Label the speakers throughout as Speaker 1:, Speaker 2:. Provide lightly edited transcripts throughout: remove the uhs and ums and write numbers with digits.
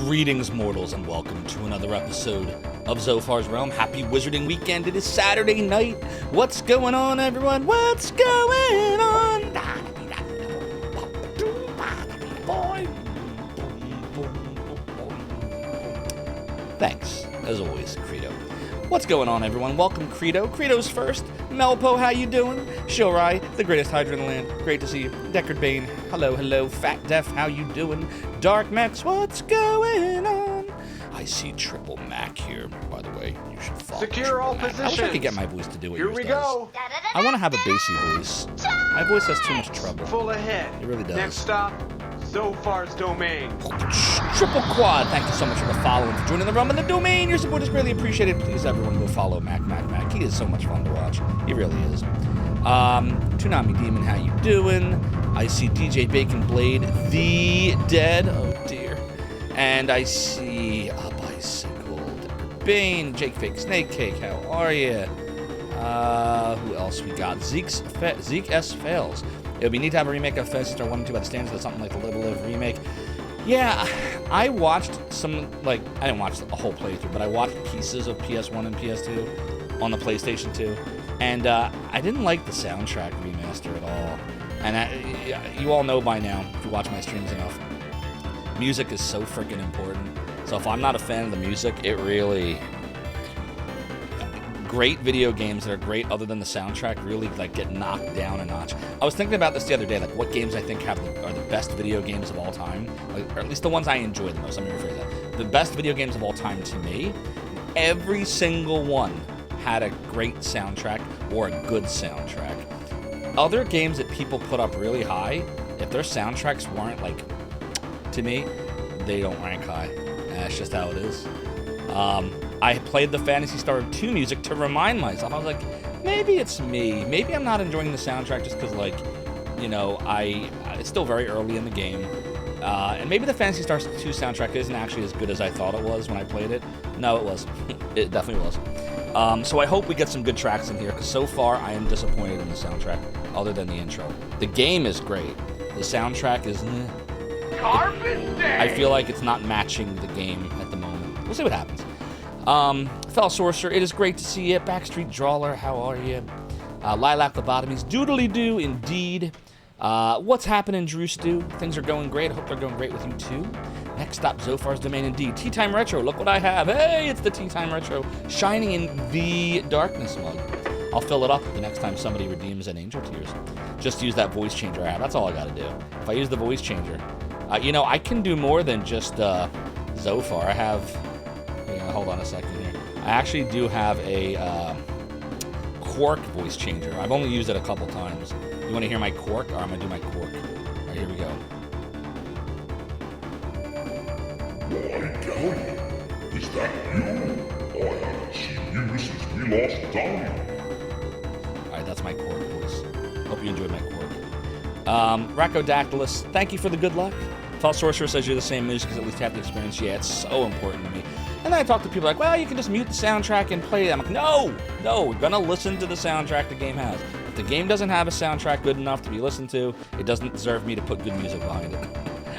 Speaker 1: Greetings, mortals, and welcome to another episode of Zophar's Realm. Happy Wizarding Weekend. It is Saturday night. What's going on, everyone? What's going on? Thanks, as always, Credo. What's going on, everyone? Welcome, Credo. Credo's first. Melpo, how you doing? Shorai, the greatest Hydra in the land. Great to see you. Deckard Bane, hello. Fat Def, how you doing? Dark Max, what's going on? I see Triple Mac here, by the way. You should follow
Speaker 2: Secure all
Speaker 1: Mac.
Speaker 2: positions.
Speaker 1: I wish I could get my voice to do what
Speaker 2: Here
Speaker 1: yours
Speaker 2: we
Speaker 1: does.
Speaker 2: go.
Speaker 1: I want to have a bassy voice. My voice has too much trouble.
Speaker 2: Full ahead.
Speaker 1: It really does.
Speaker 2: Next stop, Zophar's domain.
Speaker 1: Triple Quad, thank you so much for the follow and for joining the realm and the domain. Your support is greatly appreciated. Please, everyone, go follow Mac. He is so much fun to watch. He really is. Toonami Demon, how you doing? I see DJ Bacon Blade, the dead. Oh, dear. And I see a bicycle. Deckard Bane, Jake Fake Snake Cake, how are you? Who else we got? Zeke S. Fails. It would be neat to have a remake of Phantasy Star 1 and 2 by the standards of something like the Live Live remake. Yeah, I watched some, I didn't watch a whole playthrough, but I watched pieces of PS1 and PS2 on the PlayStation 2, and I didn't like the soundtrack remaster at all. And you all know by now, if you watch my streams enough, music is so freaking important. So if I'm not a fan of the music, it really... Great video games that are great other than the soundtrack really get knocked down a notch. I was thinking about this the other day, what games I think are the best video games of all time, or at least the ones I enjoy the most. Let me rephrase that. The best video games of all time to me, every single one had a great soundtrack or a good soundtrack. Other games that people put up really high, if their soundtracks weren't to me, they don't rank high. And that's just how it is. I played the Phantasy Star 2 music to remind myself. I was like, maybe it's me. Maybe I'm not enjoying the soundtrack just because, it's still very early in the game. And maybe the Phantasy Star 2 soundtrack isn't actually as good as I thought it was when I played it. No, it was. It definitely was. So I hope we get some good tracks in here, because so far I am disappointed in the soundtrack, other than the intro. The game is great. The soundtrack is... I feel like it's not matching the game at the moment. We'll see what happens. Fel Sorcerer, it is great to see you. Backstreet Drawler, how are you? Lilac Lobotomies, doodly-doo indeed. What's happening, Drew Stew? Things are going great. I hope they're going great with you too. Next stop, Zophar's Domain indeed. Tea Time Retro, look what I have. Hey, it's the Tea Time Retro, shining in the darkness mug. I'll fill it up the next time somebody redeems an Angel Tears. Just use that voice changer I have. That's all I gotta do. If I use the voice changer, I can do more than just Zophar. I have... hold on a second here. I actually do have a Quark voice changer. I've only used it a couple times. You want to hear my Quark? Or I'm going to do my Quark. All right, here we go.
Speaker 3: Why, Kelly, is that you? I haven't seen you since we lost Donnie.
Speaker 1: All right, that's my Quark voice. Hope you enjoyed my Quark. Racodactylus, thank you for the good luck. False Sorcerer says you're the same music because at least you have the experience. Yeah, it's so important to me. And then I talk to people well, you can just mute the soundtrack and play it. I'm like, no, we're going to listen to the soundtrack the game has. If the game doesn't have a soundtrack good enough to be listened to, it doesn't deserve me to put good music behind it.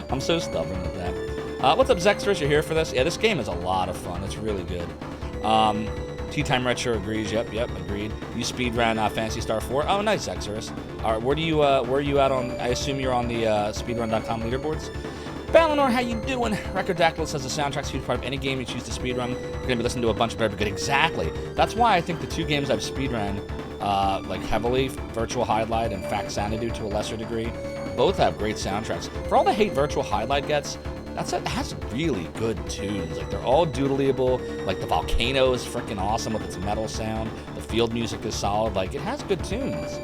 Speaker 1: I'm so stubborn with that. What's up, Zextras? You're here for this? Yeah, this game is a lot of fun. It's really good. Tea Time Retro agrees. Yep, agreed. You speedrun Phantasy Star 4. Oh, nice, Zextras. All right, where are you at on? I assume you're on the speedrun.com leaderboards. Balinor, how you doing? Recordactylus says the soundtrack's a huge part of any game you choose to speedrun. You're going to be listening to a bunch of better good. Exactly. That's why I think the two games I've speedrun, heavily, Virtual Highlight and Faxanadu to a lesser degree, both have great soundtracks. For all the hate Virtual Highlight gets, it has really good tunes. They're all doodleable. The Volcano is freaking awesome with its metal sound. The field music is solid. It has good tunes.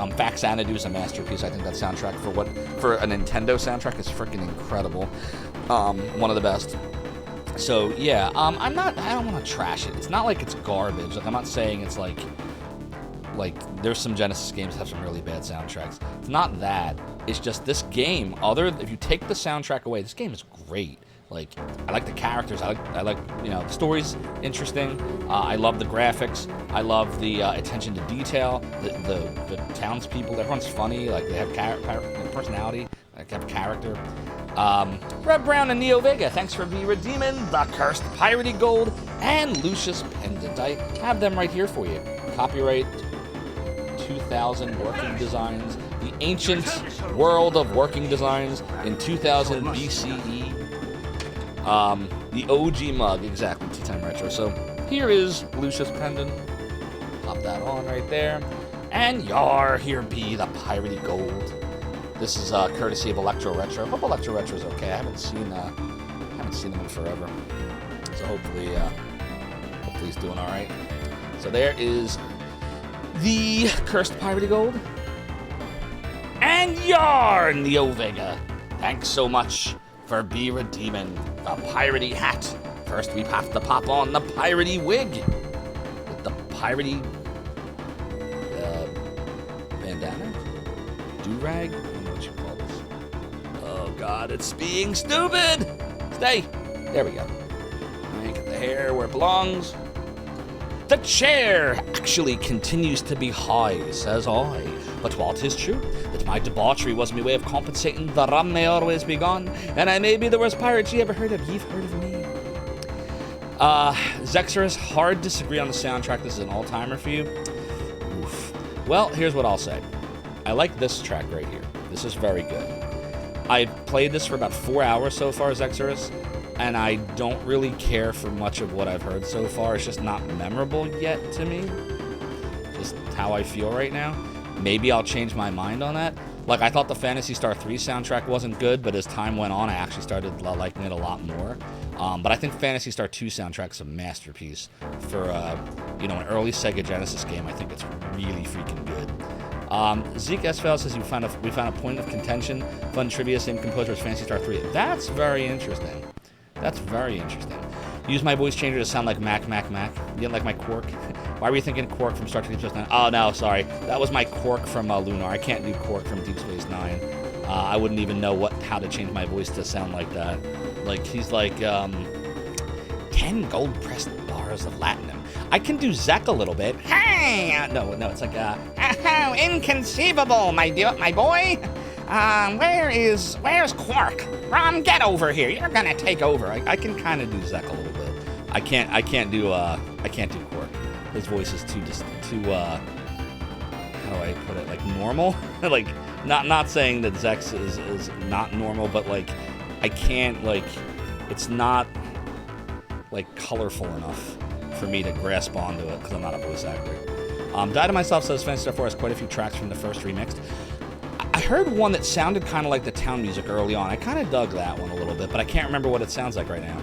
Speaker 1: Faxanadu is a masterpiece. I think that soundtrack for a Nintendo soundtrack is freaking incredible. One of the best. So yeah, I don't want to trash it. It's not like it's garbage. I'm not saying it's like there's some Genesis games that have some really bad soundtracks. It's not that. It's just this game. If you take the soundtrack away, this game is great. I like the characters. I like the story's interesting. I love the graphics. I love the attention to detail. The townspeople. Everyone's funny. They have personality. Have character. Red Brown and Neo Vega, thanks for redeeming the Cursed Piratey Gold and Lucius Pendant. I have them right here for you. Copyright 2000 Working Designs, the ancient world of working designs in 2000 BCE. The OG mug, exactly, Tea Time Retro. So here is Lucius Pendant. Pop that on right there. And here be the Piratey Gold. This is courtesy of Electro Retro. Hope Electro Retro is okay. I haven't seen them in forever. So hopefully he's doing all right. So there is the Cursed Piratey Gold. And Neo Vega. Thanks so much for redeeming the Piratey hat. First, we have to pop on the Piratey wig with the Piratey bandana, do-rag. I don't know what you call this. Oh God, it's being stupid. Stay. There we go. All right, get the hair where it belongs. The chair actually continues to be high, says I. But while 'tis true that my debauchery was my way of compensating, the rum may always be gone, and I may be the worst pirate you ever heard of. You've heard of me. Zexerus, hard disagree on the soundtrack. This is an all-timer for you. Oof. Well, here's what I'll say. I like this track right here. This is very good. I played this for about 4 hours so far, Zexerus, and I don't really care for much of what I've heard so far. It's just not memorable yet to me. Just how I feel right now. Maybe I'll change my mind on that. Like, I thought the Phantasy Star 3 soundtrack wasn't good, but as time went on, I actually started liking it a lot more. But I think Phantasy Star 2 soundtrack's a masterpiece. For, an early Sega Genesis game, I think it's really freaking good. Zeke Esfeld says we found a point of contention. Fun trivia, same composer as Phantasy Star 3. That's very interesting. That's very interesting. Use my voice changer to sound like Mac. You didn't like my Quark? Why were you thinking Quark from Star Trek Deep Space Nine? Oh, no, sorry. That was my Quark from Lunar. I can't do Quark from Deep Space Nine. I wouldn't even know how to change my voice to sound like that. Like, he's like, 10 gold-pressed bars of Latinum. I can do Zek a little bit. Hey! No, it's like, oh, inconceivable, my boy. Where's Quark? Ron, get over here. You're gonna take over. I can kind of do Zek a little bit. I can't do Quark. His voice is too how do I put it? Like normal? Like not saying that Zex is not normal, but like I can't it's not like colorful enough for me to grasp onto it because I'm not a voice actor. Die to Myself says Phantasy Star 4 has quite a few tracks from the first remixed. I heard one that sounded kind of like the town music early on. I kind of dug that one a little bit, but I can't remember what it sounds like right now.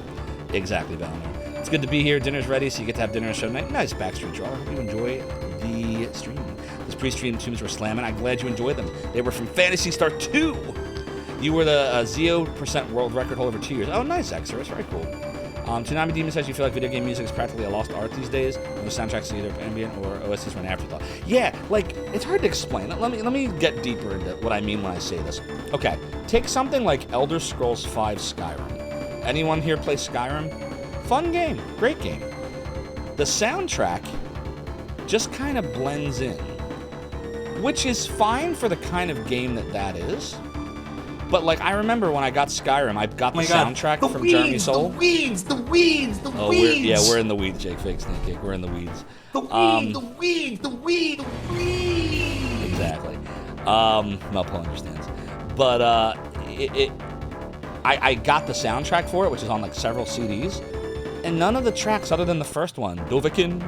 Speaker 1: Exactly, Bellamy. It's good to be here. Dinner's ready, so you get to have dinner and show tonight. Nice backstreet draw. I hope you enjoy the stream. Those pre-stream tunes were slamming. I'm glad you enjoyed them. They were from Phantasy Star 2. You were the 0% world record holder for 2 years. Oh, nice, Xer. That's very cool. Tsunami Demon says you feel like video game music is practically a lost art these days. No soundtracks either ambient or OSTs for an afterthought. Yeah, like, it's hard to explain. Let me get deeper into what I mean when I say this. Okay, take something like Elder Scrolls V Skyrim. Anyone here play Skyrim? Fun game, great game. The soundtrack just kind of blends in, which is fine for the kind of game that is. But, like, I remember when I got Skyrim, I got the soundtrack from Jeremy Soule.
Speaker 4: The weeds!
Speaker 1: We're in the weeds, Jake Fake Snake Cake. We're in the weeds.
Speaker 4: The weeds!
Speaker 1: Exactly. Paul understands. But, I got the soundtrack for it, which is on, like, several CDs. And none of the tracks other than the first one, Dovikin,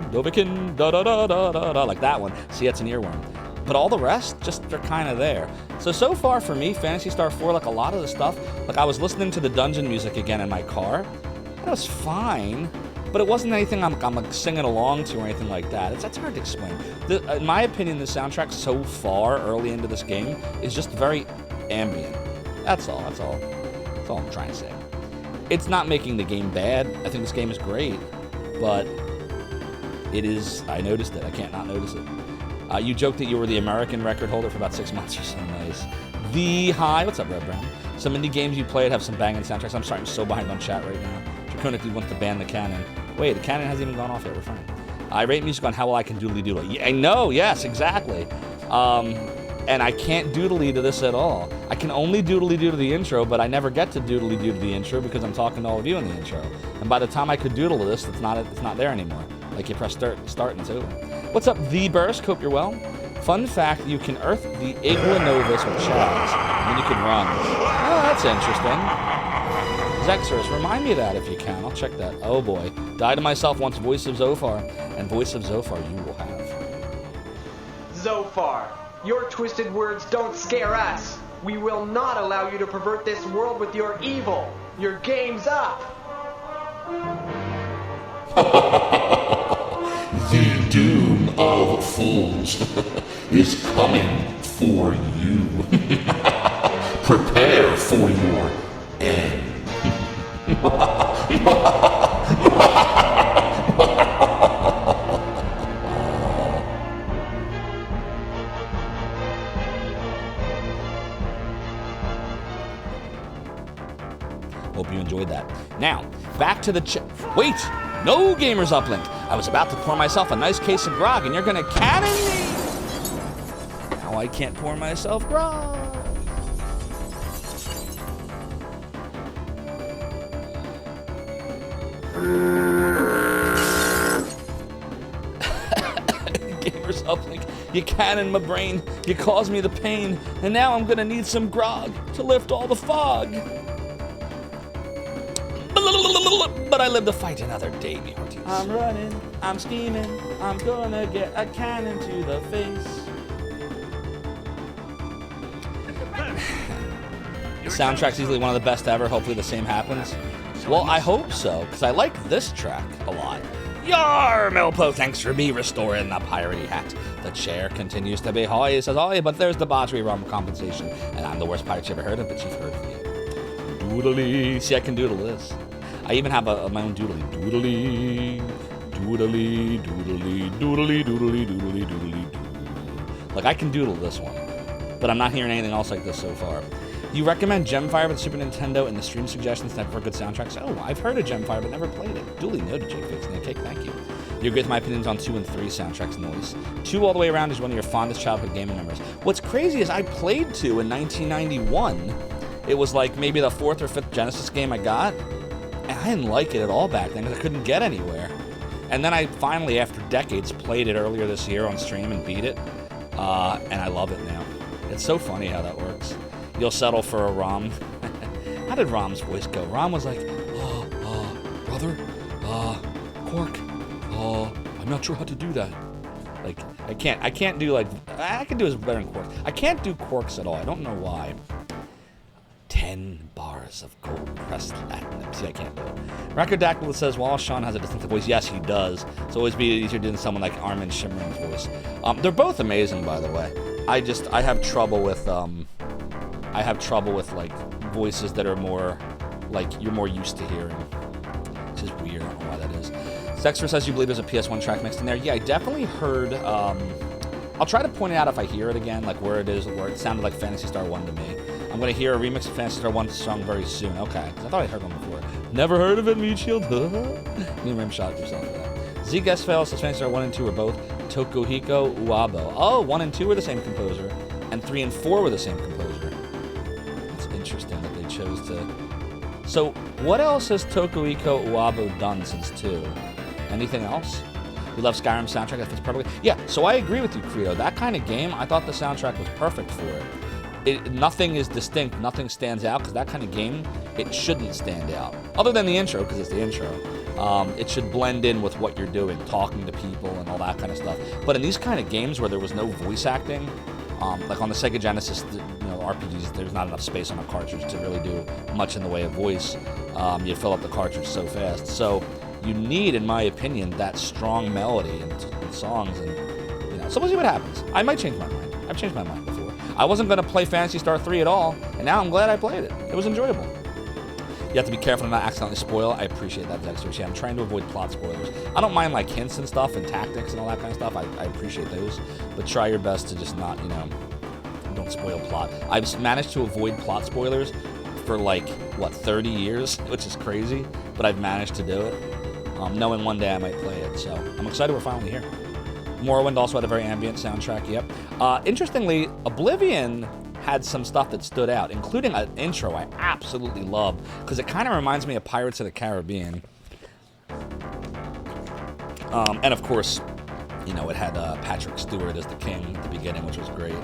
Speaker 1: da-da-da-da-da-da, like that one. See, that's an earworm. But all the rest, they're kind of there. So far for me, Phantasy Star 4, like a lot of the stuff, like I was listening to the dungeon music again in my car, and it was fine, but it wasn't anything I'm like singing along to or anything like that. That's hard to explain. In my opinion, the soundtrack so far early into this game is just very ambient. That's all I'm trying to say. It's not making the game bad. I think this game is great, but it is, I noticed it. I can't not notice it. You joked that you were the American record holder for about 6 months. You're so nice. What's up, Red Brown? Some indie games you played have some banging soundtracks. I'm sorry, I'm so behind on chat right now. Draconic dude wants to ban the canon. Wait, the canon hasn't even gone off yet. We're fine. I rate music on how well I can doodly doodle. Yeah, I know, yes, exactly. and I can't doodly to this at all. I can only doodly do to the intro, but I never get to doodly do to the intro because I'm talking to all of you in the intro. And by the time I could doodle to this, it's not there anymore. Like you press start and it's over. What's up, The Burst? Hope you're well. Fun fact, you can earth the Iguanovis with Chads, and then you can run. Oh, that's interesting. Zexorus, remind me of that if you can. I'll check that. Oh boy. Die to myself once Voice of Zophar, and Voice of Zophar you will have.
Speaker 2: Zophar, your twisted words don't scare us. We will not allow you to pervert this world with your evil. Your game's up.
Speaker 3: The doom of fools is coming for you. Prepare for your end.
Speaker 1: Hope you enjoyed that. Now, back to the wait! No Gamers Uplink! I was about to pour myself a nice case of grog, and you're gonna cannon me! Now I can't pour myself grog. Gamers Uplink, you cannon my brain, you cause me the pain, and now I'm gonna need some grog to lift all the fog. But I live to fight another day, me hearties. I'm running, I'm scheming, I'm gonna get a cannon to the face. The soundtrack's easily one of the best ever. Hopefully the same happens. Well, I hope so, because I like this track a lot. Yar, Milpo, thanks for me restoring the piratey hat. The chair continues to be high, it says, oh, but there's the battery rum compensation. And I'm the worst pirate you ever heard of, but you've heard of me. Doodly. See, I can doodle this. I even have my own doodly. Doodly, doodly, doodly, doodly, doodly, doodly, doodly, doodly. Like, I can doodle this one, but I'm not hearing anything else like this so far. You recommend Gemfire with Super Nintendo in the stream suggestions type for good soundtracks? Oh, I've heard of Gemfire, but never played it. Duly noted, Jake Fix Cake, thank you. You agree with my opinions on 2 and 3 soundtracks noise. 2 all the way around is one of your fondest childhood gaming memories. What's crazy is I played 2 in 1991. It was like maybe the 4th or 5th Genesis game I got, and I didn't like it at all back then because I couldn't get anywhere. And then I finally, after decades, played it earlier this year on stream and beat it, and I love it now. It's so funny how that works. You'll settle for a Rom. How did Rom's voice go? Rom was like, brother, Quark, I'm not sure how to do that. Like, I can't do like, I can do it better than Quark. I can't do Quarks at all. I don't know why. 10 bars of gold pressed platinum. See, I can't do it. Recordactyl says, while Sean has a distinctive voice, yes, he does. It's always be easier doing someone like Armin Shimmer's voice. They're both amazing, by the way. I have trouble with, like, voices that are more, like, you're more used to hearing. Which is weird. I don't know why that is. Sexter says you believe there's a PS1 track mixed in there. Yeah, I definitely heard, I'll try to point it out if I hear it again, like where it is, where it sounded like Phantasy Star 1 to me. I'm going to hear a remix of Phantasy Star 1 song very soon. Okay, because I thought I heard one before. Never heard of it, Meat Shield. You rimshot yourself for that. Z Guest Fail says Phantasy Star 1 and 2 were both Tokuhiko Uabo. Oh, 1 and 2 were the same composer, and 3 and 4 were the same composer. That's interesting that they chose to... So, what else has Tokuhiko Uabo done since 2? Anything else? You love Skyrim soundtrack, that fits perfectly. Yeah, so I agree with you, Credo. That kind of game, I thought the soundtrack was perfect for it. Nothing is distinct, nothing stands out, because that kind of game, it shouldn't stand out. Other than the intro, because it's the intro. It should blend in with what you're doing, talking to people and all that kind of stuff. But in these kind of games where there was no voice acting, like on the Sega Genesis, RPGs, there's not enough space on a cartridge to really do much in the way of voice. You fill up the cartridge so fast. So you need, in my opinion, that strong melody and songs. And so we'll see what happens. I might change my mind. I've changed my mind before. I wasn't going to play Phantasy Star 3 at all, and now I'm glad I played it. It was enjoyable. You have to be careful to not accidentally spoil. I appreciate that, Dexter. Yeah, I'm trying to avoid plot spoilers. I don't mind like hints and stuff and tactics and all that kind of stuff. I appreciate those. But try your best to just not, don't spoil plot. I've managed to avoid plot spoilers for 30 years, which is crazy. But I've managed to do it, knowing one day I might play it. So I'm excited we're finally here. Morrowind also had a very ambient soundtrack, yep. Interestingly, Oblivion had some stuff that stood out, including an intro I absolutely loved, because it kind of reminds me of Pirates of the Caribbean. And of course, you know, it had Patrick Stewart as the king at the beginning, which was great.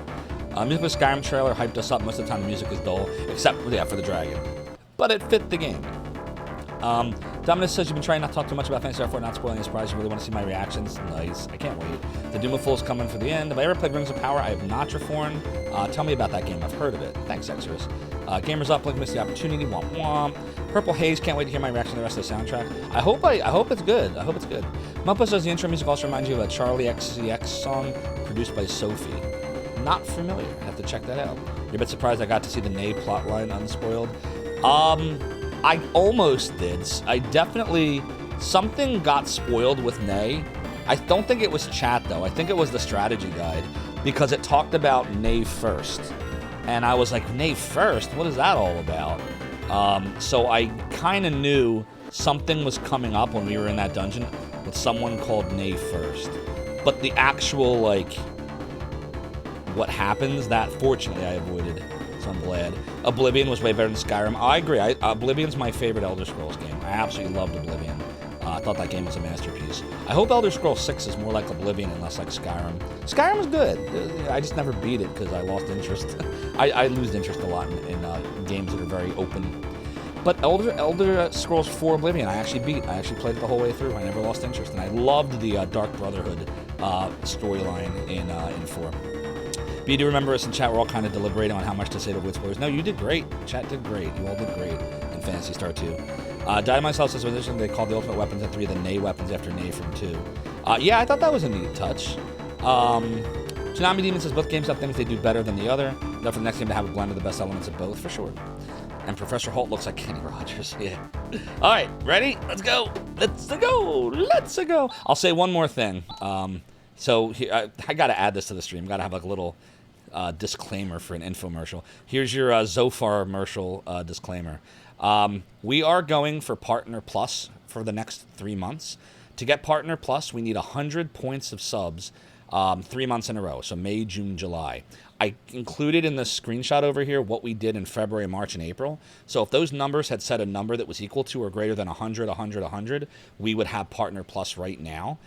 Speaker 1: Music for Skyrim trailer hyped us up. Most of the time the music is dull, except, yeah, for the dragon. But it fit the game. Dominus says you've been trying not to talk too much about Phantasy Star 4, not spoiling a surprise. You really want to see my reactions? Nice. I can't wait. The Doom of Fools coming for the end. Have I ever played Rings of Power? I have not, Traforn. Tell me about that game. I've heard of it. Thanks, Exodus. Gamers Up, Blink missed the opportunity. Womp womp. Purple Haze, can't wait to hear my reaction to the rest of the soundtrack. I hope it's good. I hope it's good. Mumpa says the intro music also reminds you of a Charlie XCX song produced by Sophie. Not familiar. I have to check that out. You're a bit surprised I got to see the Nay plotline unspoiled. I almost did. I definitely... Something got spoiled with Nay. I don't think it was chat, though. I think it was the strategy guide, because it talked about Nay first. And I was like, Nay first? What is that all about? So I kind of knew something was coming up when we were in that dungeon with someone called Nay first. But the actual, like, what happens, that fortunately I avoided. So I'm glad. Oblivion was way better than Skyrim. I agree. Oblivion's my favorite Elder Scrolls game. I absolutely loved Oblivion. I thought that game was a masterpiece. I hope Elder Scrolls 6 is more like Oblivion and less like Skyrim. Skyrim was good. I just never beat it because I lost interest. I lose interest a lot in games that are very open. But Elder Scrolls 4 Oblivion, I actually beat. I actually played it the whole way through. I never lost interest. And I loved the Dark Brotherhood storyline in 4. But you do remember us in chat, we're all kind of deliberating on how much to say to Wit spoilers. No, you did great. Chat did great. You all did great in Phantasy Star 2. Died Myself says, they called the Ultimate Weapons at 3 the Nay weapons after Nay from 2. Yeah, I thought that was a neat touch. Tsunami Demon says, both games have things they do better than the other. Enough for the next game to have a blend of the best elements of both, for sure. And Professor Holt looks like Kenny Rogers, yeah. All right, ready? Let's go. Let's go. Let's go. I'll say one more thing. So here, I got to add this to the stream. Got to have like a little disclaimer for an infomercial. Here's your Zophar commercial disclaimer. We are going for Partner Plus for the next 3 months. To get Partner Plus, we need 100 points of subs 3 months in a row. So May, June, July. I included in the screenshot over here what we did in February, March, and April. So if those numbers had set a number that was equal to or greater than 100, 100, 100, we would have Partner Plus right now,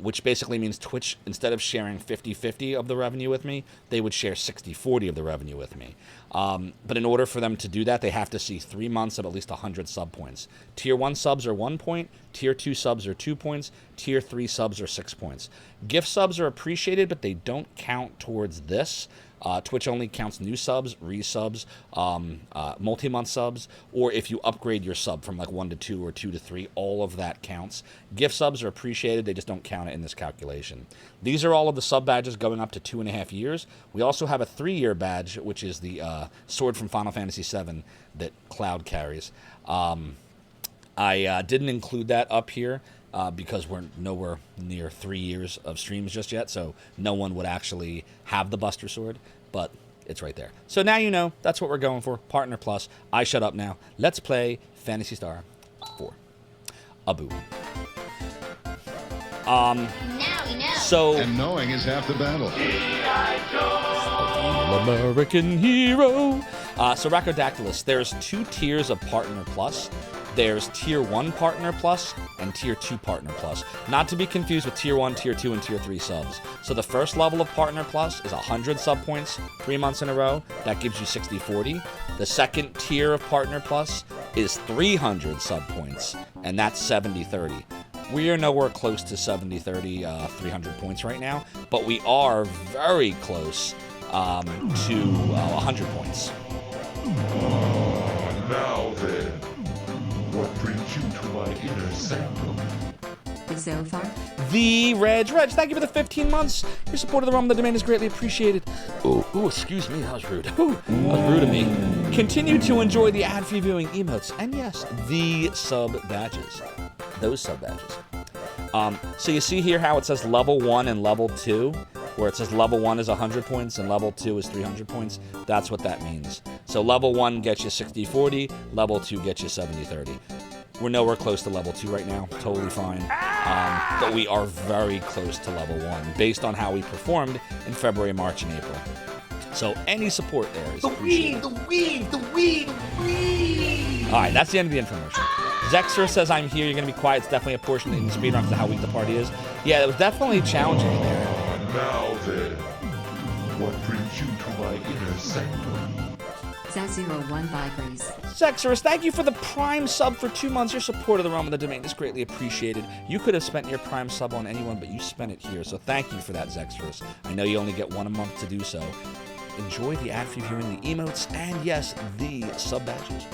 Speaker 1: which basically means Twitch, instead of sharing 50-50 of the revenue with me, they would share 60-40 of the revenue with me. But in order for them to do that, they have to see 3 months of at least 100 sub points. Tier 1 subs are 1 point, Tier 2 subs are 2 points, Tier 3 subs are 6 points. Gift subs are appreciated, but they don't count towards this. Twitch only counts new subs, resubs, multi-month subs, or if you upgrade your sub from like 1 to 2 or 2 to 3, all of that counts. Gift subs are appreciated, they just don't count it in this calculation. These are all of the sub badges going up to 2.5 years. We also have a 3-year badge, which is the sword from Final Fantasy VII that Cloud carries. I didn't include that up here because we're nowhere near 3 years of streams just yet, so no one would actually have the Buster Sword, but it's right there. So now you know, that's what we're going for, Partner Plus. I shut up now. Let's play Phantasy Star 4. Abu.
Speaker 5: Now we know.
Speaker 1: So...
Speaker 6: And knowing is half the battle.
Speaker 1: American hero. So Rhacodactylus, there's 2 tiers of Partner Plus. There's Tier 1 Partner Plus and Tier 2 Partner Plus. Not to be confused with Tier 1, Tier 2, and Tier 3 subs. So the first level of Partner Plus is 100 sub points 3 months in a row. That gives you 60-40. The second tier of Partner Plus is 300 sub points, and that's 70-30. We are nowhere close to 70-30, 300 points right now, but we are very close to 100 points.
Speaker 3: Now then, what brings you to my inner sanctum?
Speaker 5: Zophar.
Speaker 1: The Reg, thank you for the 15 months. Your support of the realm of the domain is greatly appreciated. Ooh, excuse me, that was rude. Ooh, that was rude of me. Continue to enjoy the ad-free viewing emotes, and yes, the sub badges. Those sub badges. So you see here how it says level 1 and level 2, where it says level 1 is 100 points and level 2 is 300 points. That's what that means. So level 1 gets you 60-40, level 2 gets you 70-30. We're nowhere close to level 2 right now. Totally fine. But we are very close to level 1 based on how we performed in February, March, and April. So any support there is appreciated.
Speaker 4: The weed.
Speaker 1: All right, that's the end of the infomercial. Zexer says, I'm here. You're going to be quiet. It's definitely a portion in the speedrun because of how weak the party is. Yeah, it was definitely challenging in there.
Speaker 3: Now then, what brings you to my inner sanctum?
Speaker 5: Zazero1 Vibries.
Speaker 1: Zexerus, thank you for the Prime sub for 2 months. Your support of the Realm of the Domain is greatly appreciated. You could have spent your Prime sub on anyone, but you spent it here. So thank you for that, Zexerus. I know you only get 1 a month to do so. Enjoy the ad-free viewing, the emotes, and yes, the sub badges.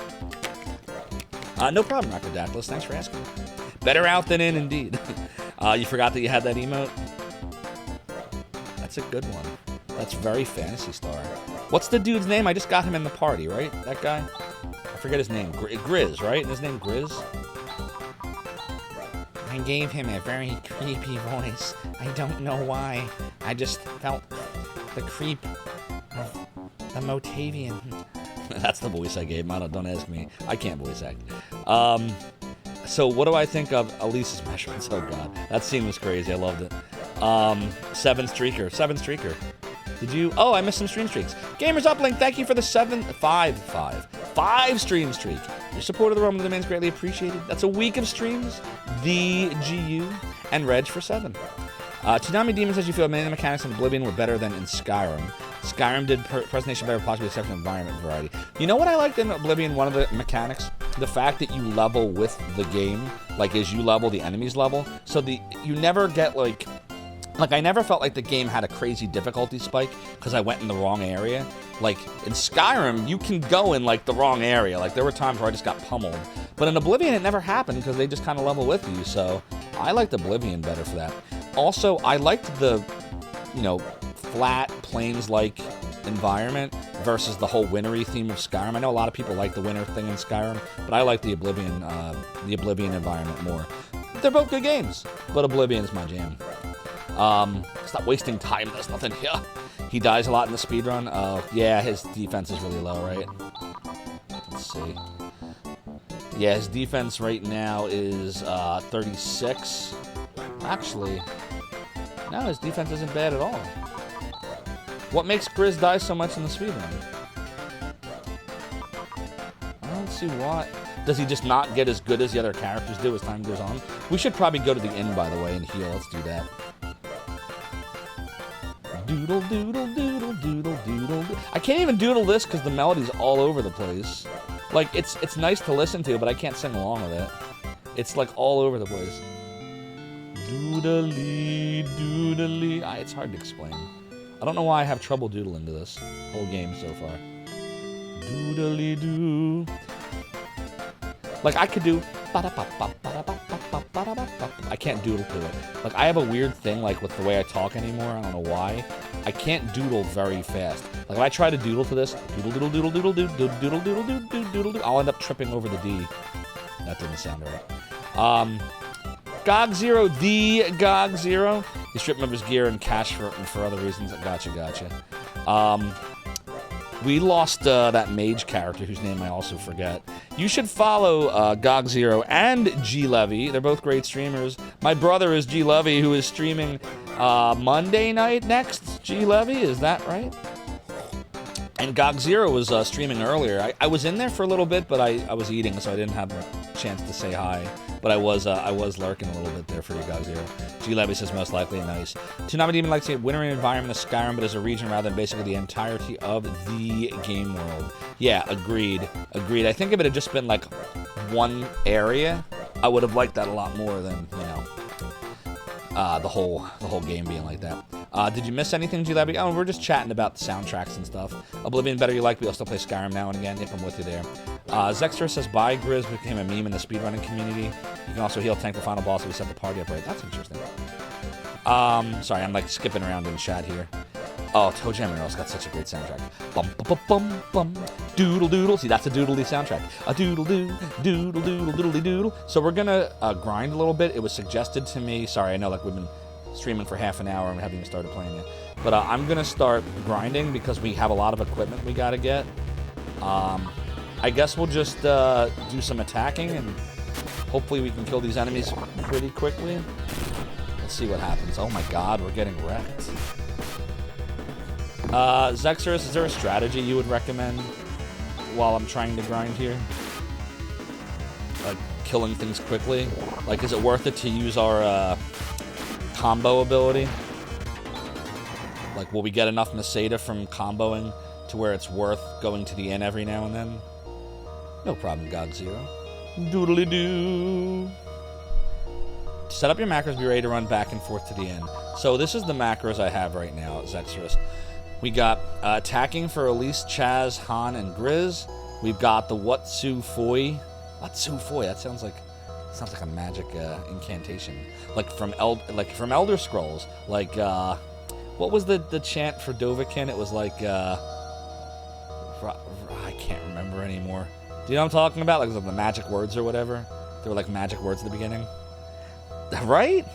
Speaker 1: No problem, Rockodactylis. Thanks for asking. Better out than in, indeed. You forgot that you had that emote? That's a good one. That's very Phantasy Star. What's the dude's name? I just got him in the party, right? That guy? I forget his name. Grizz, right? Isn't his name Grizz? I gave him a very creepy voice. I don't know why. I just felt the creep of the Motavian. That's the voice I gave him. Don't ask me. I can't voice act. So what do I think of Elise's measurements? Oh god, that scene was crazy. I loved it. 7 streaker. Did you? Oh, I missed some stream streaks. Gamers Uplink, thank you for the 5 stream streak. Your support of the Realm of the Domain is greatly appreciated. That's a week of streams. The GU and Reg for 7. Tsunami Demon says you feel many of the mechanics in Oblivion were better than in Skyrim. Skyrim did presentation better, possibly except for environment variety. You know what I liked in Oblivion? One of the mechanics, the fact that you level with the game, like as you level, the enemies level. So you never get like I never felt like the game had a crazy difficulty spike because I went in the wrong area. Like in Skyrim, you can go in like the wrong area. Like there were times where I just got pummeled. But in Oblivion, it never happened because they just kind of level with you. So I liked Oblivion better for that. Also, I liked the, flat plains-like environment versus the whole wintery theme of Skyrim. I know a lot of people like the winter thing in Skyrim, but I like the Oblivion environment more. They're both good games, but Oblivion's my jam. Stop wasting time. There's nothing here. He dies a lot in the speedrun. Yeah, his defense is really low, right? Let's see. Yeah, his defense right now is 36. Actually, no, his defense isn't bad at all. What makes Grizz die so much in the speedrun? I don't see why. Does he just not get as good as the other characters do as time goes on? We should probably go to the inn, by the way, and heal. Let's do that. Doodle, doodle, doodle, doodle, doodle. I can't even doodle this because the melody's all over the place. Like, it's nice to listen to, but I can't sing along with it. It's like all over the place. Doodly, doodly. It's hard to explain. I don't know why I have trouble doodling to this whole game so far. Doodly doo. Like I could do. I can't doodle to it. Like I have a weird thing like with the way I talk anymore. I don't know why. I can't doodle very fast. Like if I try to doodle to this, doodle doodle doodle doodle doodle doodle doodle doodle doodle, I'll end up tripping over the D. That didn't sound right. GOG0, the GOG0. He stripped members' gear and cash for other reasons. Gotcha. We lost that mage character whose name I also forget. You should follow GOG0 and G Levy. They're both great streamers. My brother is G Levy, who is streaming Monday night next. G Levy, is that right? And GOG0 was streaming earlier. I was in there for a little bit, but I was eating, so I didn't have a chance to say hi. But I was lurking a little bit there for you, GOG0. G Levy says most likely nice. Tsunami Demon likes the winter environment of Skyrim, but as a region rather than basically the entirety of the game world. Yeah, agreed. I think if it had just been like one area, I would have liked that a lot more than the whole game being like that. Did you miss anything, G Levy? Oh, we're just chatting about the soundtracks and stuff. Oblivion better you like, but you'll still play Skyrim now and again. Yep, I'm with you there. Zexter says, bye, Grizz became a meme in the speedrunning community. You can also heal tank the final boss if we set the party up right. That's interesting. Sorry, I'm like skipping around in chat here. Oh, Toe Jam and Earl's got such a great soundtrack. Bum, bum, bum, bum, doodle, doodle. See, that's a doodly soundtrack. A doodle, doodle, doodly, doodle. So we're gonna grind a little bit. It was suggested to me. Sorry, I know like we've been streaming for half an hour and we haven't even started playing yet. But I'm gonna start grinding because we have a lot of equipment we gotta get. I guess we'll just do some attacking and Hopefully we can kill these enemies pretty quickly. Let's see what happens. Oh my god, we're getting wrecked. Zexerus, is there a strategy you would recommend while I'm trying to grind here? Like, killing things quickly? Like, is it worth it to use our, combo ability? Like, will we get enough Masada from comboing to where it's worth going to the inn every now and then? No problem, God Zero. Doodly-doo. Set up your macros, be ready to run back and forth to the inn. So this is the macros I have right now, Zexerus. We got attacking for Elise, Chaz, Han, and Grizz. We've got the Watsu Foi. Watsu Foi, that sounds like a magic incantation. Like from Elder Scrolls. Like what was the chant for Dovahkiin? It was like I can't remember anymore. Do you know what I'm talking about? Like the magic words or whatever. They were like magic words at the beginning. Right?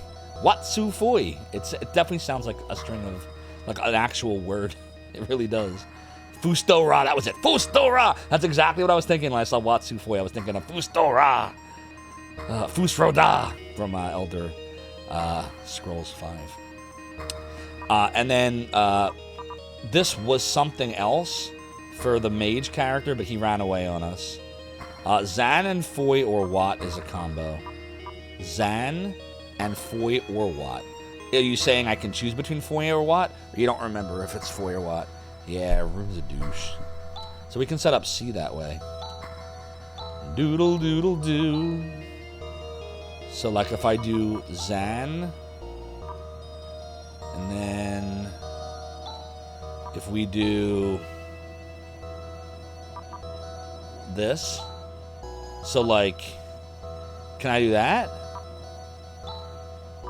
Speaker 1: Watsu Foi. It definitely sounds like a string of, like an actual word. It really does. Fustora, that was it. Fustora! That's exactly what I was thinking when I saw Watsu Foi. I was thinking of Fustora. Fusroda from Elder Scrolls 5. And then this was something else for the mage character, but he ran away on us. Zan and Foi or Wat is a combo. Zan and Foi or Wat. Are you saying I can choose between Foi or Wat? Or you don't remember if it's Foi or Wat? Yeah, Rune's a douche. So we can set up C that way. Doodle doodle doo. So like if I do Zan, and then if we do this, so like, can I do that?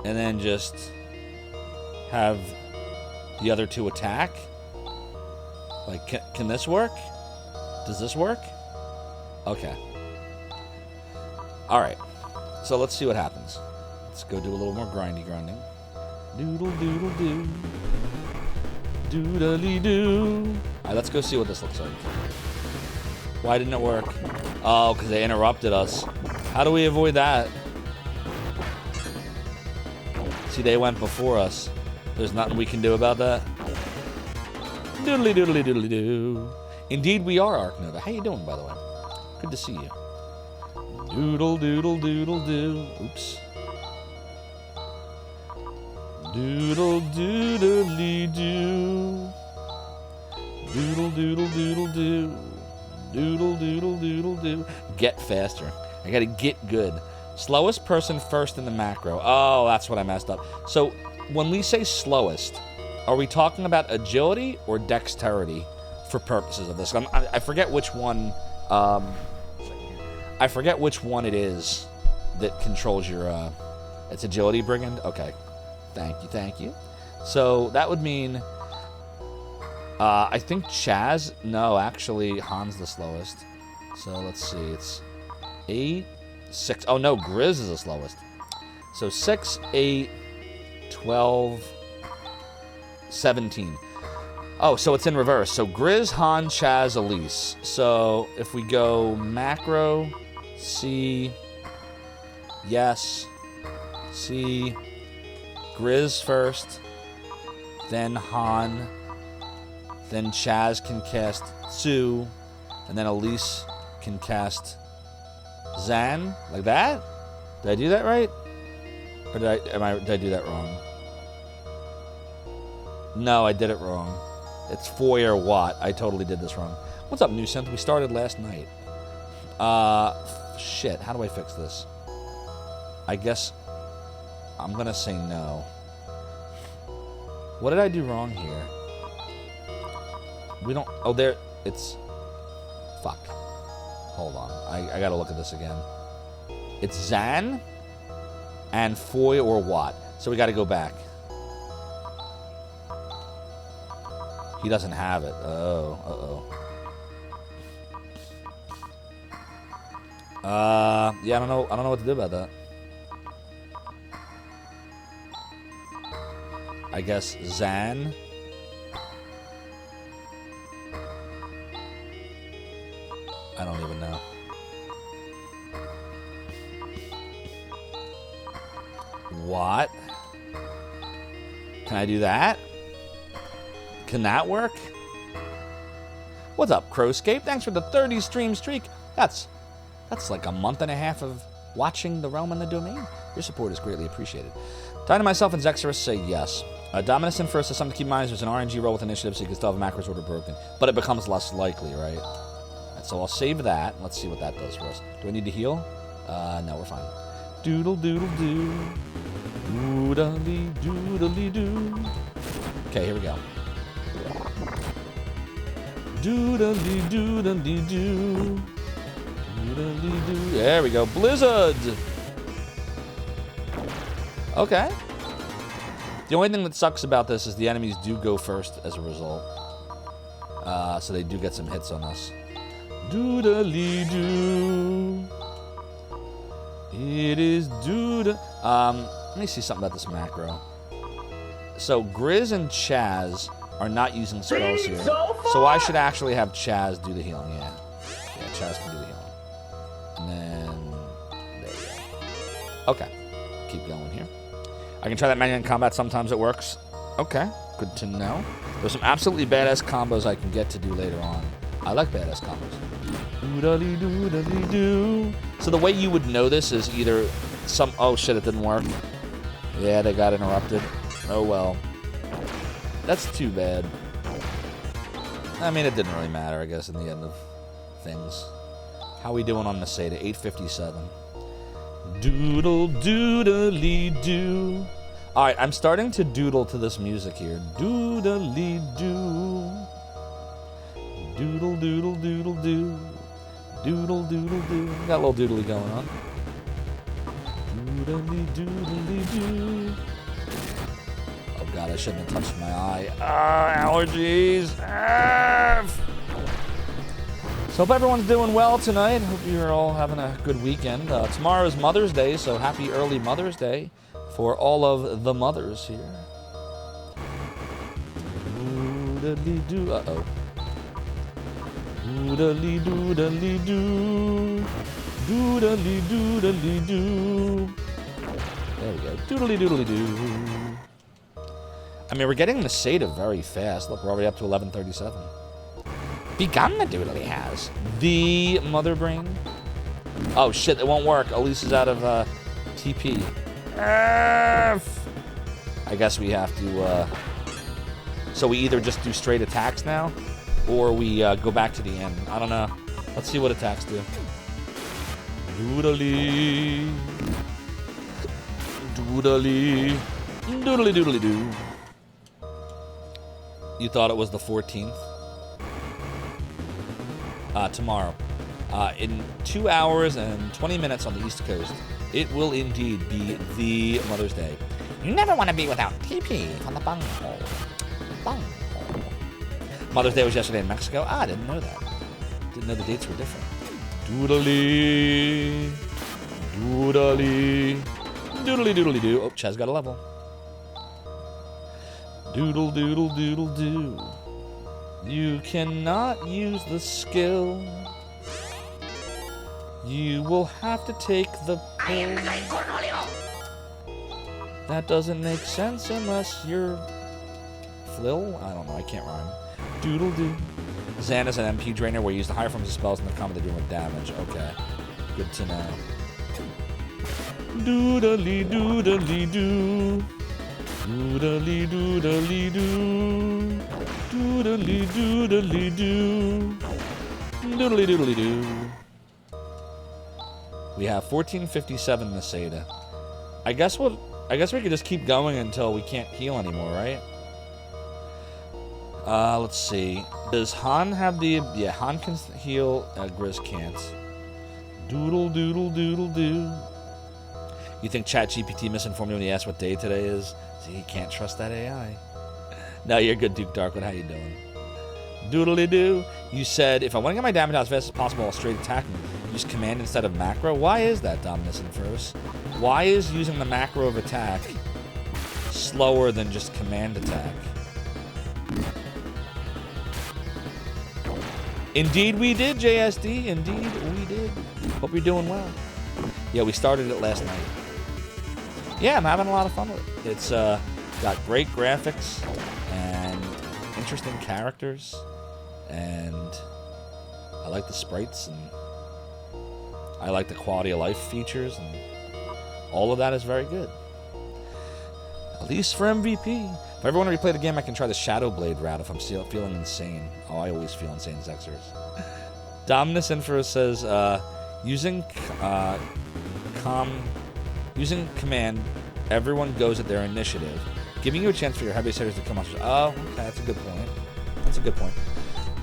Speaker 1: And then just have the other two attack? Like, can this work? Does this work? Okay. Alright. So let's see what happens. Let's go do a little more grinding. Doodle doodle doo. Doodly doo. Alright, let's go see what this looks like. Why didn't it work? Oh, because they interrupted us. How do we avoid that? See, they went before us. There's nothing we can do about that. Doodly doodly doodly doo. Indeed, we are Arc Nova. How you doing, by the way? Good to see you. Doodle doodle doodle doo. Oops. Doodle doodly doo. Doodle doodle doodle doo. Doodle doodle doodle doo. Get faster. I gotta get good. Slowest person first in the macro. Oh, that's what I messed up. So when we say slowest, are we talking about agility or dexterity for purposes of this? I forget which one. I forget which one it is that controls your. It's agility, Brigand. Okay, thank you. So that would mean. I think Chaz. No, actually, Han's the slowest. So let's see. It's 8, 6. Oh no, Grizz is the slowest. So 6, 8, 12, 17. Oh, so it's in reverse. So Grizz, Han, Chaz, Elise. So if we go macro, C, yes, C, Grizz first, then Han, then Chaz can cast Tsu, and then Elise can cast Zan, like that? Did I do that right? Or did I do that wrong? No, I did it wrong. It's Foi or Wat. I totally did this wrong. What's up, Newsent? We started last night. Shit, how do I fix this? I guess I'm gonna say no. What did I do wrong here? We don't, oh, there, it's, fuck. Hold on, I gotta look at this again. It's Zan and Foi or Wat. So we gotta go back. He doesn't have it. Oh, yeah, I don't know what to do about that. I guess Zan. I don't even know. What? Can I do that? Can that work? What's up, Crowscape? Thanks for the 30 stream streak. That's like a month and a half of watching the realm and the domain. Your support is greatly appreciated. Time to myself and Zexorus say yes. Dominus and First is something to keep in mind. There's an RNG roll with initiative, so you can still have macros order broken. But it becomes less likely, right? Right, so I'll save that. Let's see what that does for us. Do I need to heal? No, we're fine. Doodle doodle doo. Doodly doodly doo. Okay, here we go. Doodly doodly doo. Doodly doo. There we go. Blizzard! Okay. The only thing that sucks about this is the enemies do go first as a result. So they do get some hits on us. Doodly doo. It is doodle. Let me see something about this macro. So Grizz and Chaz are not using spells here. So I should actually have Chaz do the healing, yeah. Yeah, Chaz can do the healing. And then, there we go. Okay, keep going here. I can try that manual in combat, sometimes it works. Okay, good to know. There's some absolutely badass combos I can get to do later on. I like badass combos. Doodly doodly doo. So the way you would know this is either some, oh shit, it didn't work. Yeah, they got interrupted. Oh well. That's too bad. I mean, it didn't really matter, I guess, in the end of things. How we doing on the Sega? 857. Doodle doodly doo. Alright, I'm starting to doodle to this music here. Doodly doo. Doodle doodle doodle doo. Doodle doodle doo. Got a little doodly going on. Doodly doodly doo. Oh god, I shouldn't have touched my eye. Allergies. So hope everyone's doing well tonight. Hope you're all having a good weekend. Tomorrow is Mother's Day, so happy early Mother's Day for all of the mothers here. Doodly doo. Uh-oh. Doodly doodly doo. Doodly doodly doo. There we go. Doodly doodly doo. I mean, we're getting the Sega very fast. Look, we're already up to 1137. Begun the doodly has. The mother brain. Oh shit, it won't work. Elise is out of TP. I guess we have to, so we either just do straight attacks now, or we go back to the end. I don't know. Let's see what attacks do. Doodly. Doodly. Doodly doodly doo. You thought it was the 14th? Tomorrow. In 2 hours and 20 minutes on the East Coast, it will indeed be the Mother's Day. You never want to be without TP on the bunghole. Bunghole. Mother's Day was yesterday in Mexico. I didn't know that. Didn't know the dates were different. Doodly. Doodly. Doodly doodly doo. Oh, Chaz got a level. Doodle doodle doodle doo. You cannot use the skill. You will have to take the pill. That doesn't make sense unless you're Flill? I don't know, I can't rhyme. Doodle doo. Xan is an MP drainer where you use the higher forms of spells in the combat to do more damage. Okay. Good to know. Doodly doodly doo. Doodly doodly doo. Doodly doodly doo. Doodly doodly doo. We have 1457 Masada. I guess we could just keep going until we can't heal anymore, right? Let's see. Does Han have the... Yeah, Han can heal, Grizz can't. Doodle doodle doodle doo. You think ChatGPT misinformed you when he asked what day today is? See, he can't trust that AI. No, you're good, Duke Darkwood. How you doing? Doodly doo. You said, if I want to get my damage out as fast as possible while straight attacking, use command instead of macro. Why is that, Dominus and First? Why is using the macro of attack slower than just command attack? Indeed we did, JSD. Indeed we did. Hope you're doing well. Yeah, we started it last night. Yeah, I'm having a lot of fun with it. It's got great graphics and interesting characters, and I like the sprites, and I like the quality of life features, and all of that is very good. At least for MVP. If I ever want to replay the game, I can try the Shadow Blade route if I'm still feeling insane. Oh, I always feel insane, Zexers. Dominus Infra says, using command, everyone goes at their initiative, giving you a chance for your heavy hitters to come off. Oh, okay, that's a good point. That's a good point.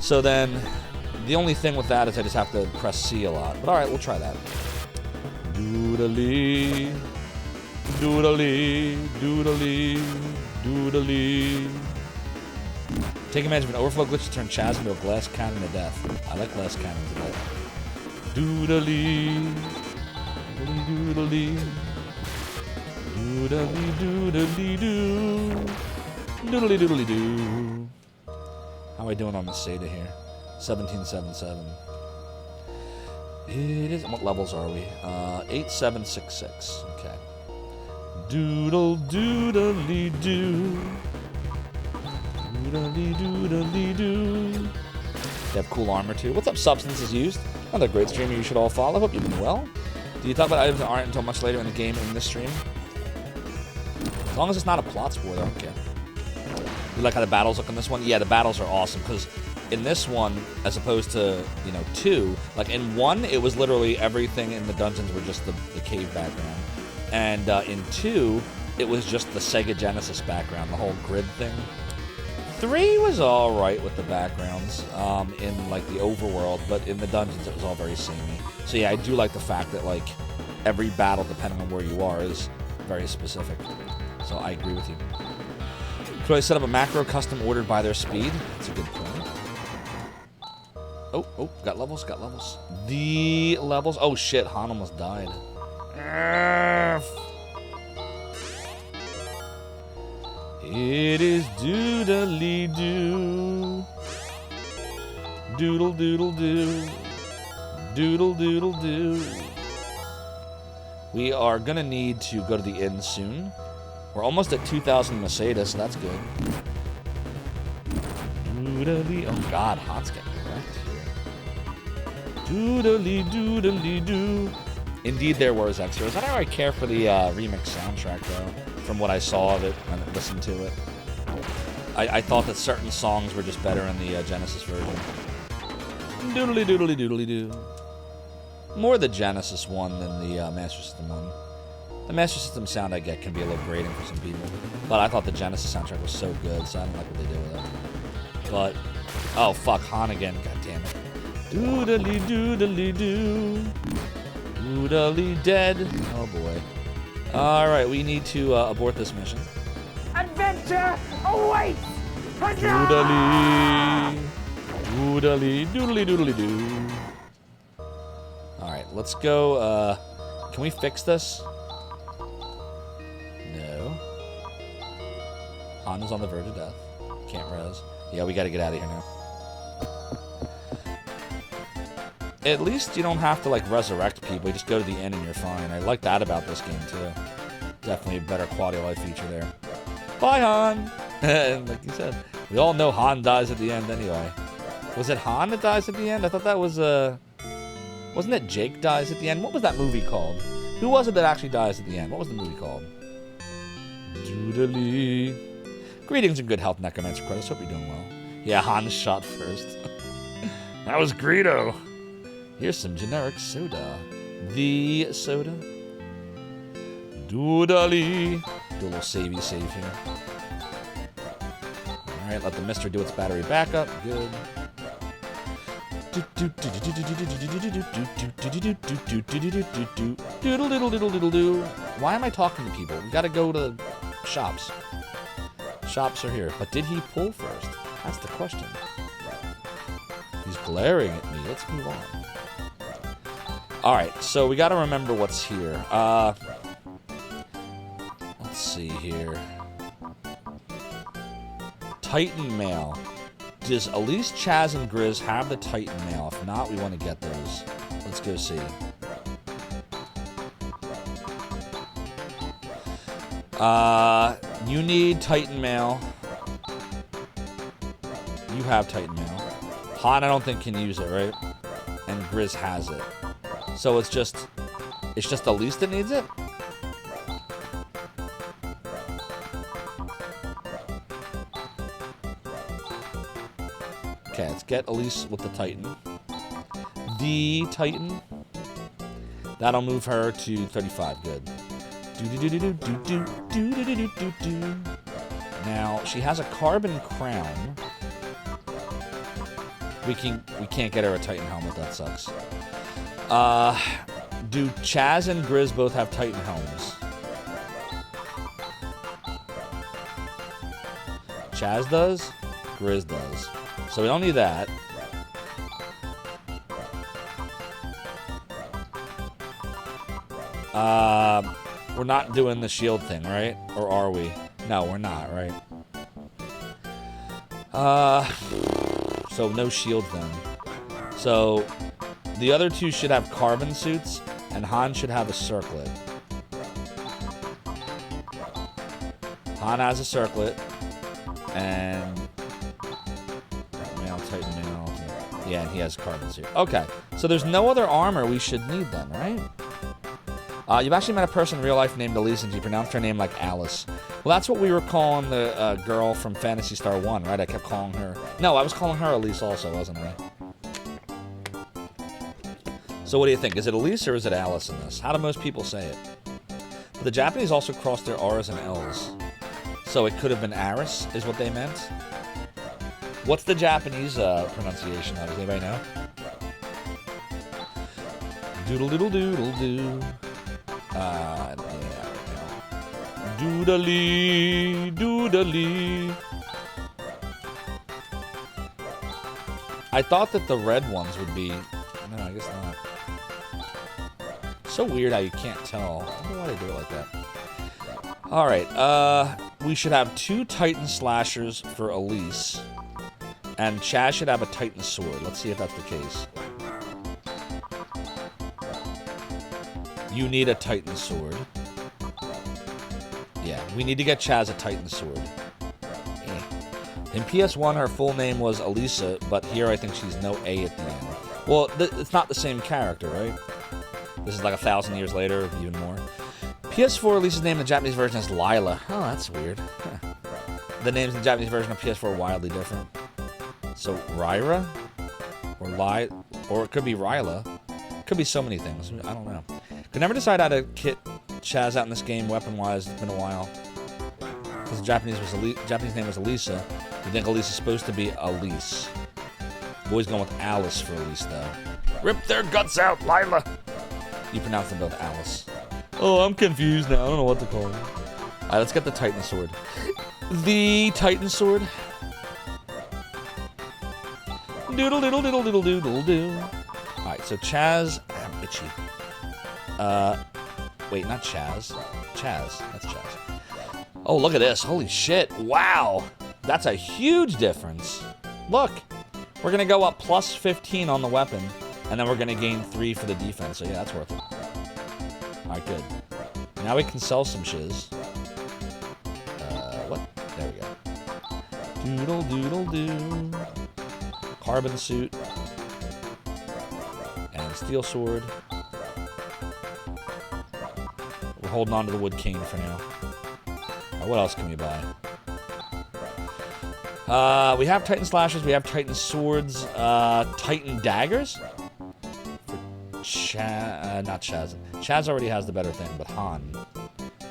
Speaker 1: So then, the only thing with that is I just have to press C a lot. But alright, we'll try that. Doodly, doodly, doodly, doodly. Take advantage of an overflow glitch to turn Chaz into a glass cannon to death. I like glass cannons to death. Doodly, doodly, doodly, doodly, doo. Doodly, doodly, doo. How are we doing on the Sega here? 1777. It is. What levels are we? 8766. Okay. Doodle doodly doo. Doodly doodly doo. They have cool armor too. What's up, Substance is Used? Another great streamer you should all follow. Hope you've been well. Do you talk about items that aren't until much later in the game in this stream? As long as it's not a plot spoiler, I don't care. You like how the battles look in this one? Yeah, the battles are awesome because in this one, as opposed to, 2, like in 1, it was literally everything in the dungeons were just the cave background. And in 2, it was just the Sega Genesis background, the whole grid thing. 3 was alright with the backgrounds in like the overworld, but in the dungeons it was all very samey. So yeah, I do like the fact that like every battle, depending on where you are, is very specific. So I agree with you. Could I set up a macro custom ordered by their speed? That's a good point. Oh, got levels. The levels. Oh shit, Han almost died. It is doodly doo. Doodle doodle doo. Doodle doodle doo. We are gonna need to go to the inn soon. We're almost at 2,000 Mercedes, so that's good. Doodly. Oh god, Han's getting wrecked here. Doodly doodly doo. Indeed, there were extras. I don't really care for the remix soundtrack, though, from what I saw of it and listened to it. I thought that certain songs were just better in the Genesis version. Doodly doodly doodly doo. More the Genesis one than the Master System one. The Master System sound I get can be a little grating for some people, but I thought the Genesis soundtrack was so good, so I don't like what they did with it. But, oh fuck, Han again, god damn it. Doodly doodly doo. Doodly dead. Oh boy. Alright, we need to abort this mission.
Speaker 6: Adventure awaits!
Speaker 1: Doodly. Doodly doodly doodly doo. Alright, let's go, can we fix this? No. Han is on the verge of death. Can't res. Yeah, we gotta get out of here now. At least you don't have to, like, resurrect people. You just go to the inn and you're fine. I like that about this game, too. Definitely a better quality of life feature there. Bye, Han! And like you said, we all know Han dies at the end anyway. Was it Han that dies at the end? I thought that was, wasn't it Jake dies at the end? What was that movie called? Who was it that actually dies at the end? What was the movie called? Doodly. Greetings and good health, Necromancer Credits. Hope you're doing well. Yeah, Han shot first. That was Greedo. Here's some generic soda. The soda. Doodly. Do a little savey save here. Alright, let the Mister do its battery backup. Good. Doodle diddle diddle diddle doo. Why am I talking to people? We gotta go to shops. Shops are here. But did he pull first? That's the question. He's glaring at me. Let's move on. Alright, so we gotta remember what's here. Let's see here. Titan Mail. Does at least Chaz and Grizz have the Titan Mail? If not, we want to get those. Let's go see. You need Titan Mail. You have Titan Mail. Han, I don't think can use it, right? And Grizz has it. So it's just Elise that needs it? Okay, let's get Elise with the Titan. The Titan. That'll move her to 35. Good. Now she has a carbon crown. We can't get her a Titan helmet. That sucks. Do Chaz and Grizz both have Titan helms? Chaz does. Grizz does. So we don't need that. We're not doing the shield thing, right? Or are we? No, we're not, right? So no shield then. So the other two should have carbon suits, and Han should have a circlet. Han has a circlet, and male, Titan male. Yeah, and he has a carbon suit. Okay, so there's no other armor we should need then, right? You've actually met a person in real life named Elise, and you pronounced her name like Alice. Well, that's what we were calling the girl from Phantasy Star 1, right? I kept calling her... No, I was calling her Elise also, wasn't I? So what do you think? Is it Elise or is it Alice in this? How do most people say it? But the Japanese also crossed their R's and L's. So it could have been Aris, is what they meant? What's the Japanese pronunciation of it? Does anybody know? Doodle-doodle-doodle-doo. Yeah, right now. Doodly, doodly. I thought that the red ones would be... No, I guess not. So weird how you can't tell. I don't know why they do it like that. Alright, we should have 2 Titan Slashers for Elise. And Chaz should have a Titan Sword. Let's see if that's the case. You need a Titan Sword. Yeah, we need to get Chaz a Titan Sword. In PS1, her full name was Elisa, but here I think she's no A at the end. Well, it's not the same character, right? This is like 1,000 years later, even more. PS4 Elisa's name in the Japanese version is Lila. Oh, that's weird. The names in the Japanese version of PS4 are wildly different. So, Ryra? Or it could be Ryla. Could be so many things. I don't know. Could never decide how to kit Chaz out in this game, weapon-wise. It's been a while. Because the Japanese name was Elisa. You think Elisa's supposed to be Elise. Boy's going with Alice for Elise, though. Rip their guts out, Lila! You pronounce them both Alice. Oh, I'm confused now. I don't know what to call them. Alright, let's get the Titan Sword. The Titan Sword. Doodle doodle doodle doodle doodle doo. Alright, so Chaz. I'm itchy. Wait, not Chaz. Chaz. That's Chaz. Oh, look at this. Holy shit. Wow. That's a huge difference. Look. We're going to go up plus 15 on the weapon, and then we're going to gain 3 for the defense. So, yeah, that's worth it. Alright, good. Now we can sell some shiz. What? There we go. Doodle doodle doo. Carbon suit. And steel sword. We're holding on to the wood cane for now. What else can we buy? We have Titan Slashers, we have Titan Swords, Titan Daggers? For not Chaz. Chaz already has the better thing, but Han.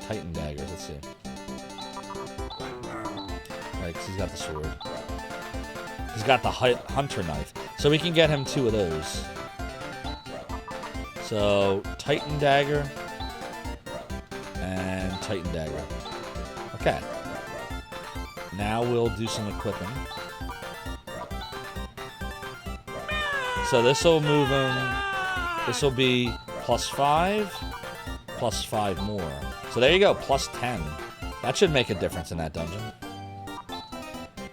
Speaker 1: Titan Daggers, let's see. Right, because he's got the sword. He's got the hunter knife. So we can get him 2 of those. So, Titan Dagger. And Titan Dagger. Okay. Now we'll do some equipping. So this will move him. This will be plus 5, plus 5 more. So there you go, plus 10. That should make a difference in that dungeon.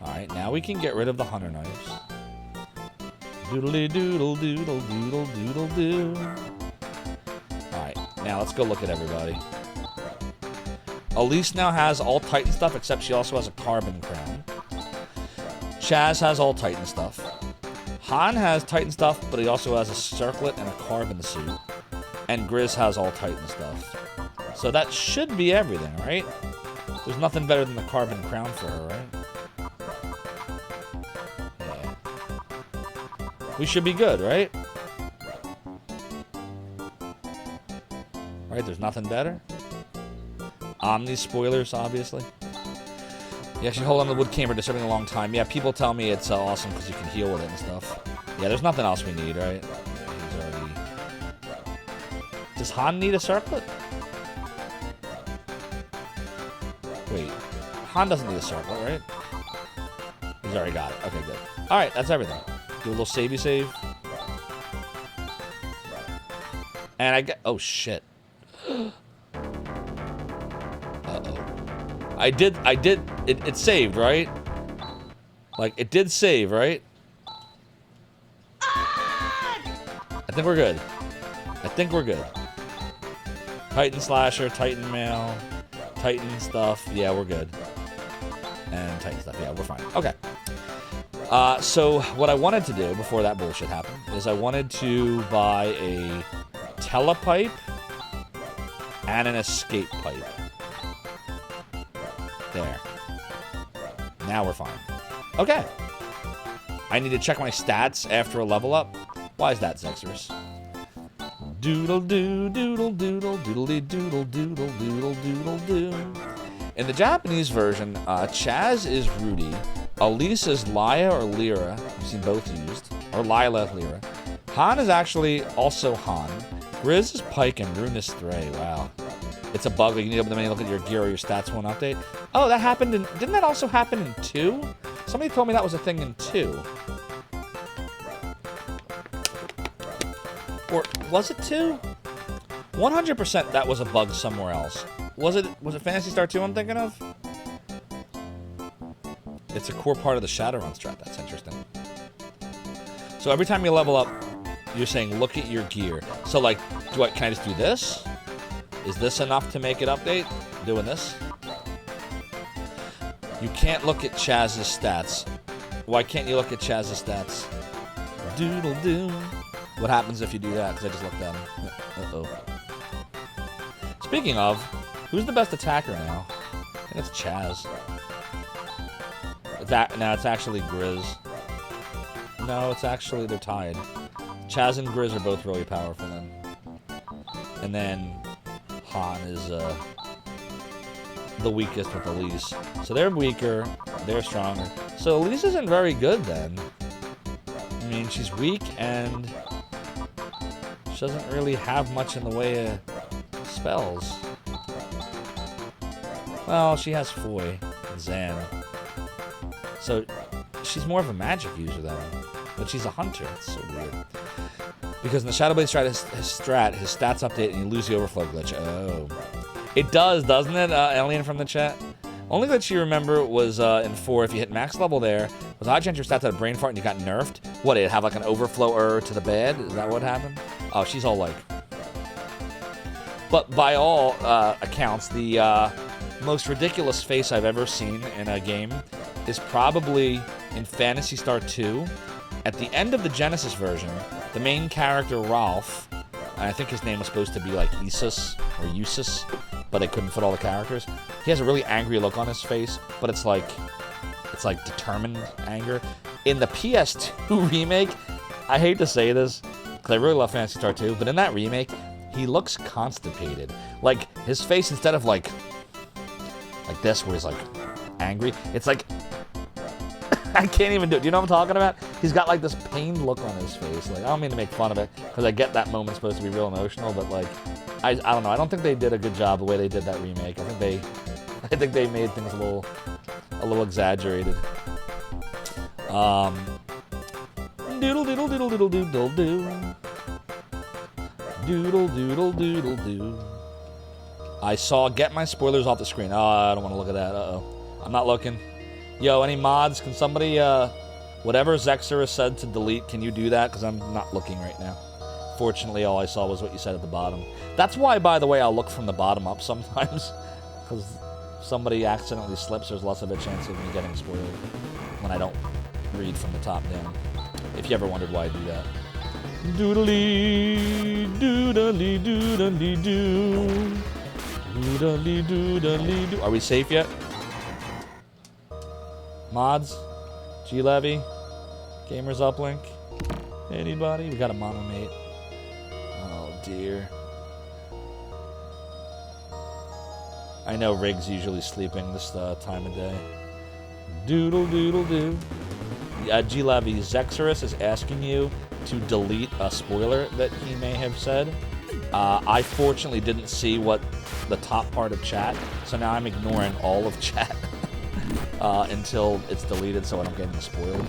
Speaker 1: Alright, now we can get rid of the hunter knives. Doodly doodle doodle doodle doodle doo. Alright, now let's go look at everybody. Elise now has all Titan stuff, except she also has a carbon crown. Chaz has all Titan stuff. Han has Titan stuff, but he also has a circlet and a carbon suit. And Grizz has all Titan stuff. So that should be everything, right? There's nothing better than the carbon crown for her, right? Yeah. We should be good, right? Right, there's nothing better. Omni spoilers, obviously. You actually hold on to the wood camera disturbing a long time. Yeah, people tell me it's awesome because you can heal with it and stuff. Yeah, there's nothing else we need, right? He's already... Does Han need a circlet? Wait, Han doesn't need a circlet, right? He's already got it. Okay, good. All right, that's everything. Do a little savey save. And I get... Oh, shit. Uh-oh. I did... It saved, right? Like, it did save, right? I think we're good. I think we're good. Titan Slasher, Titan Mail, Titan stuff. Yeah, we're good. And Titan stuff. Yeah, we're fine. Okay. So what I wanted to do before that bullshit happened is I wanted to buy a telepipe and an escape pipe. There. Now we're fine. Okay. I need to check my stats after a level up. Why is that, Zexorus? Doodle doo, doodle doodle, doodle doodle doodle doodle doodle doo. In the Japanese version, Chaz is Rudy, Elise is Laya or Lyra. I've seen both used, or Lila Lyra. Han is actually also Han. Grizz is Pike and Rune is Stray. Wow. It's a bug. You need to open the menu, look at your gear or your stats won't update. Oh, that happened in... Didn't that also happen in 2? Somebody told me that was a thing in 2. Or was it 2? 100% that was a bug somewhere else. Was it Phantasy Star 2 I'm thinking of? It's a core part of the Shadowrun strat. That's interesting. So every time you level up, you're saying look at your gear. So like, can I just do this? Is this enough to make it update? Doing this? You can't look at Chaz's stats. Why can't you look at Chaz's stats? Doodle doo. What happens if you do that? Because I just looked at him. Uh-oh. Speaking of, who's the best attacker now? I think it's Chaz. No, it's actually Grizz. No, it's actually, they're tied. Chaz and Grizz are both really powerful then. And then Han is the weakest with Elise. So they're weaker, they're stronger. So Elise isn't very good then. I mean, she's weak and she doesn't really have much in the way of spells. Well, she has Foy and Zan. So she's more of a magic user then. But she's a hunter. It's so weird. Because in the Shadowblade strat, his stats update and you lose the overflow glitch. Oh. It does, doesn't it, Alien from the chat? Only glitch you remember was in 4, if you hit max level there, was odd chance your stats had a brain fart and you got nerfed. What, it'd have like an overflow error to the bad? Is that what happened? Oh, she's all like... But by all accounts, the most ridiculous face I've ever seen in a game is probably in Phantasy Star 2. At the end of the Genesis version, the main character, Ralph, and I think his name was supposed to be like Isus or Usus, but they couldn't fit all the characters. He has a really angry look on his face, but it's like determined anger. In the PS2 remake, I hate to say this, because I really love Phantasy Star 2, but in that remake, he looks constipated. Like, his face, instead of like this, where he's like angry, it's like, I can't even do it. Do you know what I'm talking about? He's got like this pained look on his face. Like, I don't mean to make fun of it, because I get that moment's supposed to be real emotional, but like, I don't know. I don't think they did a good job the way they did that remake. I think they made things a little exaggerated. Doodle doodle doodle doodle doodle doo. Doodle doodle doodle doo. I saw get my spoilers off the screen. Oh, I don't want to look at that. Uh-oh. I'm not looking. Yo, any mods? Can somebody, whatever Zexorus said to delete, can you do that? Because I'm not looking right now. Fortunately, all I saw was what you said at the bottom. That's why, by the way, I'll look from the bottom up sometimes. Because somebody accidentally slips, there's less of a chance of me getting spoiled when I don't read from the top down. If you ever wondered why I do that. Doodly, doodly, doodly, doo. Doodly, doodly, doo. Are we safe yet? Mods? G-Levy? Gamers Uplink? Anybody? We got a monomate. Oh dear. I know Rig's usually sleeping this time of day. Doodle doodle doo. G-Levy, Zexorus is asking you to delete a spoiler that he may have said. I fortunately didn't see what the top part of chat, so now I'm ignoring all of chat until it's deleted so I don't get spoiled.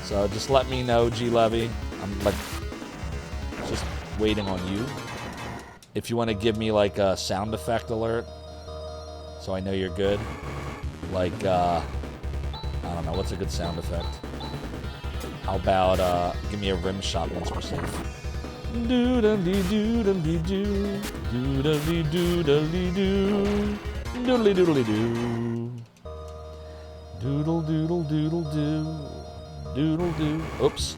Speaker 1: So just let me know, G-Levy. I'm like just waiting on you. If you want to give me like a sound effect alert so I know you're good. Like, I don't know, what's a good sound effect? How about, give me a rim shot once we're safe. Doodly doodly doo. Doodly doodly doo. Doodly doodly doo. Doodle doodle doodle doo. Doodle doo. Oops.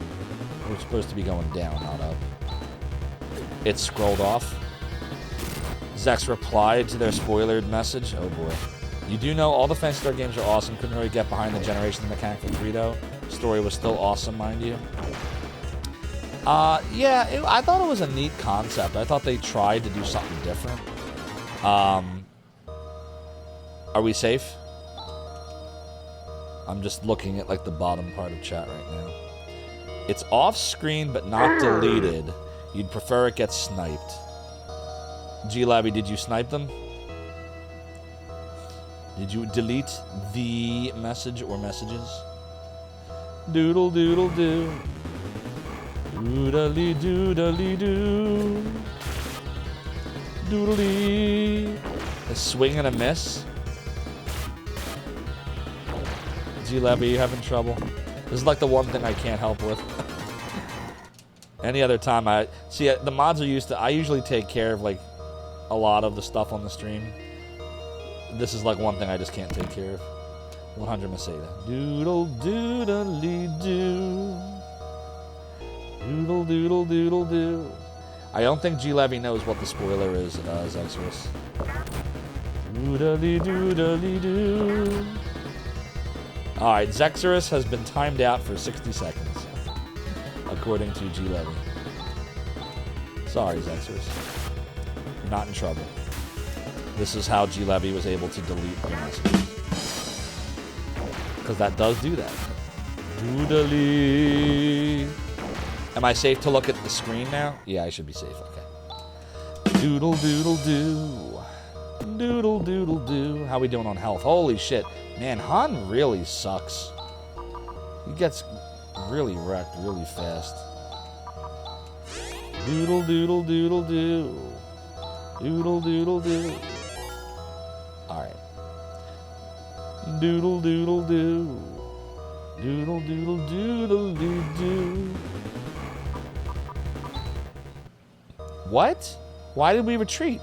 Speaker 1: We're supposed to be going down, not up. It scrolled off. Zex replied to their spoilered message. Oh boy. You do know all the Phantasy Star games are awesome. Couldn't really get behind the Generations mechanic for 3 though. Story was still awesome, mind you. Yeah, I thought it was a neat concept. I thought they tried to do something different. Are we safe? I'm just looking at like the bottom part of chat right now. It's off screen but not deleted. You'd prefer it gets sniped. G-Labby, did you snipe them? Did you delete the message or messages? Doodle doodle doo. Doodly doodly doo. Doodly. A swing and a miss. G-Labby, you having trouble? This is like the one thing I can't help with. Any other time I the mods are used to. I usually take care of like a lot of the stuff on the stream. This is like one thing I just can't take care of. 100 Masada. Doodle doodly doo. Doodle doodle doodle doo. I don't think G-Levy knows what the spoiler is, Zexorus. Doodly doodly doo. Alright, Zexorus has been timed out for 60 seconds. According to G-Levy. Sorry, Zexorus. You're not in trouble. This is how G-Levy was able to delete your messages. Because that does do that. Doodly. Am I safe to look at the screen now? Yeah, I should be safe. Okay. Doodle doodle doo. Doodle doodle doo. How we doing on health? Holy shit. Man, Han really sucks. He gets really wrecked really fast. Doodle doodle doodle doo. Doodle doodle doo. Alright. Doodle doodle doo. Doodle doodle doodle doo doo. What? Why did we retreat?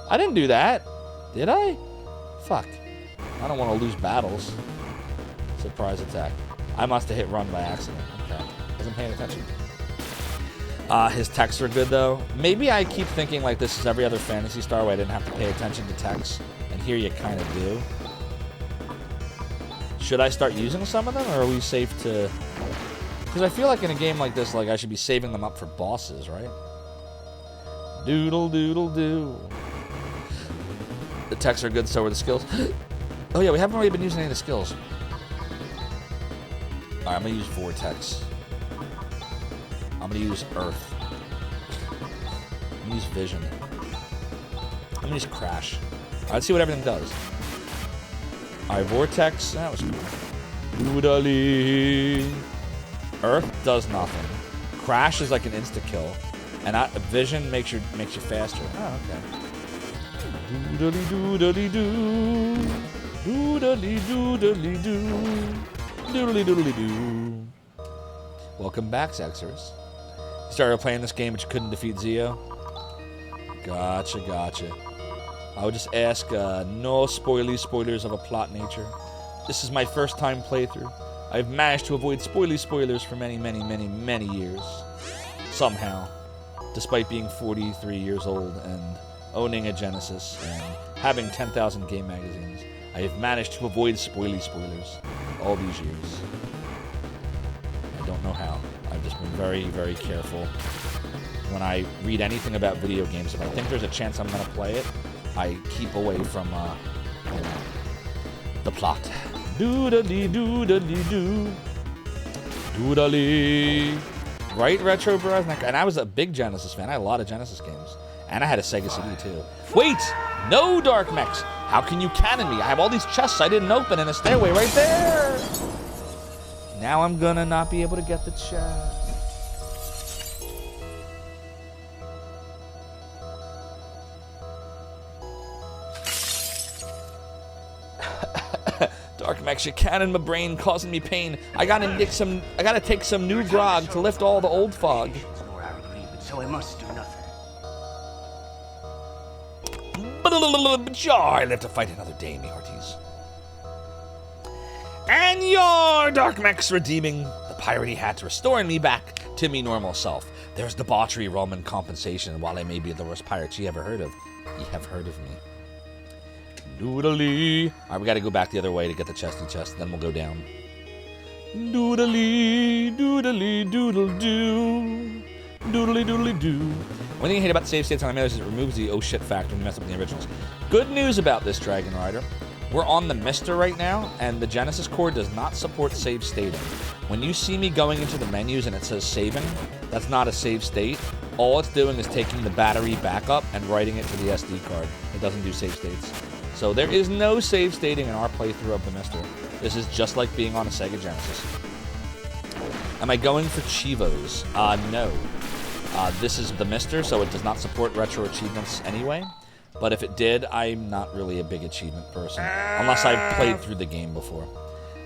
Speaker 1: I didn't do that. Did I? Fuck. I don't want to lose battles. Surprise attack. I must have hit run by accident. Okay. Wasn't paying attention. His texts are good though. Maybe I keep thinking like this is every other Phantasy Star where I didn't have to pay attention to text. And here you kind of do. Should I start using some of them or are we safe to... Because I feel like in a game like this, like I should be saving them up for bosses, right? Doodle doodle doo. The texts are good, so are the skills. Oh yeah, we haven't really been using any of the skills. Alright, I'm gonna use Vortex. I'm gonna use Earth. I'm gonna use Vision. I'm gonna use Crash. Alright, let's see what everything does. Alright, Vortex. That was cool. Doodly. Earth does nothing. Crash is like an insta-kill. And Vision makes you faster. Oh, okay. Doodly doodly doo. Doodly doodly doo. Doodly doodly doo. Welcome back, Zexorus. You started playing this game but you couldn't defeat Zio? Gotcha. I would just ask, no spoilers of a plot nature. This is my first time playthrough. I've managed to avoid spoilers for many years. Somehow. Despite being 43 years old and owning a Genesis and having 10,000 game magazines, I have managed to avoid spoilers all these years. I don't know how. I've just been very careful. When I read anything about video games, if I think there's a chance I'm going to play it, I keep away from the plot. Doodly. Right, Retro Bros? And I was a big Genesis fan. I had a lot of Genesis games. And I had a Sega CD, too. Wait! No, Dark Mechs! How can you cannon me? I have all these chests I didn't open and a stairway right there! Now I'm gonna not be able to get the chest. Dark Mechs, you cannon my brain, causing me pain. I gotta take some new grog to lift all the old fog.
Speaker 6: So I must do nothing.
Speaker 1: I live to fight another day, me hearties. And your Dark Mechs redeeming the piratey hat, restoring me back to me normal self. There's debauchery, Roman compensation. While I may be the worst pirate ye ever heard of, ye have heard of me. Doodly. Alright, we gotta go back the other way to get the chesty chest, then we'll go down. Doodly, doodle doo. Doodly doo. One thing I hate about save states on emulators is it removes the oh shit factor when you mess up the originals. Good news about this, Dragon Rider. We're on the Mister right now, and the Genesis core does not support save stating. When you see me going into the menus and it says saving, that's not a save state. All it's doing is taking the battery backup and writing it to the SD card. It doesn't do save states. So there is no save stating in our playthrough of the Mister. This is just like being on a Sega Genesis. Am I going for Chivos? No. This is the Mister, so it does not support retro achievements anyway. But if it did, I'm not really a big achievement person. Unless I've played through the game before.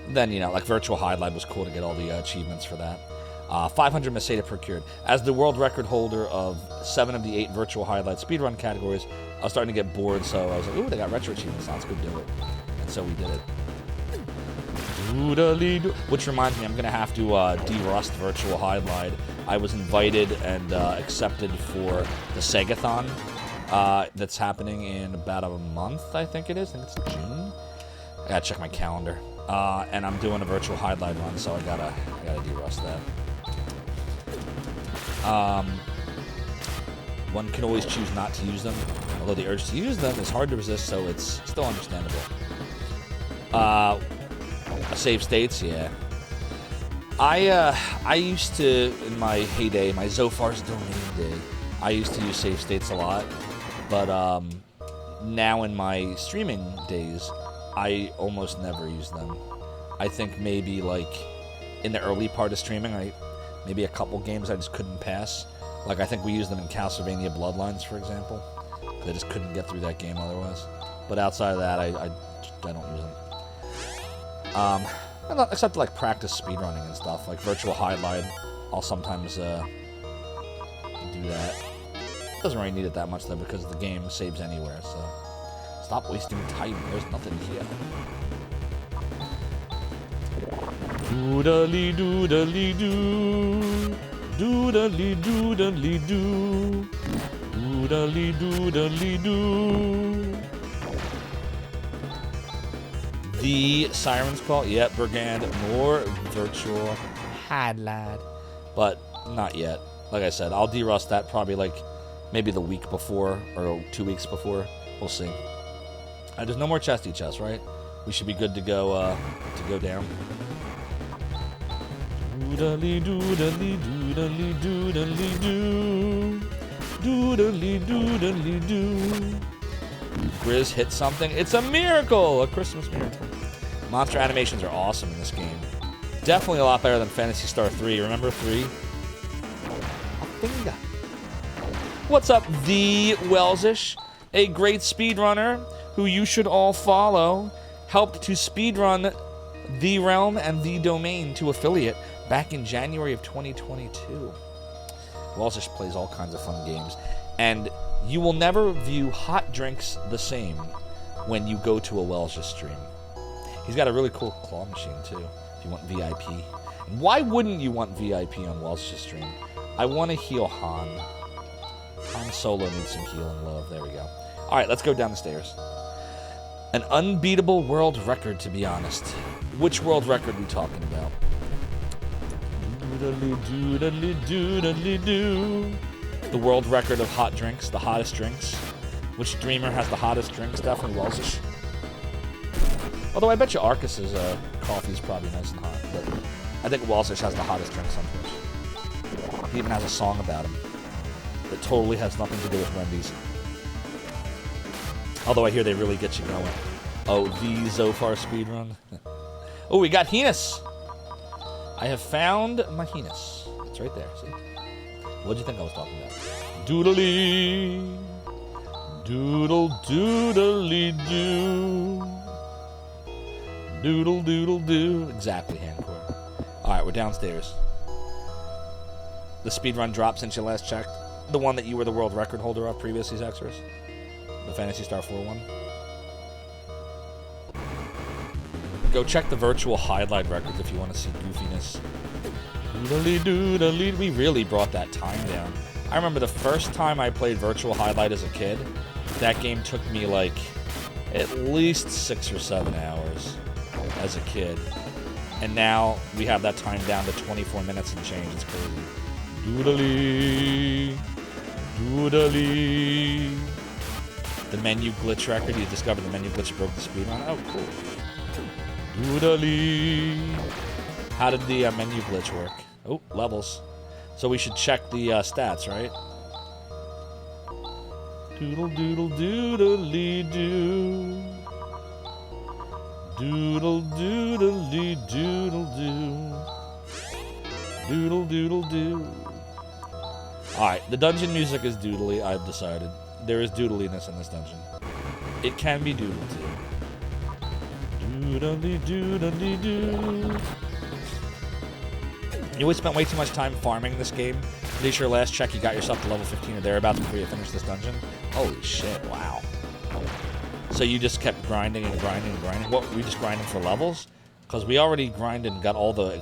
Speaker 1: Then, you know, like Virtual Highlight was cool to get all the achievements for that. 500 Meseta procured. As the world record holder of 7 of the 8 Virtual Highlight speedrun categories, I was starting to get bored, so I was like, ooh, they got retro achievements, let's go do it. And so we did it. Which reminds me, I'm going to have to de-rust Virtual Highlight. I was invited and accepted for the Segathon that's happening in about a month, I think it is. I think it's June. I gotta check my calendar. And I'm doing a Virtual Highlight run, so I gotta de-rust that. One can always choose not to use them, although the urge to use them is hard to resist, so it's still understandable. Save states, yeah. I used to, in my heyday, my Zophar's domain day, I used to use save states a lot, but now in my streaming days, I almost never use them. I think maybe like in the early part of streaming, maybe a couple games I just couldn't pass. Like I think we used them in Castlevania Bloodlines, for example. I just couldn't get through that game otherwise. But outside of that, I don't use them. Except to like practice speedrunning and stuff, like Virtual Highlight, I'll sometimes do that. Doesn't really need it that much though because the game saves anywhere, so stop wasting time, there's nothing here. Doodly doodly doo, doodly doodly doo, doodly doodly doo. The Siren's Call, yep, Brigand, more Virtual Highlight, but not yet. Like I said, I'll de-rust that probably like maybe the week before or 2 weeks before. We'll see. There's no more chesty chests, right? We should be good to go down. Doodly doodly doodly doodly doo, doodly doodly doo. Grizz hit something. It's a miracle! A Christmas miracle. Monster animations are awesome in this game. Definitely a lot better than Phantasy Star 3. Remember 3? What's up, The Wellsish? A great speedrunner who you should all follow. Helped to speedrun The Realm and The Domain to affiliate back in January of 2022. Wellsish plays all kinds of fun games. And You will never view hot drinks the same when you go to a Welsh's stream. He's got a really cool claw machine, too, if you want VIP. And why wouldn't you want VIP on Welsh's stream? I want to heal Han. Han Solo needs some healing love. There we go. All right, let's go down the stairs. An unbeatable world record, to be honest. Which world record are we talking about? The world record of hot drinks, the hottest drinks. Which streamer has the hottest drinks? Definitely Welsh. Although I bet you Arcus's coffee is probably nice and hot. But I think Welsh has the hottest drinks on Twitch. He even has a song about him that totally has nothing to do with Wendy's. Although I hear they really get you going. Oh, the Zophar speedrun. Oh, we got Heinous. I have found my Heinous. It's right there, see? What'd you think I was talking about? Doodly. Doodle doodly doo. Doodle doodle doo. Exactly, Hancourt. Alright, we're downstairs. The speedrun dropped since you last checked. The one that you were the world record holder of previously, Xers. The Phantasy Star 4 one. Go check the virtual highlight records if you want to see goofiness. Doodly doodly. We really brought that time down. I remember the first time I played virtual highlight as a kid, that game took me like at least 6 or 7 hours as a kid. And now we have that time down to 24 minutes and change. It's crazy. Doodly. Doodly. The menu glitch record. You discovered the menu glitch broke the speed on. Oh, cool. Doodly. How did the menu glitch work? Oh, levels. So we should check the stats, right? Doodle doodle doodly doo. Doodle doodly doodle doo. Doodle doodle doo. Alright, the dungeon music is doodly, I've decided. There is doodliness in this dungeon. It can be doodled too. Doodly doodly doo. You always spent way too much time farming this game. Pretty sure last check you got yourself to level 15 or thereabouts before you finished this dungeon. Holy shit, wow. So you just kept grinding and grinding and grinding. What, were you just grinding for levels? Because we already grinded and got all the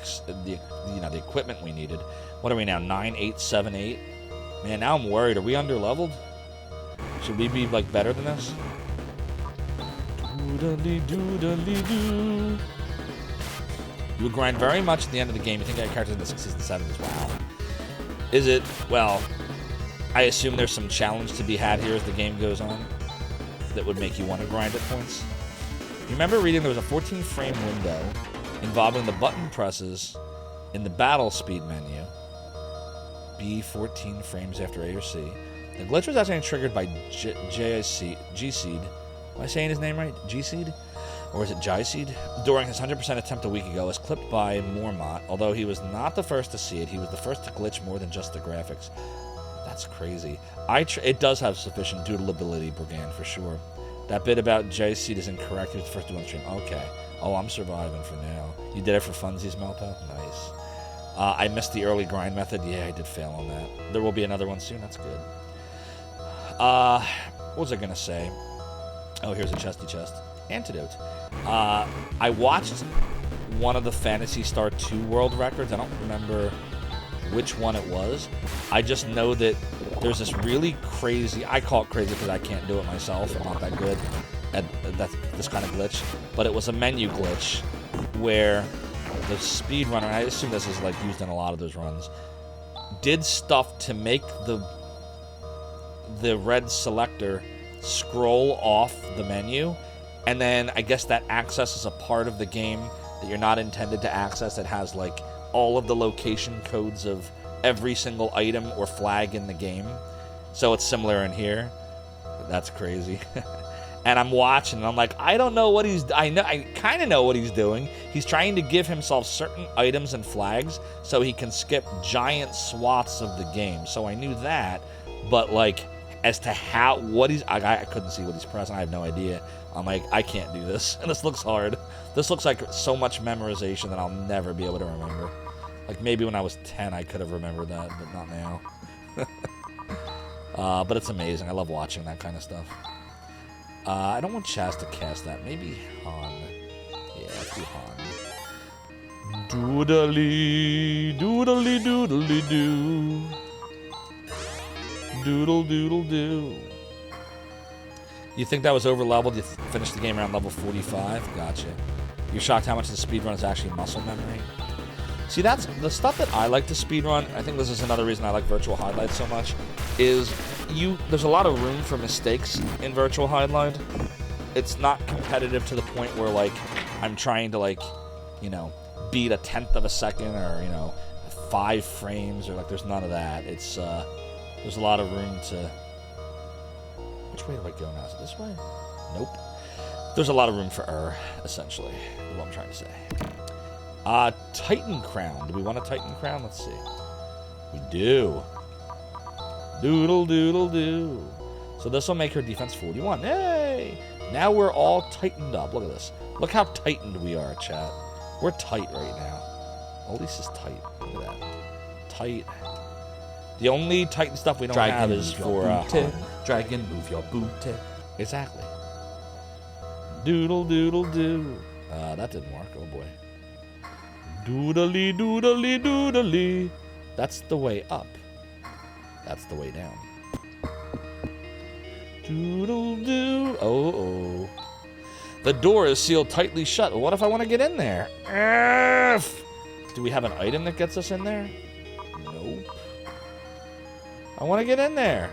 Speaker 1: equipment we needed. What are we now, 9, 8, 7, 8? Man, now I'm worried. Are we under-leveled? Should we be, like, better than this? Doodly doodly doo. You would grind very much at the end of the game. You think I have characters in the 60s and 70s. Wow. Is it? Well, I assume there's some challenge to be had here as the game goes on that would make you want to grind at points. You remember reading there was a 14-frame window involving the button presses in the battle speed menu. B 14 frames after A or C. The glitch was actually triggered by G-Seed. Am I saying his name right? G-Seed? Or is it J-Seed? During his 100% attempt a week ago, was clipped by Mormont. Although he was not the first to see it, he was the first to glitch more than just the graphics. That's crazy. It does have sufficient doodleability, Brigand, for sure. That bit about J-Seed is incorrect. He was the first to do on stream. Okay. Oh, I'm surviving for now. You did it for funsies, Melto? Nice. I missed the early grind method. Yeah, I did fail on that. There will be another one soon. That's good. What was I going to say? Oh, here's a chesty chest. Antidote. I watched one of the Phantasy Star 2 world records. I don't remember which one it was. I just know that there's this really crazy, I call it crazy because I can't do it myself. I'm not that good at this kind of glitch. But it was a menu glitch where the speedrunner, and I assume this is like used in a lot of those runs, did stuff to make the red selector scroll off the menu, and then I guess that accesses a part of the game that you're not intended to access that has like all of the location codes of every single item or flag in the game. So it's similar in here. That's crazy. And I'm watching and I'm like, I don't know what I kind of know what he's doing. He's trying to give himself certain items and flags so he can skip giant swaths of the game. So I knew that, but like as to I couldn't see what he's pressing. I have no idea. I'm like, I can't do this. And this looks hard. This looks like so much memorization that I'll never be able to remember. Like maybe when I was 10 I could have remembered that, but not now. But it's amazing. I love watching that kind of stuff. I don't want Chaz to cast that. Maybe Han. Yeah, let's do Han. Doodly, doodly, doodly, doo. Doodle, doodle, doo. You think that was over leveled? You finished the game around level 45? Gotcha. You're shocked how much of the speedrun is actually muscle memory? See, that's the stuff that I like to speedrun. I think this is another reason I like Virtual Highlight so much, is there's a lot of room for mistakes in Virtual Highlight. It's not competitive to the point where, like, I'm trying to, like, you know, beat a 1/10 of a second or, you know, 5 frames or, like, there's none of that. It's, there's a lot of room to... Which way do I go now? Is it this way? Nope. There's a lot of room for error, essentially, is what I'm trying to say. Titan Crown. Do we want a Titan Crown? Let's see. We do. Doodle, doodle, doo. So this will make her defense 41. Yay! Now we're all tightened up. Look at this. Look how tightened we are, chat. We're tight right now. Elise is tight. Look at that. Tight. The only Titan stuff we don't have is for...
Speaker 4: Dragon, move your booty.
Speaker 1: Exactly. Doodle, doodle, doo. That didn't work. Oh, boy. Doodly, doodly, doodly. That's the way up. That's the way down. Doodle, doo. Oh. The door is sealed tightly shut. What if I want to get in there? Do we have an item that gets us in there? Nope. I want to get in there.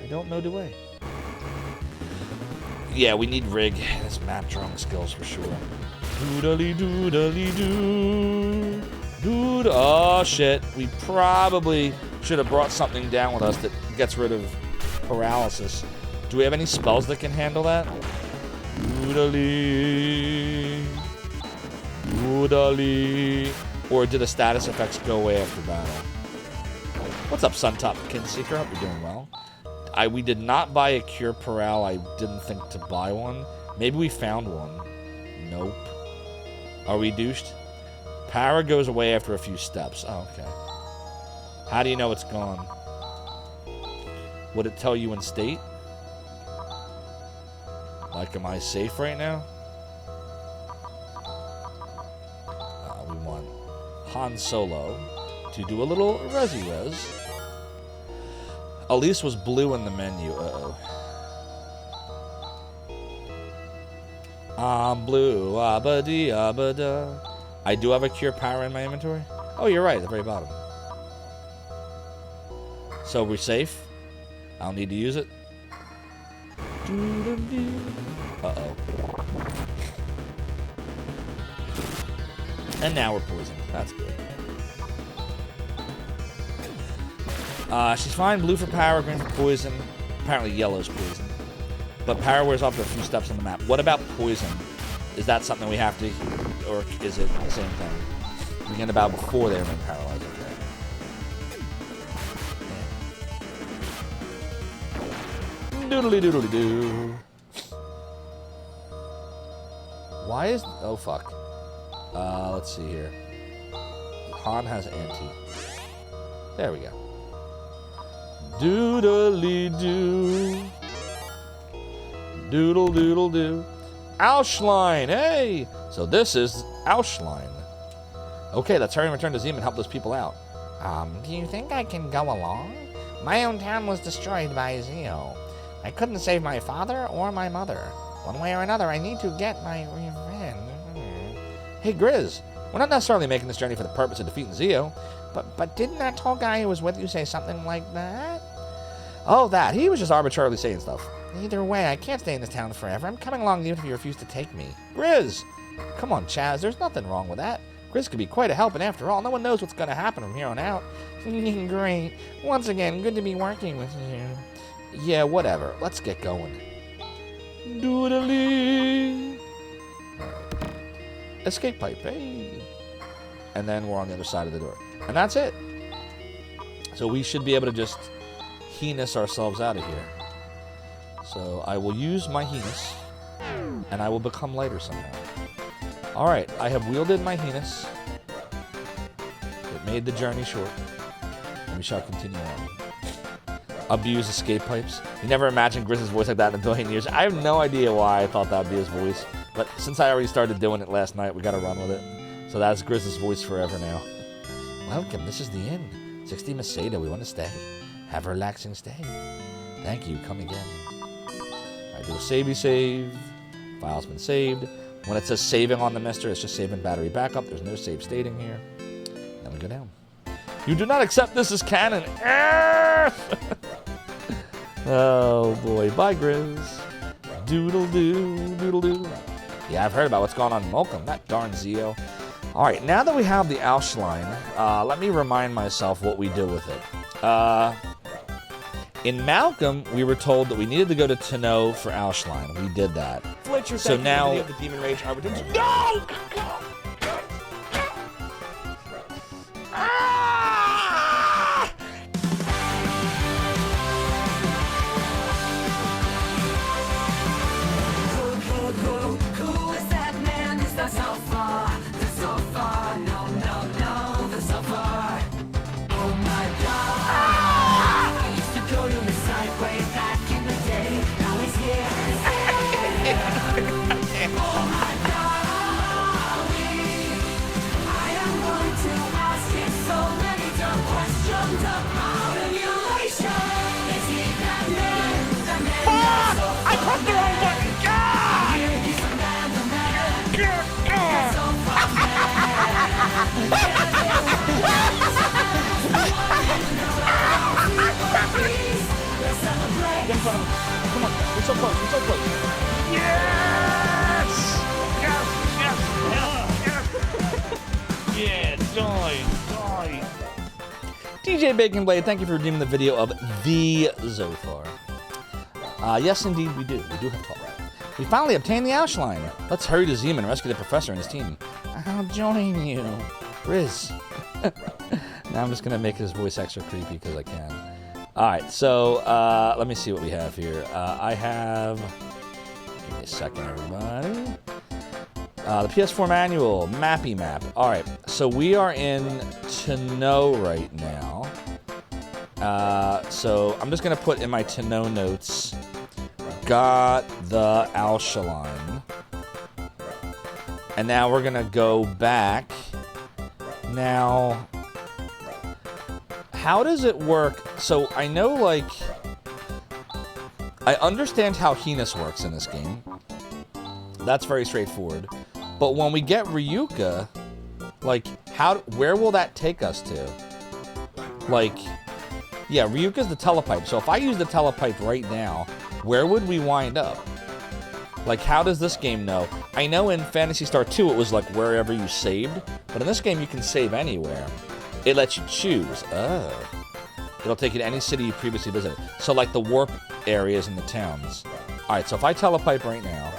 Speaker 1: I don't know the way. Yeah, we need rig. This map drawing skills for sure. Doodly doodly doo. Dood. Oh shit. We probably should have brought something down with us that gets rid of paralysis. Do we have any spells that can handle that? Doodly. Doodly. Or do the status effects go away after battle? What's up, Suntop Kinseeker? Hope you're doing well. We did not buy a Cure Paral. I didn't think to buy one. Maybe we found one. Nope. Are we douched? Power goes away after a few steps. Oh, okay. How do you know it's gone? Would it tell you in state? Like, am I safe right now? We want Han Solo to do a little resi-res. Elise was blue in the menu. Uh-oh. I'm blue. Abadi, abada. I do have a Cure Power in my inventory. Oh, you're right. At the very bottom. So we're safe. I don't need to use it. Uh-oh. And now we're poisoned. That's good. She's fine. Blue for power, green for poison. Apparently yellow's poison. But power wears off to a few steps on the map. What about poison? Is that something we have to... Or is it the same thing? We get about before they remain paralyzed. Okay. Doodly doodly doo. Why is... Oh, fuck. Let's see here. Han has anti. There we go. Doodly doo. Doodle doodle doo. Auschlein, hey! So this is Auschlein. Okay, let's hurry and return to Zim and help those people out. Do you think I can go along? My own town was destroyed by Zio. I couldn't save my father or my mother. One way or another, I need to get my revenge. Hey, Grizz, we're not necessarily making this journey for the purpose of defeating Zio, but didn't that tall guy who was with you say something like that? Oh, that. He was just arbitrarily saying stuff. Either way, I can't stay in this town forever. I'm coming along even if you refuse to take me. Grizz! Come on, Chaz. There's nothing wrong with that. Grizz could be quite a help, and after all, no one knows what's going to happen from here on out. Great. Once again, good to be working with you. Yeah, whatever. Let's get going. Doodly. Escape pipe, hey. And then we're on the other side of the door. And that's it. So we should be able to just heinous ourselves out of here. So I will use my heinous, and I will become lighter somehow. Alright, I have wielded my heinous. It made the journey short. And we shall continue on. abuse escape pipes. You never imagined Grizz's voice like that in a billion years. I have no idea why I thought that would be his voice, but since I already started doing it last night, we got to run with it. So that's Grizz's voice forever now. Welcome, this is the inn. 60 Masada, we want to stay. Have a relaxing stay. Thank you, come again. Alright, do a savey save. File's been saved. When it says saving on the mister, it's just saving battery backup. There's no save stating here. Then we go down. You do not accept this as canon. Oh boy, bye Grizz. Doodle doo, doodle doo. Yeah, I've heard about what's going on in Malcolm. That darn Zio. Alright, now that we have the Ausschline, let me remind myself what we did with it. In Malcolm, we were told that we needed to go to Tenno for Ausschline. We did that.
Speaker 7: Fletcher,
Speaker 1: So now-
Speaker 7: the Demon Rage Arbiters. No!
Speaker 8: Who is that man? Is that Zophar? The Zophar? No, no, no, the Zophar. Oh my God! I used to go to the side way back in the day. Now he's here. Oh my God! I am going to ask him so many dumb questions about emulation. Is he that man? The man that's so I pressed the wrong button. He's the man, the man. That's so far, Let's celebrate.
Speaker 1: Get in front of him. Come on, we're so close, we're so close. Yes! Yeah, die. DJ Bacon Blade, thank you for redeeming the video of the Zophar. Yes, indeed, we do. We do have 12. We finally obtained the Ausschline. Let's hurry to Zeman and rescue the professor and his team. I'll join you. Riz. Now I'm just going to make his voice extra creepy because I can. Alright, so let me see what we have here. I have... Give me a second, everybody. The PS4 manual, Mappy Map. Alright, so we are in Tenno right now. So I'm just going to put in my Tenno notes, got the Ausschline. And now we're going to go back. Now, how does it work? So I know, like, I understand how Heinous works in this game. That's very straightforward. But when we get Ryuka, like, where will that take us to? Like, yeah, Ryuka's the telepipe. So if I use the telepipe right now, where would we wind up? Like, how does this game know? I know in Phantasy Star 2 it was like wherever you saved, but in this game you can save anywhere. It lets you choose. Oh. It'll take you to any city you previously visited. So like the warp areas in the towns. Alright, so if I telepipe right now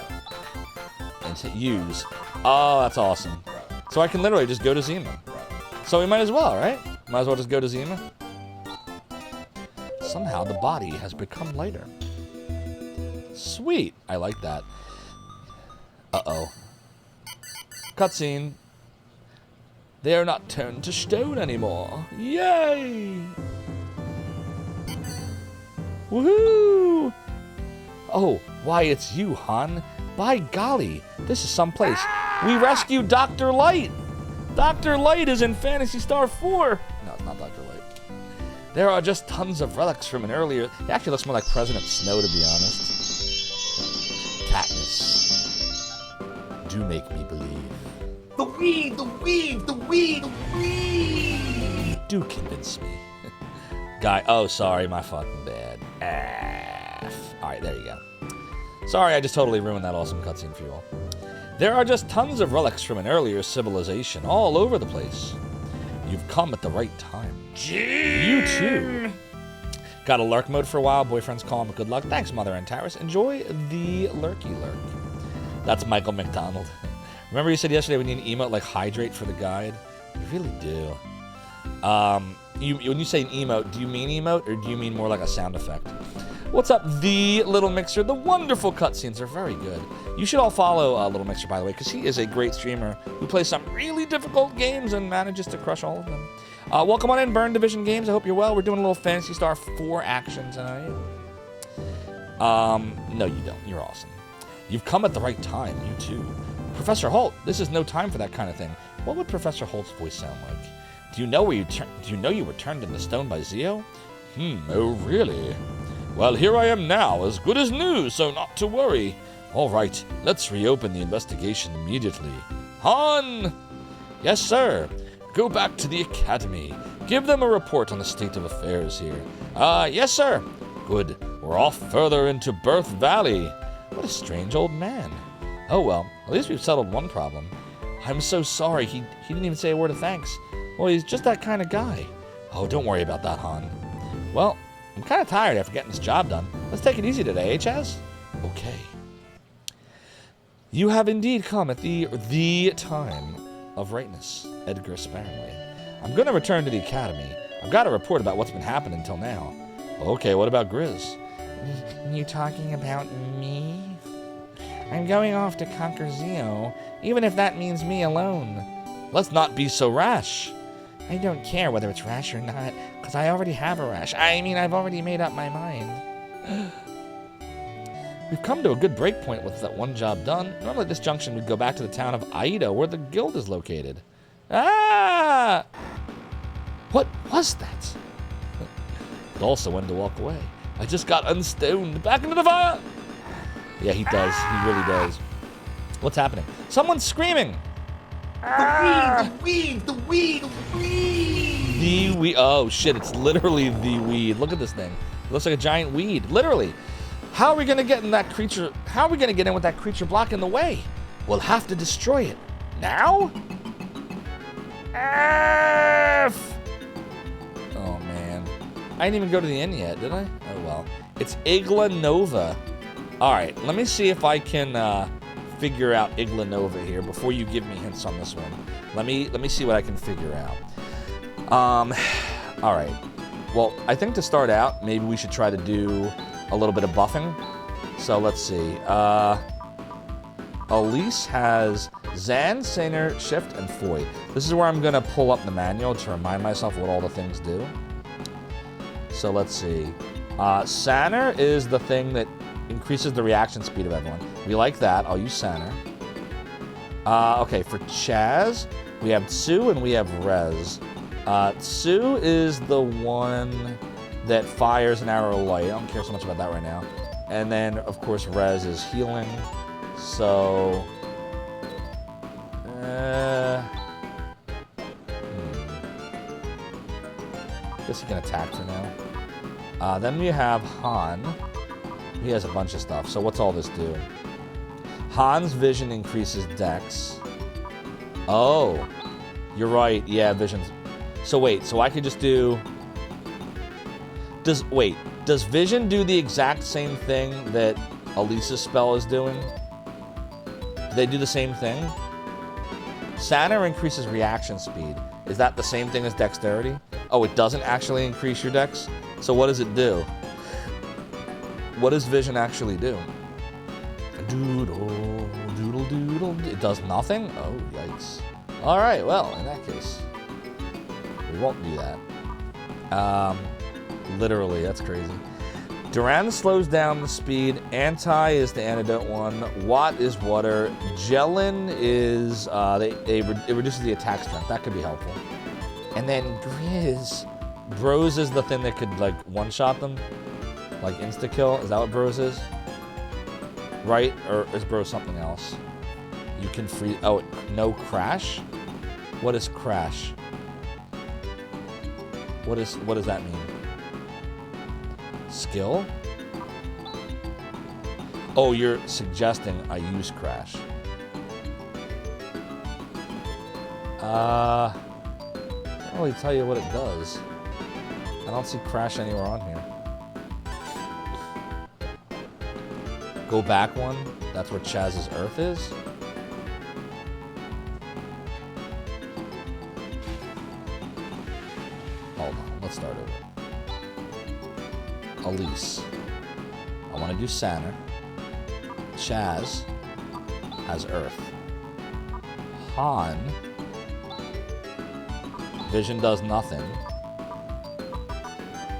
Speaker 1: and hit use, oh, that's awesome. So I can literally just go to Zeman. So we might as well, right? Might as well just go to Zeman. Somehow the body has become lighter. Sweet. I like that. Uh-oh. Cutscene. They are not turned to stone anymore. Yay! Woohoo! Oh, why, it's you, Han. By golly, this is someplace. We rescued Dr. Light! Dr. Light is in Phantasy Star 4! No, it's not Dr. Light. There are just tons of relics from an earlier... It actually looks more like President Snow, to be honest. Katniss, do make me believe.
Speaker 7: The weed, the weed, the weed, the weed.
Speaker 1: Do convince me. Guy, oh, sorry, my fucking bad. Alright, there you go. Sorry, I just totally ruined that awesome cutscene for you all. There are just tons of relics from an earlier civilization all over the place. You've come at the right time. You too. Got a lurk mode for a while. Boyfriends call him good luck. Thanks, Mother and Tyrus. Enjoy the lurky lurk. That's Michael McDonald. Remember you said yesterday we need an emote like hydrate for the guide? We really do. When you say an emote, do you mean emote or do you mean more like a sound effect? What's up, The Little Mixer? The wonderful cutscenes are very good. You should all follow Little Mixer, by the way, because he is a great streamer who plays some really difficult games and manages to crush all of them. Welcome on in, Burn Division Games. I hope you're well. We're doing a little Phantasy Star 4 action tonight. No, you don't. You're awesome. You've come at the right time. You too. Professor Holt, this is no time for that kind of thing. What would Professor Holt's voice sound like? Do you know you were turned into stone by Zio? Oh really? Well, here I am now, as good as new, so not to worry. All right, let's reopen the investigation immediately. Han! Yes, sir. Go back to the academy. Give them a report on the state of affairs here. Yes, sir. Good. We're off further into Birth Valley. What a strange old man. Oh well, at least we've settled one problem. I'm so sorry, he didn't even say a word of thanks. Well, he's just that kind of guy. Oh, don't worry about that, Han. Well, I'm kind of tired after getting this job done. Let's take it easy today, Chaz? Okay. You have indeed come at the time of rightness, Edgar Sparingly. I'm going to return to the academy. I've got a report about what's been happening until now. Okay, what about Grizz? You talking about me? I'm going off to conquer Zio, even if that means me alone. Let's not be so rash. I don't care whether it's rash or not, because I already have a rash. I mean, I've already made up my mind. We've come to a good break point with that one job done. Normally at this junction, we'd go back to the town of Aida, where the guild is located. Ah! What was that? It also wanted to walk away. I just got unstoned. Back into the fire! Yeah, he does. He really does. What's happening? Someone's screaming!
Speaker 7: The weed! The weed! The weed!
Speaker 1: The weed. Oh, shit. It's literally the weed. Look at this thing. It looks like a giant weed. Literally. How are we going to get in that creature? How are we going to get in with that creature blocking the way? We'll have to destroy it. Now? F! Oh, man. I didn't even go to the end yet, did I? Oh, well. It's Igla Nova. All right. Let me see if I can figure out Igla Nova here before you give me hints on this one. Let me see what I can figure out. All right. Well, I think to start out, maybe we should try to do a little bit of buffing. So let's see. Elise has Zan, Saner, Shift, and Foy. This is where I'm going to pull up the manual to remind myself what all the things do. So let's see. Saner is the thing that increases the reaction speed of everyone. We like that. I'll use Saner. Okay, for Chaz, we have Tsu and we have Rez. Tsu is the one that fires an arrow of light. I don't care so much about that right now. And then, of course, Rez is healing. So... guess he can attack for now. Then we have Han. He has a bunch of stuff. So what's all this do? Han's vision increases Dex. Oh. You're right. Yeah, vision's... So wait, so I could just do... Does Vision do the exact same thing that Elisa's spell is doing? Do they do the same thing? Saner increases reaction speed. Is that the same thing as dexterity? Oh, it doesn't actually increase your dex? So what does it do? What does Vision actually do? Doodle, doodle, doodle. It does nothing? Oh, yikes. Alright, well, in that case, we won't do that. Literally, that's crazy. Duran slows down the speed. Anti is the antidote one. Watt is water. Gelin is, it reduces the attack strength. That could be helpful. And then Grizz. Bros is the thing that could, like, one-shot them. Like, insta-kill. Is that what Bros is? Right? Or is Bros something else? You can free... Oh, no crash? What is crash? What does that mean? Skill? Oh, you're suggesting I use crash. I can't really tell you what it does. I don't see crash anywhere on here. Go back one. That's where Chaz's Earth is. Hold on. Let's start over. Elise. I want to do Saner. Chaz has Earth. Han Vision does nothing.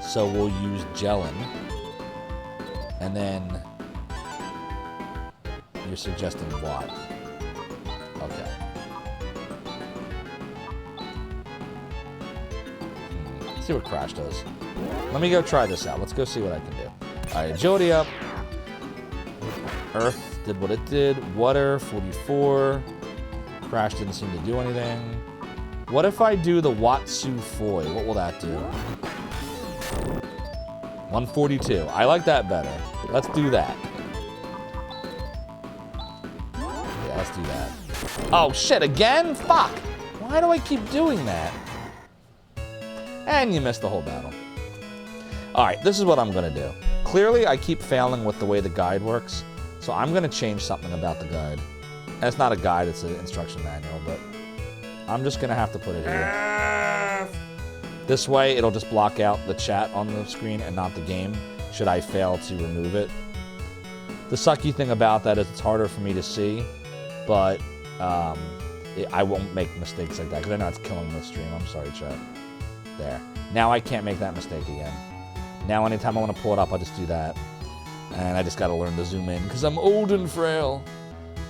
Speaker 1: So we'll use Gelin. And then you're suggesting what? Okay. Let's see what Crash does. Let me go try this out. Let's go see what I can do. Alright, agility up. Earth did what it did. Water, 44. Crash didn't seem to do anything. What if I do the Watsu Foy? What will that do? 142. I like that better. Let's do that. Yeah, let's do that. Oh, shit, again? Fuck! Why do I keep doing that? And you missed the whole battle. Alright, this is what I'm gonna do. Clearly, I keep failing with the way the guide works, so I'm gonna change something about the guide. And it's not a guide, it's an instruction manual, but I'm just gonna have to put it here. This way, it'll just block out the chat on the screen and not the game, should I fail to remove it. The sucky thing about that is it's harder for me to see, but I won't make mistakes like that, because I know it's killing the stream. I'm sorry, chat. There. Now I can't make that mistake again. Now anytime I want to pull it up, I just do that. And I just got to learn to zoom in, because I'm old and frail.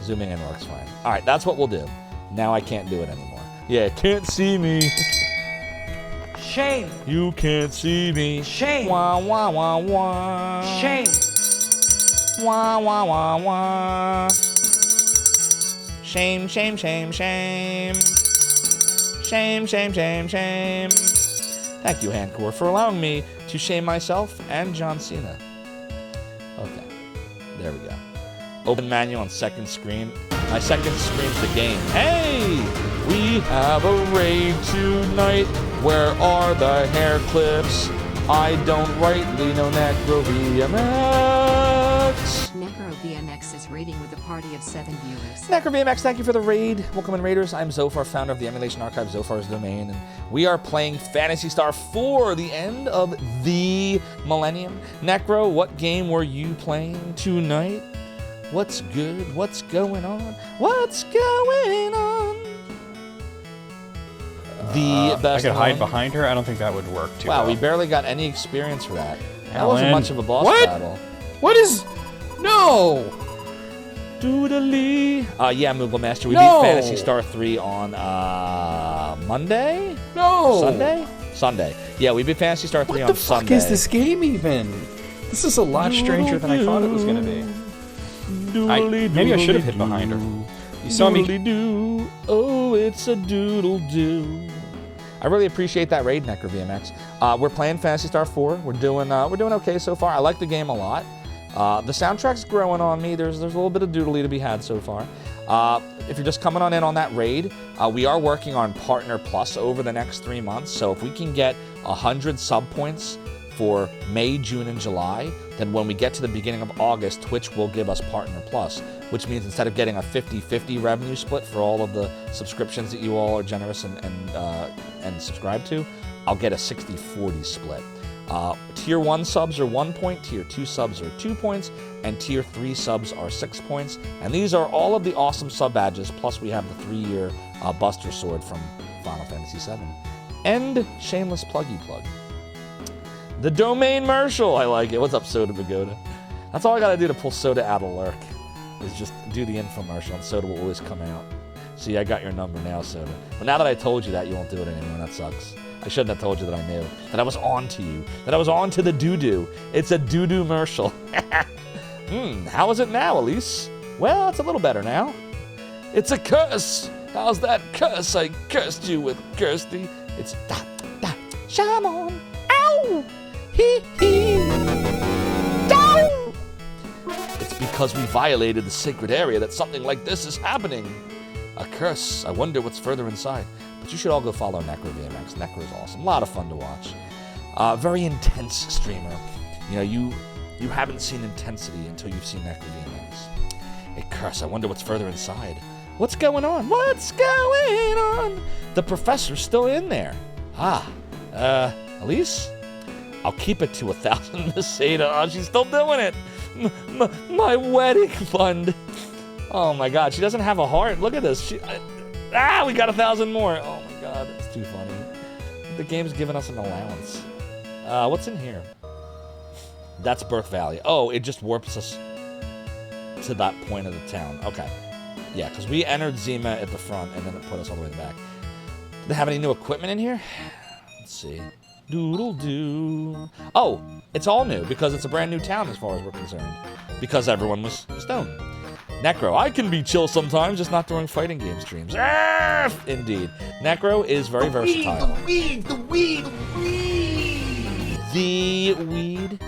Speaker 1: Zooming in works fine. Alright, that's what we'll do. Now I can't do it anymore. Yeah, can't see me.
Speaker 6: Shame.
Speaker 1: You can't see me.
Speaker 6: Shame.
Speaker 1: Wah, wah, wah, wah.
Speaker 6: Shame.
Speaker 1: Wah, wah, wah, wah. Shame, shame, shame, shame. Shame, shame, shame, shame. Thank you, Hancor, for allowing me to shame myself and John Cena. Okay, there we go. Open manual on second screen. My second screen's the game. Hey! We have a raid tonight. Where are the hair clips? I don't rightly know Necro VMX.
Speaker 5: Necro VMX is raiding with a party of 7 viewers.
Speaker 1: Necro VMX, thank you for the raid. Welcome in, Raiders. I'm Zophar, founder of the Emulation Archive, Zophar's Domain, and we are playing Phantasy Star 4, the end of the millennium. Necro, what game were you playing tonight? What's good? What's going on? What's going on? The best.
Speaker 9: I could hide behind her. I don't think that would work too well.
Speaker 1: Wow, we barely got any experience for that. That
Speaker 9: Alan.
Speaker 1: wasn't much of a boss battle.
Speaker 9: What is? No!
Speaker 1: Doodly. Yeah, Moogle Master. We
Speaker 9: No!
Speaker 1: beat Phantasy Star 3 on Monday?
Speaker 9: No!
Speaker 1: Sunday? Sunday. Yeah, we beat Phantasy Star 3 on Sunday.
Speaker 9: What the fuck is this game even? This is a lot stranger than I thought it was going to be. Maybe I should have hid behind her. You saw me.
Speaker 1: Doodly-doo. Oh, it's a doodle-doo. I really appreciate that raid, Necro VMX. We're playing Phantasy Star 4. We're doing okay so far. I like the game a lot. The soundtrack's growing on me. There's a little bit of doodly to be had so far. If you're just coming on in on that raid, we are working on Partner Plus over the next 3 months. So if we can get 100 sub points for May, June, and July, then when we get to the beginning of August, Twitch will give us Partner Plus, which means instead of getting a 50-50 revenue split for all of the subscriptions that you all are generous and subscribe to, I'll get a 60-40 split. Tier 1 subs are 1 point, Tier 2 subs are 2 points, and Tier 3 subs are 6 points. And these are all of the awesome sub badges, plus we have the 3-year Buster Sword from Final Fantasy VII. And shameless pluggy plug. The Domain Marshal, I like it. What's up, Soda Pagoda? That's all I gotta do to pull Soda out of lurk, is just do the infomercial, and Soda will always come out. See, I got your number now, Soda. But now that I told you that, you won't do it anymore. That sucks. I shouldn't have told you that I knew. That I was on to you. That I was on to the doo-doo. It's a doo-doo Marshal. How is it now, Elise? Well, it's a little better now. It's a curse. How's that curse? I cursed you with Kirsty. It's Shamon. Ow! Hee hee. Down! It's because we violated the sacred area that something like this is happening. A curse. I wonder what's further inside. But you should all go follow Necro VMX. Necro is awesome. A lot of fun to watch. Very intense streamer. You know, you haven't seen intensity until you've seen Necro VMX. A curse. I wonder what's further inside. What's going on? What's going on? The professor's still in there. Elise? I'll keep it to 1,000, Miss Ada. Oh, she's still doing it. My wedding fund. Oh my God, she doesn't have a heart. Look at this. We got 1,000 more. Oh my God, that's too funny. The game's giving us an allowance. What's in here? That's Birth Valley. Oh, it just warps us to that point of the town. Okay. Yeah, because we entered Zima at the front, and then it put us all the way back. Do they have any new equipment in here? Let's see. Doodle-doo. Oh, it's all new, because it's a brand new town as far as we're concerned. Because everyone was stoned. Necro, I can be chill sometimes, just not during fighting game streams. Indeed. Necro is very versatile.
Speaker 7: The weed, the weed, the weed.
Speaker 1: The weed.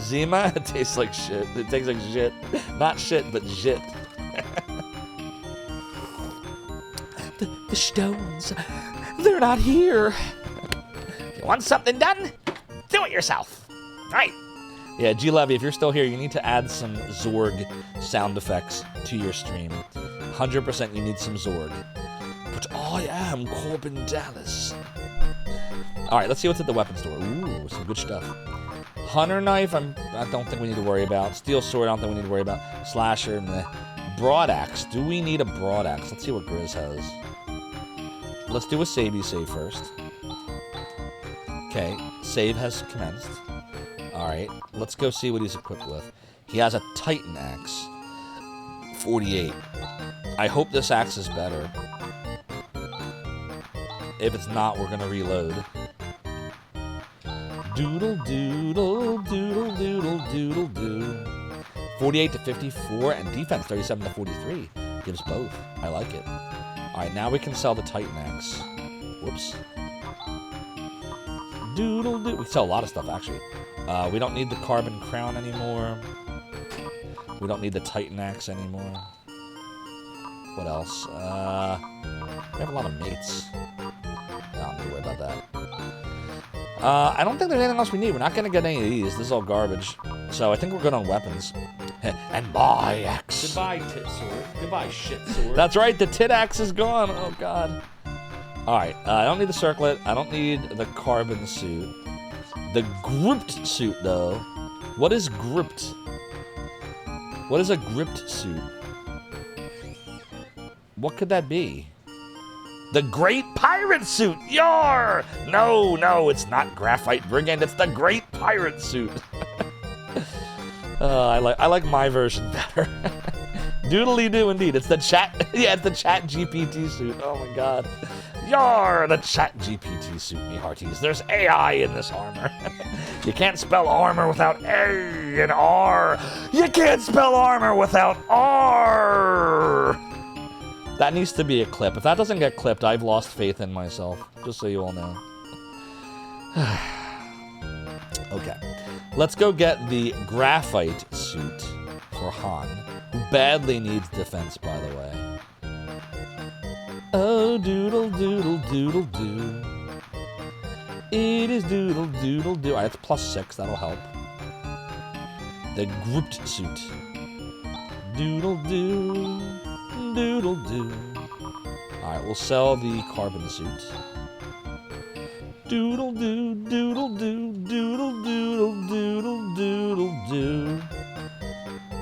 Speaker 1: Zima, it tastes like shit. It tastes like shit. Not shit, but shit. the stones, they're not here. You want something done? Do it yourself. Right. Yeah, G Levy, if you're still here, you need to add some Zorg sound effects to your stream. 100% you need some Zorg. But I am Corbin Dallas. Alright, let's see what's at the weapon store. Ooh, some good stuff. Hunter knife, I don't think we need to worry about. Steel sword, I don't think we need to worry about. Slasher, meh. Broad axe. Do we need a broad axe? Let's see what Grizz has. Let's do a savey save first. Okay, save has commenced. Alright, let's go see what he's equipped with. He has a Titan axe. 48. I hope this axe is better. If it's not, we're gonna reload. Doodle doodle doodle doodle doodle doo. 48 to 54 and defense 37 to 43. Gives both. I like it. Alright, now we can sell the Titan axe. Whoops. Doodle doo. We sell a lot of stuff actually. We don't need the carbon crown anymore. We don't need the Titan axe anymore. What else? We have a lot of mates. I don't need to worry about that. I don't think there's anything else we need. We're not going to get any of these. This is all garbage. So I think we're good on weapons. And my axe.
Speaker 9: Goodbye, tit sword. Goodbye, shit sword.
Speaker 1: That's right. The tit axe is gone. Oh, God. All right. I don't need the circlet. I don't need the carbon suit. The gripped suit, though. What is gripped? What is a gripped suit? What could that be? The Great Pirate Suit! Yar! No, it's not Graphite Brigand, it's the Great Pirate Suit. I like my version better. Doodly-doo indeed. It's the chat, yeah, it's the chat GPT suit. Oh my god. Yar! The chat GPT suit, me hearties. There's AI in this armor. You can't spell armor without A and R. You can't spell armor without R! That needs to be a clip. If that doesn't get clipped, I've lost faith in myself. Just so you all know. Okay. Let's go get the graphite suit for Han, who badly needs defense, by the way. Oh, doodle, doodle, doodle, doo. It is doodle, doodle, doo. Alright, it's +6. That'll help. The gripped suit. Doodle, doo. Doodle doo. Alright, we'll sell the carbon suit. Doodle doo, doodle doo, doodle doodle doodle doodle doo.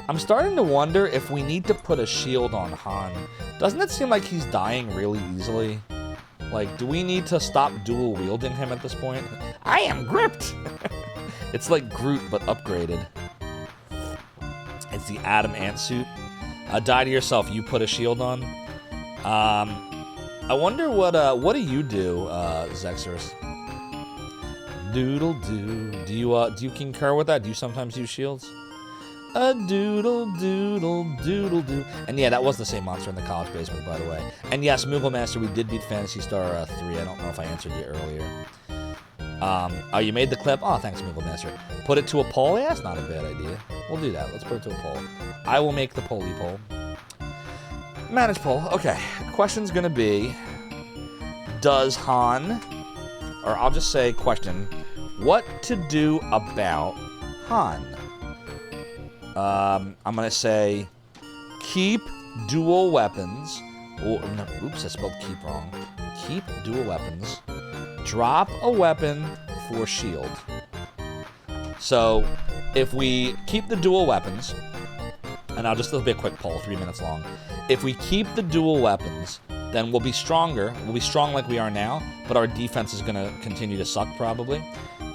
Speaker 1: I'm starting to wonder if we need to put a shield on Han. Doesn't it seem like he's dying really easily? Like, do we need to stop dual wielding him at this point? I am gripped! It's like Groot, but upgraded. It's the Adam Ant suit. Die to yourself, you put a shield on. I wonder what do you do, Zexorus? Doodle doo. Do you concur with that? Do you sometimes use shields? A doodle doodle doodle doo. And yeah, that was the same monster in the college basement, by the way. And yes, Moogle Master, we did beat Phantasy Star 3. I don't know if I answered you earlier. Oh, you made the clip? Oh, thanks, Moogle Master. Put it to a poll? Yeah, that's not a bad idea. We'll do that. Let's put it to a poll. I will make the polly poll. Manage poll. Okay. Question's gonna be, does Han, or I'll just say question, what to do about Han? I'm gonna say, keep dual weapons. Or, no, oops, I spelled keep wrong. Keep dual weapons. Drop a weapon for shield. So, if we keep the dual weapons, and I'll just, it'll be a quick poll, 3 minutes long. If we keep the dual weapons, then we'll be stronger. We'll be strong like we are now, but our defense is going to continue to suck probably.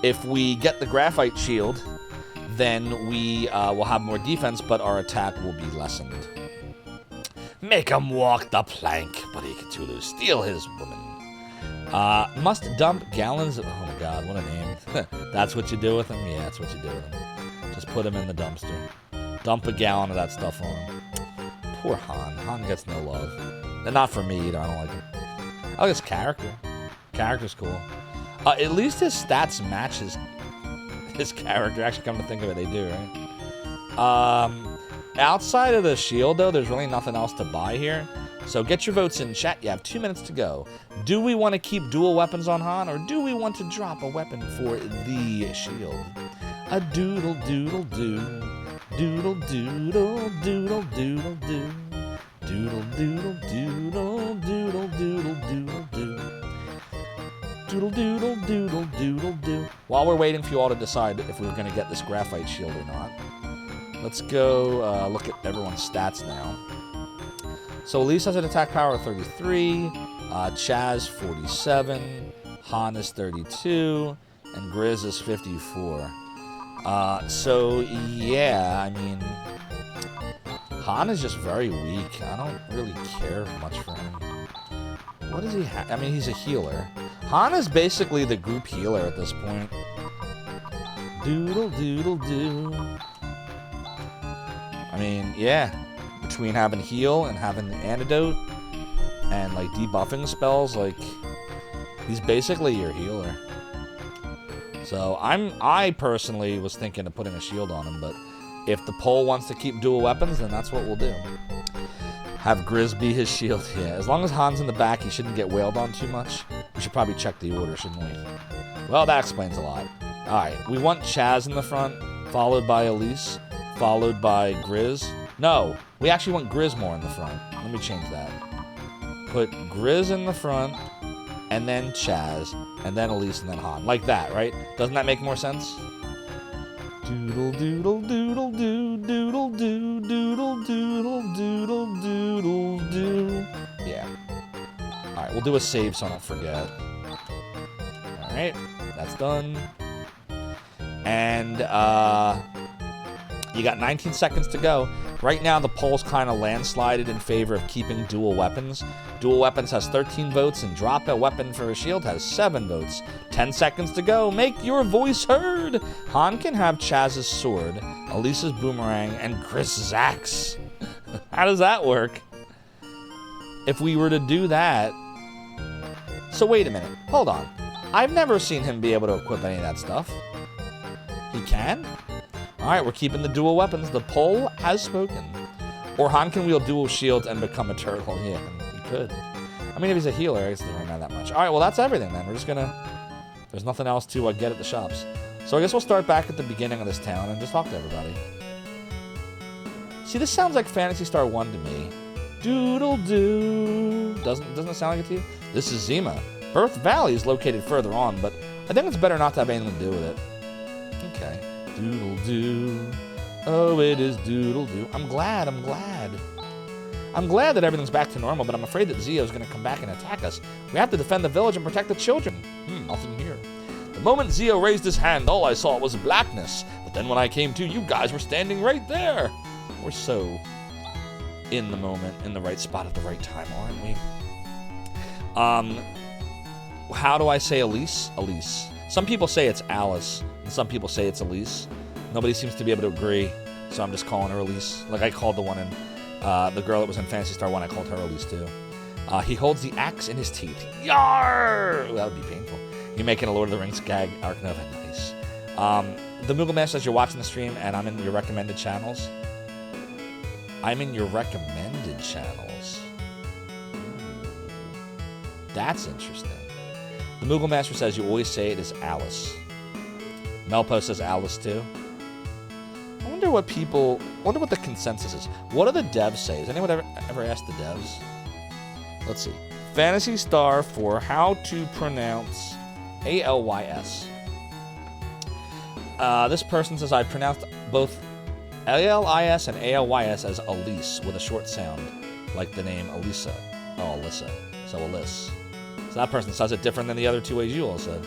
Speaker 1: If we get the graphite shield, then we will have more defense, but our attack will be lessened. Make him walk the plank, Buddy Cthulhu. Steal his woman. Must dump gallons of... Oh my god, what a name. That's what you do with him? Yeah, that's what you do with him. Just put him in the dumpster. Dump a gallon of that stuff on him. Poor Han. Han gets no love. And not for me either, I don't like him. I like his character. Character's cool. At least his stats match his character. Actually, come to think of it, they do, right? Outside of the shield, though, there's really nothing else to buy here. So get your votes in chat. You have 2 minutes to go. Do we want to keep dual weapons on Han, or do we want to drop a weapon for the shield? A doodle doodle doo. Doodle doodle doodle doodle doo. Doodle doodle doodle doodle doodle doodle doo. Doodle doodle doodle doodle doo. While we're waiting for you all to decide if we're going to get this graphite shield or not, let's go look at everyone's stats now. So Elise has an attack power of 33, Chaz 47, Han is 32, and Grizz is 54. So yeah, I mean, Han is just very weak. I don't really care much for him. What does he have? I mean, he's a healer. Han is basically the group healer at this point. Doodle doodle doo. I mean, yeah. Between having heal and having the antidote and like debuffing spells, like he's basically your healer. So I personally was thinking of putting a shield on him, but if the pole wants to keep dual weapons, then that's what we'll do. Have Grizz be his shield. Yeah, as long as Han's in the back, he shouldn't get wailed on too much. We should probably check the order, shouldn't we? Well, that explains a lot. All right, we want Chaz in the front, followed by Elise, followed by Grizz. No, we actually want Grizz more in the front. Let me change that. Put Grizz in the front, and then Chaz, and then Elise, and then Han. Like that, right? Doesn't that make more sense? Doodle doodle doodle doo, doodle doo, doodle doodle doodle doodle doo. Yeah. Alright, we'll do a save so I don't forget. Alright, that's done. And, you got 19 seconds to go. Right now, the poll's kind of landslided in favor of keeping dual weapons. Dual weapons has 13 votes, and drop a weapon for a shield has 7 votes. 10 seconds to go. Make your voice heard. Han can have Chaz's sword, Elisa's boomerang, and Grizz's axe. How does that work? If we were to do that... So wait a minute. Hold on. I've never seen him be able to equip any of that stuff. He can? Alright, we're keeping the dual weapons. The poll has spoken. Or Han can wield dual shields and become a turtle. Yeah, he could. I mean, if he's a healer, it doesn't really matter that much. Alright, well, that's everything then. We're just gonna... There's nothing else to get at the shops. So I guess we'll start back at the beginning of this town and just talk to everybody. See, this sounds like Phantasy Star 1 to me. Doodle-doo. Doesn't it sound like it to you? This is Zima. Birth Valley is located further on, but I think it's better not to have anything to do with it. Okay. Doodle-doo. Oh, it is doodle-doo. I'm glad. I'm glad that everything's back to normal, but I'm afraid that Zio's going to come back and attack us. We have to defend the village and protect the children. Nothing here. The moment Zio raised his hand, all I saw was blackness. But then when I came to, you guys were standing right there. We're so in the moment, in the right spot at the right time, aren't we? How do I say Elise? Elise. Some people say it's Alice, and some people say it's Elise. Nobody seems to be able to agree, so I'm just calling her Elise. Like I called the one in, the girl that was in Phantasy Star 1, I called her Elise too. He holds the axe in his teeth. Yar! Ooh, that would be painful. You're making a Lord of the Rings gag, Ark Nova. Nice. The Moogle Man says you're watching the stream, and I'm in your recommended channels. I'm in your recommended channels. Ooh, that's interesting. The Moogle Master says you always say it as Alice. Melpo says Alice too. I wonder what the consensus is. What do the devs say? Has anyone ever asked the devs? Let's see. Phantasy Star for how to pronounce A-L-Y-S. This person says I pronounced both A-L-I-S and A-L-Y-S as Elise with a short sound, like the name Elisa. Oh, Alyssa. So Alice. So that person says it different than the other two ways you all said.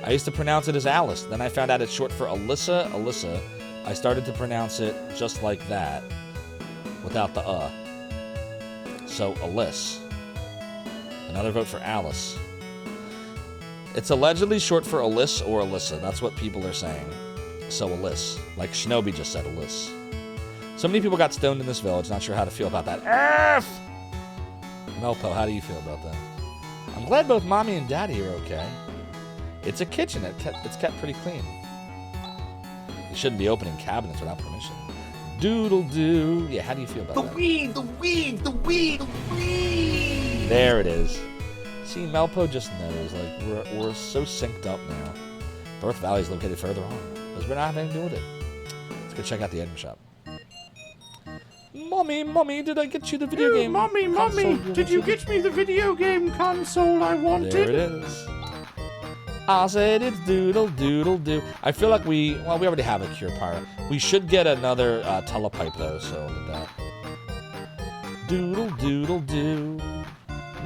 Speaker 1: I used to pronounce it as Alice. Then I found out it's short for Alyssa. I started to pronounce it just like that, without the So Alice. Another vote for Alice. It's allegedly short for Alice or Alyssa. That's what people are saying. So Alice. Like Shinobi just said, Alice. So many people got stoned in this village. Not sure how to feel about that. F! Melpo, how do you feel about that? I'm glad both Mommy and Daddy are okay. It's a kitchen. It's kept pretty clean. You shouldn't be opening cabinets without permission. Doodle-doo. Yeah, how do you feel about that?
Speaker 7: The weave.
Speaker 1: There it is. See, Melpo just knows. Like, we're so synced up now. Birth Valley is located further on. Because we're not having anything to do with it. Let's go check out the item shop. Mommy, did I get you the video game?
Speaker 9: Mommy, did you get me the video game console I wanted?
Speaker 1: There it is. I said it's doodle-doo. I feel like we already have a Cure Pyre. We should get another telepipe, though, so that. Doodle-doo.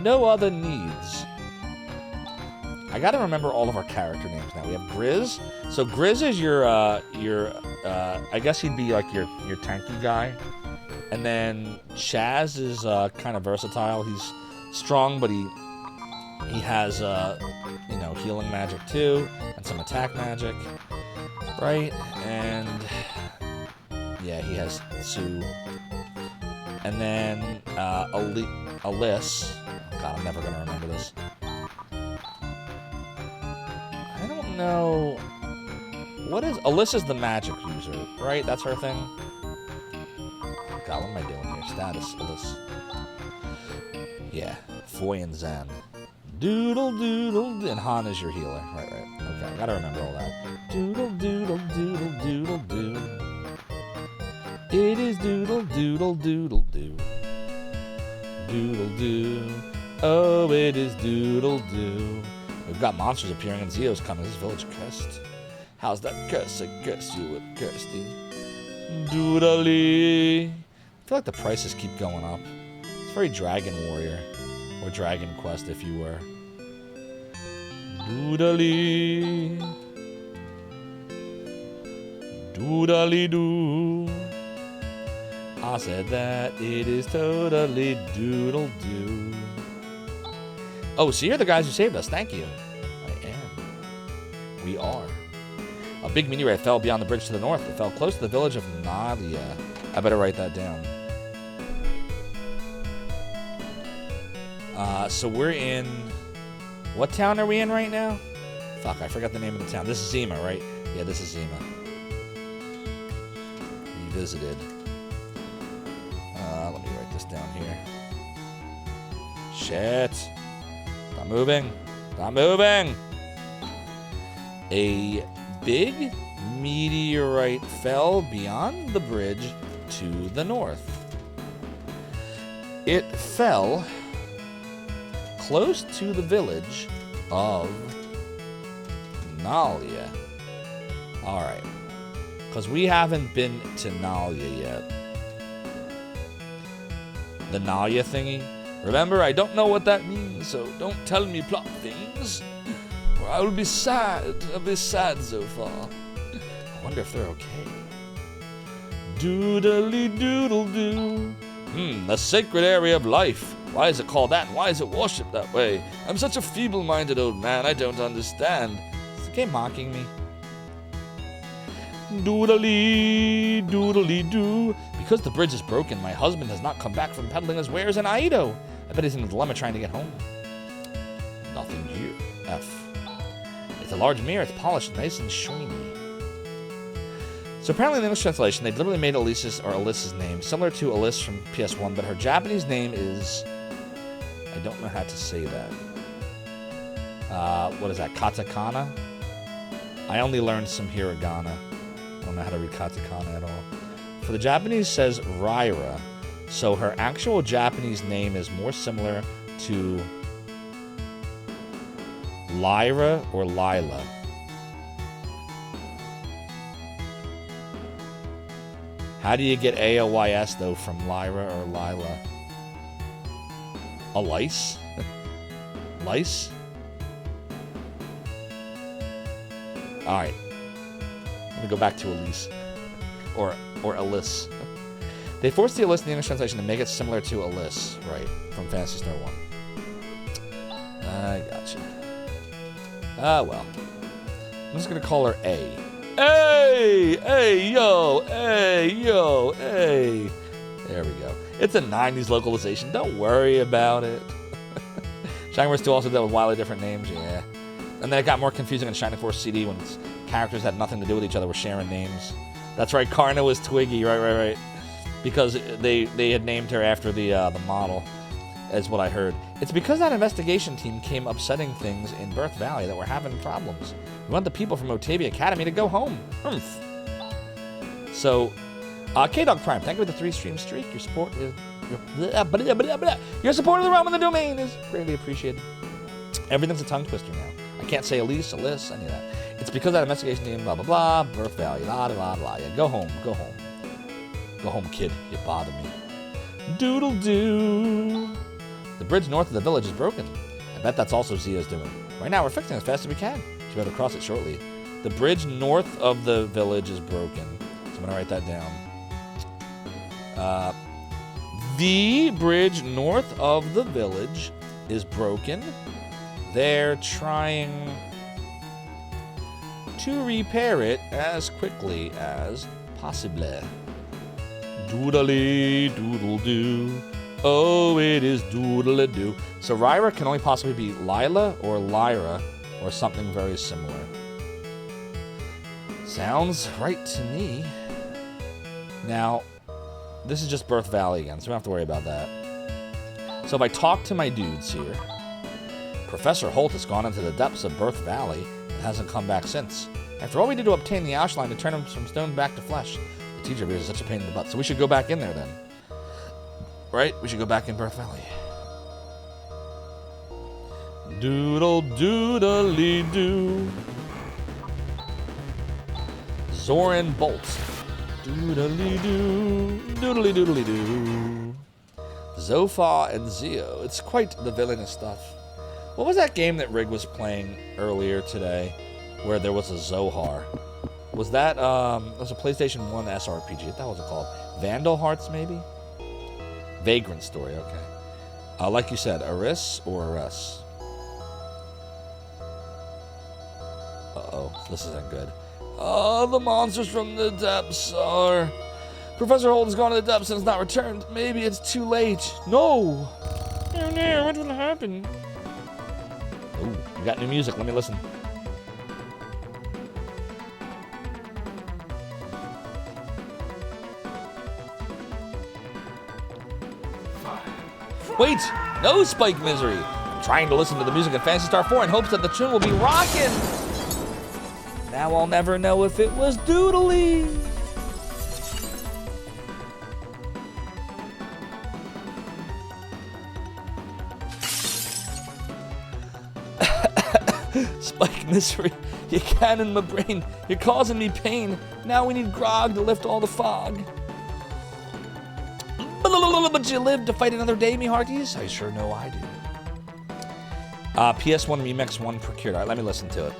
Speaker 1: No other needs. I gotta remember all of our character names now. We have Grizz. So Grizz is your I guess he'd be like your tanky guy. And then Chaz is kind of versatile. He's strong, but he has healing magic too, and some attack magic, right? And yeah, he has Sue. And then Alice. Oh God, I'm never gonna remember this. I don't know. What is Alice? Is the magic user, right? That's her thing. God, what am I doing here? Status, Alice. Yeah, Foy and Zen. Doodle. And Han is your healer. Right. Okay, gotta remember all that. Doodle. It is doodle. Doodle. Oh, it is doodle. We've got monsters appearing and Zeo's coming. This village cursed. How's that curse? I curse you with Kirsty. Doodly. I feel like the prices keep going up. It's very Dragon Warrior. Or Dragon Quest, if you were. Doodly. Doodly-doo. I said that it is totally doodle-doo. Oh, so you're the guys who saved us. Thank you. I am. We are. A big meteorite fell beyond the bridge to the north. It fell close to the village of Nadia. I better write that down. So we're in... What town are we in right now? Fuck, I forgot the name of the town. This is Zima, right? Yeah, this is Zima. Revisited. Let me write this down here. Shit. Stop moving. A big meteorite fell beyond the bridge to the north. It fell close to the village of Nalia. Alright. Because we haven't been to Nalia yet. The Nalia thingy. Remember, I don't know what that means, so don't tell me plot things. Or I will be sad. I'll be sad, Zophar. I wonder if they're okay. Doodly-doodle-doo. The sacred area of life. Why is it called that? Why is it worshipped that way? I'm such a feeble-minded old man, I don't understand. Is the game mocking me? Doodly-doo. Because the bridge is broken, my husband has not come back from peddling his wares in Aido. I bet he's in a dilemma trying to get home. Nothing here. F. It's a large mirror. It's polished, nice and shiny. So apparently in the English translation, they literally made Alyssa's name similar to Alice from PS1, but her Japanese name is... I don't know how to say that. What is that? Katakana? I only learned some hiragana. I don't know how to read katakana at all. For the Japanese says Ryra, so her actual Japanese name is more similar to Lyra or Lila. How do you get AOYS though from Lyra or Lila? A lice? Lice? Alright. I'm gonna go back to Elise. Or Alice. They forced the Alice in the English translation to make it similar to Alice, right? From Phantasy Star 1. I gotcha. Ah, well. I'm just gonna call her A. Hey! Hey, yo! Hey, yo! Hey! There we go. It's a 90s localization. Don't worry about it. Shining Force 2 also dealt with wildly different names, yeah. And then it got more confusing in Shining Force CD when characters had nothing to do with each other, were sharing names. That's right, Karna was Twiggy, right. Because they had named her after the model, is what I heard. It's because that investigation team came upsetting things in Birth Valley that we're having problems. We want the people from Otavia Academy to go home. Humph. So, K-Dog Prime, thank you for the 3-stream streak. Your support is... Your support of the realm and the domain is greatly appreciated. Everything's a tongue twister now. I can't say Elise, Alice, any of that. It's because that investigation team, blah, blah, blah, Birth Valley, la, la, la. Yeah, go home. Go home, kid. You bother me. Doodle-doo. The bridge north of the village is broken. I bet that's also Zio's doing. Right now, we're fixing it as fast as we can. Should be able to cross it shortly. The bridge north of the village is broken. So I'm going to write that down. The bridge north of the village is broken. They're trying to repair it as quickly as possible. Doodly doodle doo. Oh, it is doodle doo. So Lyra can only possibly be Lila or Lyra or something very similar. Sounds right to me. Now, this is just Birth Valley again, so we don't have to worry about that. So if I talk to my dudes here, Professor Holt has gone into the depths of Birth Valley and hasn't come back since. After all we did to obtain the Ashline to turn him from stone back to flesh, the teacher of yours is such a pain in the butt. So we should go back in there then. Right? We should go back in Birth Valley. Doodle doodly doo. Zoran Bolt. Doodly doo. Doodly doodly doo. Zophar and Zio. It's quite the villainous stuff. What was that game that Rig was playing earlier today where there was a Zohar? Was that, it was a PlayStation 1 SRPG. What the hell was it called? Vandal Hearts, maybe? Vagrant Story, okay. Like you said, Aris or Ares? Uh-oh, this isn't good. Oh, the monsters from the depths are... Professor Holt has gone to the depths and has not returned. Maybe it's too late. No! Oh no, what will happen? Ooh, we got new music. Let me listen. Wait! No Spike Misery! I'm trying to listen to the music in Phantasy Star 4 in hopes that the tune will be rockin'! Now I'll never know if it was doodly! Spike Misery, you can in my brain. You're causing me pain. Now we need grog to lift all the fog. But you live to fight another day, me hearties? I sure know I do. PS1 Remix 1 procured. All right, let me listen to it.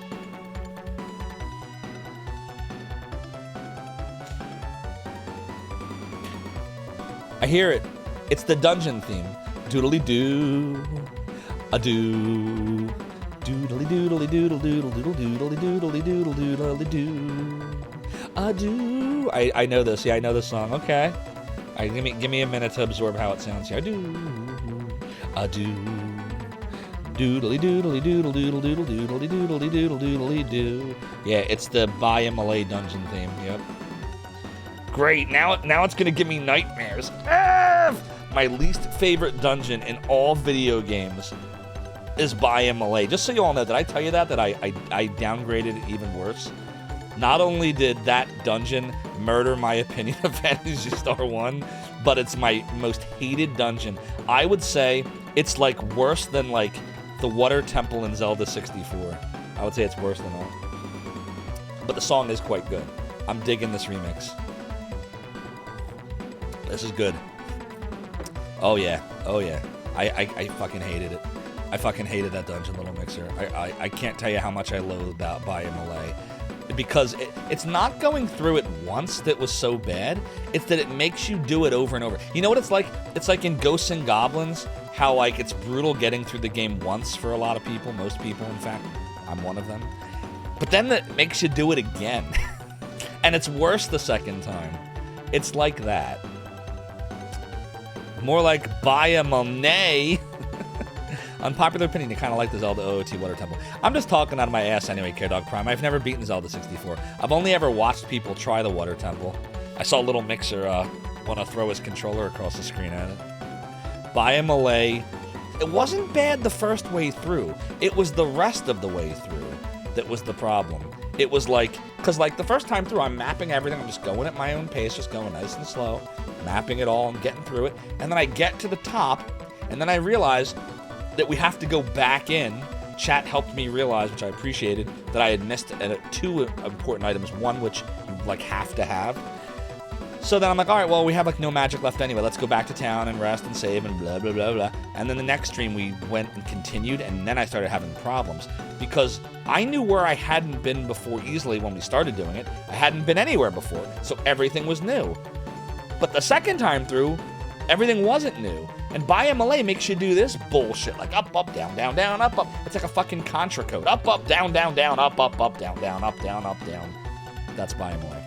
Speaker 1: I hear it. It's the dungeon theme. Doodly doo. A doo. Doodly doodly doodle doodle doodle doodly doodly doodle doodly doo. A doo. I know this. Yeah, I know this song. Okay. All right, give me a minute to absorb how it sounds here. I do. Doodly doodly doodle doodle doodle doodly doodly doodle doodly doo. Yeah, it's the Buy a Malay dungeon theme. Yep. Great. Now it's gonna give me nightmares. My least favorite dungeon in all video games is Buy a Malay. Just so you all know, did I tell you that I downgraded it even worse? Not only did that dungeon murder my opinion of Phantasy Star 1, but it's my most hated dungeon. I would say it's like worse than like the Water Temple in Zelda 64. I would say it's worse than that. But the song is quite good. I'm digging this remix. This is good. Oh yeah. Oh yeah. I fucking hated it. I fucking hated that dungeon, Little Mixer. I can't tell you how much I loathed that by Malay. Because it's not going through it once that was so bad. It's that it makes you do it over and over. You know what it's like? It's like in Ghosts and Goblins, how like it's brutal getting through the game once for a lot of people, most people, in fact. I'm one of them. But then it makes you do it again. And it's worse the second time. It's like that. More like Baya Monet. Unpopular opinion, you kind of like the Zelda OOT Water Temple. I'm just talking out of my ass anyway, K-Dog Prime. I've never beaten Zelda 64. I've only ever watched people try the Water Temple. I saw Little Mixer want to throw his controller across the screen at it. Baya Malay. It wasn't bad the first way through. It was the rest of the way through that was the problem. It was like, because like the first time through, I'm mapping everything. I'm just going at my own pace, just going nice and slow, mapping it all and getting through it. And then I get to the top, and then I realize that we have to go back in. Chat helped me realize, which I appreciated, that I had missed two important items. One, which you like have to have. So then I'm like, all right, well, we have like no magic left anyway. Let's go back to town and rest and save and blah, blah, blah, blah. And then the next stream we went and continued, and then I started having problems because I knew where I hadn't been before easily when we started doing it. I hadn't been anywhere before, so everything was new. But the second time through, everything wasn't new. And Baya Malay makes you do this bullshit, like up, up, down, down, down, up, up. It's like a fucking Contra code. Up, up, down, down, down, up, up, up, down, down, up, down, up, down. That's Baya Malay.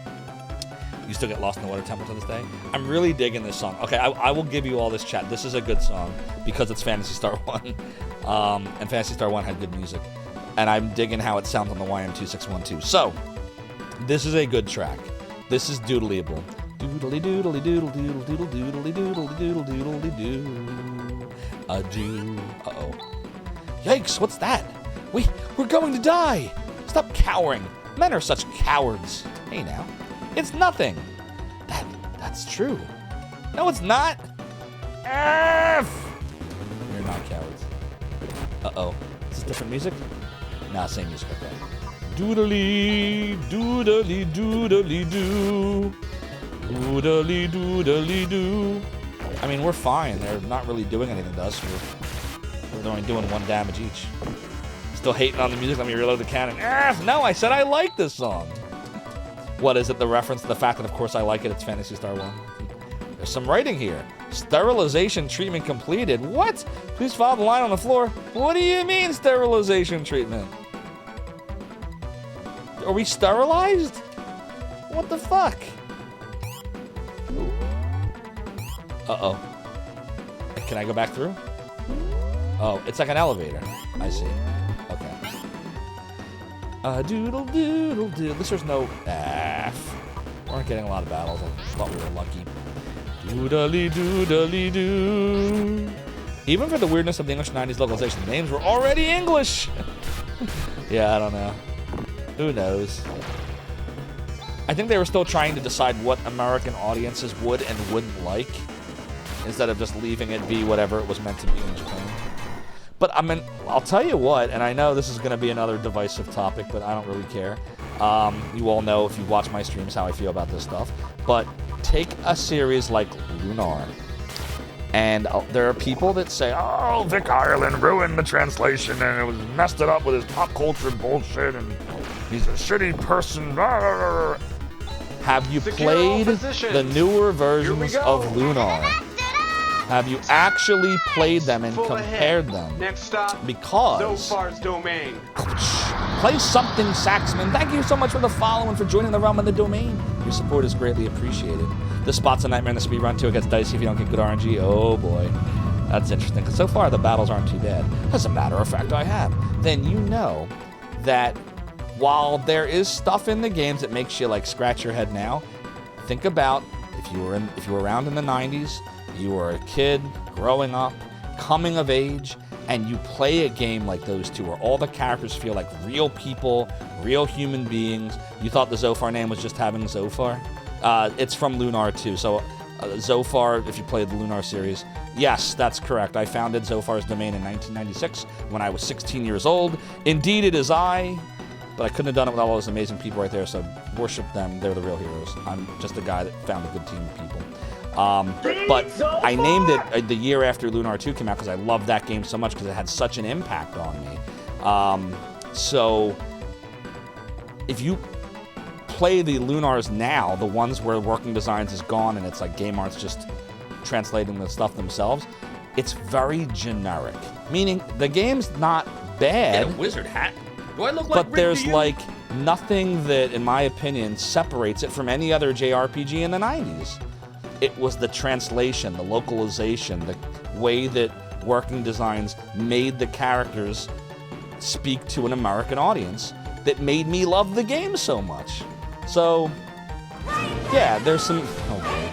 Speaker 1: You still get lost in the Water Temple to this day? I'm really digging this song. Okay, I will give you all this chat. This is a good song because it's Phantasy Star 1. And Phantasy Star 1 had good music. And I'm digging how it sounds on the YM2612. So, this is a good track. This is doodleable. Doodly doodly doodle doodle doodle doodly doodle doodle doodly doo. A-doo. Uh-oh. Yikes, what's that? We're going to die! Stop cowering. Men are such cowards. Hey now. It's nothing. That's true. No, it's not. F! You're not cowards. Uh-oh. Is this different music? Nah, same music. Okay. Doodly, doodly, doodly, doo. Doodly, doodly, doo. I mean, we're fine. They're not really doing anything to us. We're only doing 1 damage each. Still hating on the music. Let me reload the cannon. No, I said I like this song. What is it? The reference to the fact that, of course, I like it. It's Phantasy Star 1. There's some writing here. Sterilization treatment completed. What? Please follow the line on the floor. What do you mean, sterilization treatment? Are we sterilized? What the fuck? Uh-oh. Can I go back through? Oh, it's like an elevator. I see. Okay. Doodle doodle doodle. At least there's no F. We aren't getting a lot of battles. I thought we were lucky. Doodly doodly doo. Even for the weirdness of the English 90s localization, the names were already English. Yeah, I don't know. Who knows? I think they were still trying to decide what American audiences would and wouldn't like, instead of just leaving it be whatever it was meant to be in Japan. But I mean, I'll tell you what, and I know this is going to be another divisive topic, but I don't really care. You all know, if you watch my streams, how I feel about this stuff. But take a series like Lunar, and there are people that say, oh, Vic Ireland ruined the translation, and it was messed it up with his pop culture bullshit, and he's a shitty person. Have you played the newer versions of Lunar? Have you actually played them and compared them?
Speaker 2: Next stop,
Speaker 1: because
Speaker 2: Zophar's domain.
Speaker 1: Play something, Saxman. Thank you so much for the follow and for joining the realm of the domain. Your support is greatly appreciated. This spot's a nightmare in the speedrun too. It gets dicey if you don't get good RNG. Oh boy. That's interesting, because so far the battles aren't too bad. As a matter of fact, I have. Then you know that while there is stuff in the games that makes you like scratch your head now, think about if you were around in the 90s, you were a kid growing up, coming of age, and you play a game like those two where all the characters feel like real people, real human beings. You thought the Zophar name was just having Zophar. It's from Lunar 2. So Zophar, if you played the Lunar series, yes, that's correct. I founded Zophar's domain in 1996 when I was 16 years old. Indeed, it is I. But I couldn't have done it with all those amazing people right there, so worship them. They're the real heroes. I'm just a guy that found a good team of people. But I named it the year after Lunar 2 came out because I loved that game so much because it had such an impact on me. So if you play the Lunars now, the ones where working designs is gone and it's like game art's just translating the stuff themselves, it's very generic. Meaning the game's not bad. In a wizard hat? Do I look like But there's Rick to you? like nothing that, in my opinion, separates it from any other JRPG in the 90s. It was the translation, the localization, the way that working designs made the characters speak to an American audience that made me love the game so much. So, yeah, there's some... Oh, boy.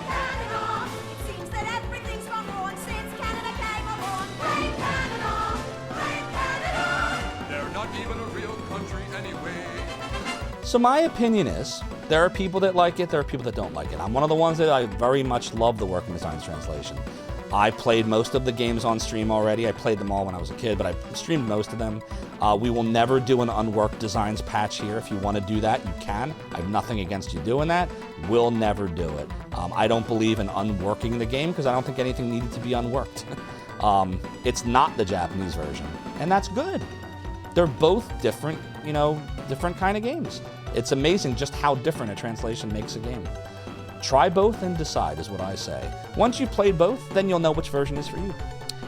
Speaker 1: So my opinion is, there are people that like it, there are people that don't like it. I'm one of the ones that I very much love the working designs translation. I played most of the games on stream already. I played them all when I was a kid, but I streamed most of them. We will never do an unworked designs patch here. If you want to do that, you can. I have nothing against you doing that. We'll never do it. I don't believe in unworking the game because I don't think anything needed to be unworked. It's not the Japanese version, and that's good. They're both different, different kind of games. It's amazing just how different a translation makes a game. Try both and decide is what I say. Once you've played both, then you'll know which version is for you.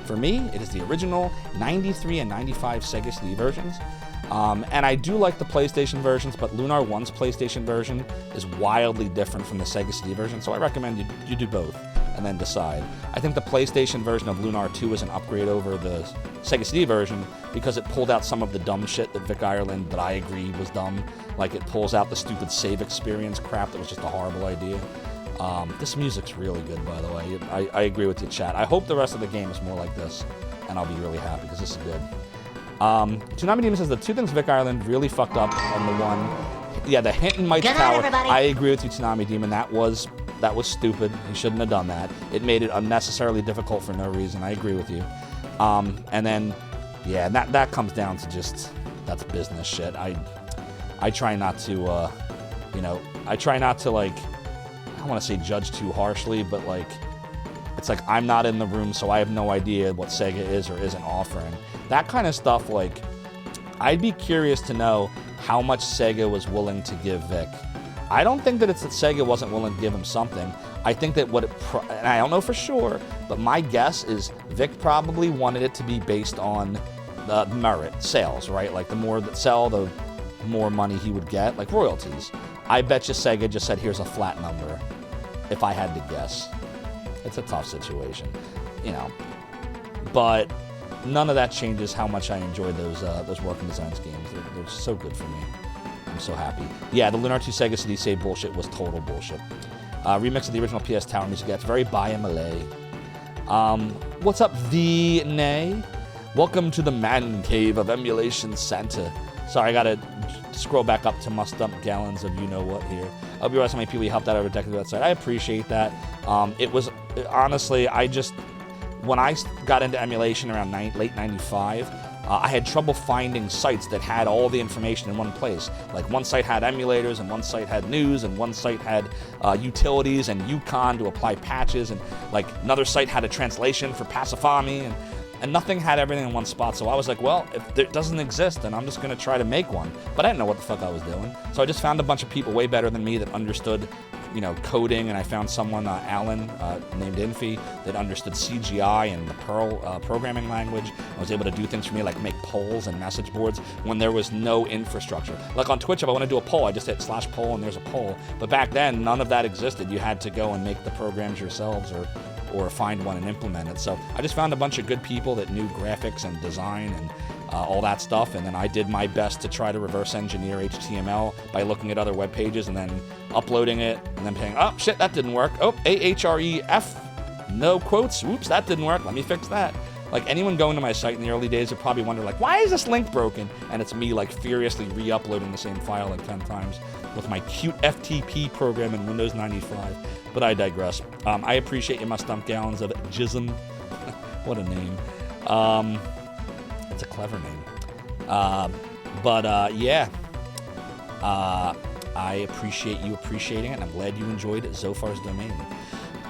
Speaker 1: For me, it is the original 93 and 95 Sega CD versions. And I do like the PlayStation versions, but Lunar 1's PlayStation version is wildly different from the Sega CD version, so I recommend you do both and then decide. I think the PlayStation version of Lunar 2 is an upgrade over the Sega CD version because it pulled out some of the dumb shit that Vic Ireland, that I agree was dumb. Like it pulls out the stupid save experience crap that was just a horrible idea. This music's really good, by the way. I agree with you, chat. I hope the rest of the game is more like this, and I'll be really happy because this is good. Tsunami Demon says the two things Vic Ireland really fucked up on the one. Yeah, the Hinton Mite's Tower.
Speaker 10: Everybody.
Speaker 1: I agree with you, Tsunami Demon. That was stupid. He shouldn't have done that. It made it unnecessarily difficult for no reason. I agree with you. And then, yeah, that comes down to just, that's business shit. I try not to, I try not to, like, I don't want to say judge too harshly, but, like, it's like I'm not in the room, so I have no idea what Sega is or isn't offering. That kind of stuff, like, I'd be curious to know how much Sega was willing to give Vic. I don't think that it's that Sega wasn't willing to give him something. I think that and I don't know for sure, but my guess is Vic probably wanted it to be based on the merit, sales, right? Like the more that sell, the more money he would get, like royalties. I bet you Sega just said, here's a flat number, if I had to guess. It's a tough situation, but none of that changes how much I enjoy those working designs games. They're so good for me. I'm so happy. Yeah, the Lunar 2 Sega CD save bullshit was total bullshit. Remix of the original PS Tower music. That's very by Malay. What's up, the Nay? Welcome to the man cave of Emulation Santa. Sorry, I gotta scroll back up to must dump gallons of you-know-what here. I'll be honest, how many people you helped out over a decade outside. I appreciate that. It was, honestly, when I got into emulation around late 95, I had trouble finding sites that had all the information in one place. Like one site had emulators, and one site had news, and one site had utilities and Yukon to apply patches, and like another site had a translation for Pacifami, and nothing had everything in one spot. So I was like, well, if it doesn't exist, then I'm just gonna try to make one. But I didn't know what the fuck I was doing. So I just found a bunch of people way better than me that understood, coding, and I found someone, Alan, named Infi, that understood CGI and the Perl programming language. I was able to do things for me, like make polls and message boards when there was no infrastructure. Like on Twitch, if I want to do a poll, I just hit /poll and there's a poll. But back then, none of that existed. You had to go and make the programs yourselves or find one and implement it. So I just found a bunch of good people that knew graphics and design and all that stuff, and then I did my best to try to reverse engineer HTML by looking at other web pages and then uploading it and then saying, oh shit, that didn't work. Oh, AHREF, no quotes, whoops, that didn't work, let me fix that. Like anyone going to my site in the early days would probably wonder, like, why is this link broken? And it's me like furiously re-uploading the same file like 10 times with my cute FTP program in Windows 95. But I digress. I appreciate you must dump gallons of jism. What a name. It's a clever name. Yeah. I appreciate you appreciating it, and I'm glad you enjoyed Zophar's Domain.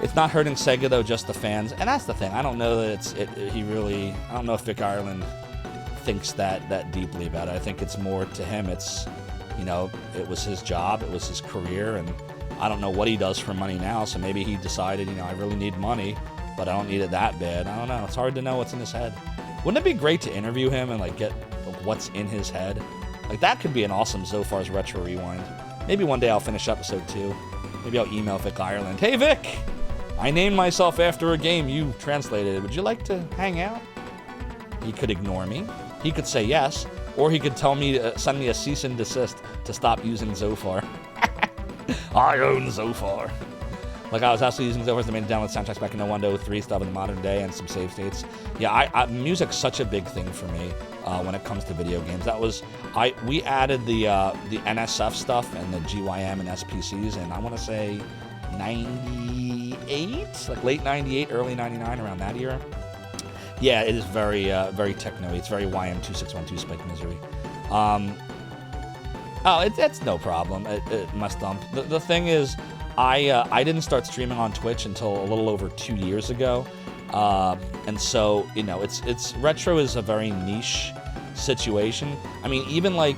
Speaker 1: It's not hurting Sega though, just the fans, and that's the thing. I don't know that I don't know if Vic Ireland thinks that deeply about it. I think it's more to him. It's, it was his job, it was his career, and I don't know what he does for money now. So maybe he decided, I really need money, but I don't need it that bad. I don't know. It's hard to know what's in his head. Wouldn't it be great to interview him and like get what's in his head? Like that could be an awesome Zophar's Retro Rewind. Maybe one day I'll finish episode 2. Maybe I'll email Vic Ireland. Hey Vic, I named myself after a game you translated. Would you like to hang out? He could ignore me. He could say yes, or he could tell me to send me a cease and desist to stop using Zophar. I own Zophar. Like, I was actually using Zophar to make download soundtracks back in 01 to 03, stuff in the modern day, and some save states. Yeah, music's such a big thing for me when it comes to video games. We added the NSF stuff and the GYM and SPCs, and I want to say 98, like late 98, early 99, around that era. Yeah, it is very, very techno-y. It's very YM2612 Spike Misery. It's no problem. It must dump. The thing is, I didn't start streaming on Twitch until a little over 2 years ago, and so it's retro is a very niche situation. I mean, even like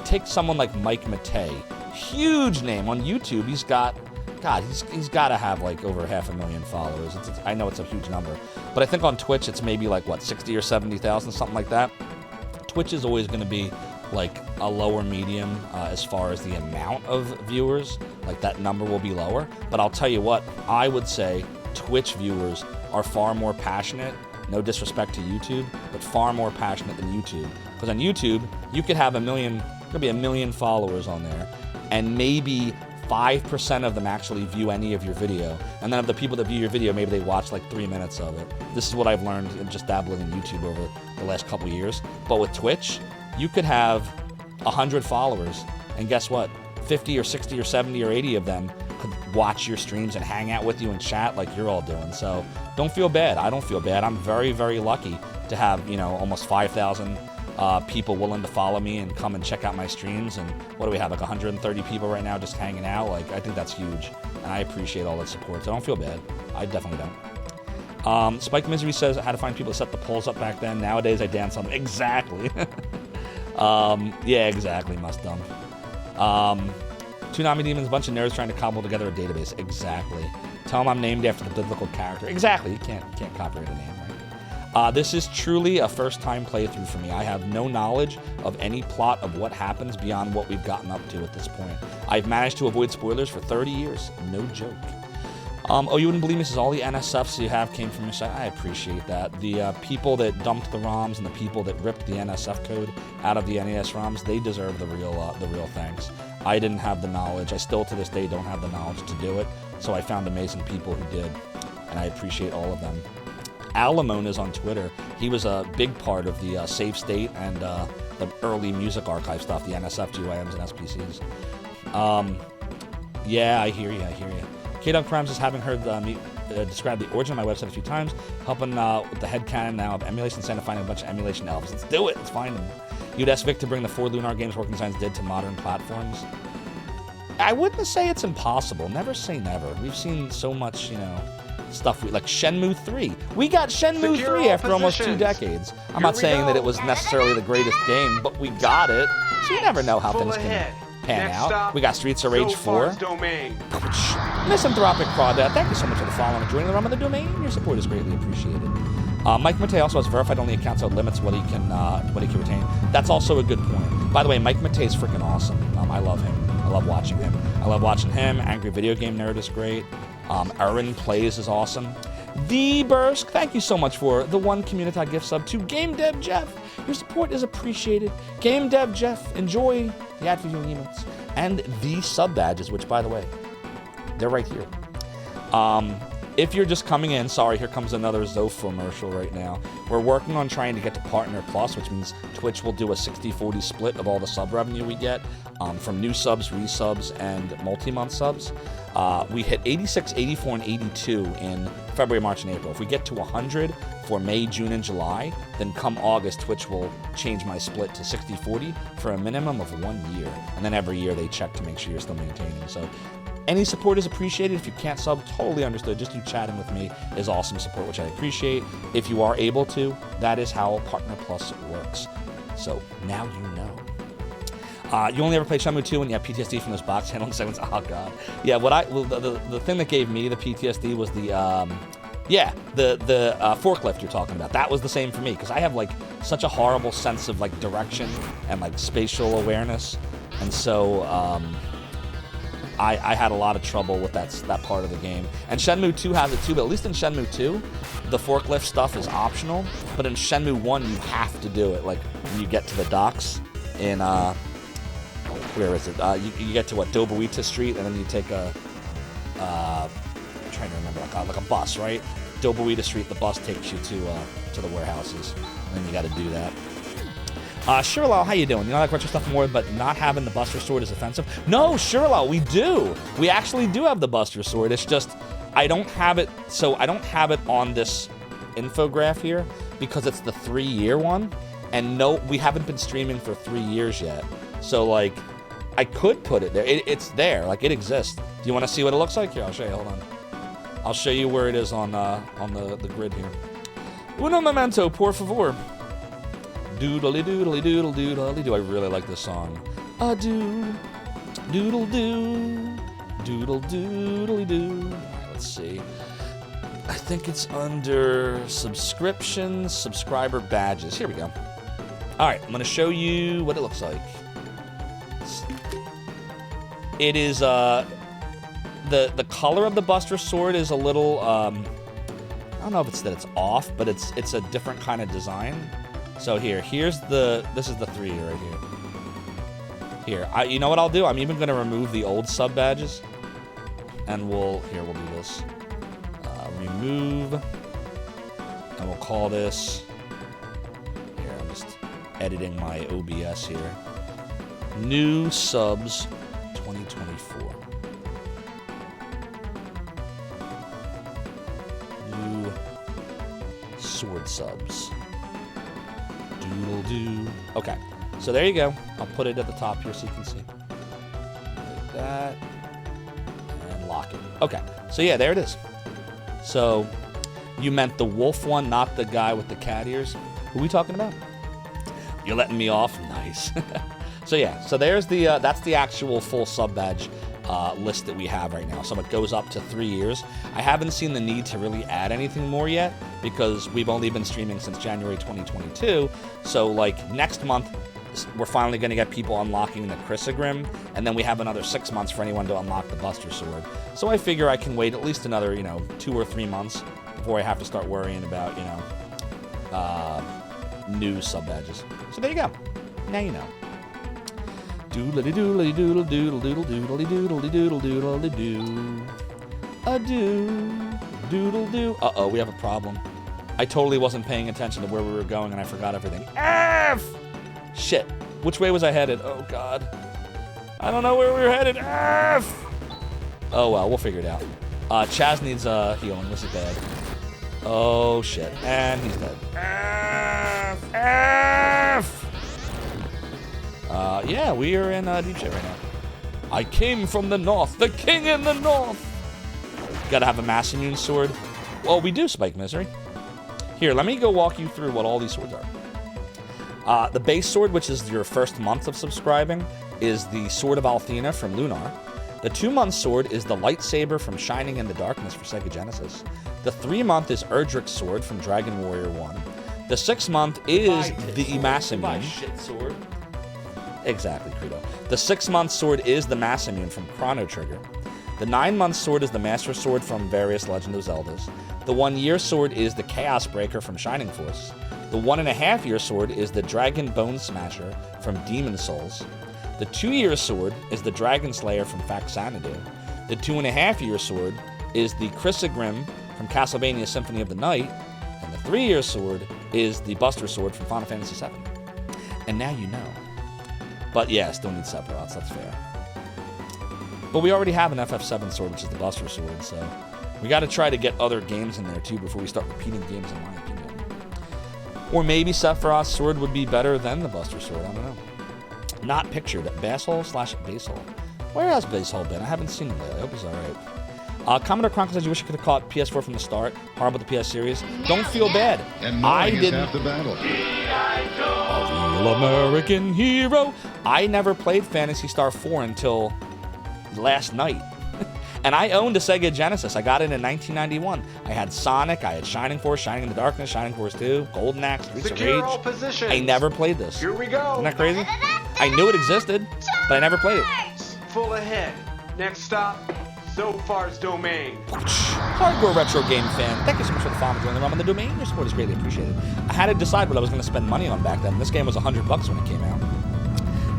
Speaker 1: take someone like Mike Matei, huge name on YouTube. He's got to have like over 500,000 followers. I know it's a huge number, but I think on Twitch it's maybe like 60 or 70,000, something like that. Twitch is always going to be like a lower medium as far as the amount of viewers. Like that number will be lower, but I'll tell you what, I would say Twitch viewers are far more passionate, no disrespect to YouTube, but far more passionate than YouTube. Because on YouTube, you could have 1 million followers on there, and maybe 5% of them actually view any of your video. And then of the people that view your video, maybe they watch like 3 minutes of it. This is what I've learned in just dabbling in YouTube over the last couple years. But with Twitch, you could have 100 followers, and guess what? 50 or 60 or 70 or 80 of them could watch your streams and hang out with you and chat like you're all doing. So don't feel bad. I don't feel bad. I'm very, very lucky to have, almost 5,000 people willing to follow me and come and check out my streams. And what do we have, like 130 people right now just hanging out? Like, I think that's huge, and I appreciate all that support. So don't feel bad. I definitely don't. Spike Misery says, I had to find people to set the polls up back then. Nowadays, I dance on them. Exactly. Yeah, exactly, must dump. Toonami Demons, a bunch of nerds trying to cobble together a database. Exactly. Tell them I'm named after the biblical character. Exactly. You can't copyright a name, right? This is truly a first-time playthrough for me. I have no knowledge of any plot of what happens beyond what we've gotten up to at this point. I've managed to avoid spoilers for 30 years. No joke. Oh, you wouldn't believe me, this is all the NSFs you have came from your site. I appreciate that. The people that dumped the ROMs and the people that ripped the NSF code out of the NES ROMs, they deserve the real thanks. I didn't have the knowledge. I still to this day don't have the knowledge to do it, so I found amazing people who did, and I appreciate all of them. Alamone is on Twitter. He was a big part of the Save State and the early music archive stuff, the NSF, GYMs, and SPCs. Yeah, I hear you. K-Dog Crimes is having heard me describe the origin of my website a few times, helping with the headcanon now of emulation center, finding a bunch of emulation elves. Let's do it. Let's find them. You'd ask Vic to bring the 4 Lunar Games working designs did to modern platforms. I wouldn't say it's impossible. Never say never. We've seen so much, stuff like Shenmue 3. We got Shenmue 3 after almost 2 decades. I'm not saying that it was necessarily the greatest game, but we got it. So you never know how things can pan out. We got Streets of Rage 4. Misanthropic Crawdad, thank you so much for the follow and joining the Realm of the Domain. Your support is greatly appreciated. Mike Matei also has verified only accounts, so it limits what he can retain. That's also a good point. By the way, Mike Matei is freaking awesome. I love him. I love watching him. Angry Video Game Nerd is great. Aaron Plays is awesome. The Bursk, thank you so much for the 1 Community gift sub to Game Dev Jeff. Your support is appreciated. Game Dev Jeff, enjoy the ad viewing emotes and the sub badges, which, by the way, they're right here. If you're just coming in, sorry, here comes another Zophar commercial right now. We're working on trying to get to Partner Plus, which means Twitch will do a 60-40 split of all the sub revenue we get from new subs, resubs, and multi-month subs. We hit 86, 84, and 82 in February, March, and April. If we get to 100 for May, June, and July, then come August, Twitch will change my split to 60-40 for a minimum of 1 year. And then every year they check to make sure you're still maintaining. So Any support is appreciated. If you can't sub, totally understood. Just you chatting with me is awesome support, which I appreciate. If you are able to, that is how Partner Plus works. So now you know. You only ever played Shenmue 2 when you have PTSD from those box handling segments. Oh god. Yeah. The thing that gave me the PTSD was the forklift you're talking about. That was the same for me because I have like such a horrible sense of like direction and like spatial awareness, and so I had a lot of trouble with that part of the game. And Shenmue 2 has it too, but at least in Shenmue 2, the forklift stuff is optional. But in Shenmue 1, you have to do it. Like when you get to the docks in where is it? You get to Dobawita Street, and then you take I'm trying to remember, like a bus, right? Dobawita Street, the bus takes you to the warehouses, and then you got to do that. Shirlal, how you doing? You know, I like retro stuff more, but not having the Buster Sword is offensive. No, Shirlal, we do. We actually do have the Buster Sword. It's just I don't have it. So I don't have it on this infograph here because it's the 3-year one, and no, we haven't been streaming for 3 years yet. So like, I could put it there. It's there. Like it exists. Do you want to see what it looks like? Here, I'll show you. Hold on. I'll show you where it is on the grid here. Uno momento, por favor. Doodly doodly doodle doodly do. I really like this song. Do doodle doo doodle doodly doo. Alright, let's see. I think it's under subscriptions, subscriber badges. Here we go. Alright, I'm gonna show you what it looks like. It is the color of the Buster Sword is a little I don't know if it's that it's off, but it's a different kind of design. So this is the 3-year right here. Here, you know what I'll do? I'm even going to remove the old sub badges, and we'll do this. Remove, and we'll call this. Here, I'm just editing my OBS here. New subs 2024. New sword subs. Doodle doo. Okay, so there you go. I'll put it at the top here so you can see. Like that. And lock it. Okay, so yeah, there it is. So you meant the wolf one, not the guy with the cat ears. Who are we talking about? You're letting me off? Nice. So yeah, so there's the that's the actual full sub badge list that we have right now. So it goes up to 3 years. I haven't seen the need to really add anything more yet because we've only been streaming since January 2022. So like next month, we're finally going to get people unlocking the Chrysogrim, and then we have another 6 months for anyone to unlock the Buster Sword. So I figure I can wait at least another 2 or 3 months before I have to start worrying about new sub badges. So there you go. Now you know. Doodly doodly doodle doodle doodle doodly doodly doodle doodle doo. A doo doodle doo. Uh-oh, we have a problem. I totally wasn't paying attention to where we were going and I forgot everything. F! Shit. Which way was I headed? Oh god. I don't know where we were headed. F! Oh well, we'll figure it out. Chaz needs healing. This is bad. Oh shit. And he's dead. F! F! Yeah, we are in deep shit right now. I came from the north, the king in the north. Gotta have a mass immune sword. Well, we do, Spike Misery. Here, let me go walk you through what all these swords are. The base sword, which is your first month of subscribing, is the Sword of Althena from Lunar. The 2-month sword is the lightsaber from Shining in the Darkness for Sega Genesis. The 3-month is Erdrick's sword from Dragon Warrior 1. The 6-month is the mass immune.
Speaker 9: Shit sword.
Speaker 1: Exactly, Credo. The 6-month sword is the Mass Immune from Chrono Trigger. The 9-month sword is the Master Sword from various Legend of Zeldas. The 1-year sword is the Chaos Breaker from Shining Force. The 1.5-year sword is the Dragon Bone Smasher from Demon Souls. The 2-year sword is the Dragon Slayer from Faxanadu. The 2.5-year sword is the Chrysogrim from Castlevania Symphony of the Night. And the 3-year sword is the Buster Sword from Final Fantasy VII. And now you know. But yeah, still need Sephiroths, that's fair. But we already have an FF7 sword, which is the Buster Sword, so we got to try to get other games in there too before we start repeating games, in my opinion. Or maybe Sephiroth's sword would be better than the Buster Sword, I don't know. Not pictured. Basal/Basal. Where has Baseball been? I haven't seen him lately. I hope he's alright. Commodore Chronicles says you wish you could have caught PS4 from the start. Horrible with the PS series. Don't feel bad. I didn't.
Speaker 3: The battle.
Speaker 1: A real American hero. I never played Phantasy Star 4 until last night. And I owned a Sega Genesis. I got it in 1991. I had Sonic, I had Shining Force, Shining in the Darkness, Shining Force 2, Golden Axe, Streets of
Speaker 2: Secure all
Speaker 1: Rage.
Speaker 2: positions.
Speaker 1: I never played this.
Speaker 2: Here we go.
Speaker 1: Isn't that crazy? I knew it existed, but I never played it.
Speaker 2: Full ahead. Next stop, Zophar's domain.
Speaker 1: Hardcore retro game fan. Thank you so much for the follow joining the realm on the domain. Your support is greatly appreciated. I had to decide what I was going to spend money on back then. This game was $100 when it came out.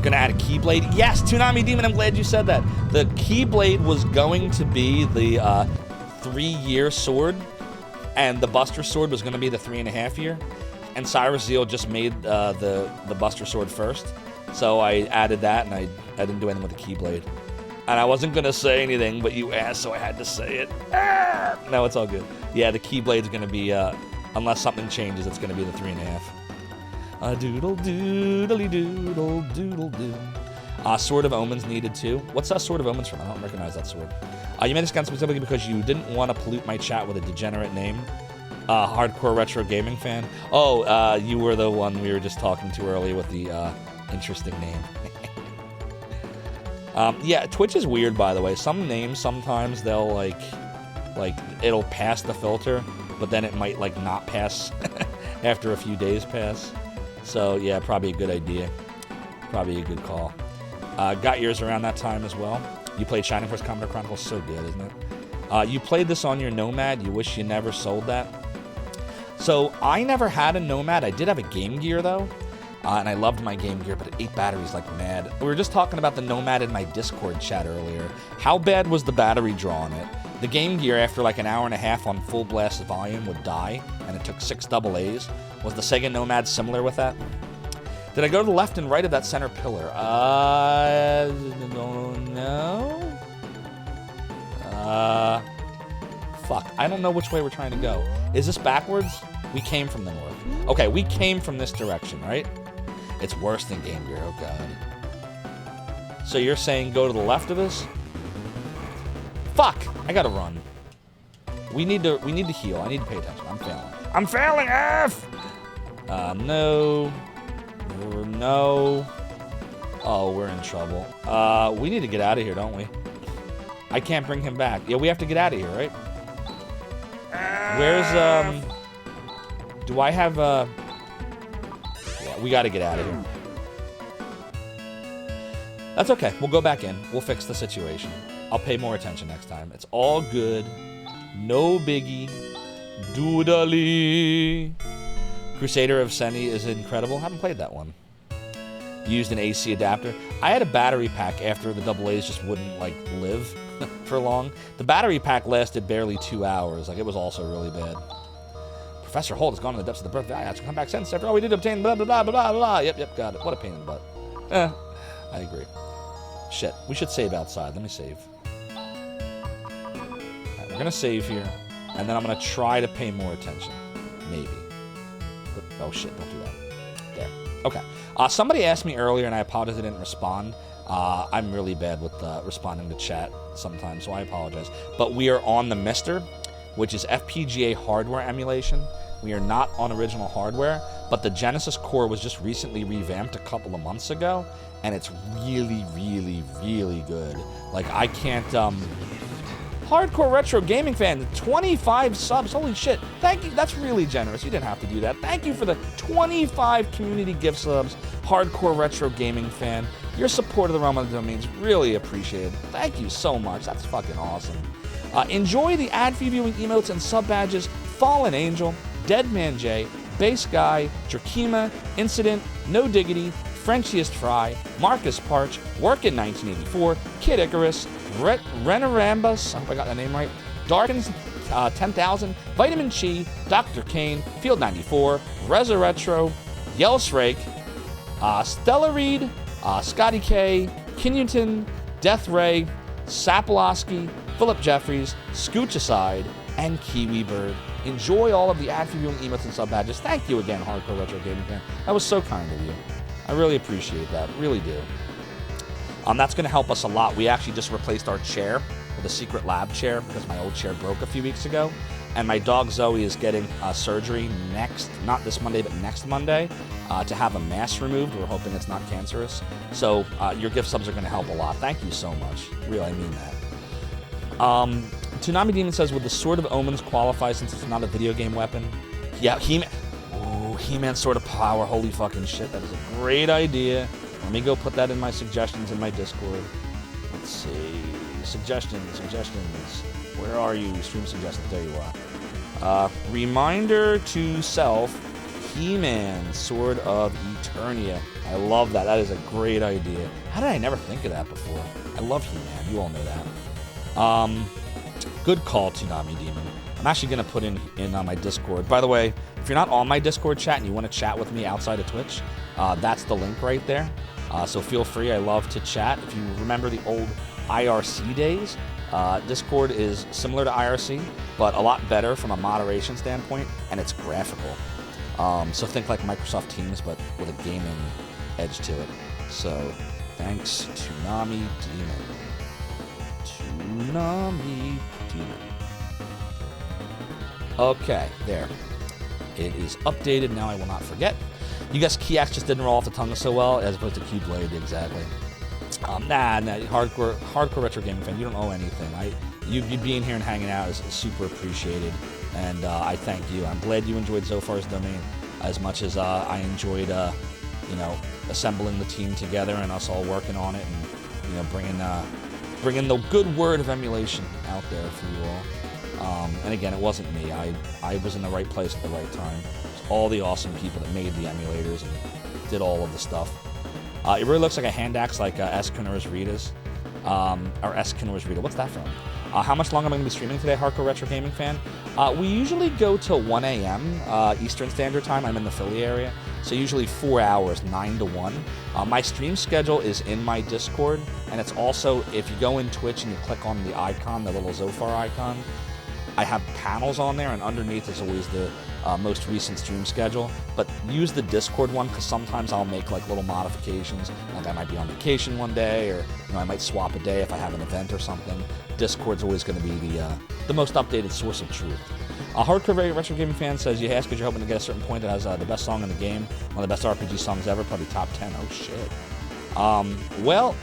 Speaker 1: Gonna add a Keyblade. Yes, Toonami Demon, I'm glad you said that. The Keyblade was going to be the 3-year sword, and the Buster Sword was gonna be the 3.5-year. And Cyrus Zeal just made the Buster Sword first. So I added that, and I didn't do anything with the Keyblade. And I wasn't gonna say anything, but you asked, so I had to say it. No, it's all good. Yeah, the Keyblade's gonna be, unless something changes, it's gonna be the 3.5. A doodle doodly doodle doodle doo. Sword of Omens needed too. What's that Sword of Omens from? I don't recognize that sword. You made this account specifically because you didn't want to pollute my chat with a degenerate name. Hardcore retro gaming fan. Oh, you were the one we were just talking to earlier with the interesting name. Yeah, Twitch is weird, by the way. Some names sometimes they'll like it'll pass the filter, but then it might like not pass after a few days pass. So yeah, probably a good idea. Probably a good call. Got yours around that time as well. You played Shining Force Commodore Chronicles, so good, isn't it? You played this on your Nomad. You wish you never sold that. So I never had a Nomad. I did have a Game Gear though, and I loved my Game Gear, but it ate batteries like mad. We were just talking about the Nomad in my Discord chat earlier. How bad was the battery draw on it? The Game Gear, after like an hour and a half on full blast volume, would die, and it took 6 AA's. Was the Sega Nomad similar with that? Did I go to the left and right of that center pillar? Don't know. Fuck. I don't know which way we're trying to go. Is this backwards? We came from the north. Okay, we came from this direction, right? It's worse than Game Gear. Oh, God. So you're saying go to the left of us? Fuck! I gotta run. We need to heal. I need to pay attention. I'm failing. I'm failing, F! No. No. Oh, we're in trouble. We need to get out of here, don't we? I can't bring him back. Yeah, we have to get out of here, right? Where's, do I have, yeah, we gotta get out of here. That's okay. We'll go back in. We'll fix the situation. I'll pay more attention next time. It's all good. No biggie. Doodly. Crusader of Seni is incredible. Haven't played that one. Used an AC adapter. I had a battery pack after the AA's just wouldn't, like, live for long. The battery pack lasted barely 2 hours. Like, it was also really bad. Professor Holt has gone to the depths of the birth valley. I have to come back since after all we did obtain blah, blah, blah, blah, blah, blah. Yep, got it. What a pain in the butt. I agree. Shit, we should save outside. Let me save. Alright, we're gonna save here, and then I'm gonna try to pay more attention. Maybe. Oh shit, don't do that. There. Okay. Somebody asked me earlier, and I apologize I didn't respond. I'm really bad with responding to chat sometimes, so I apologize. But we are on the Mister, which is FPGA hardware emulation. We are not on original hardware, but the Genesis core was just recently revamped a couple of months ago, and it's really, really, really good. Like, I can't, Hardcore Retro Gaming Fan, 25 subs, holy shit. Thank you, that's really generous. You didn't have to do that. Thank you for the 25 community gift subs, Hardcore Retro Gaming Fan. Your support of the Realm of the Domains, really appreciated. Thank you so much, that's fucking awesome. Enjoy the ad-free viewing emotes and sub badges, Fallen Angel, Deadman J, Bass Guy, Drakima, Incident, No Diggity, Frenchiest Fry, Marcus Parch, Work in 1984, Kid Icarus, Renarambus, I hope I got that name right, Darkins 10,000, Vitamin Chi, Dr. Kane, Field 94, Resurretro, Yellsrake, Stella Reed, Scotty K, Kinnington, Death Ray, Sapolosky, Philip Jeffries, Scoochicide, and Kiwi Bird. Enjoy all of the ad-free viewing emotes and sub badges. Thank you again, Hardcore Retro Gaming Fan. That was so kind of you. I really appreciate that. Really do. That's going to help us a lot. We actually just replaced our chair with a secret lab chair because my old chair broke a few weeks ago. And my dog Zoe is getting surgery not this Monday, but next Monday, to have a mass removed. We're hoping it's not cancerous. So your gift subs are going to help a lot. Thank you so much. Really, I mean that. Toonami Demon says, would the Sword of Omens qualify since it's not a video game weapon? Yeah, He-Man. Ooh, He-Man's Sword of Power. Holy fucking shit. That is a great idea. Let me go put that in my suggestions in my Discord. Let's see. Suggestions. Where are you? Stream suggestions. There you are. Reminder to self. He-Man, Sword of Eternia. I love that. That is a great idea. How did I never think of that before? I love He-Man. You all know that. Good call, Toonami Demon. I'm actually going to put in my Discord. By the way, if you're not on my Discord chat and you want to chat with me outside of Twitch, that's the link right there. So feel free. I love to chat. If you remember the old IRC days, Discord is similar to IRC, but a lot better from a moderation standpoint, and it's graphical. So think like Microsoft Teams, but with a gaming edge to it. So thanks, Toonami Demon. Toonami Demon. Okay, there. It is updated. Now I will not forget. You guys, Kiax just didn't roll off the tongue so well, as opposed to Keyblade, exactly. Nah, hardcore retro gaming fan, you don't owe anything. You being here and hanging out is super appreciated, and I thank you. I'm glad you enjoyed Zophar's Domain as much as I enjoyed, assembling the team together and us all working on it, and bringing the good word of emulation out there for you all. And again, it wasn't me. I was in the right place at the right time. It's all the awesome people that made the emulators and did all of the stuff. It really looks like a hand axe, like Escanor's Rita's. Or Escanor's Rita. What's that from? How much longer am I going to be streaming today, Hardcore Retro Gaming Fan? We usually go till 1 a.m. Eastern Standard Time. I'm in the Philly area. So usually 4 hours, 9 to 1. My stream schedule is in my Discord. And it's also, if you go in Twitch and you click on the icon, the little Zophar icon, I have panels on there, and underneath is always the most recent stream schedule. But use the Discord one, because sometimes I'll make like little modifications. Like I might be on vacation one day, or I might swap a day if I have an event or something. Discord's always going to be the most updated source of truth. Hardcore Retro Gaming Fan says, you ask because you're hoping to get a certain point that has the best song in the game, one of the best RPG songs ever, probably top 10. Oh shit. Well,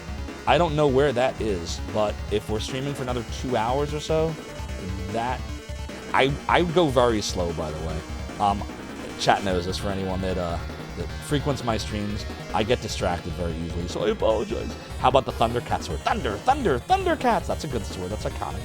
Speaker 1: I don't know where that is, but if we're streaming for another 2 hours or so, that I would go very slow, by the way. Chat knows this for anyone that frequents my streams. I get distracted very easily, so I apologize. How about the Thundercat sword? Thundercats! That's a good sword. That's iconic.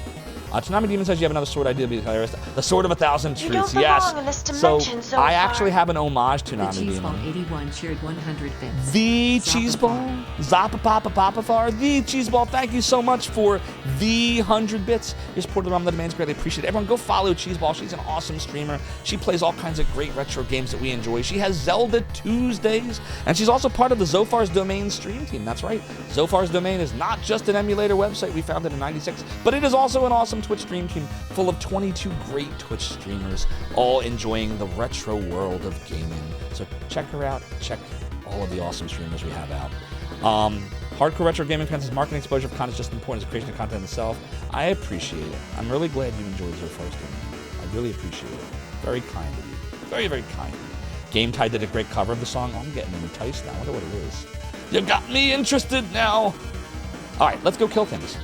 Speaker 1: Toonami Demon says you have another sword idea to be hilarious. The Sword of 1,000 Truths.
Speaker 10: You don't belong in this dimension,
Speaker 1: so I actually have an homage to
Speaker 5: The
Speaker 1: Toonami
Speaker 5: Cheeseball
Speaker 1: Demon.
Speaker 5: 81 cheered 100 bits.
Speaker 1: The
Speaker 5: Zophar.
Speaker 1: Cheeseball, Zappa the Cheeseball. Thank you so much for the 100 bits. Your support of the Realm of the Demands greatly appreciated. Everyone go follow Cheeseball. She's an awesome streamer. She plays all kinds of great retro games that we enjoy. She has Zelda Tuesdays, and she's also part of the Zophar's Domain stream team. That's right. Zophar's Domain is not just an emulator website we founded in '96, but it is also an awesome Twitch stream team full of 22 great Twitch streamers, all enjoying the retro world of gaming. So check her out. Check all of the awesome streamers we have out. Hardcore Retro Gaming Fans' marketing exposure of content is just as important as the creation of content itself. I appreciate it. I'm really glad you enjoyed your first game. I really appreciate it. Very kind of you. Very, very kind of you. Game Tide did a great cover of the song. Oh, I'm getting enticed now. I wonder what it is. You got me interested now. All right, let's go kill things.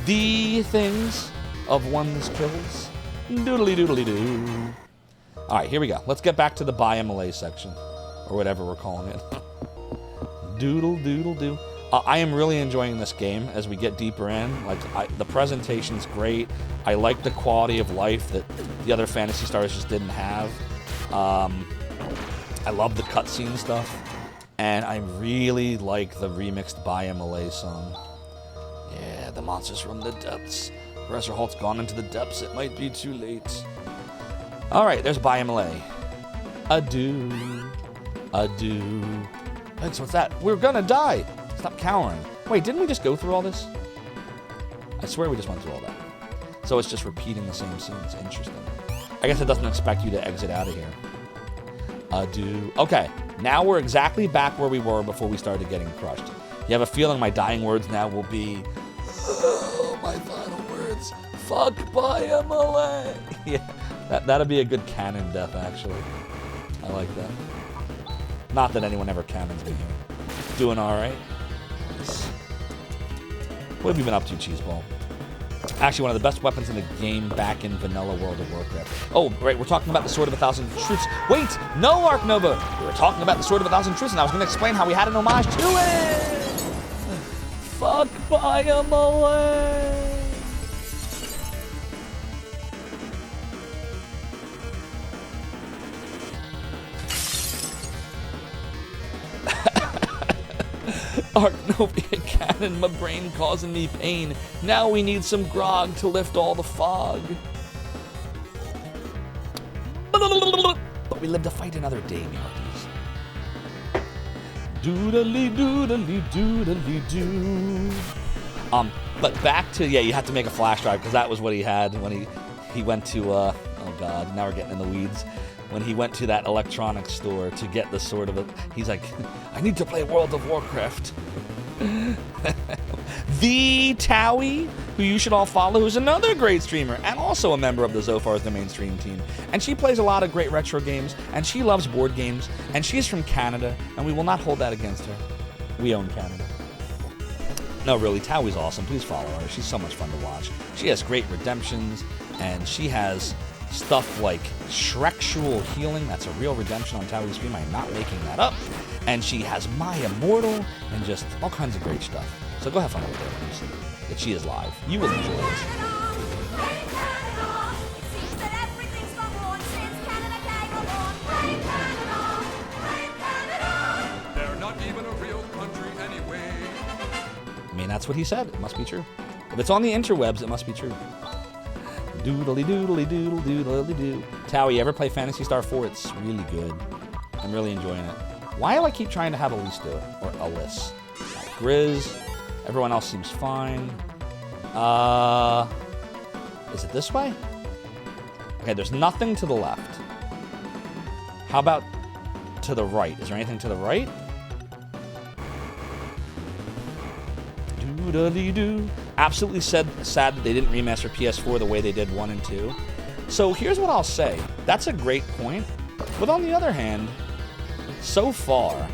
Speaker 1: The things of one's kills. Doodly doodly doo. All right, here we go. Let's get back to the buy MLA section, or whatever we're calling it. Doodle doodle doo. I am really enjoying this game as we get deeper in. Like the presentation's great. I like the quality of life that the other Phantasy Stars just didn't have. I love the cutscene stuff, and I really like the remixed Buy MLA song. Yeah, the monsters from the depths. Professor Holt's gone into the depths. It might be too late. All right, there's Buy MLA. Adieu. Adieu. Thanks, what's that? We're gonna die. Stop cowering. Wait, didn't we just go through all this? I swear we just went through all that. So it's just repeating the same scenes. Interesting. I guess it doesn't expect you to exit out of here. Adieu. Okay, now we're exactly back where we were before we started getting crushed. You have a feeling my dying words now will be, oh, my final words, fuck Biamale. Yeah, that'd be a good canon death, actually. I like that. Not that anyone ever canons me here. Doing all right. What have you been up to, Cheeseball? Actually, one of the best weapons in the game back in vanilla World of Warcraft. Oh, right, we're talking about the Sword of a Thousand Truths. Wait, no, Ark Nova. We were talking about the Sword of a Thousand Truths, and I was going to explain how we had an homage to it. Fuck Biamale. Arcnovia cannon, my brain causing me pain. Now we need some grog to lift all the fog. But we live to fight another day, me hearties. Doodly doodly doodly doo. But back to, yeah, you had to make a flash drive because that was what he had when he went to, oh god, now we're getting in the weeds. When he went to that electronics store to get the sort of a, he's like, I need to play World of Warcraft. The Towie, who you should all follow, who's another great streamer and also a member of the Zophar's the mainstream team. And she plays a lot of great retro games, and she loves board games, and she's from Canada, and we will not hold that against her. We own Canada. No, really, Towie's awesome. Please follow her. She's so much fun to watch. She has great redemptions, and she has stuff like Shrexual Healing. That's a real redemption on Towie's stream. I'm not making that up. And she has My Immortal and just all kinds of great stuff. So go have fun with her when you see that she is live. You will enjoy it.
Speaker 8: They're not even a real country anyway.
Speaker 1: I mean, that's what he said. It must be true. If it's on the interwebs, it must be true. Doodly doodly doodle doodly doo. Towie, you ever play Phantasy Star 4? It's really good. I'm really enjoying it. Why do I keep trying to have Elise do it? Or Alice? Grizz. Everyone else seems fine. Is it this way? Okay, there's nothing to the left. How about to the right? Is there anything to the right? Doodly-doo. Absolutely sad that they didn't remaster PS4 the way they did 1 and 2. So here's what I'll say. That's a great point. But on the other hand, so far,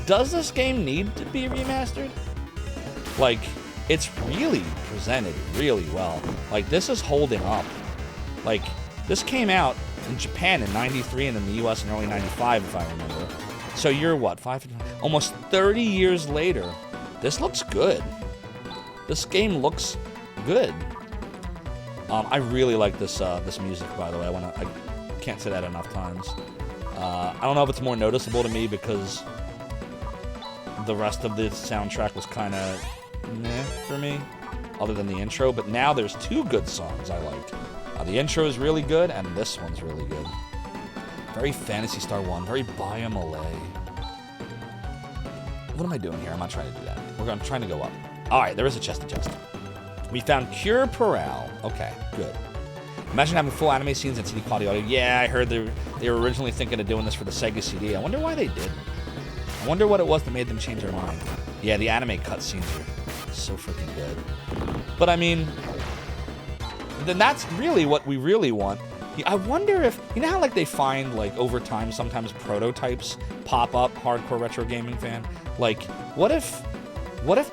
Speaker 1: does this game need to be remastered? Like, it's really presented really well. Like, this is holding up. Like, this came out in Japan in '93 and in the US in early '95, if I remember. So you're what, almost 30 years later. This looks good. This game looks good. I really like this this music, by the way. I can't say that enough times. I don't know if it's more noticeable to me because the rest of the soundtrack was kind of meh for me, other than the intro. But now there's two good songs I like. The intro is really good, and this one's really good. Very Phantasy Star 1, very Biamale. What am I doing here? I'm not trying to do that. I'm trying to go up. All right, there is a chest. We found Cure Peral. Okay, good. Imagine having full anime scenes and CD quality audio. Yeah, I heard they were originally thinking of doing this for the Sega CD. I wonder why they didn't. I wonder what it was that made them change their mind. Yeah, the anime cutscenes are so freaking good. But I mean, then that's really what we really want. I wonder if, you know how like they find like over time sometimes prototypes pop up, hardcore retro gaming fan? Like, what if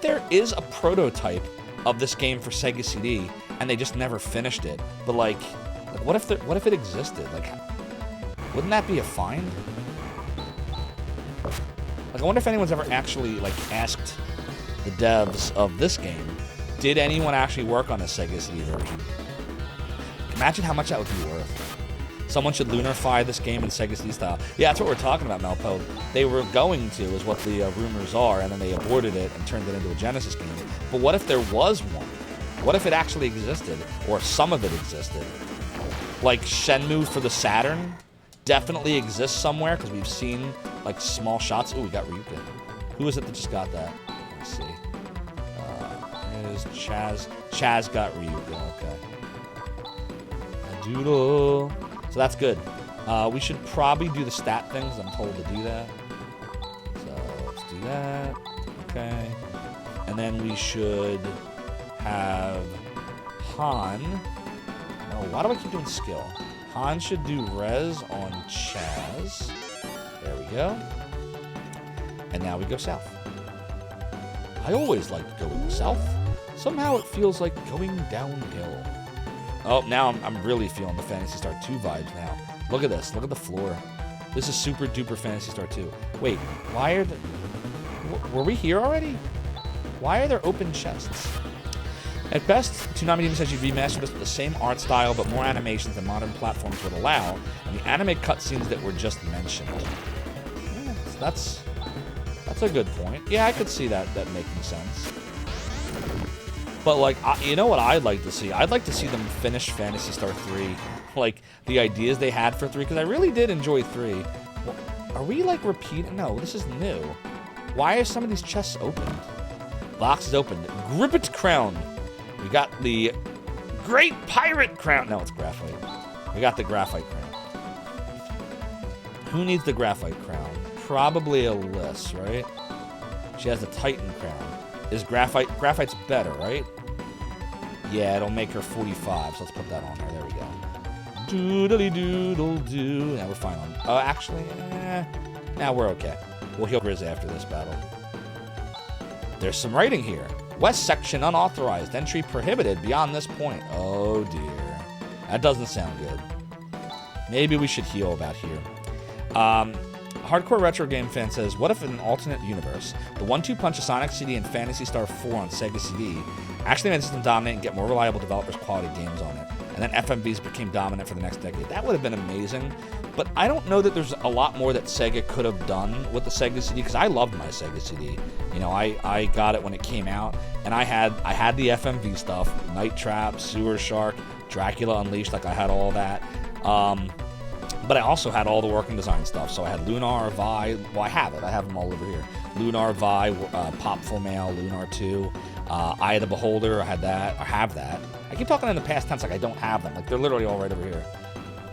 Speaker 1: there is a prototype of this game for Sega CD and they just never finished it? But like what if it existed? Like, wouldn't that be a find? Like, I wonder if anyone's ever actually like asked the devs of this game, did anyone actually work on a Sega CD version? Imagine how much that would be worth. Someone should lunarify this game in Sega CD style. Yeah, that's what we're talking about, Malpo. They were going to, is what the rumors are, and then they aborted it and turned it into a Genesis game. But what if there was one? What if it actually existed, or some of it existed? Like Shenmue for the Saturn definitely exists somewhere, because we've seen like small shots. Oh, we got Ryukin. Who is it that just got that? Let's see. There's Chaz. Chaz got Ryukin, okay. Doodle. So that's good. We should probably do the stat things. I'm told to do that. So let's do that. Okay. And then we should have Han. No, why do I keep doing skill? Han should do res on Chaz. There we go. And now we go south. I always like going south. Somehow it feels like going downhill. Oh, now I'm really feeling the Phantasy Star 2 vibes now. Look at this. Look at the floor. This is super duper Phantasy Star 2. Wait, why are the... Were we here already? Why are there open chests? At best, Toonami Demon says you remastered this with the same art style, but more animations than modern platforms would allow, and the anime cutscenes that were just mentioned. Yeah, that's a good point. Yeah, I could see that making sense. But, like, you know what I'd like to see? I'd like to see them finish Phantasy Star 3. Like, the ideas they had for 3, because I really did enjoy 3. Well, are we, like, repeating? No, this is new. Why are some of these chests opened? Box is opened. Grippet Crown. We got the Great Pirate Crown. No, it's Graphite. We got the Graphite Crown. Who needs the Graphite Crown? Probably Alyss, right? She has the Titan Crown. Is Graphite's better, right? Yeah, it'll make her 45, so let's put that on there. There we go. Doodly-doodle-doo. Now we're fine on... Oh, actually, now we're okay. We'll heal Grizz after this battle. There's some writing here. West section unauthorized. Entry prohibited beyond this point. Oh, dear. That doesn't sound good. Maybe we should heal about here. Hardcore Retro Game Fan says, what if in an alternate universe, the 1-2 punch of Sonic CD and Phantasy Star 4 on Sega CD actually made the system dominant and get more reliable developers' quality games on it, and then FMVs became dominant for the next decade? That would have been amazing, but I don't know that there's a lot more that Sega could have done with the Sega CD, because I loved my Sega CD. You know, I got it when it came out, and I had the FMV stuff, Night Trap, Sewer Shark, Dracula Unleashed, like I had all that. But I also had all the working design stuff. So I had Lunar, Vi. Well, I have it. I have them all over here. Lunar, Vi, Popful Mail, Lunar 2, Eye of the Beholder. I had that. I have that. I keep talking in the past tense like I don't have them. Like, they're literally all right over here.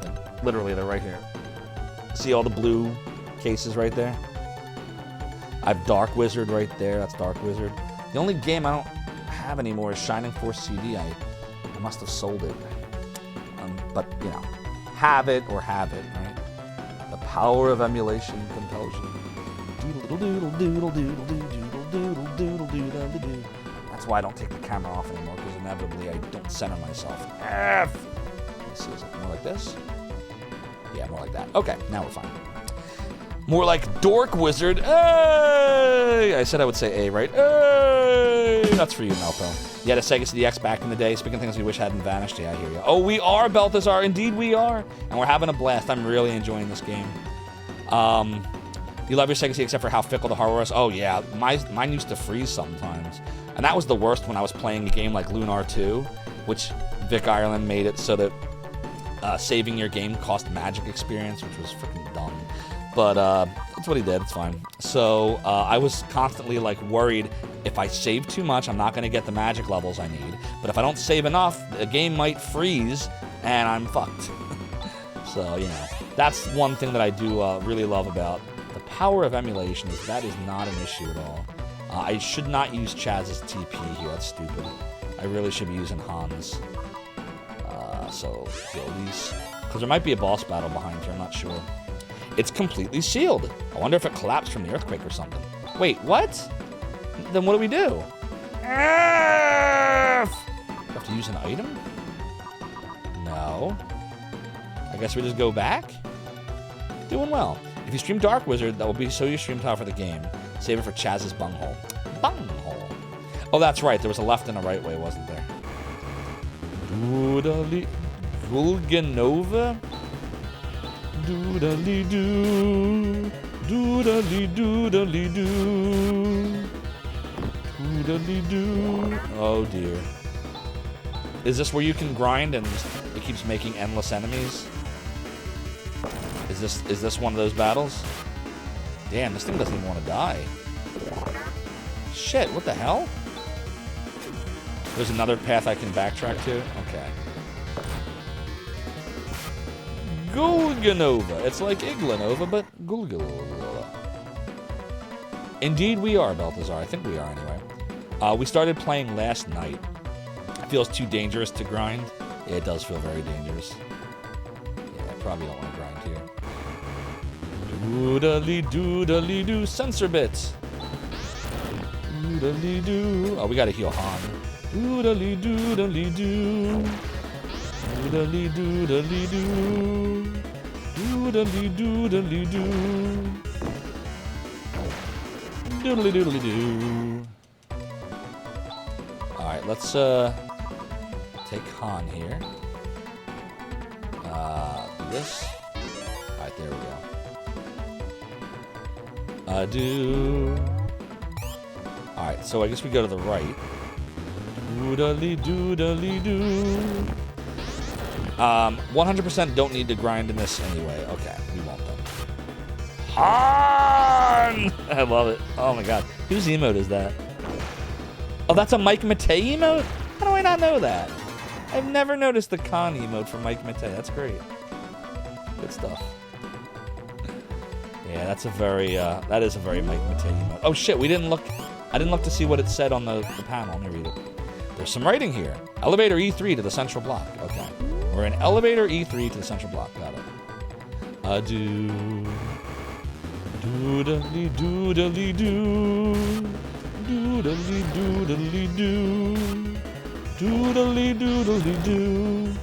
Speaker 1: Like, literally, they're right here. See all the blue cases right there? I have Dark Wizard right there. That's Dark Wizard. The only game I don't have anymore is Shining Force CD. I must have sold it. But, you know. Have it or have it, right? The power of emulation compels you. That's why I don't take the camera off anymore, because inevitably I don't center myself. F! Let me see, is it more like this? Yeah, more like that. Okay, now we're fine. More like Dork Wizard. Hey! I said I would say A, right? Hey! That's for you, Melpo. You had a Sega CDX back in the day. Speaking of things we wish hadn't vanished. Yeah, I hear you. Oh, we are, Balthazar. Indeed, we are. And we're having a blast. I'm really enjoying this game. You love your Sega CD except for how fickle the hardware is? Oh, yeah. Mine used to freeze sometimes. And that was the worst when I was playing a game like Lunar 2, which Vic Ireland made it so that saving your game cost magic experience, which was freaking dumb. But that's what he did. It's fine. So I was constantly like worried if I save too much, I'm not going to get the magic levels I need. But if I don't save enough, the game might freeze and I'm fucked. So, you know, that's one thing that I do really love about the power of emulation is that is not an issue at all. I should not use Chaz's TP here. That's stupid. I really should be using Han's. So, kill these. Because there might be a boss battle behind here. I'm not sure. It's completely sealed. I wonder if it collapsed from the earthquake or something. Wait, what? Then what do we do? Have to use an item? No. I guess we just go back? Doing well. If you stream Dark Wizard, that will be so your stream tile for the game. Save it for Chaz's bunghole. Bunghole. Oh, that's right. There was a left and a right way, wasn't there? Doodly Gulganova? Doodly doo. Doodly doodly doo. Doodly doo. Oh dear. Is this where you can grind and it keeps making endless enemies? Is this one of those battles? Damn, this thing doesn't even want to die. Shit, what the hell? There's another path I can backtrack to? Okay. Gulganova. It's like Iglanova, but Gulganova. Indeed we are, Balthazar. I think we are anyway. We started playing last night. It feels too dangerous to grind. Yeah, it does feel very dangerous. Yeah, I probably don't want to grind here. Doodly-doodly-doo. Sensor bits. Doodly-doo. Oh, we gotta heal Han. Doodly-doodly-doo. Doodly-doodly-doo. Doodly-doodly-doo. Doodly-doodly-doo. Alright, let's take Han here. Do this. Alright, there we go. Do. Alright, so I guess we go to the right. Doodly-doodly-doo. 100% don't need to grind in this anyway. Okay, we won't though. Han! I love it. Oh my god. Whose emote is that? Oh, that's a Mike Matei emote? How do I not know that? I've never noticed the Khan emote from Mike Matei. That's great. Good stuff. Yeah, that's a very, that is a very Mike Matei emote. Oh shit, we didn't look, I didn't look to see what it said on the panel. Let me read it. There's some writing here. Elevator E3 to the central block. Okay. We're in elevator E3 to the central block. Got it. Doodly doodly doo. Doodly doodly doo. Doodly doodly doo.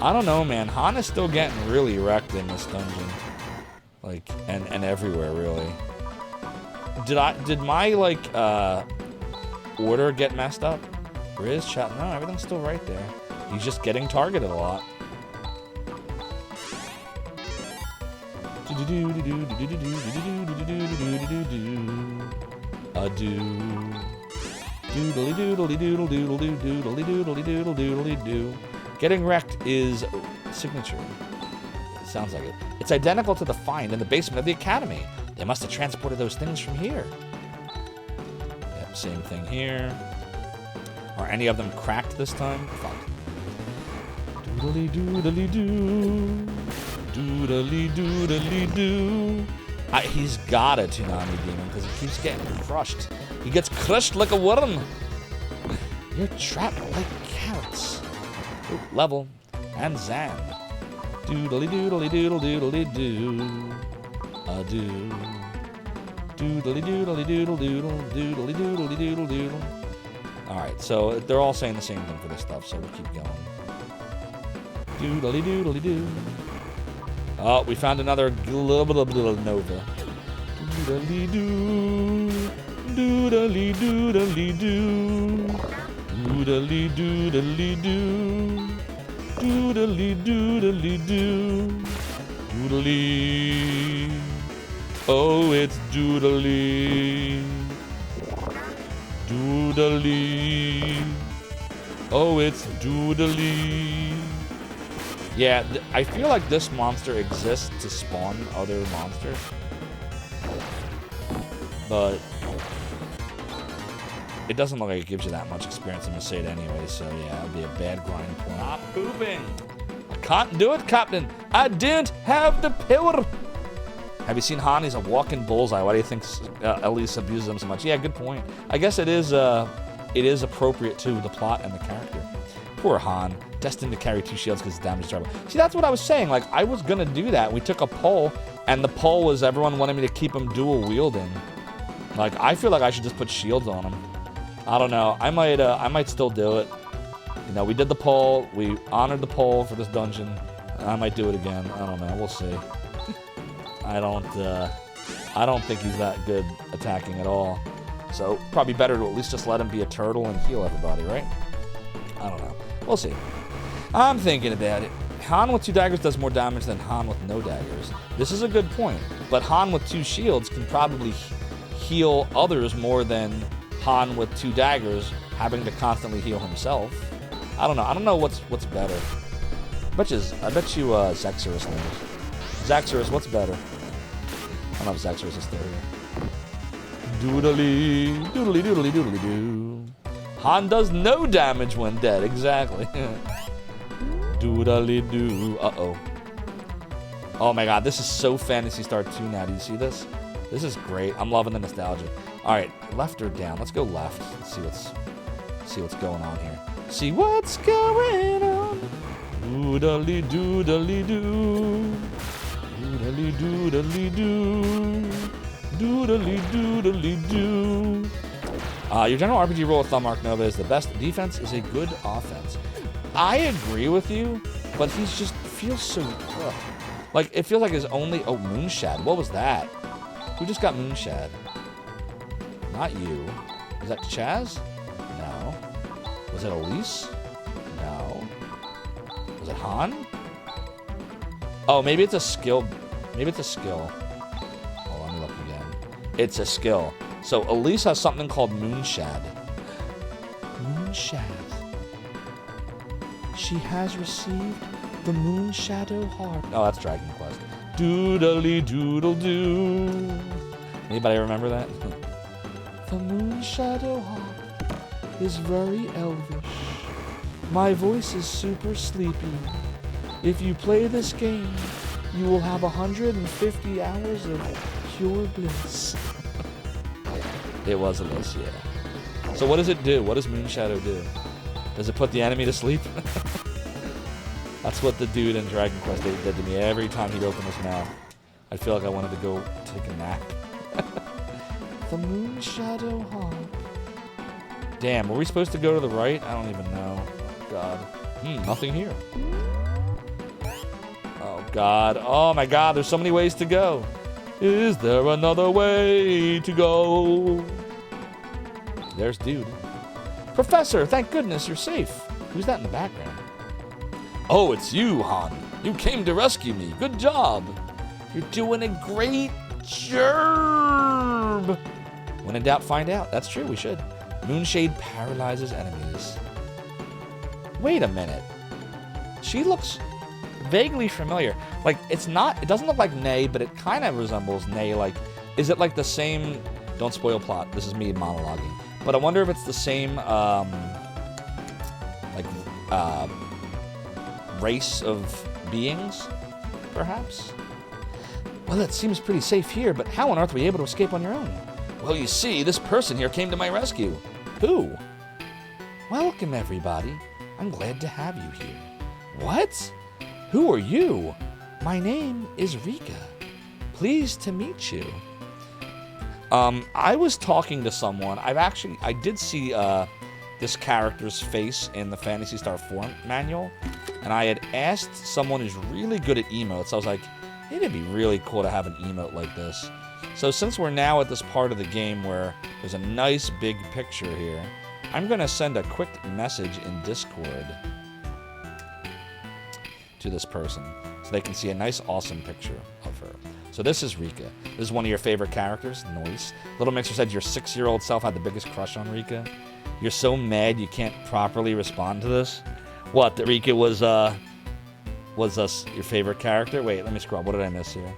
Speaker 1: I don't know, man. Han is still getting really wrecked in this dungeon. Like, and everywhere, really. Did my, like, order get messed up? Riz, chat, no, everything's still right there. He's just getting targeted a lot. Getting wrecked is signature. It sounds like it. It's identical to the find in the basement of the academy. They must have transported those things from here. Yep, same thing here. Are any of them cracked this time? Fuck. Doodly doodly doo. Doodly doodly doo. He's got a Toonami demon because he keeps getting crushed. He gets crushed like a worm. You're trapped like carrots. Ooh, level. And Zan. Doodly doodly doodle doodly doo. Do. Doodly doodly doodle doodle doodly doodly doodle doodle. Alright, so they're all saying the same thing for this stuff, so we'll keep going. Doodly doodly doo. Oh, we found another little bit of Nova. Doodly doo. Doodly doodly doo. Doodly doodly doo. Doodly doodly doo. Doodly. Oh, it's doodly. Doodly. Oh, it's doodly. Yeah, I feel like this monster exists to spawn other monsters. But it doesn't look like it gives you that much experience, I'm gonna say it anyway, so yeah, it'll be a bad grind point. Stop pooping! I can't do it, Captain! I don't have the power! Have you seen Han? He's a walking bullseye. Why do you think Elise abuses him so much? Yeah, good point. I guess it is appropriate to the plot and the character. Poor Han, destined to carry 2 shields because damage is terrible. See, that's what I was saying. Like, I was gonna do that. We took a poll, and the poll was everyone wanted me to keep him dual wielding. Like, I feel like I should just put shields on him. I don't know. I might still do it. You know, we did the poll. We honored the poll for this dungeon. I might do it again. I don't know. We'll see. I don't think he's that good attacking at all. So probably better to at least just let him be a turtle and heal everybody, right? I don't know. We'll see. I'm thinking about it. Han with 2 daggers does more damage than Han with no daggers. This is a good point. But Han with 2 shields can probably heal others more than Han with 2 daggers having to constantly heal himself. I don't know. I don't know what's better. I bet you Zexorus knows. Zexorus, what's better? I don't know if Zexorus is still here. Doodly, doodly, doodly, doodly, doo. Han does no damage when dead, exactly. Doodly doo. Uh-oh. Oh my god, this is so Phantasy Star 2 now. Do you see this? This is great. I'm loving the nostalgia. All right, left or down? Let's go left. Let's see what's going on here. See what's going on. Doodly doodly doo. Doodly doodly doo. Doodly doodly doo. Your general RPG rule of thumb, Mark Nova, is the best defense is a good offense. I agree with you, but he just feels so... Like, it feels like his only... Oh, Moonshad. What was that? Who just got Moonshad? Not you. Was that Chaz? No. Was it Elise? No. Was it Han? Oh, maybe it's a skill. Maybe it's a skill. Oh, let me look again. It's a skill. So Elise has something called Moonshad. Moonshad. She has received the Moonshadow Harp. Oh, that's Dragon Quest. Doodly doodle doo. Anybody remember that? The Moonshadow Harp is very elvish. My voice is super sleepy. If you play this game, you will have 150 hours of pure bliss. It was Elise, yeah. So what does it do? What does Moonshadow do? Does it put the enemy to sleep? That's what the dude in Dragon Quest did to me every time he'd open his mouth. I'd feel like I wanted to go take a nap. The Moonshadow Harp. Damn, were we supposed to go to the right? I don't even know. Oh, God. Nothing here. Oh, God. Oh, my God. There's so many ways to go. Is there another way to go? There's dude. Professor, thank goodness you're safe. Who's that in the background? Oh, it's you, Han. You came to rescue me. Good job. You're doing a great job. When in doubt, find out. That's true, we should. Moonshade paralyzes enemies. Wait a minute. She looks vaguely familiar. Like, it doesn't look like Ney, but it kind of resembles Ney. Like, is it like the same, don't spoil plot, this is me monologuing. But I wonder if it's the same, race of beings, perhaps? Well, it seems pretty safe here, but how on earth were you able to escape on your own? Well, you see, this person here came to my rescue. Who? Welcome, everybody. I'm glad to have you here. What? Who are you? My name is Rika. Pleased to meet you. I was talking to someone. I did see this character's face in the Phantasy Star 4 manual, and I had asked someone who's really good at emotes. I was like, hey, it'd be really cool to have an emote like this. So since we're now at this part of the game where there's a nice big picture here, I'm going to send a quick message in Discord to this person so they can see a nice, awesome picture of her. So this is Rika. This is one of your favorite characters. Nice. Little Mixer said your 6-year-old self had the biggest crush on Rika. You're so mad you can't properly respond to this. What? That Rika was your favorite character? Wait, let me scroll. What did I miss here?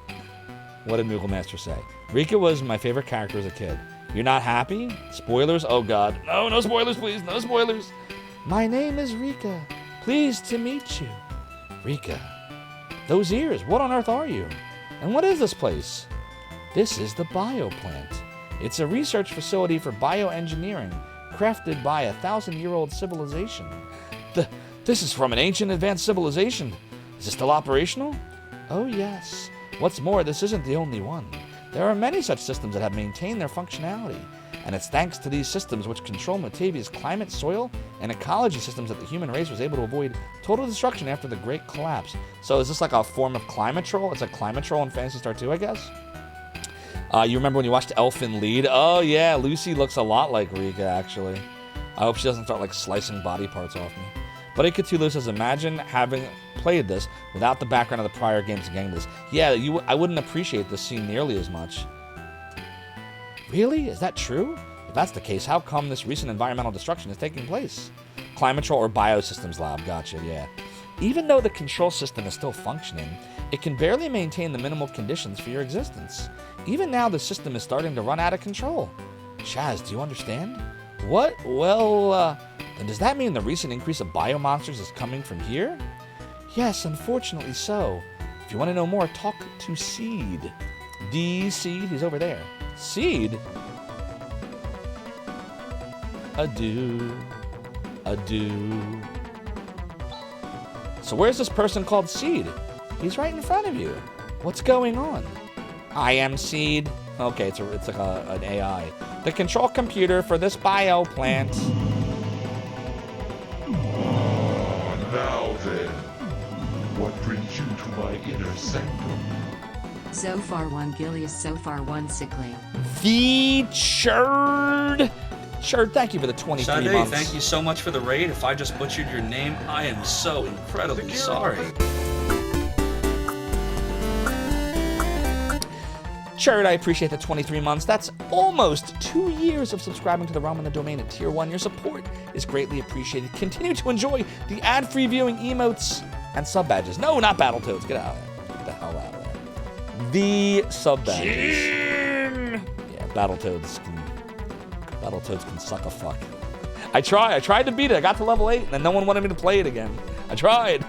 Speaker 1: What did Moogle Master say? Rika was my favorite character as a kid. You're not happy? Spoilers? Oh God. No, no spoilers, please. No spoilers. My name is Rika. Pleased to meet you. Rika. Those ears. What on earth are you? And what is this place? This is the bioplant. It's a research facility for bioengineering, crafted by a 1,000-year-old civilization. This is from an ancient advanced civilization. Is it still operational? Oh yes. What's more, this isn't the only one. There are many such systems that have maintained their functionality, and it's thanks to these systems which control Matavia's climate, soil, and ecology systems that the human race was able to avoid total destruction after the Great Collapse. So is this like a form of Climatrol? It's a Climatrol in Phantasy Star 2, I guess? You remember when you watched Elfin Lied? Oh yeah, Lucy looks a lot like Rika, actually. I hope she doesn't start like slicing body parts off me. But Cthulhu says, imagine having played this without the background of the prior games and getting this. Yeah, I wouldn't appreciate this scene nearly as much. Really? Is that true? If that's the case, how come this recent environmental destruction is taking place? Climatrol or Biosystems Lab, gotcha, yeah. Even though the control system is still functioning, it can barely maintain the minimal conditions for your existence. Even now, the system is starting to run out of control. Chaz, do you understand? What? Well, then does that mean the recent increase of biomonsters is coming from here? Yes, unfortunately so. If you want to know more, talk to Seed. The Seed, he's over there. Seed? Adieu. So where's this person called Seed? He's right in front of you. What's going on? I am Seed. Okay, it's like an AI. The control computer for this bio plant.
Speaker 3: Now then, what brings you to my inner sanctum?
Speaker 5: Zophar 1 Gilius Zophar 1 Sickly.
Speaker 1: The Churd. Churd, thank you for the 23
Speaker 11: Sade,
Speaker 1: months.
Speaker 11: thank you so much for the raid. If I just butchered your name, I am so incredibly sorry.
Speaker 1: Churd, I appreciate the 23 months. That's almost 2 years of subscribing to the Realm and the Domain at Tier 1. Your support is greatly appreciated. Continue to enjoy the ad-free viewing emotes and sub-badges. No, not Battletoads. Get out of there. Get the hell out of there. The sub-badges. Yeah, Battletoads can suck a fuck. I tried to beat it. I got to level 8, and then no one wanted me to play it again. I tried.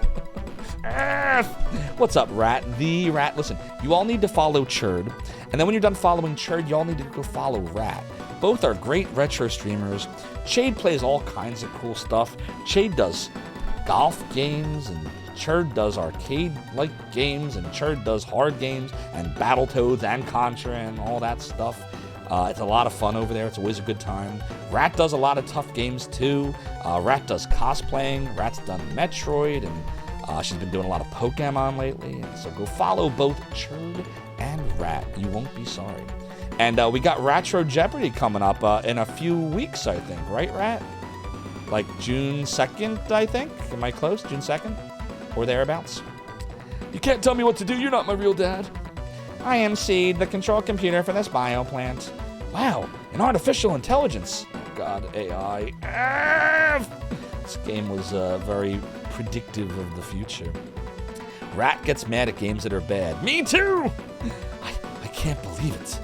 Speaker 1: What's up, Rat? The Rat. Listen, you all need to follow Churd, and then when you're done following Churd, you all need to go follow Rat. Both are great retro streamers. Chade plays all kinds of cool stuff. Chade does golf games, and Churd does arcade-like games, and Churd does hard games, and Battletoads, and Contra, and all that stuff. It's a lot of fun over there. It's always a good time. Rat does a lot of tough games, too. Rat does cosplaying. Rat's done Metroid, and she's been doing a lot of Pokemon lately. So go follow both Churd and Rat. You won't be sorry. And we got Retro Jeopardy coming up in a few weeks, I think. Right, Rat? Like June 2nd, I think? Am I close? June 2nd? Or thereabouts? You can't tell me what to do. You're not my real dad. I am Seed, the control computer for this bio plant. Wow, an artificial intelligence. Oh God, AI. This game was very predictive of the future. Rat gets mad at games that are bad. Me too! I can't believe it.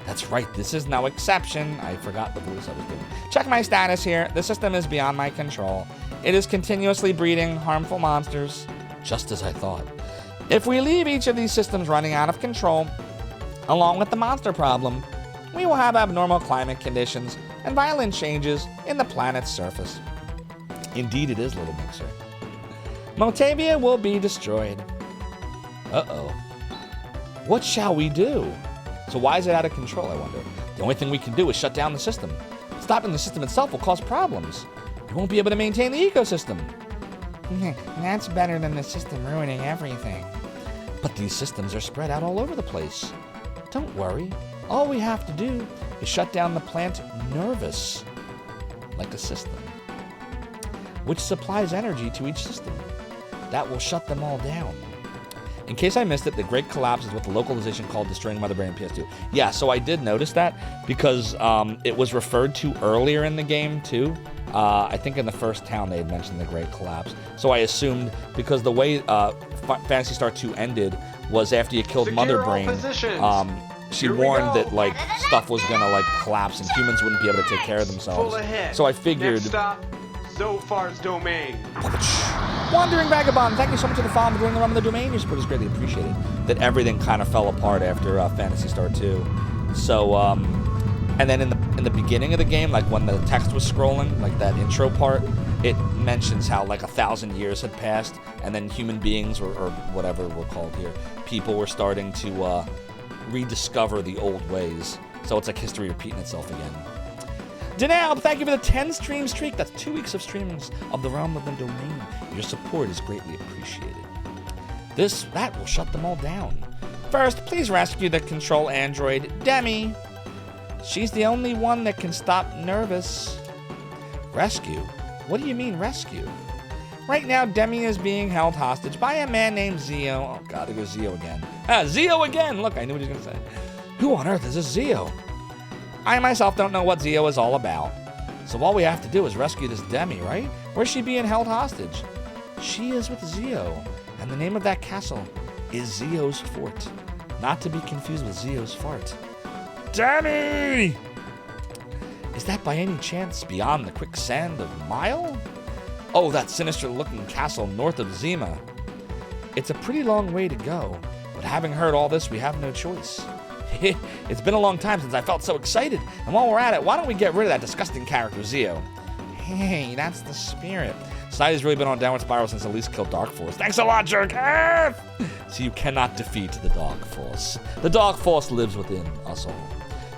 Speaker 1: That's right, this is no exception. I forgot the voice I was doing. Check my status here. The system is beyond my control. It is continuously breeding harmful monsters, just as I thought. If we leave each of these systems running out of control, along with the monster problem, we will have abnormal climate conditions and violent changes in the planet's surface. Indeed it is, Little Mixer. Motavia will be destroyed. Uh-oh. What shall we do? So why is it out of control, I wonder? The only thing we can do is shut down the system. Stopping the system itself will cause problems. We won't be able to maintain the ecosystem. That's better than the system ruining everything. But these systems are spread out all over the place. Don't worry. All we have to do is shut down the plant Nervous, like a system, which supplies energy to each system. That will shut them all down. In case I missed it, the Great Collapse is what the localization called Destroying Mother Brain PS2. Yeah, so I did notice that because it was referred to earlier in the game, too. I think in the first town they had mentioned the Great Collapse. So I assumed, because the way Phantasy Star 2 ended was after you killed Mother Brain, she warned that like stuff was gonna like collapse and humans wouldn't be able to take care of themselves. So I figured.
Speaker 2: Next stop, Zophar's domain.
Speaker 1: Wandering Vagabond, thank you so much for the follow and doing the Realm of the Domain. Your support is greatly appreciated. That everything kind of fell apart after Phantasy Star 2. So, and then in the beginning of the game, like when the text was scrolling, like that intro part, it mentions how like 1,000 years had passed, and then human beings or whatever we're called here, people were starting to rediscover the old ways. So it's like history repeating itself again. Denab, thank you for the 10 stream streak. That's 2 weeks of streamings of the Realm of the Domain. Your support is greatly appreciated. That will shut them all down. First, please rescue the control android, Demi. She's the only one that can stop Nervous. Rescue? What do you mean rescue? Right now, Demi is being held hostage by a man named Zio. Oh God, there goes Zio again. Zio again! Look, I knew what he was gonna say. Who on earth is this Zio? I myself don't know what Zio is all about. So all we have to do is rescue this Demi, right? Where's she being held hostage? She is with Zio, and the name of that castle is Zio's Fort. Not to be confused with Zio's Fart. Demi! Is that by any chance beyond the quicksand of Mile? Oh, that sinister-looking castle north of Zima. It's a pretty long way to go, but having heard all this, we have no choice. It's been a long time since I felt so excited. And while we're at it, why don't we get rid of that disgusting character, Zio? Hey, that's the spirit. Snyder's really been on a downward spiral since Elise killed Dark Force. Thanks a lot, jerk! So you cannot defeat the Dark Force. The Dark Force lives within us all.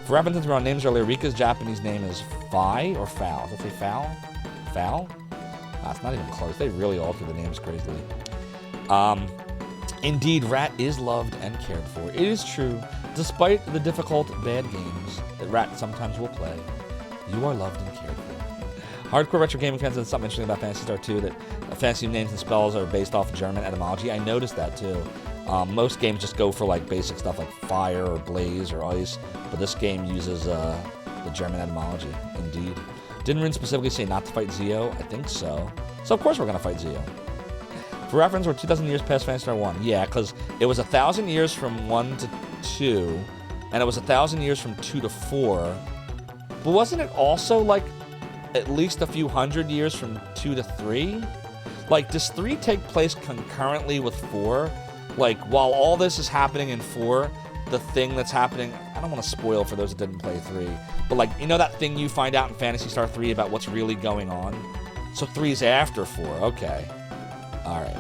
Speaker 1: For reference, we're on names earlier. Rika's Japanese name is Fi or Foul. Does that say Foul? Foul? It's not even close. They really alter the names crazily. Indeed, Rat is loved and cared for. It is true. Despite the difficult, bad games that Rat sometimes will play, you are loved and cared for. Hardcore retro gaming fans said something interesting about Phantasy Star 2, that fantasy names and spells are based off German etymology. I noticed that too. Most games just go for like basic stuff like fire or blaze or ice, but this game uses the German etymology. Indeed. Didn't Rin specifically say not to fight Zio? I think so. So of course we're gonna fight Zio. For reference, we're 2,000 years past Phantasy Star 1. Yeah, because it was 1,000 years from 1 to 2, and it was 1,000 years from 2 to 4. But wasn't it also like at least a few hundred years from 2 to 3? Like, does 3 take place concurrently with 4? Like, while all this is happening in 4, the thing that's happening, I don't want to spoil for those that didn't play 3, but like, you know that thing you find out in Phantasy Star 3 about what's really going on? So 3's after 4, okay. Alright.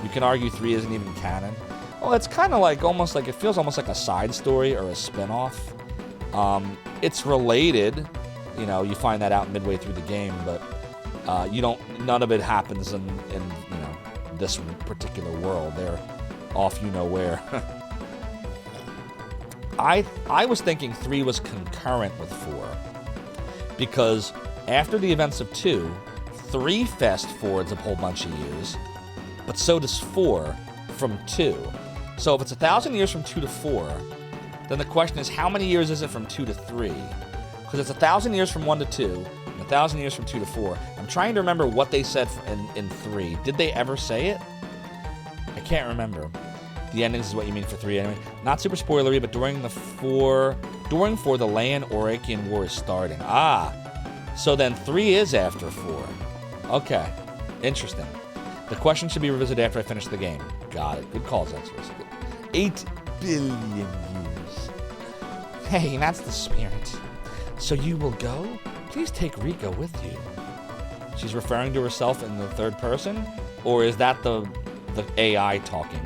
Speaker 1: You can argue 3 isn't even canon. Well, it's kind of like, almost like, it feels almost like a side story or a spin-off. It's related. You know, you find that out midway through the game, but none of it happens in you know, this particular world. They're off you know where. I was thinking 3 was concurrent with 4, because after the events of 2, 3 fast forwards a whole bunch of years, but so does 4 from 2. So if it's 1,000 years from 2 to 4, then the question is, how many years is it from 2 to 3? Because it's 1,000 years from 1 to 2, and 1,000 years from 2 to 4. I'm trying to remember what they said in 3. Did they ever say it? I can't remember. The endings is what you mean for 3 anyway. Not super spoilery, but during 4, the Leon-Orakian War is starting. Ah, so then 3 is after 4. Okay, interesting. The question should be revisited after I finish the game. Got it. Good calls, Exodus. 8 billion years. Hey, that's the spirit. So you will go? Please take Rika with you. She's referring to herself in the third person? Or is that the AI talking?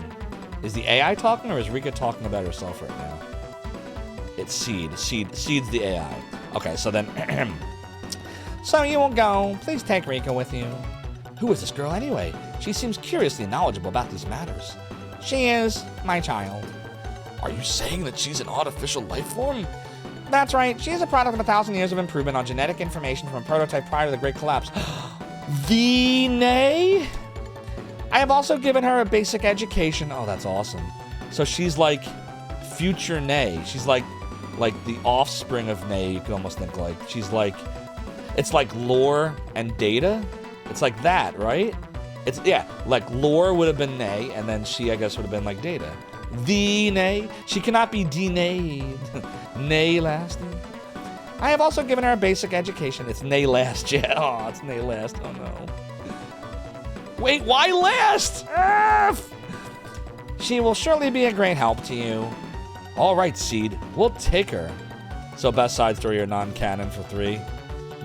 Speaker 1: Is the AI talking, or is Rika talking about herself right now? It's Seed. Seed's the AI. Okay, so then... So you will go. Please take Rika with you. Who is this girl anyway? She seems curiously knowledgeable about these matters. She is my child. Are you saying that she's an artificial life form? That's right. She is a product of 1,000 years of improvement on genetic information from a prototype prior to the Great Collapse. The Nay? I have also given her a basic education. Oh, that's awesome. So she's like future Nay. She's like the offspring of Nay, you could almost think like. She's like, it's like lore and data. It's like that, right? It's, yeah, like lore would have been Nay, and then she, I guess, would have been like data. The Nay? She cannot be denayed. Nay lasting. I have also given her a basic education. It's Nay last, yeah. Oh, it's Nay last. Oh no. Wait, why last? She will surely be a great help to you. All right, Seed. We'll take her. So best side story or non-canon for 3.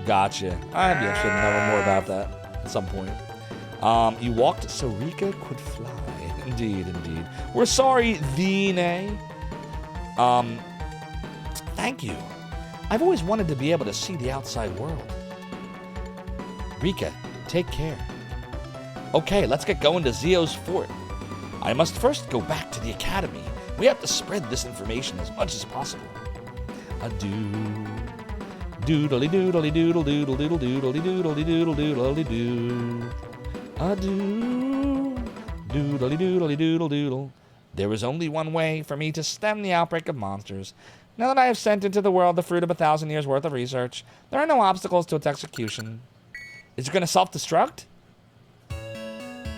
Speaker 1: Gotcha. I'd be interested in knowing more about that at some point. You walked so Rika could fly. Indeed, indeed. We're sorry, the Nay. Thank you. I've always wanted to be able to see the outside world. Rika, take care. Okay, let's get going to Zio's fort. I must first go back to the academy. We have to spread this information as much as possible. Adieu. Doodly doodly doodle doodle doodle doodly doodly doodle doodly doo. Adieu. Doodly doodly doodle doodle. There is only one way for me to stem the outbreak of monsters. Now that I have sent into the world the fruit of 1,000 years worth of research, there are no obstacles to its execution. Is it going to self-destruct?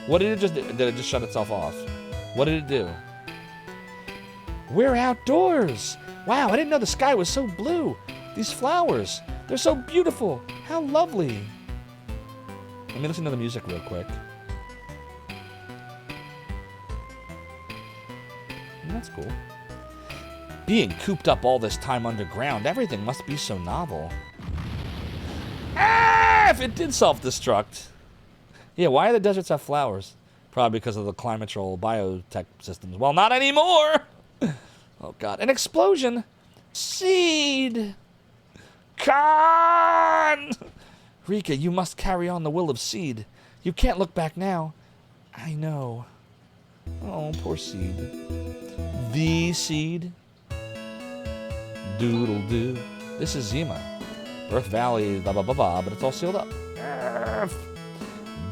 Speaker 1: What did it just do? Did it just shut itself off? What did it do? We're outdoors. Wow, I didn't know the sky was so blue. These flowers, they're so beautiful. How lovely. Let me listen to the music real quick. That's cool. Being cooped up all this time underground, everything must be so novel. Ah, if it did self-destruct. Yeah, why do the deserts have flowers? Probably because of the climate control biotech systems. Well, not anymore! Oh, God. An explosion! Seed! Khan! Rika, you must carry on the will of Seed. You can't look back now. I know. Oh, poor Seed. The Seed. Doodle-doo. This is Zima. Earth Valley, blah, blah, blah, blah, but it's all sealed up.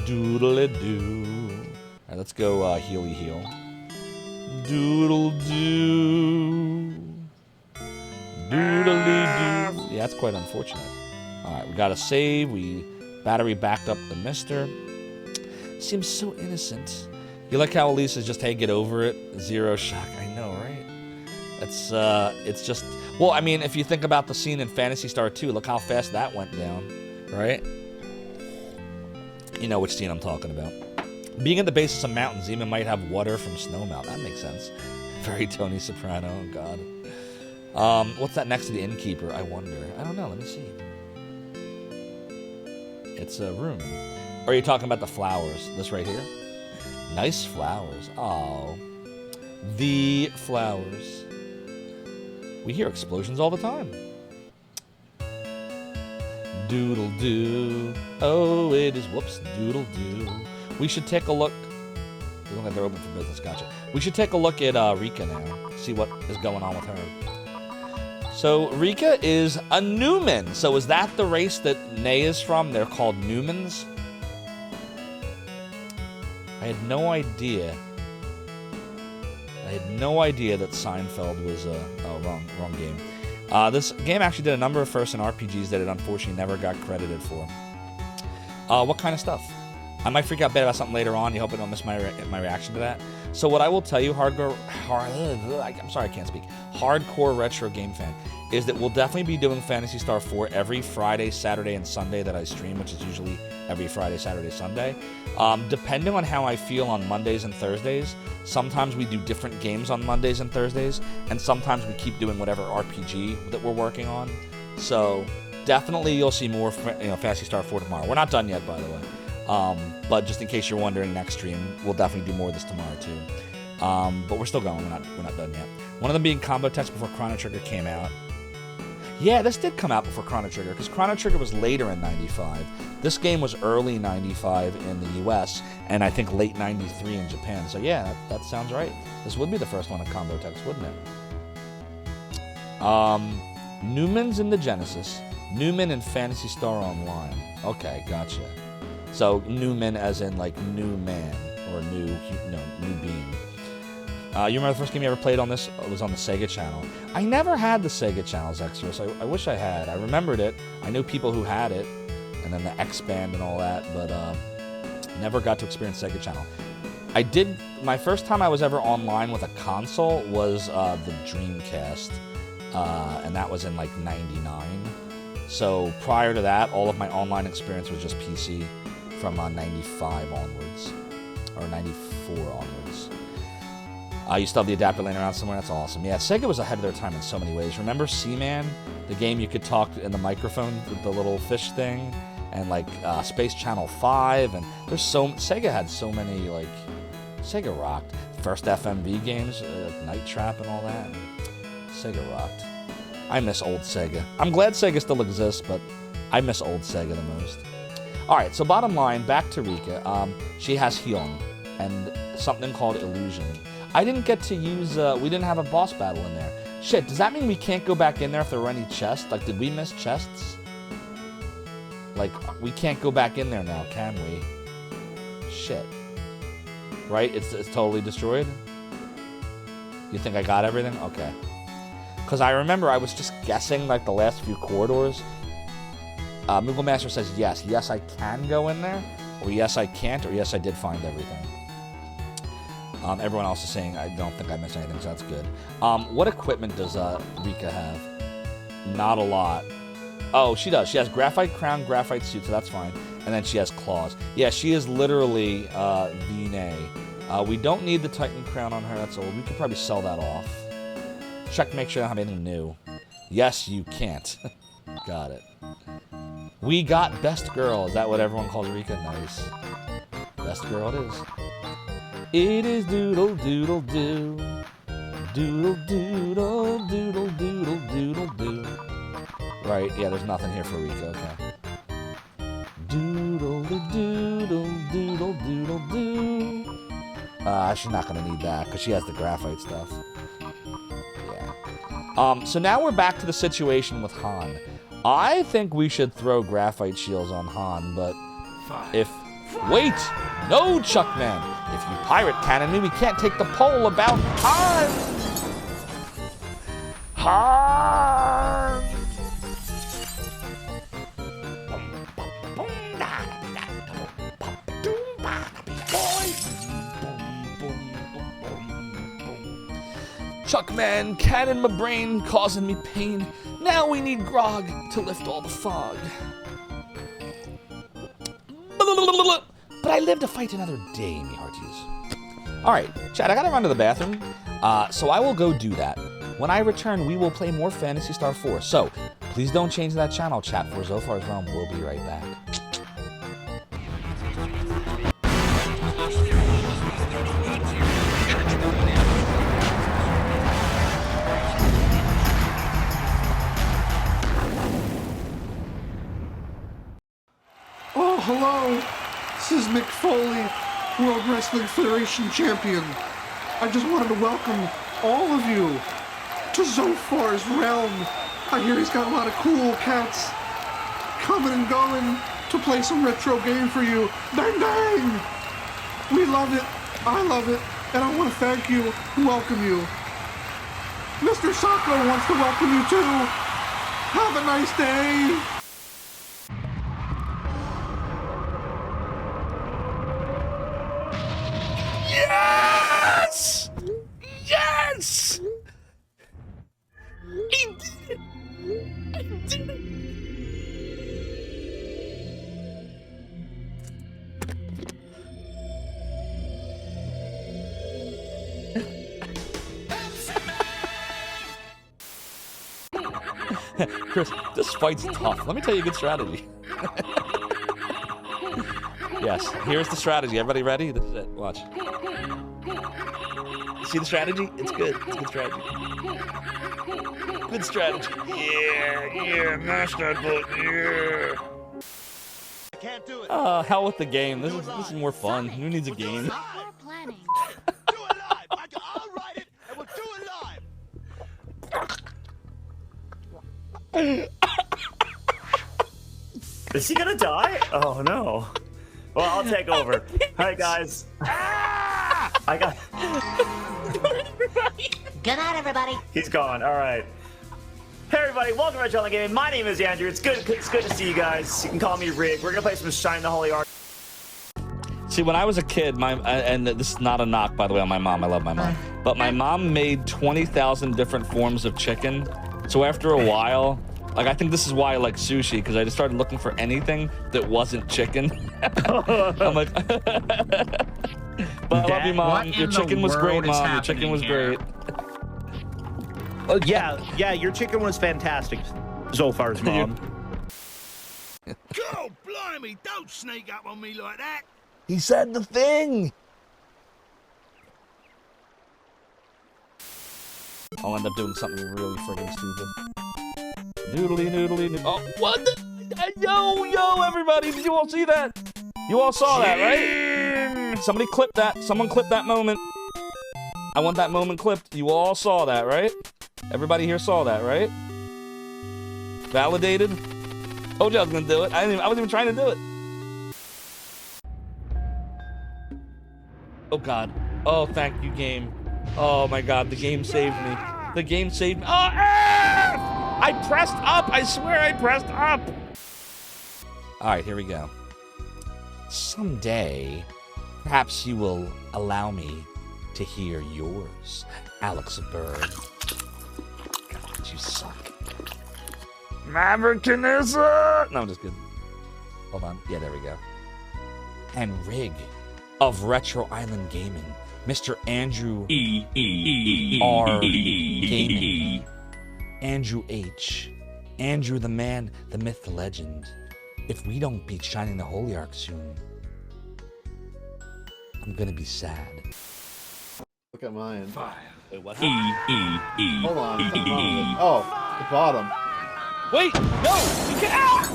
Speaker 1: Doodle-doo. All right, let's go healy heal. Doodle-doo. Doodly-doo. Yeah, that's quite unfortunate. All right, we got to save. We battery backed up the mister. Seems so innocent. You like how Elisa's just, hey, get over it. Zero shock. I know, right? It's just... Well, I mean, if you think about the scene in Phantasy Star 2, look how fast that went down, right? You know which scene I'm talking about. Being at the base of some mountains, Zima might have water from snow melt. That makes sense. Very Tony Soprano, oh God. What's that next to the innkeeper? I wonder. I don't know. Let me see. It's a room. Or are you talking about the flowers? This right here? Nice flowers. Oh. The flowers. We hear explosions all the time. Doodle-doo. Oh, it is... Whoops. Doodle-doo. We should take a look... They look like they're open for business. Gotcha. We should take a look at Rika now. See what is going on with her. So, Rika is a Newman. So, is that the race that Ney is from? They're called Newmans? I had no idea. I had no idea that Seinfeld was wrong game. This game actually did a number of firsts in RPGs that it unfortunately never got credited for. What kind of stuff? I might freak out bad about something later on. You hope I don't miss my reaction to that. So what I will tell you, I'm sorry, I can't speak. Hardcore retro game fan, is that we'll definitely be doing Phantasy Star 4 every Friday, Saturday, and Sunday that I stream, which is usually every Friday, Saturday, Sunday. Depending on how I feel on Mondays and Thursdays, sometimes we do different games on Mondays and Thursdays, and sometimes we keep doing whatever RPG that we're working on. So definitely you'll see more Phantasy Star 4 tomorrow. We're not done yet, by the way. But just in case you're wondering, next stream, we'll definitely do more of this tomorrow too. But we're still going. We're not done yet. One of them being combo text before Chrono Trigger came out. Yeah, this did come out before Chrono Trigger, because Chrono Trigger was later in 95. This game was early 95 in the US, and I think late 93 in Japan. So yeah, that sounds right. This would be the first one in combo text, wouldn't it? Newman's in the Genesis. Newman in Phantasy Star Online. Okay, gotcha. So Newman as in like new man or new being. You remember the first game you ever played on this? It was on the Sega channel. I never had the Sega channels, Xeros. I wish I had. I remembered it. I knew people who had it, and then the X-Band and all that, but never got to experience Sega channel. I did. My first time I was ever online with a console was the Dreamcast, and that was in like '99. So prior to that, all of my online experience was just PC from 95 onwards, or 94 onwards. You still have the adapter laying around somewhere. That's awesome. Yeah, Sega was ahead of their time in so many ways. Remember Seaman, the game you could talk in the microphone with the little fish thing, and like Space Channel 5, and Sega had so many, like, Sega rocked. First FMV games, Night Trap and all that. And Sega rocked. I miss old Sega. I'm glad Sega still exists, but I miss old Sega the most. All right, so bottom line, back to Rika. She has Hyung and something called Illusion. I didn't get to use, we didn't have a boss battle in there. Shit, does that mean we can't go back in there if there were any chests? Like, did we miss chests? Like, we can't go back in there now, can we? Shit. Right? It's totally destroyed? You think I got everything? Okay. Because I remember I was just guessing, like, the last few corridors. Moogle Master says yes. Yes, I can go in there. Or yes, I can't. Or yes, I did find everything. Everyone else is saying I don't think I missed anything, so that's good. What equipment does Rika have? Not a lot. Oh, she does. She has graphite crown, graphite suit, so that's fine. And then she has claws. Yeah, she is literally V-Nay. We don't need the Titan crown on her. That's old. We could probably sell that off. Check, make sure I don't have anything new. Yes, you can't. Got it. We got best girl. Is that what everyone calls Rika? Nice. Best girl it is. It is doodle doodle doo. Doodle doodle doodle doodle doodle doo. Right, yeah, there's nothing here for Rika, okay. Doodle doodle doodle doodle doo. She's not gonna need that, because she has the graphite stuff. Yeah. So now we're back to the situation with Han. I think we should throw graphite shields on Han, but if... Wait! No, Chuckman! If you pirate cannon me, we can't take the poll about Han! Han! Chuckman, cannon my brain, causing me pain. Now we need grog to lift all the fog. But I live to fight another day, me hearties. Alright, Chad, I gotta run to the bathroom, so I will go do that. When I return, we will play more Phantasy Star 4. So, please don't change that channel, chat, for Zophar's Realm. We'll be right back.
Speaker 7: Oh, hello. This is Mick Foley, World Wrestling Federation Champion. I just wanted to welcome all of you to Zophar's Realm. I hear he's got a lot of cool cats coming and going to play some retro game for you. Bang, bang! We love it. I love it. And I want to thank you and welcome you. Mr. Sacco wants to welcome you too. Have a nice day.
Speaker 1: Yes! Yes! He did it! I did it! Chris, this fight's tough. Let me tell you a good strategy. Yes, here's the strategy. Everybody ready? This is it. Watch. See the strategy? It's good. It's a good strategy. Good strategy. Yeah, mash that button, yeah.
Speaker 12: I can't do it.
Speaker 1: Hell with the game. This is more fun. Who needs a game?
Speaker 12: Do it live. I'll write it and we'll do it live.
Speaker 13: Is he gonna die? Oh no. Well, I'll take over. Alright, guys. I got.
Speaker 10: Good night, everybody.
Speaker 13: He's gone. Alright. Hey, everybody. Welcome to Retro Gaming. My name is Andrew. It's good to see you guys. You can call me Rig. We're gonna play some Shine the Holy Ark.
Speaker 1: See, when I was a kid, and this is not a knock, by the way, on my mom. I love my mom. But my mom made 20,000 different forms of chicken. So after a while, like, I think this is why I like sushi, because I just started looking for anything that wasn't chicken. I'm like, but I love you, Mom. Your chicken was great, Mom. Your chicken was great.
Speaker 14: Oh, yeah, your chicken was fantastic, Zophar's mom.
Speaker 12: God blimey, don't sneak up on me like that.
Speaker 1: He said the thing. I'll end up doing something really friggin' stupid. Noodly noodly noodly. Oh, what? Yo, everybody, did you all see that? You all saw that, right? Somebody clip that. Someone clip that moment. I want that moment clipped. You all saw that, right? Everybody here saw that, right? Validated? Told you I was gonna do it. I wasn't even trying to do it. Oh God. Oh, thank you, game. Oh my God, the game saved me. The game saved me. Oh, I pressed up. I swear I pressed up. All right, here we go. Someday, perhaps you will allow me to hear yours, Alex Bird. God, you suck. Maverickism! No, I'm just kidding. Hold on. Yeah, there we go. And Rig of Retro Island Gaming Mr. Andrew R. Gaming. Andrew H. Andrew the man, the myth, the legend. If we don't beat Shining the Holy Ark soon, I'm gonna be sad.
Speaker 15: Look at mine.
Speaker 13: Wait, what?
Speaker 15: Hold on. Oh, the bottom.
Speaker 1: Wait, no, you can't. Ah!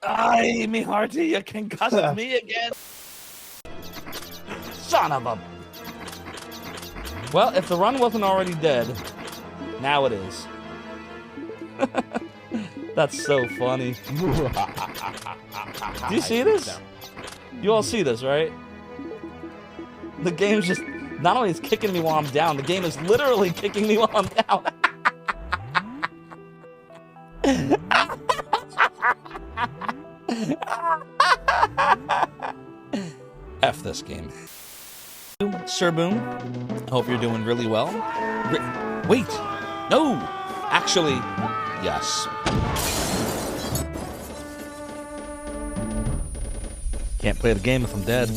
Speaker 1: Ay, me hearty, you concussed me again. Son of a... Well, if the run wasn't already dead, now it is. That's so funny. Do you see this? You all see this, right? The game's just... Not only is kicking me while I'm down, the game is literally kicking me while I'm down. F this game. Sir Boom, hope you're doing really well. Wait, no, actually, yes. Can't play the game if I'm dead.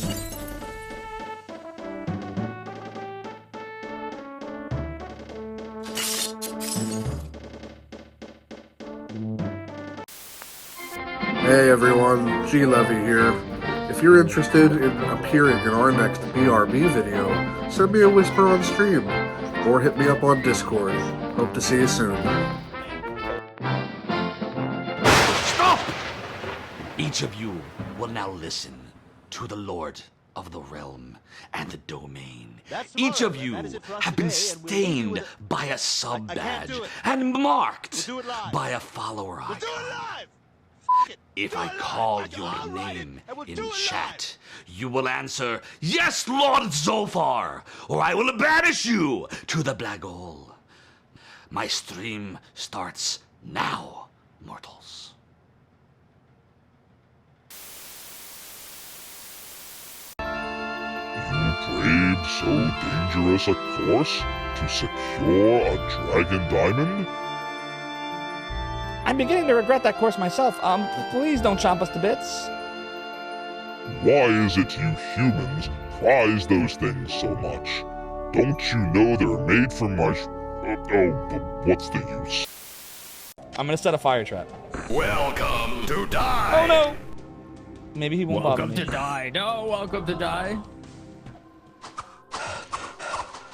Speaker 7: Hey everyone, G Levy here. If you're interested in appearing in our next BRB video, send me a whisper on stream, or hit me up on Discord. Hope to see you soon.
Speaker 6: Stop! Each of you will now listen to the Lord of the Realm and the Domain. Each of you have been stained by a sub-badge and marked by a follower icon. If I call your name in chat, you will answer, "Yes, Lord Zophar," or I will banish you to the black hole. My stream starts now, mortals.
Speaker 3: You braved so dangerous a course to secure a dragon diamond?
Speaker 1: I'm beginning to regret that course myself. Please don't chomp us to bits.
Speaker 3: Why is it you humans prize those things so much? Don't you know they're made from my what's the use?
Speaker 1: I'm gonna set a fire trap.
Speaker 6: Welcome to die.
Speaker 1: Oh no! Maybe he won't bother me.
Speaker 16: Welcome to die. No, welcome to die.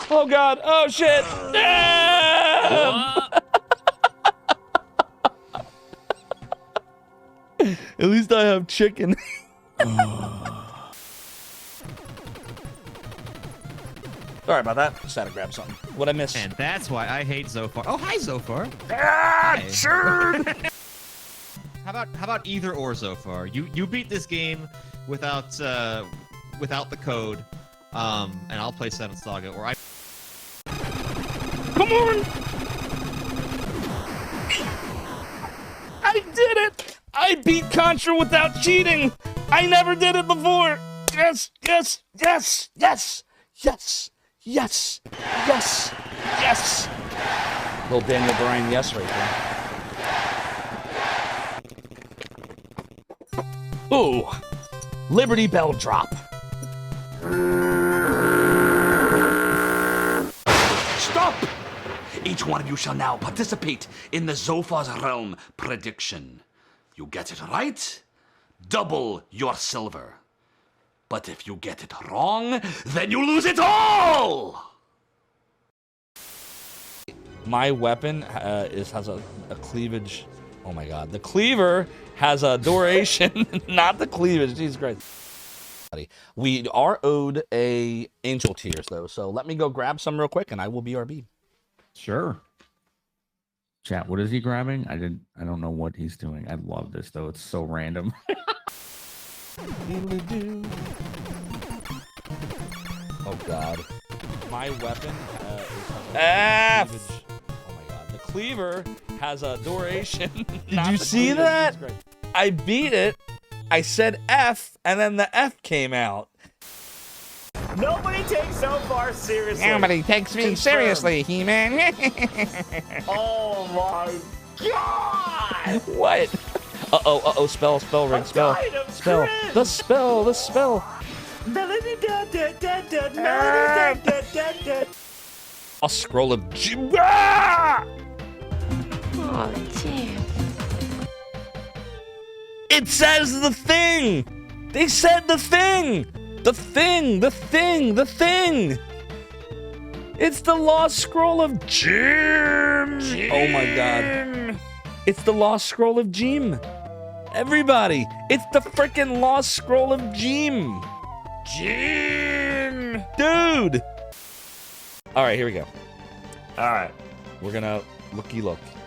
Speaker 1: Oh god! Oh shit! Damn! At least I have chicken. Sorry about that. Just had to grab something. What'd I miss?
Speaker 17: And that's why I hate Zophar. Oh, hi, Zophar.
Speaker 1: Ah, sure.
Speaker 17: How about either or, Zophar? You beat this game without the code, and I'll play Seven Saga, or I.
Speaker 1: Come on! I did it! I beat Contra without cheating! I never did it before! Yes, yes, yes, yes, yes, yes, yes, yes! Little Daniel Bryan yes right there. Ooh! Liberty Bell drop.
Speaker 6: Stop! Each one of you shall now participate in the Zophar's Realm prediction. You get it right, double your silver. But if you get it wrong, then you lose it all!
Speaker 1: My weapon has a cleavage. Oh my god. The cleaver has a duration, not the cleavage. Jesus Christ. We are owed a angel tears though, so let me go grab some real quick and I will BRB.
Speaker 16: Sure. Chat, what is he grabbing? I don't know what he's doing. I love this though. It's so random.
Speaker 1: Oh god. My weapon is oh my god. The cleaver has a duration. Did you see that? I beat it. I said F, and then the F came out.
Speaker 13: Nobody takes Zophar seriously.
Speaker 1: Nobody takes me seriously, He-Man.
Speaker 13: Oh my god!
Speaker 1: What? Uh-oh, spell, ring, spell. Spell. The spell.
Speaker 13: Melody da da da da, melody da da da da.
Speaker 1: A scroll of Ah!
Speaker 10: Oh, dear.
Speaker 1: It says the thing! They said the thing! The thing! It's the lost scroll of Jim! Oh my god. It's the lost scroll of Jim. Everybody, it's the freaking lost scroll of Jim. Jim! Dude! Alright, here we go.
Speaker 13: Alright.
Speaker 1: We're gonna look.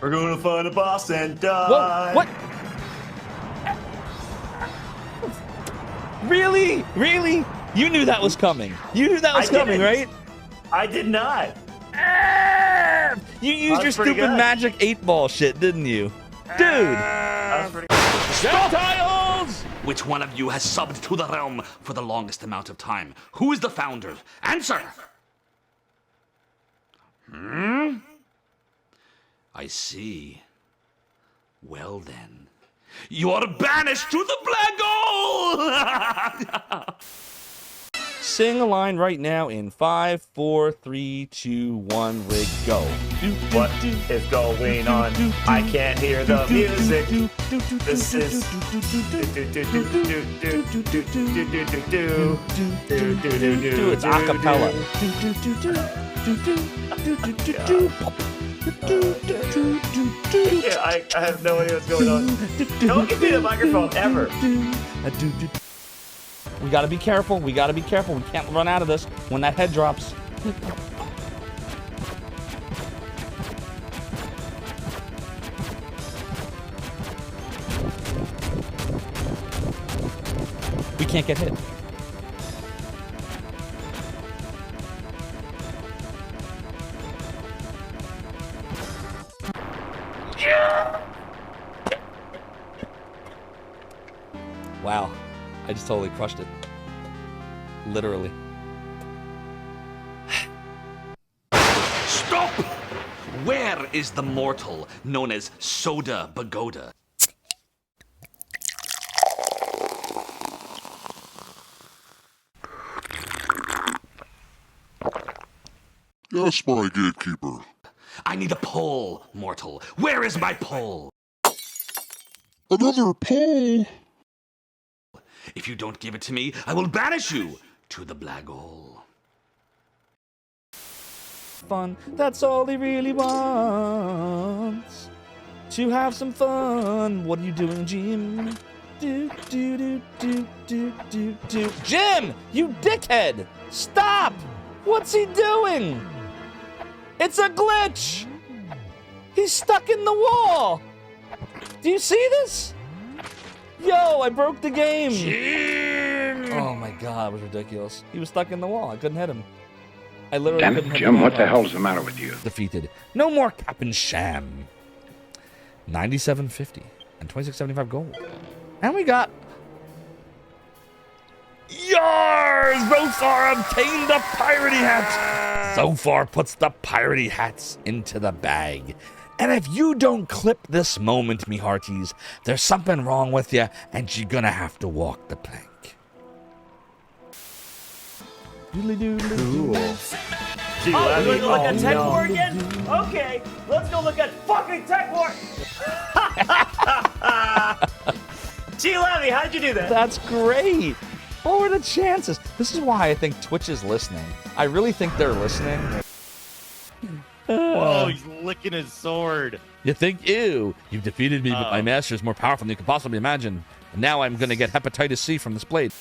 Speaker 13: We're gonna find a boss and die.
Speaker 1: Whoa, what? Really? You knew that was coming. Right?
Speaker 13: I did not.
Speaker 1: You used your stupid magic 8-ball shit, didn't you? Dude!
Speaker 6: Gentiles! Which one of you has subbed to the realm for the longest amount of time? Who is the founder? Answer! I see. Well then, you are banished to the black hole!
Speaker 1: Sing a line right now in 5, 4, 3, 2, 1, rig, go.
Speaker 13: What is going on? I can't hear the music. This is
Speaker 1: It's a cappella.
Speaker 13: Yeah, I have no idea what's going on. Don't give me the microphone ever.
Speaker 1: We gotta be careful. We can't run out of this when that head drops. We can't get hit. Wow. I just totally crushed it. Literally.
Speaker 6: Stop! Where is the mortal known as Soda Bagoda?
Speaker 3: Yes, my gatekeeper.
Speaker 6: I need a pole, mortal. Where is my pole?
Speaker 3: Another pole?
Speaker 6: If you don't give it to me, I will banish you to the black hole.
Speaker 1: Fun, that's all he really wants. To have some fun. What are you doing, Jim? Do. Jim, you dickhead! Stop! What's he doing? It's a glitch! He's stuck in the wall! Do you see this? Yo, I broke the game! Jim! Oh my god, it was ridiculous. He was stuck in the wall. I couldn't hit him. I literally
Speaker 18: Damn
Speaker 1: couldn't
Speaker 18: it,
Speaker 1: hit
Speaker 18: Jim,
Speaker 1: him.
Speaker 18: what the hell's the matter with you?
Speaker 1: Defeated. No more cap and sham. 97.50 and 26.75 gold. And we got... Yars! Zophar obtained the piratey hat! Zophar puts the piratey hats into the bag. And if you don't clip this moment, me hearties, there's something wrong with you, and you're gonna have to walk the plank.
Speaker 13: Cool. Oh, we're going to look at Tech War again? Okay, let's go look at fucking Tech War! Gee, Levy, how'd you do that?
Speaker 1: That's great! What were the chances? This is why I think Twitch is listening. I really think they're listening.
Speaker 14: Whoa, he's licking his sword.
Speaker 1: You think, ew, you've defeated me, but my master is more powerful than you could possibly imagine. And now I'm gonna get hepatitis C from this blade.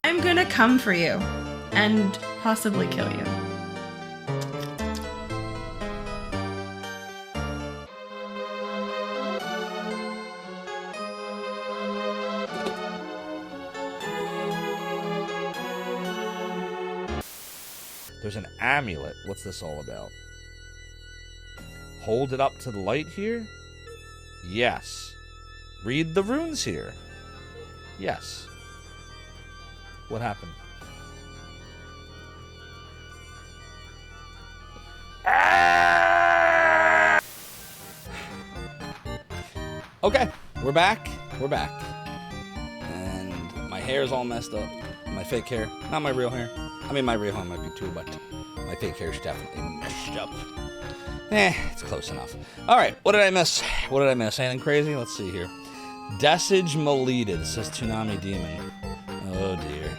Speaker 19: I'm gonna come for you and possibly kill you.
Speaker 1: There's an amulet. What's this all about? Hold it up to the light here? Yes. Read the runes here. Yes. What happened? Okay, we're back. We're back. And my hair is all messed up. My fake hair. Not my real hair. I mean, my real hair might be too, but my fake hair is definitely messed up. It's close enough. All right, what did I miss? What did I miss? Anything crazy? Let's see here. Desage Melita, says Toonami Demon. Oh, dear.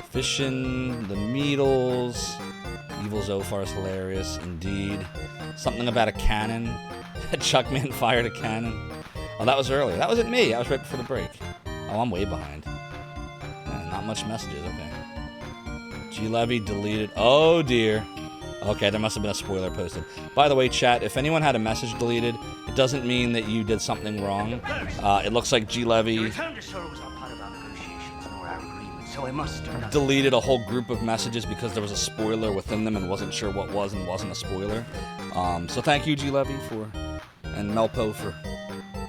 Speaker 1: Fishing, the Needles. Evil Zophar is hilarious, indeed. Something about a cannon. Chuckman fired a cannon. Oh, that was earlier. That was at me. That was right before the break. Oh, I'm way behind. Not much messages, okay. G-Levy deleted. Oh, dear. Okay, there must have been a spoiler posted. By the way, chat, if anyone had a message deleted, it doesn't mean that you did something wrong. It looks like G-Levy deleted a whole group of messages because there was a spoiler within them and wasn't sure what was and wasn't a spoiler. So thank you, G-Levy, and Melpo for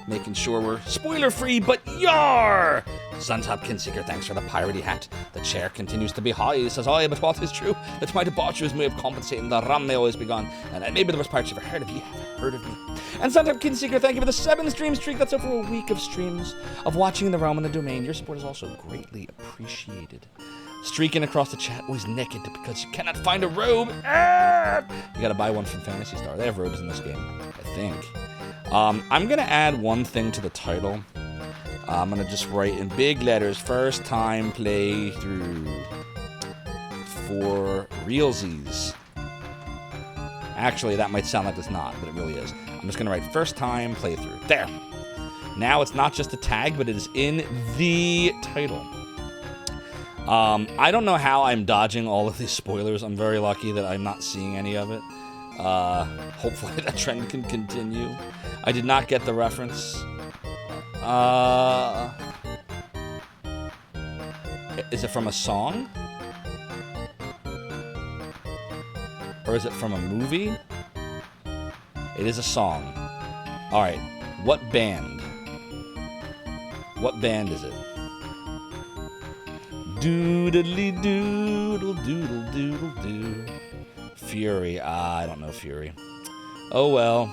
Speaker 1: making sure we're spoiler-free, but yar! Suntop Kinseeker, thanks for the piratey hat. The chair continues to be high. He says, "Aye, but what is true? That my debaucheries may have compensated, and the rum may always be gone. And maybe the worst part you've ever heard of, you haven't heard of me." And Suntop Kinseeker, thank you for the 7-stream streak. That's over a week of streams of watching in the realm and the domain. Your support is also greatly appreciated. Streaking across the chat, always naked because you cannot find a robe. You gotta buy one from Phantasy Star. They have robes in this game, I think. I'm gonna add one thing to the title. I'm gonna just write in big letters, first time playthrough for realsies. Actually, that might sound like it's not, but it really is. I'm just gonna write first time playthrough. There. Now it's not just a tag, but it is in the title. I don't know how I'm dodging all of these spoilers. I'm very lucky that I'm not seeing any of it. Hopefully that trend can continue. I did not get the reference. Is it from a song? Or is it from a movie? It is a song. Alright, what band? What band is it? Doodly doodle doodle doodle doo. Fury. I don't know Fury. Oh well.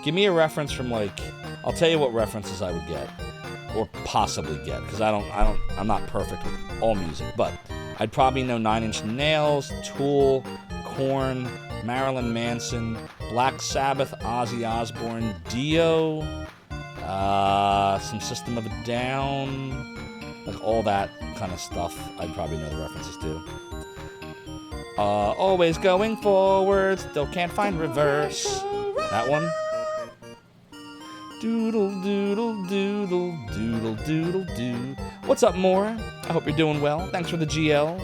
Speaker 1: Give me a reference from, like, I'll tell you what references I would get, or possibly get, because I'm not perfect with all music, but I'd probably know 9 Inch Nails, Tool, Korn, Marilyn Manson, Black Sabbath, Ozzy Osbourne, Dio, some System of a Down, like all that kind of stuff. I'd probably know the references to. Always going forward, still can't find reverse. That one. Doodle doodle doodle doodle doodle doo. What's up, Moore? I hope you're doing well. Thanks for the GL.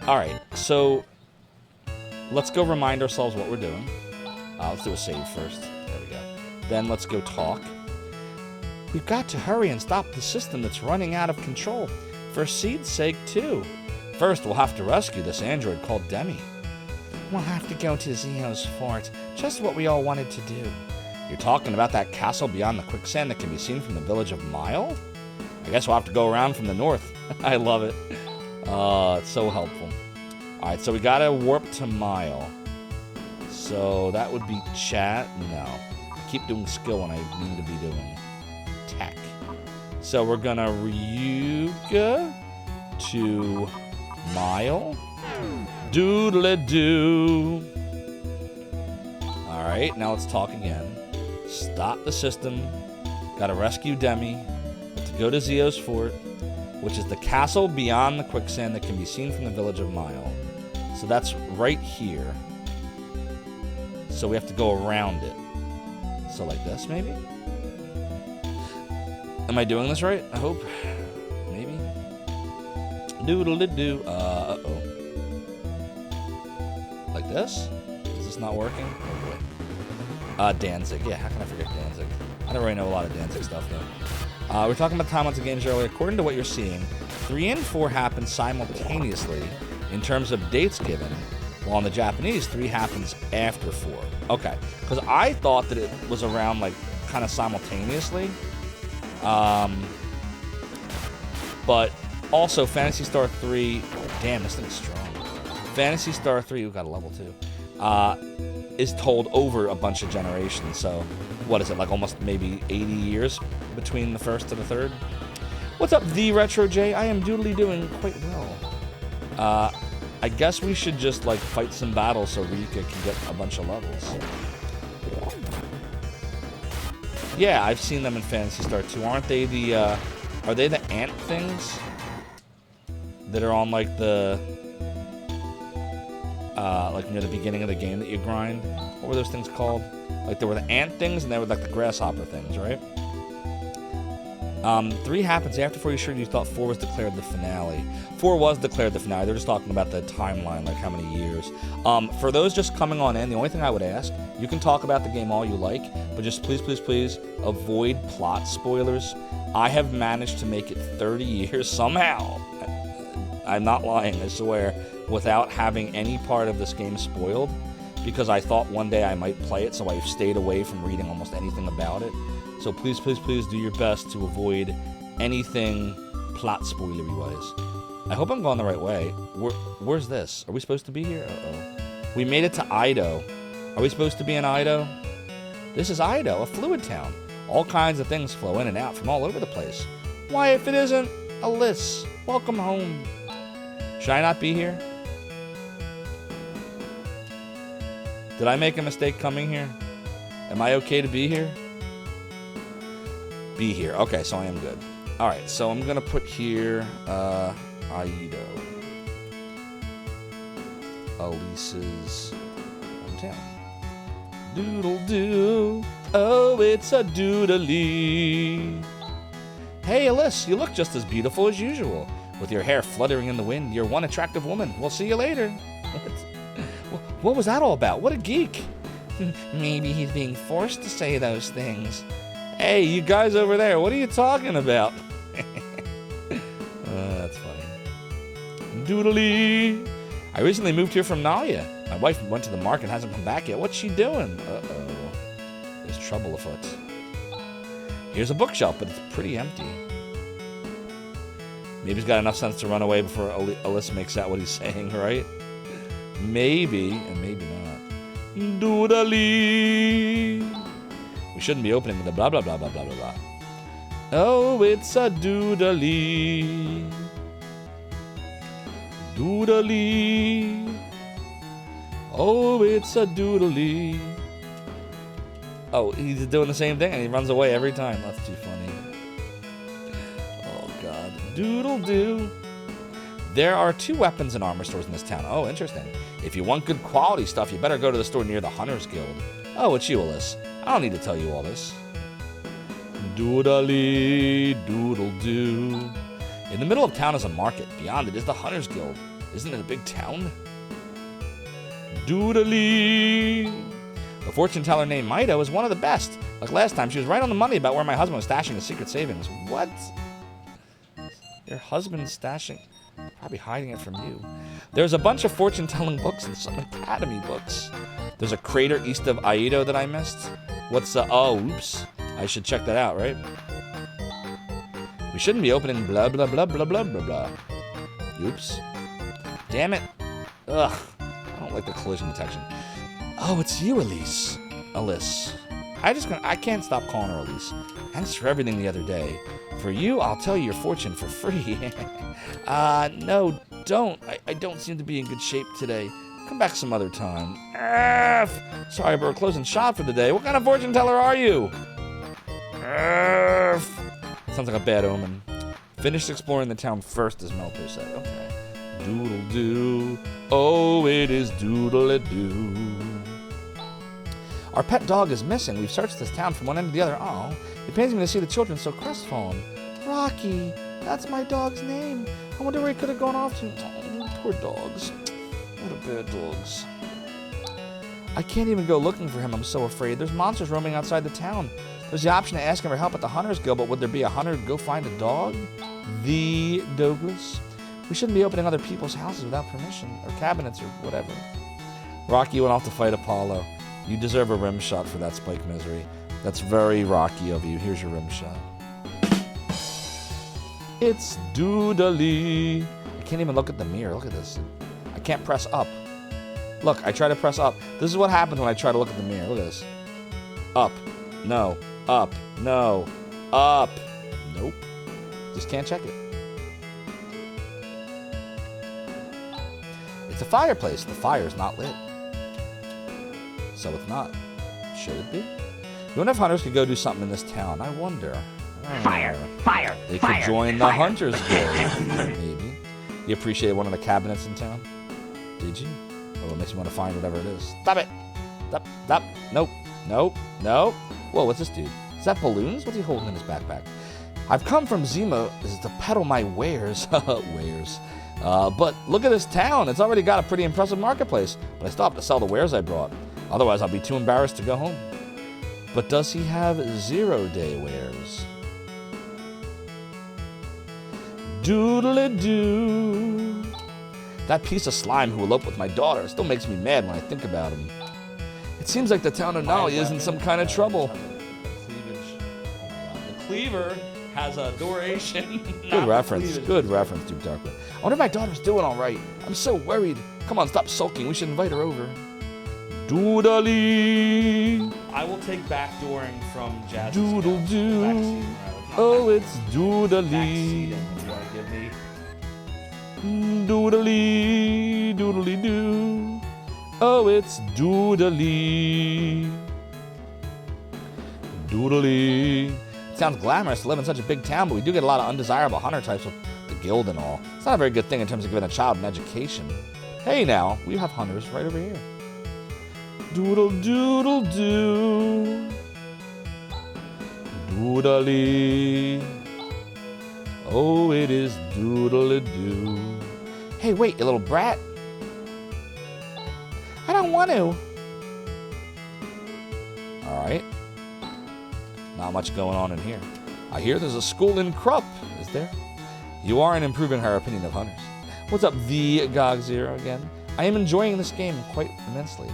Speaker 1: Alright, so let's go remind ourselves what we're doing. Let's do a save first. There we go. Then let's go talk. We've got to hurry and stop the system that's running out of control. For Seed's sake, too. First, we'll have to rescue this android called Demi. We'll have to go to Zio's fort. Just what we all wanted to do. You're talking about that castle beyond the quicksand that can be seen from the village of Mile? I guess we'll have to go around from the north. I love it. It's so helpful. Alright, so we gotta warp to Mile. So that would be chat. No. I keep doing skill when I mean to be doing tech. So we're gonna Ryuga to Mile. Doodle-doo. Alright, now let's talk again. Stop the system. Gotta rescue Demi. To go to Zio's fort, which is the castle beyond the quicksand that can be seen from the village of Mile. So that's right here. So we have to go around it. So like this, maybe? Am I doing this right? I hope. Maybe. Doodle-doo. Uh-oh. Like this? Is this not working? Oh boy. Danzig. Yeah, how can I forget Danzig? I don't really know a lot of Danzig stuff, though. We're talking about time on the games earlier. According to what you're seeing, 3 and 4 happen simultaneously in terms of dates given, while in the Japanese, 3 happens after 4. Okay. Because I thought that it was around, like, kind of simultaneously. But also, Phantasy Star 3, damn, this thing's strong. Phantasy Star 3, we got a level 2, is told over a bunch of generations. So, what is it, like almost maybe 80 years between the first to the third? What's up, The Retro J? I am doodly doing quite well. I guess we should just, like, fight some battles so Rika can get a bunch of levels. Yeah, I've seen them in Phantasy Star 2. Aren't they the, are they the ant things? That are on, like, the, like, near the beginning of the game that you grind? What were those things called? Like, there were the ant things, and they were, like, the grasshopper things, right? 3 happens after 4. You sure you thought 4 was declared the finale? 4 was declared the finale. They're just talking about the timeline, like how many years. For those just coming on in, the only thing I would ask, you can talk about the game all you like, but just please, please, please avoid plot spoilers. I have managed to make it 30 years somehow. I'm not lying, I swear, without having any part of this game spoiled, because I thought one day I might play it, so I've stayed away from reading almost anything about it. So please, please, please do your best to avoid anything plot spoilery-wise. I hope I'm going the right way. Where's this? Are we supposed to be here? Uh-oh. We made it to Ido. Are we supposed to be in Ido? This is Ido, a fluid town. All kinds of things flow in and out from all over the place. Why, if it isn't Alice, welcome home. Should I not be here? Did I make a mistake coming here? Am I okay to be here? Be here. Okay, so I am good. Alright, so I'm gonna put here, Aido. Elise's hometown. Doodle-doo. Oh, it's a doodly. Hey, Alice, you look just as beautiful as usual. With your hair fluttering in the wind, you're one attractive woman. We'll see you later. What was that all about? What a geek. Maybe he's being forced to say those things. Hey, you guys over there, what are you talking about? That's funny. Doodly. I recently moved here from Nalia. My wife went to the market and hasn't come back yet. What's she doing? Uh-oh. There's trouble afoot. Here's a bookshelf, but it's pretty empty. Maybe he's got enough sense to run away before Alice makes out what he's saying, right? Maybe, and maybe not. Doodly. We shouldn't be opening with a blah, blah, blah, blah, blah, blah, blah. Oh, it's a doodly. Doodly. Oh, it's a doodly. Oh, he's doing the same thing and he runs away every time. That's too funny. Oh, God. Doodle-doo. There are 2 weapons and armor stores in this town. Oh, interesting. If you want good quality stuff, you better go to the store near the Hunters Guild. Oh, it's you, Alice. I don't need to tell you all this. Doodly, doodle-doo. In the middle of town is a market. Beyond it is the Hunters Guild. Isn't it a big town? Doodly. The fortune teller named Mido is one of the best. Like last time, she was right on the money about where my husband was stashing his secret savings. What? Your husband's stashing? Probably hiding it from you. There's a bunch of fortune-telling books and some academy books. There's a crater east of Aido that I missed. What's oh, oops. I should check that out, right? We shouldn't be opening blah, blah, blah, blah, blah, blah, blah. Oops. Damn it. Ugh. I don't like the collision detection. Oh, it's you, Elise. Alice. I can't stop calling her Elise. Thanks for everything the other day. For you, I'll tell you your fortune for free. No, don't. I don't seem to be in good shape today. Come back some other time. Sorry, but we're closing shop for the day. What kind of fortune teller are you? Sounds like a bad omen. Finished exploring the town first, as Melter said. Okay. Doodle-doo. Oh, it is doodle-a-doo. Our pet dog is missing. We've searched this town from one end to the other. Oh, it pains me to see the children so crestfallen. Rocky, that's my dog's name. I wonder where he could have gone off to. Oh, poor dogs. What a bad dogs. I can't even go looking for him. I'm so afraid. There's monsters roaming outside the town. There's the option to ask him for help at the Hunters Guild, but would there be a hunter to go find a dog? The Douglas. We shouldn't be opening other people's houses without permission, or cabinets, or whatever. Rocky went off to fight Apollo. You deserve a rim shot for that, Spike Misery. That's very Rocky of you. Here's your rim shot. It's doodly. I can't even look at the mirror. Look at this. I can't press up. Look, I try to press up. This is what happens when I try to look at the mirror. Look at this. Up. No. Up. No. Up. Nope. Just can't check it. It's a fireplace. The fire's not lit. So it's not. Should it be? You wonder if hunters could go do something in this town. I wonder.
Speaker 8: Fire! Fire!
Speaker 1: They
Speaker 8: fire,
Speaker 1: could join the Hunters Guild. Maybe. You appreciated one of the cabinets in town? Did you? Oh, it makes me want to find whatever it is. Stop it! Stop. Stop. Nope. Nope. Nope. Whoa, what's this dude? Is that balloons? What's he holding in his backpack? I've come from Zima to peddle my wares. Wares. But look at this town. It's already got a pretty impressive marketplace. But I still have to sell the wares I brought. Otherwise, I'll be too embarrassed to go home. But does he have 0-day wares? Doodly-doo. That piece of slime who eloped with my daughter still makes me mad when I think about him. It seems like the town of Nolly is in some kind of trouble. The cleaver has a duration. Good reference. Good reference, Duke Darkwood. I wonder if my daughter's doing all right. I'm so worried. Come on, stop sulking. We should invite her over. Doodly.
Speaker 11: I will take backdooring from Jazz.
Speaker 1: Doodle doo. Oh, it's doodly. Doodly, doodly doo. Oh, it's doodly. Doodly. It sounds glamorous to live in such a big town, but we do get a lot of undesirable hunter types with the guild and all. It's not a very good thing in terms of giving a child an education. Hey now, we have hunters right over here. Doodle doodle doo. Doodly. Oh, it is doodle-doo. Hey, wait, you little brat. I don't want to. All right. Not much going on in here. I hear there's a school in Krupp, is there? You aren't improving her opinion of hunters. What's up, the GOG Zero again? I am enjoying this game quite immensely.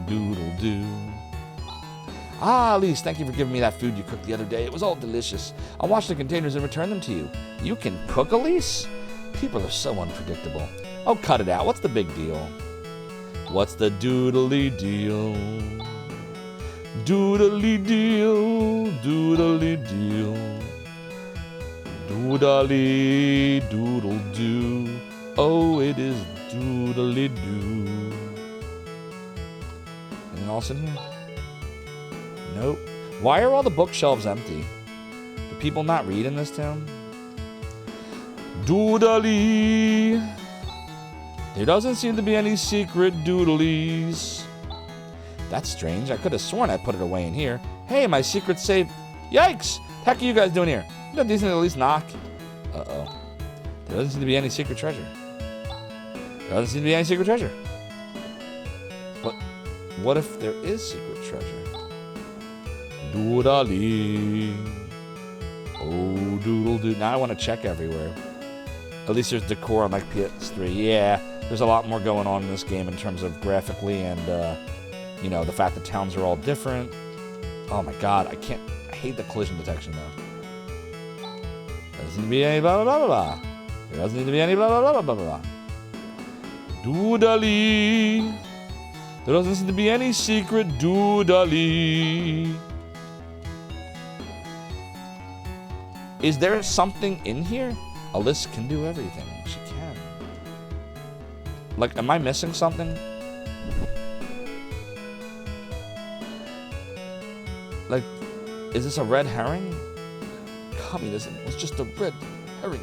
Speaker 1: Doodle-doo. Ah, Elise, thank you for giving me that food you cooked the other day. It was all delicious. I'll wash the containers and return them to you. You can cook, Elise? People are so unpredictable. Oh, cut it out. What's the big deal? What's the doodly deal? Doodly deal, doodly deal. Doodly doodle doo. Oh, it is doodly doo. Anything else in here? Nope. Why are all the bookshelves empty? Do people not read in this town? Doodly. There doesn't seem to be any secret doodlies. That's strange. I could have sworn I put it away in here. Hey, my secret safe. Yikes! The heck are you guys doing here? You know, these things at least knock. Uh-oh. There doesn't seem to be any secret treasure. There doesn't seem to be any secret treasure. What if there is secret treasure? Doodly. Oh, doodle doo. Now I want to check everywhere. At least there's decor on like PS3. Yeah, there's a lot more going on in this game in terms of graphically and, you know, the fact that towns are all different. Oh my god, I hate the collision detection though. There doesn't need to be any blah blah blah blah. There doesn't need to be any blah blah blah blah blah blah. Doodly. There doesn't seem to be any secret doodly. Is there something in here? Alyssa can do everything. She can. Like, am I missing something? Like, is this a red herring? Communism was just a red herring.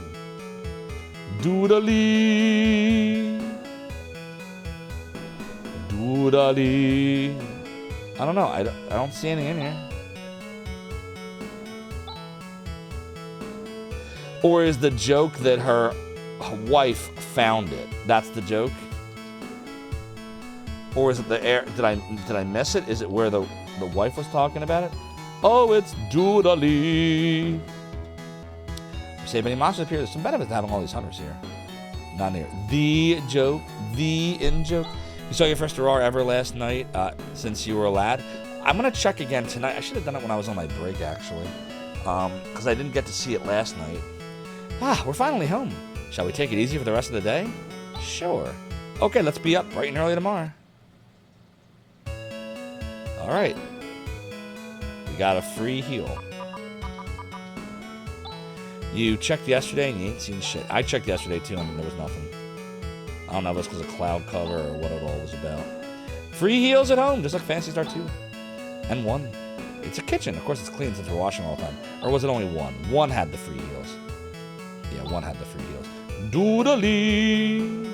Speaker 1: Doodly. Doodly. I don't know. I don't see anything in here. Or is the joke that her wife found it? That's the joke? Or is it the air? Did I miss it? Is it where the wife was talking about it? Oh, it's doodly. Say if any monsters appear, there's some benefit to having all these hunters here. Not near. The joke. The in-joke. You saw your first Aurora ever last night since you were a lad. I'm going to check again tonight. I should have done it when I was on my break, actually. Because I didn't get to see it last night. Ah, we're finally home. Shall we take it easy for the rest of the day? Sure. Okay, let's be up bright and early tomorrow. Alright. We got a free heal. You checked yesterday and you ain't seen shit. I checked yesterday too and there was nothing. I don't know if it was because of cloud cover or what it all was about. Free heals at home, just like Phantasy Star 2. And 1. It's a kitchen. Of course it's clean since we're washing all the time. Or was it only 1? 1 had the free heals. Yeah, 1 had the free heals. Doodly.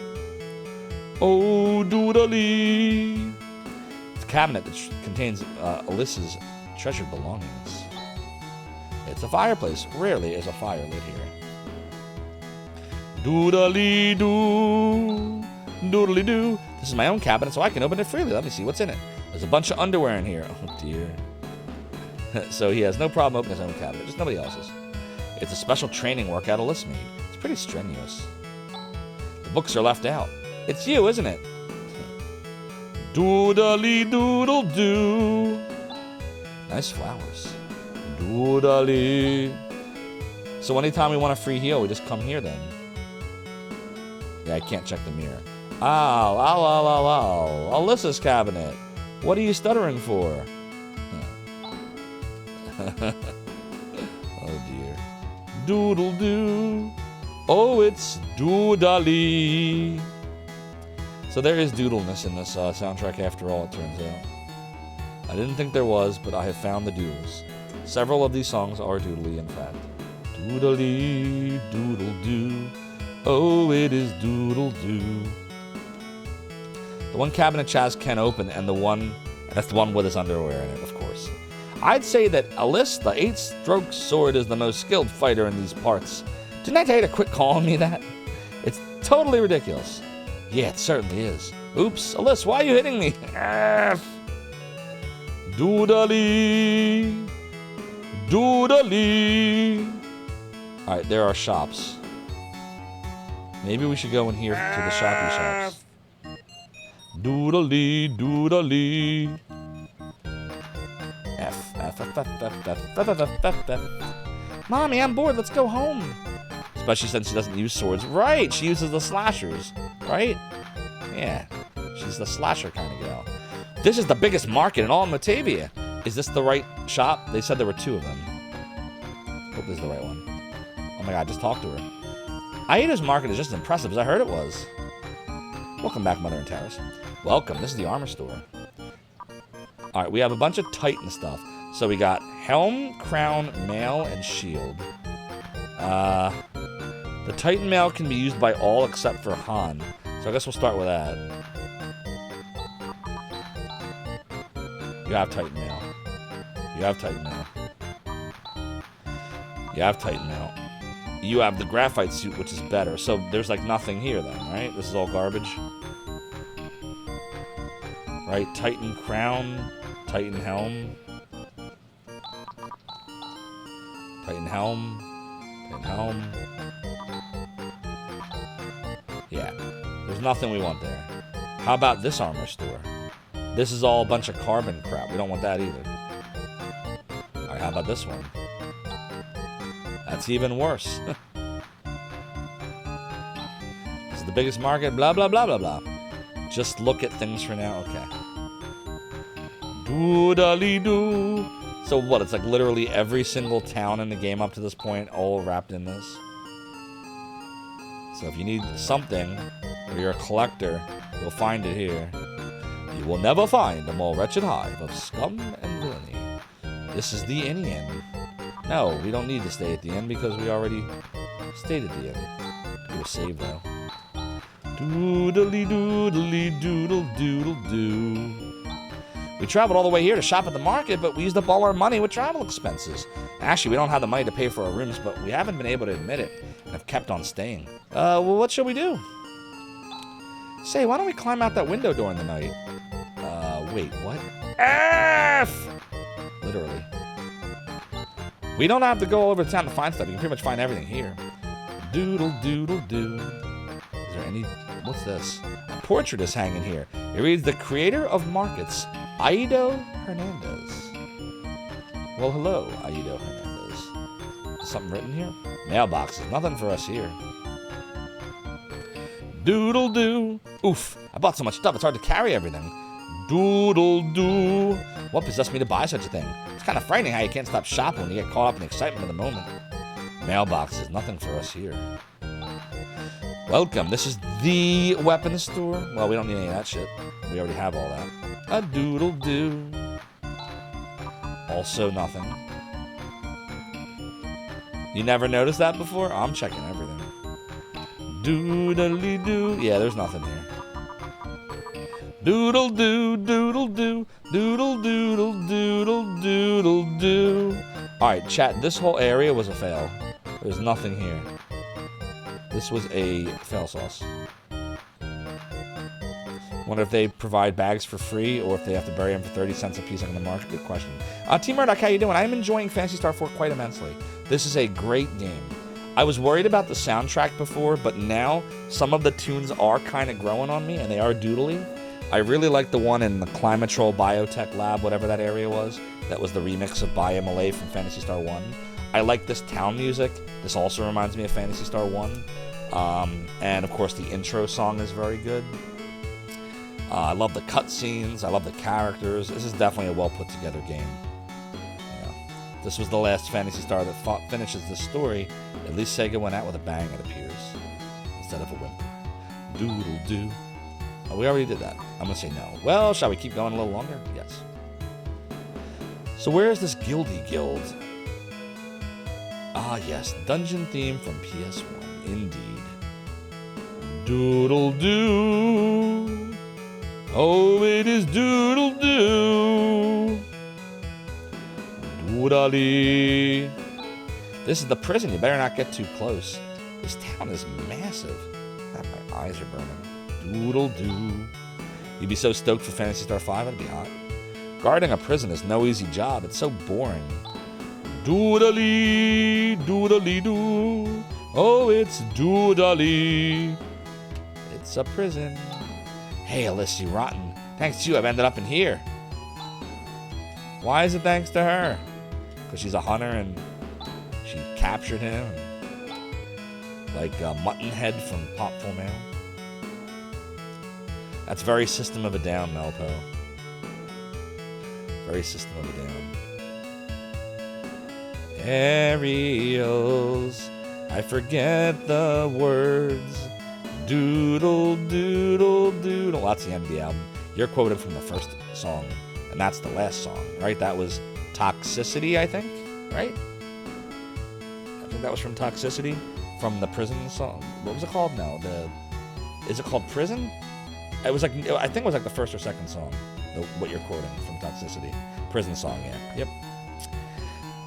Speaker 1: Oh, doodly. It's a cabinet that contains Alyssa's treasured belongings. It's a fireplace. Rarely is a fire lit here. Doodly doo. Doodly doo. This is my own cabinet, so I can open it freely. Let me see what's in it. There's a bunch of underwear in here. Oh, dear. So he has no problem opening his own cabinet. Just nobody else's. It's a special training workout Alyssa made. It's pretty strenuous. The books are left out. It's you, isn't it? Doodly doodle doo. Nice flowers. Doodly. So anytime we want a free heal, we just come here then. Yeah, I can't check the mirror. Alyssa's cabinet. What are you stuttering for? Oh dear. Doodle doo. Oh, it's doodly. So there is doodleness in this soundtrack after all, it turns out. I didn't think there was, but I have found the doodles. Several of these songs are doodly, in fact. Doodly, doodle doo. Oh, it is doodle doo. The one cabinet Chaz can open, and that's the one with his underwear in it, of course. I'd say that Alyssa, the 8-stroke sword, is the most skilled fighter in these parts. Didn't I tell you to quit calling me that? It's totally ridiculous. Yeah, it certainly is. Oops, Alyssa, why are you hitting me? Doodly. Doodly. Alright, there are shops. Maybe we should go in here to the shoppy shops. Doodly, doodly. F. Mommy, I'm bored. Let's go home. Especially since she doesn't use swords. Right, she uses the slashers. Right? Yeah, she's the slasher kind of gal. This is the biggest market in all of Matavia. Is this the right shop? They said there were 2 of them. Hope this is the right one. Oh my god, just talk to her. Aida's market is just as impressive as I heard it was. Welcome back, Mother and Terrace. Welcome, this is the armor store. Alright, we have a bunch of Titan stuff. So we got helm, crown, mail, and shield. The Titan mail can be used by all except for Han. So I guess we'll start with that. You have Titan mail. You have Titan mail. You have Titan mail. You have the graphite suit, which is better. So there's like nothing here then, right? This is all garbage. Right? Titan crown, Titan helm. Titan helm. Titan helm. Yeah. There's nothing we want there. How about this armor store? This is all a bunch of carbon crap. We don't want that either. Alright, how about this one? That's even worse. This is the biggest market, blah, blah, blah, blah, blah. Just look at things for now. Okay. Doodly-doo. So what, it's like literally every single town in the game up to this point all wrapped in this? So if you need something, or you're a collector, you'll find it here. You will never find a more wretched hive of scum and villainy. This is the inn. No, we don't need to stay at the inn because we already stayed at the inn. Do a save though. Doodly doodly doodle doodle doo. We traveled all the way here to shop at the market, but we used up all our money with travel expenses. Actually, we don't have the money to pay for our rooms, but we haven't been able to admit it and have kept on staying. Well, what should we do? Say, why don't we climb out that window during the night? Wait, what? F! Literally. We don't have to go over to town to find stuff. You can pretty much find everything here. Doodle doodle doo. Is there any... What's this? A portrait is hanging here. It reads, the creator of markets, Aido Hernandez. Well, hello, Aido Hernandez. something written here? Mailboxes. Nothing for us here. Doodle-doo. Oof. I bought so much stuff, it's hard to carry everything. Doodle-doo. What possessed me to buy such a thing? It's kind of frightening how you can't stop shopping when you get caught up in the excitement of the moment. Mailboxes. Nothing for us here. Welcome. This is the weapons store. Well, we don't need any of that shit. We already have all that. A doodle-doo. Also nothing. You never noticed that before? I'm checking everything. Doodly-doo. Yeah, there's nothing here. Doodle-doo, doodle-doo, doodle-doodle-doodle-doodle-doo. Alright, chat, this whole area was a fail. There's nothing here. This was a fail sauce. Wonder if they provide bags for free or if they have to bury them for 30 cents a piece on the market. Good question. Team Murdoch, how you doing? I'm enjoying Phantasy Star 4 quite immensely. This is a great game. I was worried about the soundtrack before, but now some of the tunes are kind of growing on me, and they are doodly. I really like the one in the Climatrol Biotech Lab, whatever that area was. That was the remix of BioMLA from Phantasy Star 1. I like this town music. This also reminds me of Phantasy Star 1. And, of course, the intro song is very good. I love the cutscenes. I love the characters. This is definitely a well-put-together game. Yeah. This was the last Phantasy Star that finishes this story. At least Sega went out with a bang, it appears, instead of a whimper. Doodle-doo. Oh, we already did that. I'm going to say no. Well, shall we keep going a little longer? Yes. So where is this Guildy Guild? Ah, yes. Dungeon theme from PS1. Indeed. Doodle-doo. Oh, it is doodle-doo. Doodly. This is the prison. You better not get too close. This town is massive. God, my eyes are burning. Doodle-doo. You'd be so stoked for Phantasy Star 5, it'd be hot. Guarding a prison is no easy job. It's so boring. Doodly, doodly-doo. Oh, it's doodly. It's a prison. Hey, Alyssa Rotten. Thanks to you, I've ended up in here. Why is it thanks to her? Because she's a hunter and she captured him. Like Muttonhead from Pop Full Mail. That's very System of a Down, Melpo. Very System of a Down. Aerials, I forget the words. Doodle, doodle, doodle. That's the end of the album. You're quoted from the first song, and that's the last song, right? That was Toxicity, I think, right? I think that was from Toxicity, from the Prison song. What was it called? No, is it called Prison? It was like, I think it was like the first or second song, what you're quoting from Toxicity. Prison song, yeah. Yep.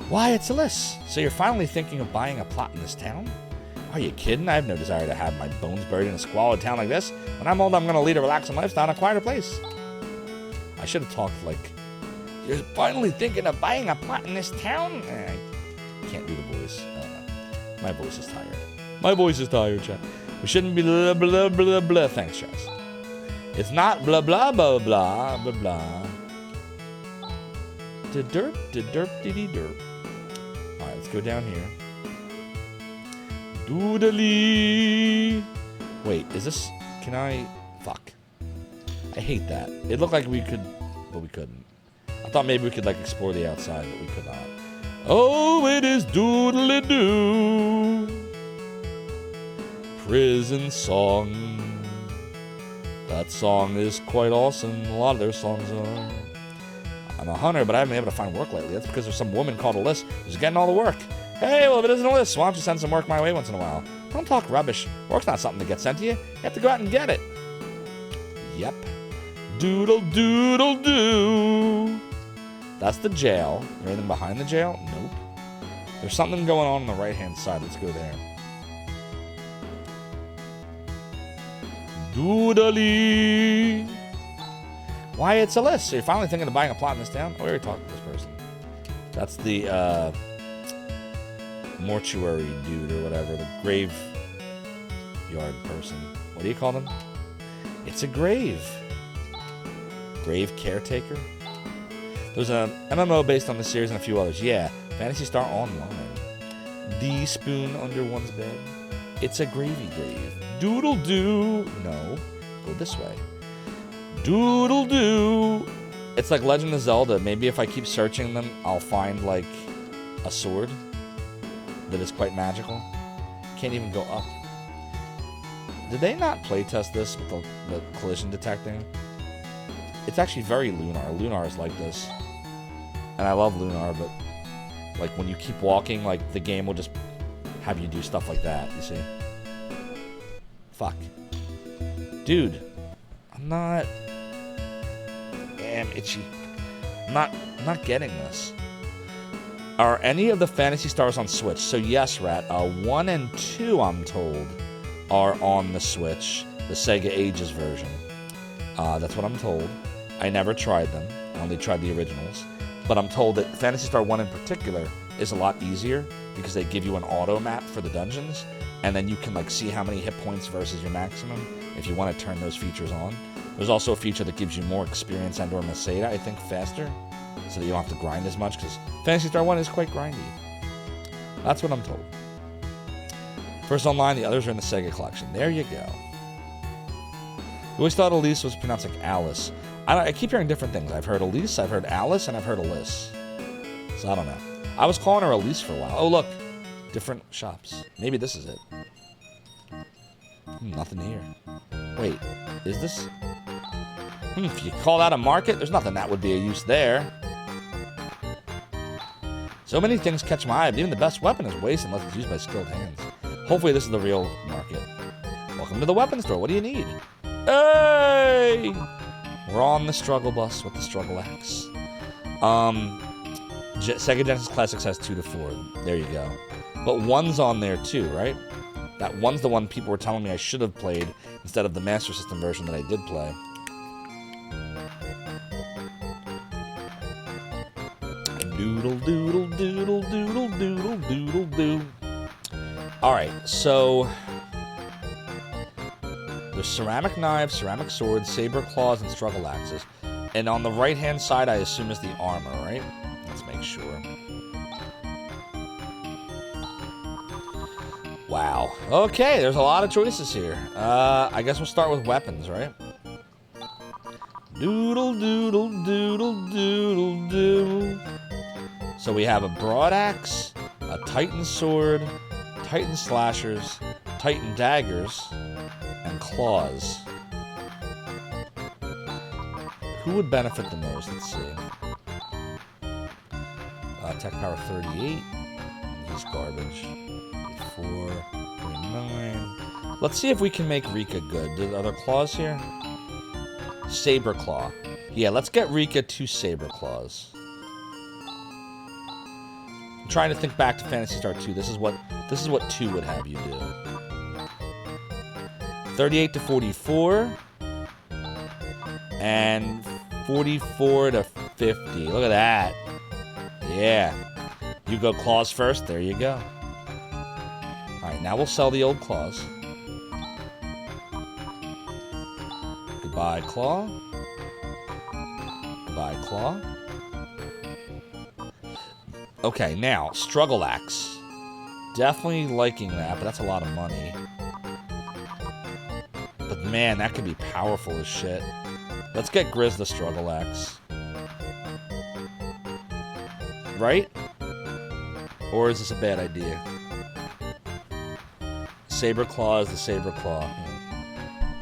Speaker 1: Why, it's Alyssa. So you're finally thinking of buying a plot in this town? Are you kidding? I have no desire to have my bones buried in a squalid town like this. When I'm old, I'm going to lead a relaxing lifestyle in a quieter place. I should have talked like, you're finally thinking of buying a plot in this town? I can't do the voice. I don't know. My voice is tired. My voice is tired, chat. We shouldn't be blah, blah, blah, blah. Thanks, Chaz. It's not blah, blah, blah, blah, blah, blah. Da-derp, da-derp, diddy-derp. All right, let's go down here. Doodly. Wait, is this... Can I... Fuck. I hate that. It looked like we could... But we couldn't. I thought maybe we could, like, explore the outside, but we could not. Oh, it is doodly-doo. Prison song. That song is quite awesome. A lot of their songs are. I'm a hunter, but I haven't been able to find work lately. That's because there's some woman called Alyssa who's getting all the work. Hey, well, if it isn't Alyssa, why don't you send some work my way once in a while? Don't talk rubbish. Work's not something to get sent to you. You have to go out and get it. Yep. Doodle, doodle, doo. That's the jail. Is there anything behind the jail? Nope. There's something going on the right-hand side. Let's go there. Doodly. Why, it's Alyssa. So you're finally thinking of buying a plot in this town? Oh, we already talked to this person. That's the mortuary dude or whatever. The graveyard person. What do you call them? It's a grave. Grave caretaker? There's an MMO based on the series and a few others. Yeah, Phantasy Star Online. The spoon under one's bed. It's a gravy grave. Doodle doo. No, go this way. Doodle doo. It's like Legend of Zelda. Maybe if I keep searching them, I'll find like a sword that is quite magical. Can't even go up. Did they not playtest this with the collision detecting? It's actually very Lunar. Lunar is like this. And I love Lunar, but like when you keep walking, like the game will just have you do stuff like that, you see? Fuck. Dude. I'm not... Damn, itchy. I'm not getting this. Are any of the Phantasy Stars on Switch? So yes, Rat. 1 and 2, I'm told, are on the Switch. The Sega Ages version. That's what I'm told. I never tried them. I only tried the originals. But I'm told that Phantasy Star 1 in particular is a lot easier because they give you an auto map for the dungeons, and then you can like see how many hit points versus your maximum if you want to turn those features on. There's also a feature that gives you more experience and/or Meseta, I think, faster, so that you don't have to grind as much, because Phantasy Star 1 is quite grindy. That's what I'm told. First online, the others are in the Sega collection. There you go. I always thought Elise was pronounced like Alice. I keep hearing different things. I've heard Elise, I've heard Alice, and I've heard Alice. So I don't know. I was calling her Elise for a while. Oh, look. Different shops. Maybe this is it. Nothing here. Wait, is this? If you call that a market, there's nothing that would be a use there. So many things catch my eye, but even the best weapon is waste unless it's used by skilled hands. Hopefully this is the real market. Welcome to the weapon store. What do you need? Hey! We're on the struggle bus with the struggle axe. Sega Genesis Classics has 2 to 4. There you go. But 1's on there too, right? That 1's the one people were telling me I should have played instead of the Master System version that I did play. Doodle doodle doodle doodle doodle doodle doo. Alright, so there's ceramic knives, ceramic swords, saber claws, and struggle axes. And on the right-hand side, I assume is the armor, right? Let's make sure. Wow. Okay, there's a lot of choices here. I guess we'll start with weapons, right? Doodle doodle doodle doodle doo. So we have a broad axe, a titan sword, titan slashers, titan daggers, and claws. Who would benefit the most? Let's see. Tech power 38. He's garbage. 4, 9. Let's see if we can make Rika good. Are there claws here? Saber claw. Yeah, let's get Rika 2 saber claws. I'm trying to think back to Phantasy Star 2. This is what 2 would have you do. 38 to 44. And 44 to 50. Look at that. Yeah. You go claws first. There you go. Alright, now we'll sell the old claws. Goodbye, claw. Goodbye, claw. Okay, now, struggle axe. Definitely liking that, but that's a lot of money. But man, that could be powerful as shit. Let's get Grizz the struggle axe. Right? Or is this a bad idea? Saber claw is the saber claw.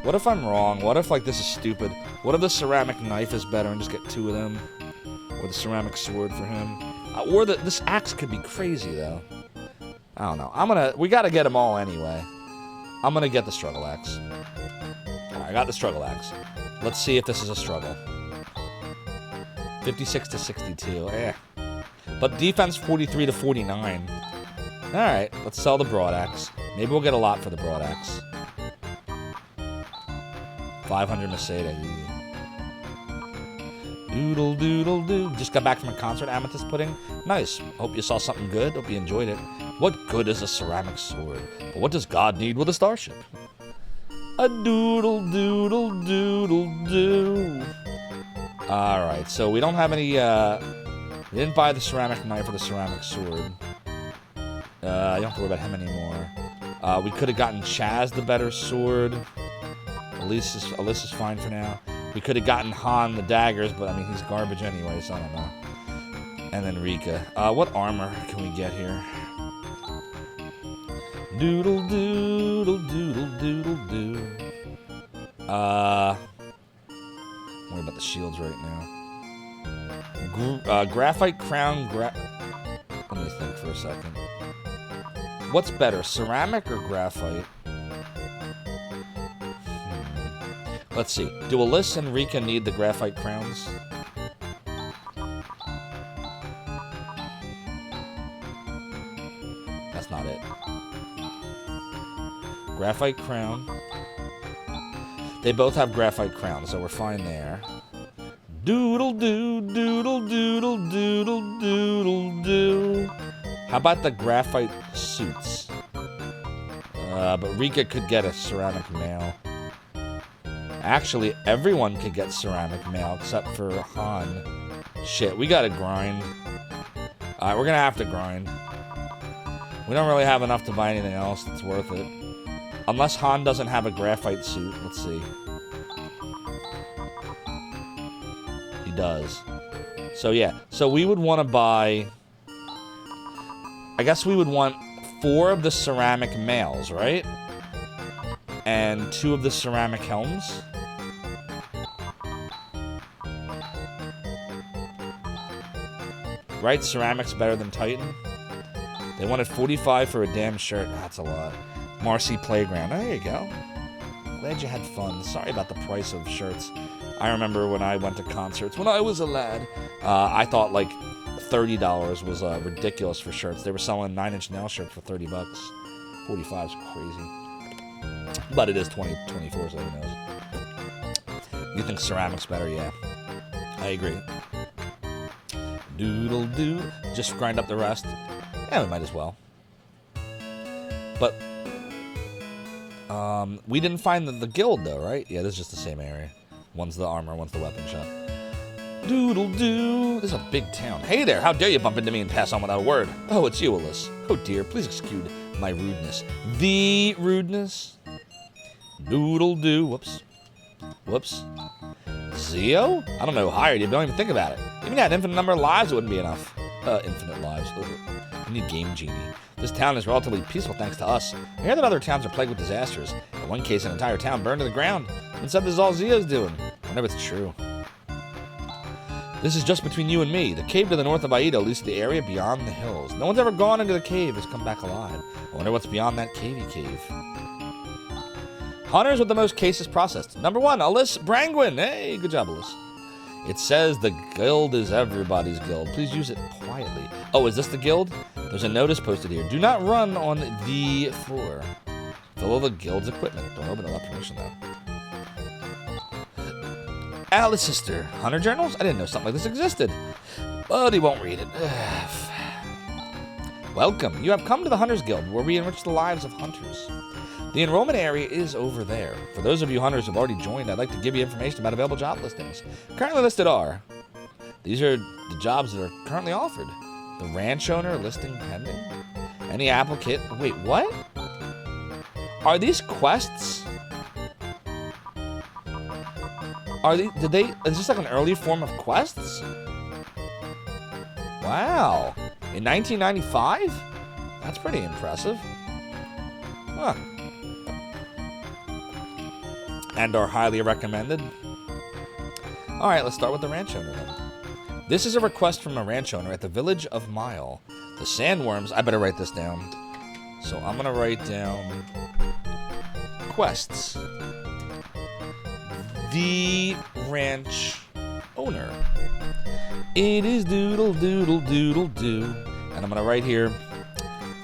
Speaker 1: What if I'm wrong? What if like this is stupid? What if the ceramic knife is better and just get 2 of them? Or the ceramic sword for him? Or this axe could be crazy though. I don't know. We gotta get them all anyway. I'm gonna get the struggle axe. Alright, I got the struggle axe. Let's see if this is a struggle. 56 to 62. But defense 43 to 49. Alright, let's sell the broad axe. Maybe we'll get a lot for the broad axe. 500 Meseta. Doodle doodle doo. Just got back from a concert, Amethyst Pudding. Nice. Hope you saw something good. Hope you enjoyed it. What good is a ceramic sword? But what does God need with a starship? A doodle doodle doodle doo. Alright, so we don't have any, we didn't buy the ceramic knife or the ceramic sword. You don't have to worry about him anymore. We could have gotten Chaz the better sword. Alyssa's fine for now. We could have gotten Han the daggers, but I mean, he's garbage anyway, so I don't know. And then Rika. What armor can we get here? Doodle doodle doodle doodle doo. Worry about the shields right now. Graphite crown. Let me think for a second. What's better, ceramic or graphite? Let's see. Do Alyssa and Rika need the graphite crowns? That's not it. Graphite crown. They both have graphite crowns, so we're fine there. Doodle doo, doodle doodle doodle doodle doo. How about the graphite suits? But Rika could get a ceramic mail. Actually, everyone could get ceramic mail except for Han. Shit, we gotta grind. Alright, we're gonna have to grind. We don't really have enough to buy anything else that's worth it. Unless Han doesn't have a graphite suit. Let's see. He does. So yeah. So we would want to buy... I guess we would want 4 of the ceramic mails, right? And 2 of the ceramic helms. Right? Ceramic's better than Titan. They wanted 45 for a damn shirt. That's a lot. Marcy Playground. There you go. Glad you had fun. Sorry about the price of shirts. I remember when I went to concerts when I was a lad. I thought like $30 was ridiculous for shirts. They were selling 9 Inch Nail shirts for $30. 45 is crazy. But it is 2024, so who knows. You think ceramic's better? Yeah. I agree. Doodle doo. Just grind up the rest. Yeah, we might as well. But we didn't find the guild though, right? Yeah, this is just the same area. One's the armor, one's the weapon shop. Doodle doo. This is a big town. Hey there, how dare you bump into me and pass on without a word? Oh, it's you, Alyssa. Oh dear, please excuse my rudeness. The rudeness. Doodle doo. Whoops. Whoops. Zio? I don't know who hired you, but don't even think about it. Even had an infinite number of lives, it wouldn't be enough. Infinite lives. We need Game Genie. This town is relatively peaceful thanks to us. I hear that other towns are plagued with disasters. In one case, an entire town burned to the ground. And said this is all Zio's doing. I wonder if it's true. This is just between you and me. The cave to the north of Aida leads to the area beyond the hills. No one's ever gone into the cave, has come back alive. I wonder what's beyond that cavey cave. Hunters with the most cases processed. Number 1, Alyssa Brangwin. Hey, good job, Alyssa. It says the guild is everybody's guild. Please use it quietly. Oh, is this the guild? There's a notice posted here. Do not run on the floor. Fill the guild's equipment. Don't open it without permission, though. Alice sister. Hunter journals? I didn't know something like this existed. But he won't read it. Welcome. You have come to the Hunters Guild, where we enrich the lives of hunters. The enrollment area is over there. For those of you hunters who have already joined, I'd like to give you information about available job listings. Currently listed are... These are the jobs that are currently offered. The ranch owner listing pending. Any applicant... Wait, what? Are these quests? Are these... Did they... Is this like an early form of quests? Wow. In 1995? That's pretty impressive. Huh. And are highly recommended. Alright, let's start with the ranch owner then. This is a request from a ranch owner at the village of Mile. The sandworms, I better write this down. So I'm gonna write down quests. The ranch owner. It is doodle doodle doodle doo. And I'm gonna write here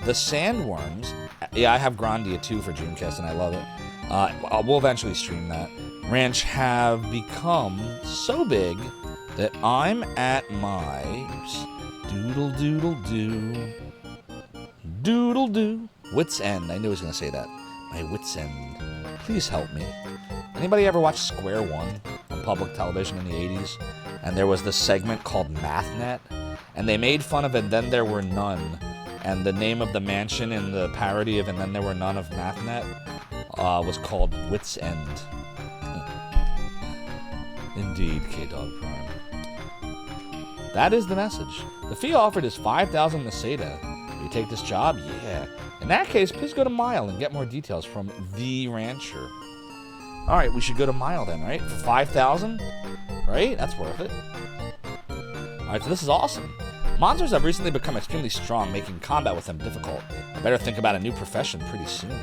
Speaker 1: the sandworms. Yeah, I have Grandia too for Dreamcast and I love it. We'll eventually stream that. Ranch have become so big that I'm at my doodle doodle doo. Doodle doo. Wits End. I knew I was going to say that. My wits end. Please help me. Anybody ever watch Square One on public television in the 80s? And there was this segment called MathNet. And they made fun of it, Then There Were None. And the name of the mansion in the parody of And Then There Were None of MathNet was called Wits End. Indeed, K-Dog Prime. That is the message. The fee offered is 5,000 Meseta. Will you take this job? Yeah. In that case, please go to Mile and get more details from the rancher. All right, we should go to Mile then, right? For 5,000? Right? That's worth it. All right, so this is awesome. Monsters have recently become extremely strong, making combat with them difficult. I better think about a new profession pretty soon.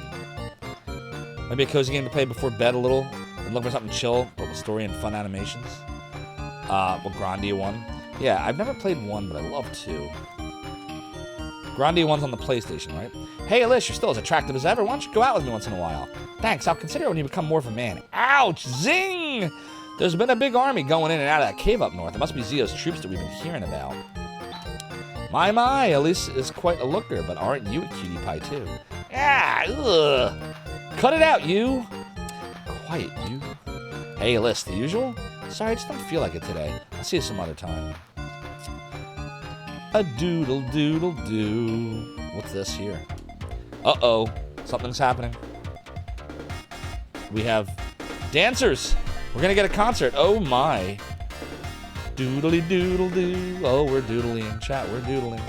Speaker 1: Maybe a cozy game to play before bed a little, and look for something chill, but with story and fun animations. Well, Grandia 1. Yeah, I've never played 1, but I love 2. Grandia 1's on the PlayStation, right? Hey, Alice, you're still as attractive as ever. Why don't you go out with me once in a while? Thanks, I'll consider it when you become more of a man. Ouch! Zing! There's been a big army going in and out of that cave up north. It must be Zio's troops that we've been hearing about. My, Elise is quite a looker, but aren't you a cutie pie too? Ah, ugh. Cut it out, you. Quiet, you. Hey, Elise, the usual? Sorry, I just don't feel like it today. I'll see you some other time. A doodle doodle doo. What's this here? Uh-oh, something's happening. We have dancers. We're gonna get a concert. Oh my. Doodly doodle doo. Oh, we're doodling. Chat, we're doodling.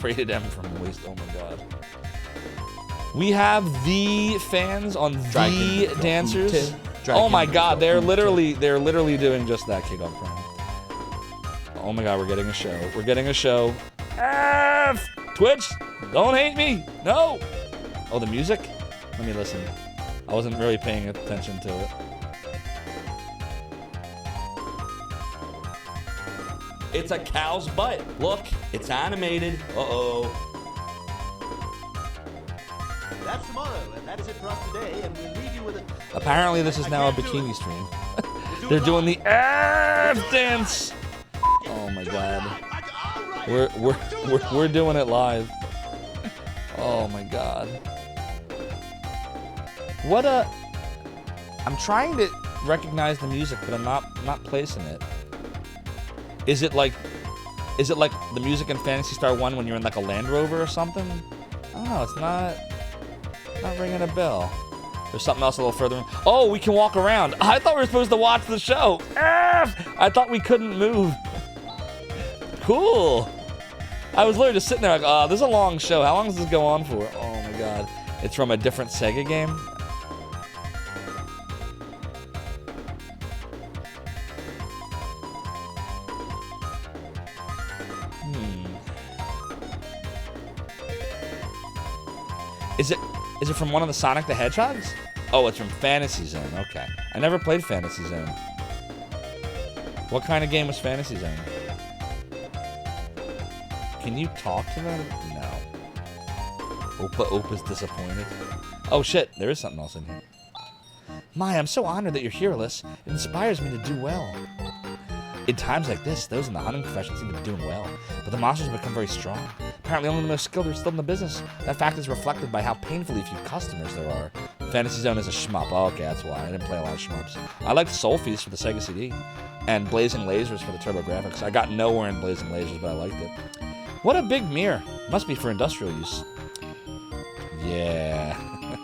Speaker 1: Rated M from Waste. Oh my god. We have the fans on the dancers. Oh my god, they're literally doing just that, Kickoff Prime. Oh my god, we're getting a show. We're getting a show. F! Twitch, don't hate me. No. Oh, the music? Let me listen. I wasn't really paying attention to it. It's a cow's butt. Look, it's animated. Uh-oh.
Speaker 12: That's tomorrow, and that is it for us today, and we'll leave you with a...
Speaker 1: Apparently this is now a bikini stream. They're doing the F dance. Oh my god. We're doing it live. Oh my god. What a... I'm trying to recognize the music, but I'm not placing it. Is it like the music in Phantasy Star 1 when you're in like a Land Rover or something? I don't know, it's not ringing a bell. There's something else a little further in. Oh, we can walk around. I thought we were supposed to watch the show. I thought we couldn't move. Cool. I was literally just sitting there like, oh, this is a long show. How long does this go on for? Oh my god. It's from a different Sega game. Is it from one of the Sonic the Hedgehogs? Oh, it's from Fantasy Zone. Okay. I never played Fantasy Zone. What kind of game was Fantasy Zone? Can you talk to them? No. Opa's disappointed. Oh shit, there is something else in here. My, I'm so honored that you're here, Alice. It inspires me to do well. In times like this, those in the hunting profession seem to be doing well, but the monsters have become very strong. Apparently only the most skilled are still in the business. That fact is reflected by how painfully few customers there are. Fantasy Zone is a shmup. Oh, okay, that's why. I didn't play a lot of shmups. I liked Soul Feast for the Sega CD, and Blazing Lasers for the TurboGrafx. I got nowhere in Blazing Lasers, but I liked it. What a big mirror. Must be for industrial use. Yeah.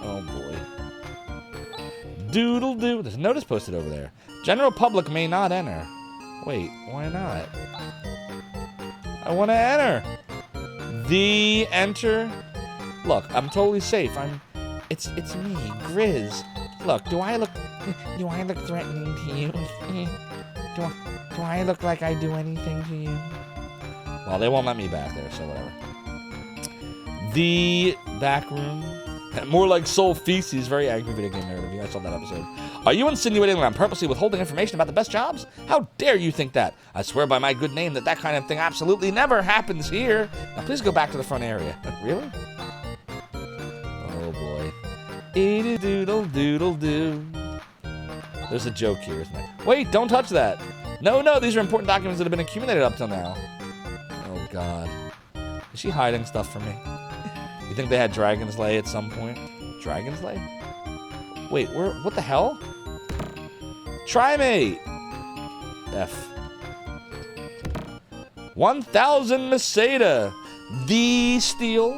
Speaker 1: Oh, boy. Doodle-doo. There's a notice posted over there. General public may not enter. Wait, why not? I want to enter. The enter. Look, I'm totally safe. It's me, Grizz. Look, do I look threatening to you? do I look like I do anything to you? Well, they won't let me back there, so whatever. The back room. More like Soul Feces. Very angry video game narrative. You guys saw that episode. Are you insinuating that I'm purposely withholding information about the best jobs? How dare you think that? I swear by my good name that kind of thing absolutely never happens here. Now please go back to the front area. Really? Oh boy. Doodle doodle doo. There's a joke here, isn't there? Wait, don't touch that. No, these are important documents that have been accumulated up till now. Oh god. Is she hiding stuff from me? You think they had Dragon's Lay at some point? Dragon's Lay? Wait, what the hell? Try me! F. 1,000 Meseta! The steal?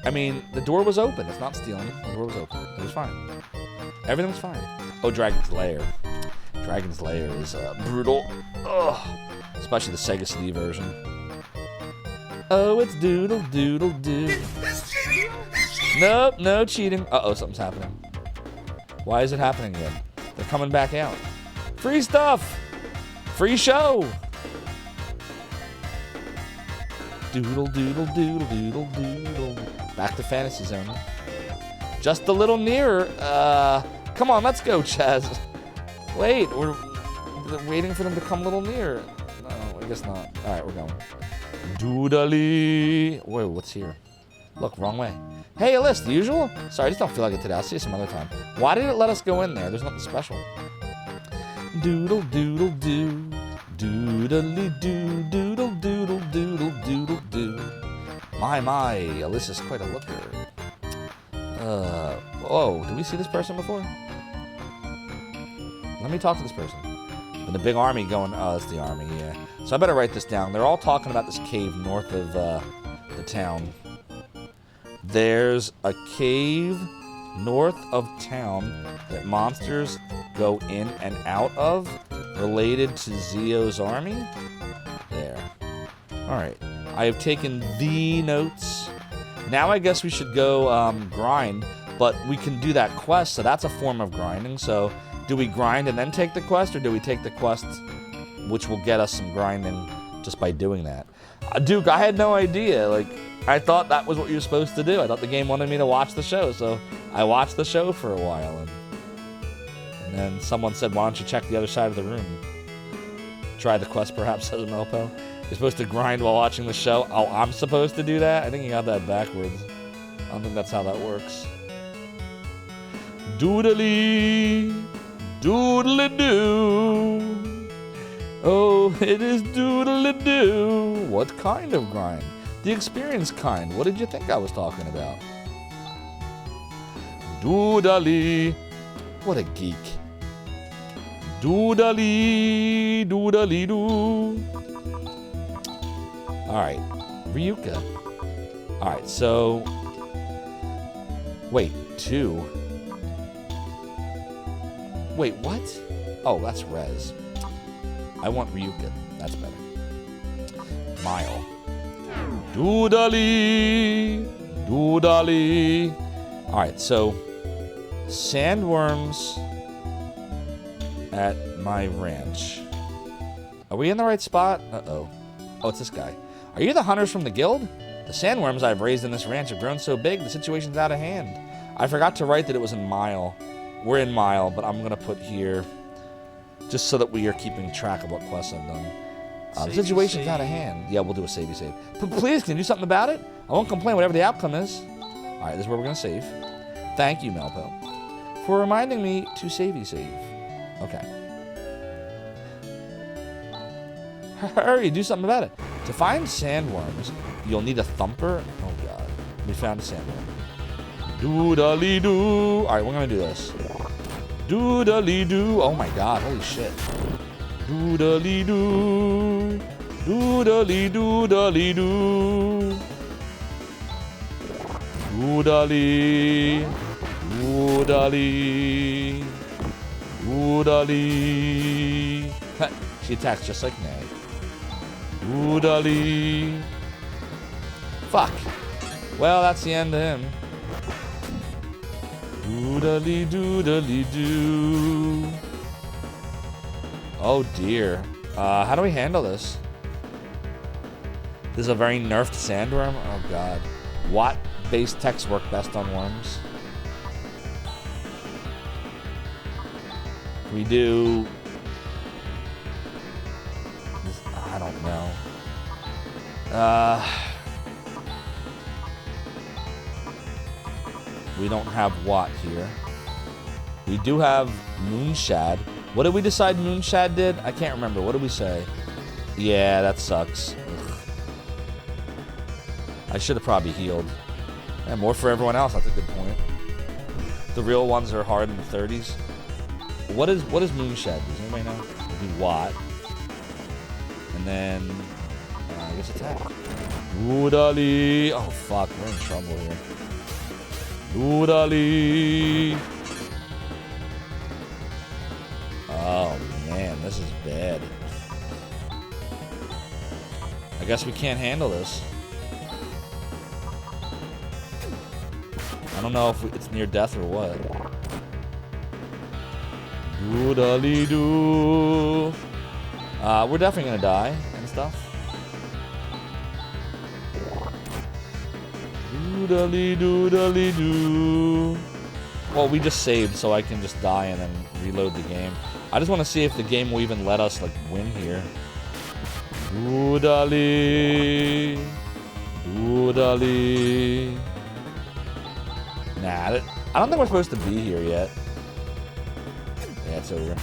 Speaker 1: I mean, the door was open. It's not stealing. The door was open. It was fine. Everything was fine. Oh, Dragon's Lair. Dragon's Lair is brutal. Ugh. Especially the Sega CD version. Oh, it's doodle doodle doo. Nope, no cheating. Uh-oh, something's happening. Why is it happening again? They're coming back out. Free stuff! Free show! Doodle doodle doodle doodle doodle. Back to Phantasy Zone. Just a little nearer. Come on, let's go, Chaz. Wait, we're waiting for them to come a little nearer. No, I guess not. All right, we're going. Doodly. Wait, what's here? Look, wrong way. Hey, a list, the usual? Sorry, I just don't feel like it today. I'll see you some other time. Why did it let us go in there? There's nothing special. Doodle doodle doo. Doodly doo. Doodle doodle doodle doodle doo. My, Alyssa's quite a looker. Oh, did we see this person before? Let me talk to this person. And the big army going, oh, that's the army, yeah. So I better write this down. They're all talking about this cave north of the town. There's a cave north of town that monsters go in and out of, related to Zio's army. There. Alright. I have taken the notes. Now I guess we should go grind, but we can do that quest, so that's a form of grinding. So do we grind and then take the quest, or do we take the quest, which will get us some grinding just by doing that? Duke, I had no idea. Like, I thought that was what you were supposed to do. I thought the game wanted me to watch the show, so I watched the show for a while. And then someone said, why don't you check the other side of the room? Try the quest, perhaps, says Melpo. You're supposed to grind while watching the show. Oh, I'm supposed to do that? I think you got that backwards. I don't think that's how that works. Doodly, doodly doo. Oh, it is doodly doo. What kind of grind? The experience kind. What did you think I was talking about? Doodly. What a geek. Doodly, doodly doo. Alright, Ryuka. Alright, so... Wait, 2. Wait, what? Oh, that's Rez. I want Ryuka. That's better. Mile. Doodly, doodly. Alright, so... Sandworms at my ranch. Are we in the right spot? Uh-oh. Oh, it's this guy. Are you the hunters from the guild? The sandworms I've raised in this ranch have grown so big, the situation's out of hand. I forgot to write that it was in Mile. We're in Mile, but I'm going to put here, just so that we are keeping track of what quests I've done. The situation's out of hand. Yeah, we'll do a savey save. Please, can you do something about it? I won't complain, whatever the outcome is. All right, this is where we're going to save. Thank you, Melpo, for reminding me to savey save. Okay. Hurry, do something about it. To find sandworms, you'll need a thumper. Oh god. We found a sandworm. Doodly doo. Alright, we're gonna do this. Doodly doo. Oh my god, holy shit. Doodly doo. Doodly doodly doo. Doodly. Doodly. Doodly. She attacks just like Nag. Doodly. Fuck. Well, that's the end of him. Doodly doodly doo. Oh dear. How do we handle this? This is a very nerfed sandworm. Oh god. What base techs work best on worms? We do. I don't know. We don't have Watt here. We do have Moonshad. What did we decide Moonshad did? I can't remember. What did we say? Yeah, that sucks. Ugh. I should have probably healed. And more for everyone else. That's a good point. The real ones are hard in the 30s. What is Moonshed? Does anybody know? Do Watt. And then I guess attack. Doodali. Oh fuck, we're in trouble here. Doodali. Oh man, this is bad. I guess we can't handle this. I don't know if it's near death or what. Doodali-doo. We're definitely gonna die and stuff. Doodali-doodali-doo. Well, we just saved, so I can just die and then reload the game. I just want to see if the game will even let us, like, win here. Doodali. Doodali. Nah, I don't think we're supposed to be here yet. Yeah, it's over.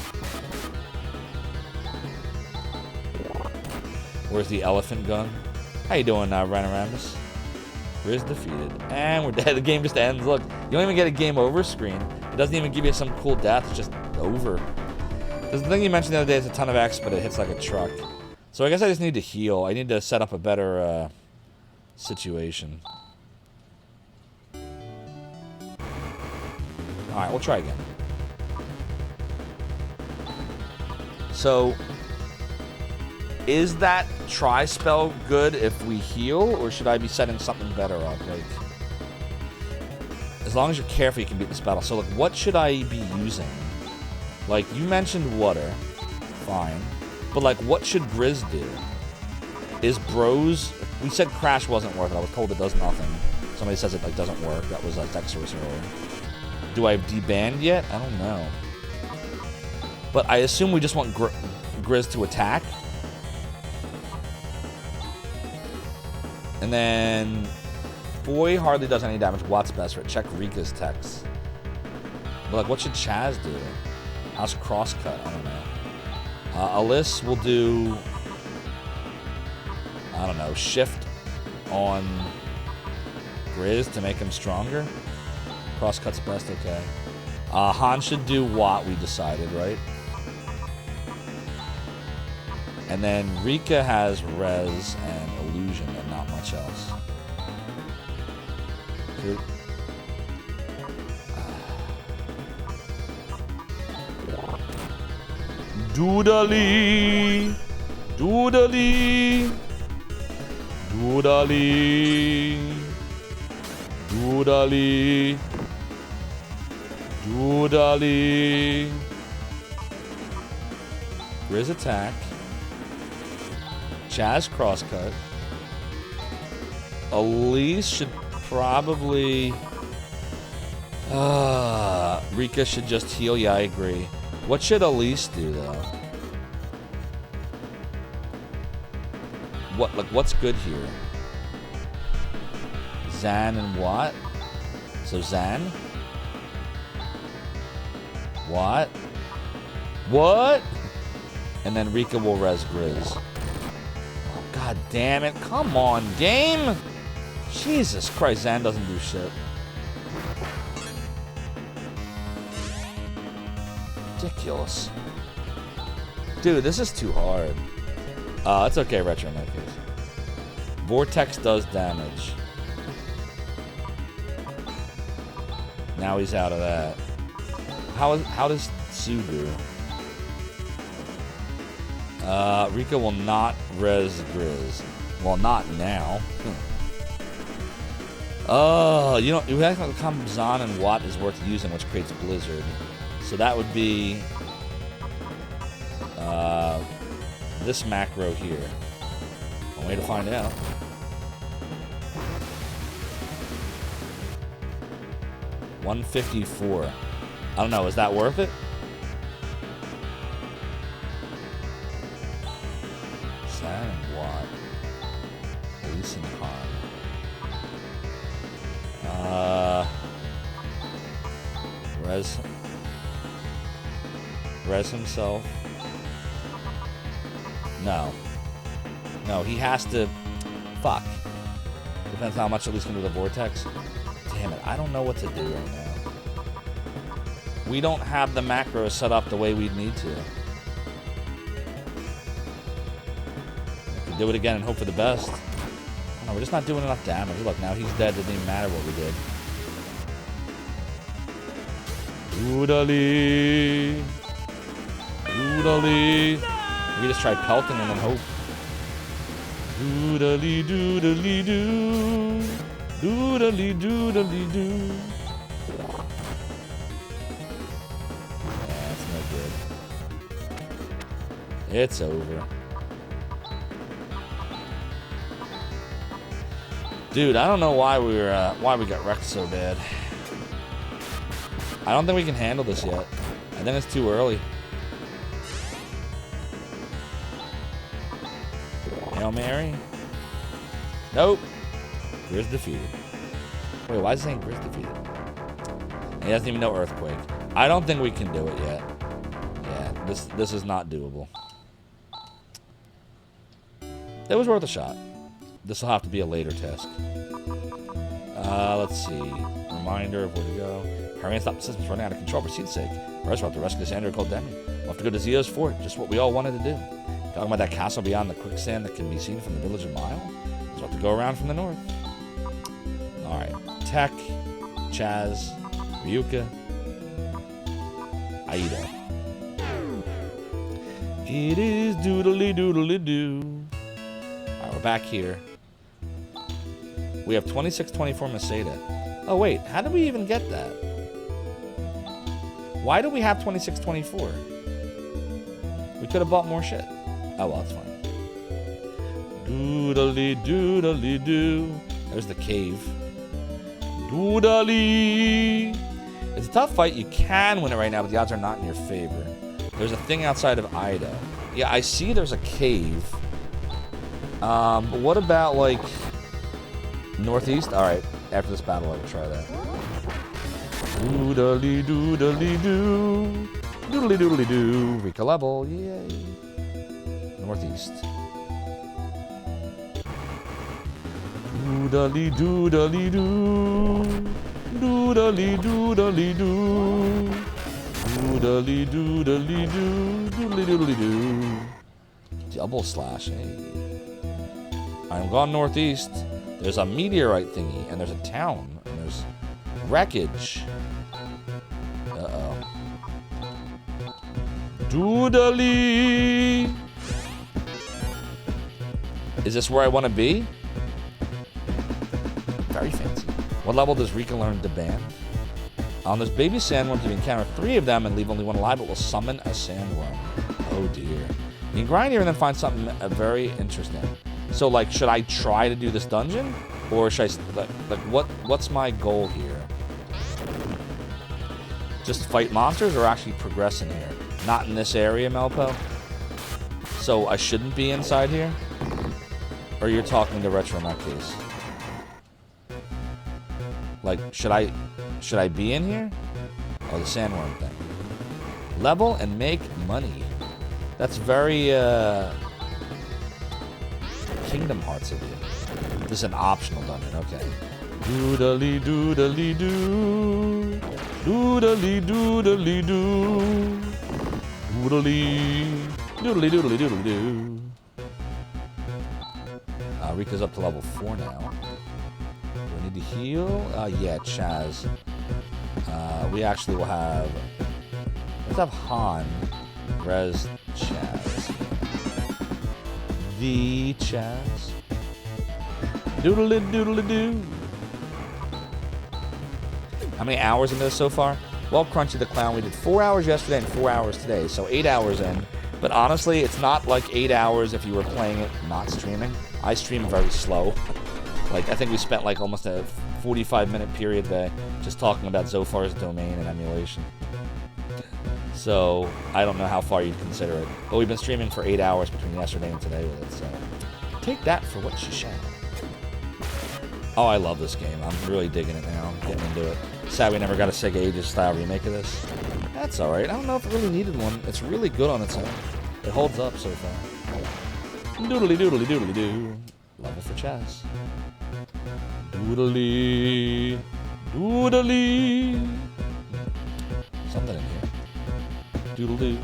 Speaker 1: Where's the elephant gun? How you doing, Rhinoramus? Riz defeated. And we're dead. The game just ends. Look, you don't even get a game over screen. It doesn't even give you some cool death. It's just over. Because the thing you mentioned the other day is a ton of X, but it hits like a truck. So I guess I just need to heal. I need to set up a better situation. Alright, we'll try again. So, is that try spell good if we heal, or should I be setting something better up? Like, as long as you're careful, you can beat this battle. So, like, what should I be using? Like, you mentioned water. Fine. But, like, what should Grizz do? Is Bros... We said Crash wasn't worth it. I was told it does nothing. Somebody says it, like, doesn't work. That was, like, Dexterous earlier. Do I have debanned yet? I don't know. But I assume we just want Grizz to attack. And then... Boy hardly does any damage. Watt's best for it. Check Rika's text. But, like, what should Chaz do? How's Crosscut? I don't know. Alyss will do... I don't know. Shift on Grizz to make him stronger. Crosscut's best, okay. Han should do Watt, we decided, right? And then Rika has Res and Illusion and not much else. So, Doodali! Doodali! Doodali! Doodali! Doodali! Grizz attack. Chaz crosscut. Elise should probably... Rika should just heal. Yeah, I agree. What should Elise do, though? What's good here? Zan and what? So Zan? What? What? And then Rika will res Grizz. Oh, God damn it. Come on, game! Jesus Christ, Zan doesn't do shit. Ridiculous. Dude, this is too hard. It's okay, Retro, in that case. Vortex does damage. Now he's out of that. How does Sue do? Rika will not res Grizz. Well, not now. Oh, you know, we have to come Zan and Watt is worth using, which creates Blizzard. So that would be this macro here. One way to find out. $154. I don't know, is that worth it? Zan and Watt. Elise and Han. Res himself. No. No, he has to... Fuck. Depends how much Elise can do the Vortex. Damn it, I don't know what to do right now. We don't have the macros set up the way we'd need to. We can do it again and hope for the best. No, we're just not doing enough damage. Look, now he's dead. It didn't even matter what we did. Doodly. Doodly. We just tried pelting him and hope. Doodly doodly doo. Doodly doodly doo. That's no good. It's over. Dude, I don't know why we got wrecked so bad. I don't think we can handle this yet. I think it's too early. Hail Mary? Nope. Grizz defeated. Wait, why is it saying Grizz defeated? He doesn't even know Earthquake. I don't think we can do it yet. Yeah, this is not doable. It was worth a shot. This will have to be a later test. Let's see. Reminder of where to go. Hurry and stop the system's running out of control for seed's sake. First, we'll have to rescue Sandra called Demi. We'll have to go to Zio's fort, just what we all wanted to do. Talking about that castle beyond the quicksand that can be seen from the village a mile? So we'll have to go around from the north. Alright. Tech, Chaz, Ryuka, Aida. It is doodly doodly doo. Alright, we're back here. We have 2624 Masada. Oh wait, how did we even get that? Why do we have 2624? We could have bought more shit. Oh well, it's fine. Doodly doodly doo. There's the cave. Doodly. It's a tough fight. You can win it right now, but the odds are not in your favor. There's a thing outside of Ida. Yeah, I see there's a cave. But what about like northeast? Alright, after this battle I will try that. Doodly doodly doo. Doodly doodly doo. Rika level, yay. Northeast. Doodly doodly doo. Doodly doodly doo. Doodly doodly doo. Doodly doodly doo. Double slash, hey. I'm gone northeast. There's a meteorite thingy, and there's a town, and there's wreckage. Uh-oh. Doodly! Is this where I want to be? Very fancy. What level does Rika learn to ban? There's baby sandworms. You can encounter 3 of them and leave only 1 alive, but will summon a sandworm. Oh dear. You can grind here and then find something very interesting. So, like, should I try to do this dungeon? Or should I, what's my goal here? Just fight monsters or actually progress in here? Not in this area, Melpo? So, I shouldn't be inside here? Or you're talking to Retro in that case? Like, should I be in here? Oh, the sandworm thing. Level and make money. That's very, Kingdom Hearts of you. This is an optional dungeon, okay. Doodly doodly doo. Doodly doodly doo. Doodly. Doodly doodly doodly doo. Rika's up to level 4 now. Do we need to heal? Yeah, Chaz. We actually will have... Let's have Han. Res Chaz. The Chaz. Doodly doodly doo. How many hours into this so far? Well, Crunchy the Clown, we did 4 hours yesterday and 4 hours today, so 8 hours in. But honestly, it's not like 8 hours if you were playing it not streaming. I stream very slow. Like, I think we spent like almost a 45-minute period there just talking about Zophar's domain and emulation. So, I don't know how far you'd consider it. But we've been streaming for 8 hours between yesterday and today with it, so... Take that for what you shall. Oh, I love this game. I'm really digging it now. I'm getting into it. Sad we never got a Sega Ages-style remake of this. That's alright. I don't know if it really needed one. It's really good on its own. It holds up so far. Doodly doodly doodly doo. Level for Chaz. Doodly. Doodly. Something in doodle doo,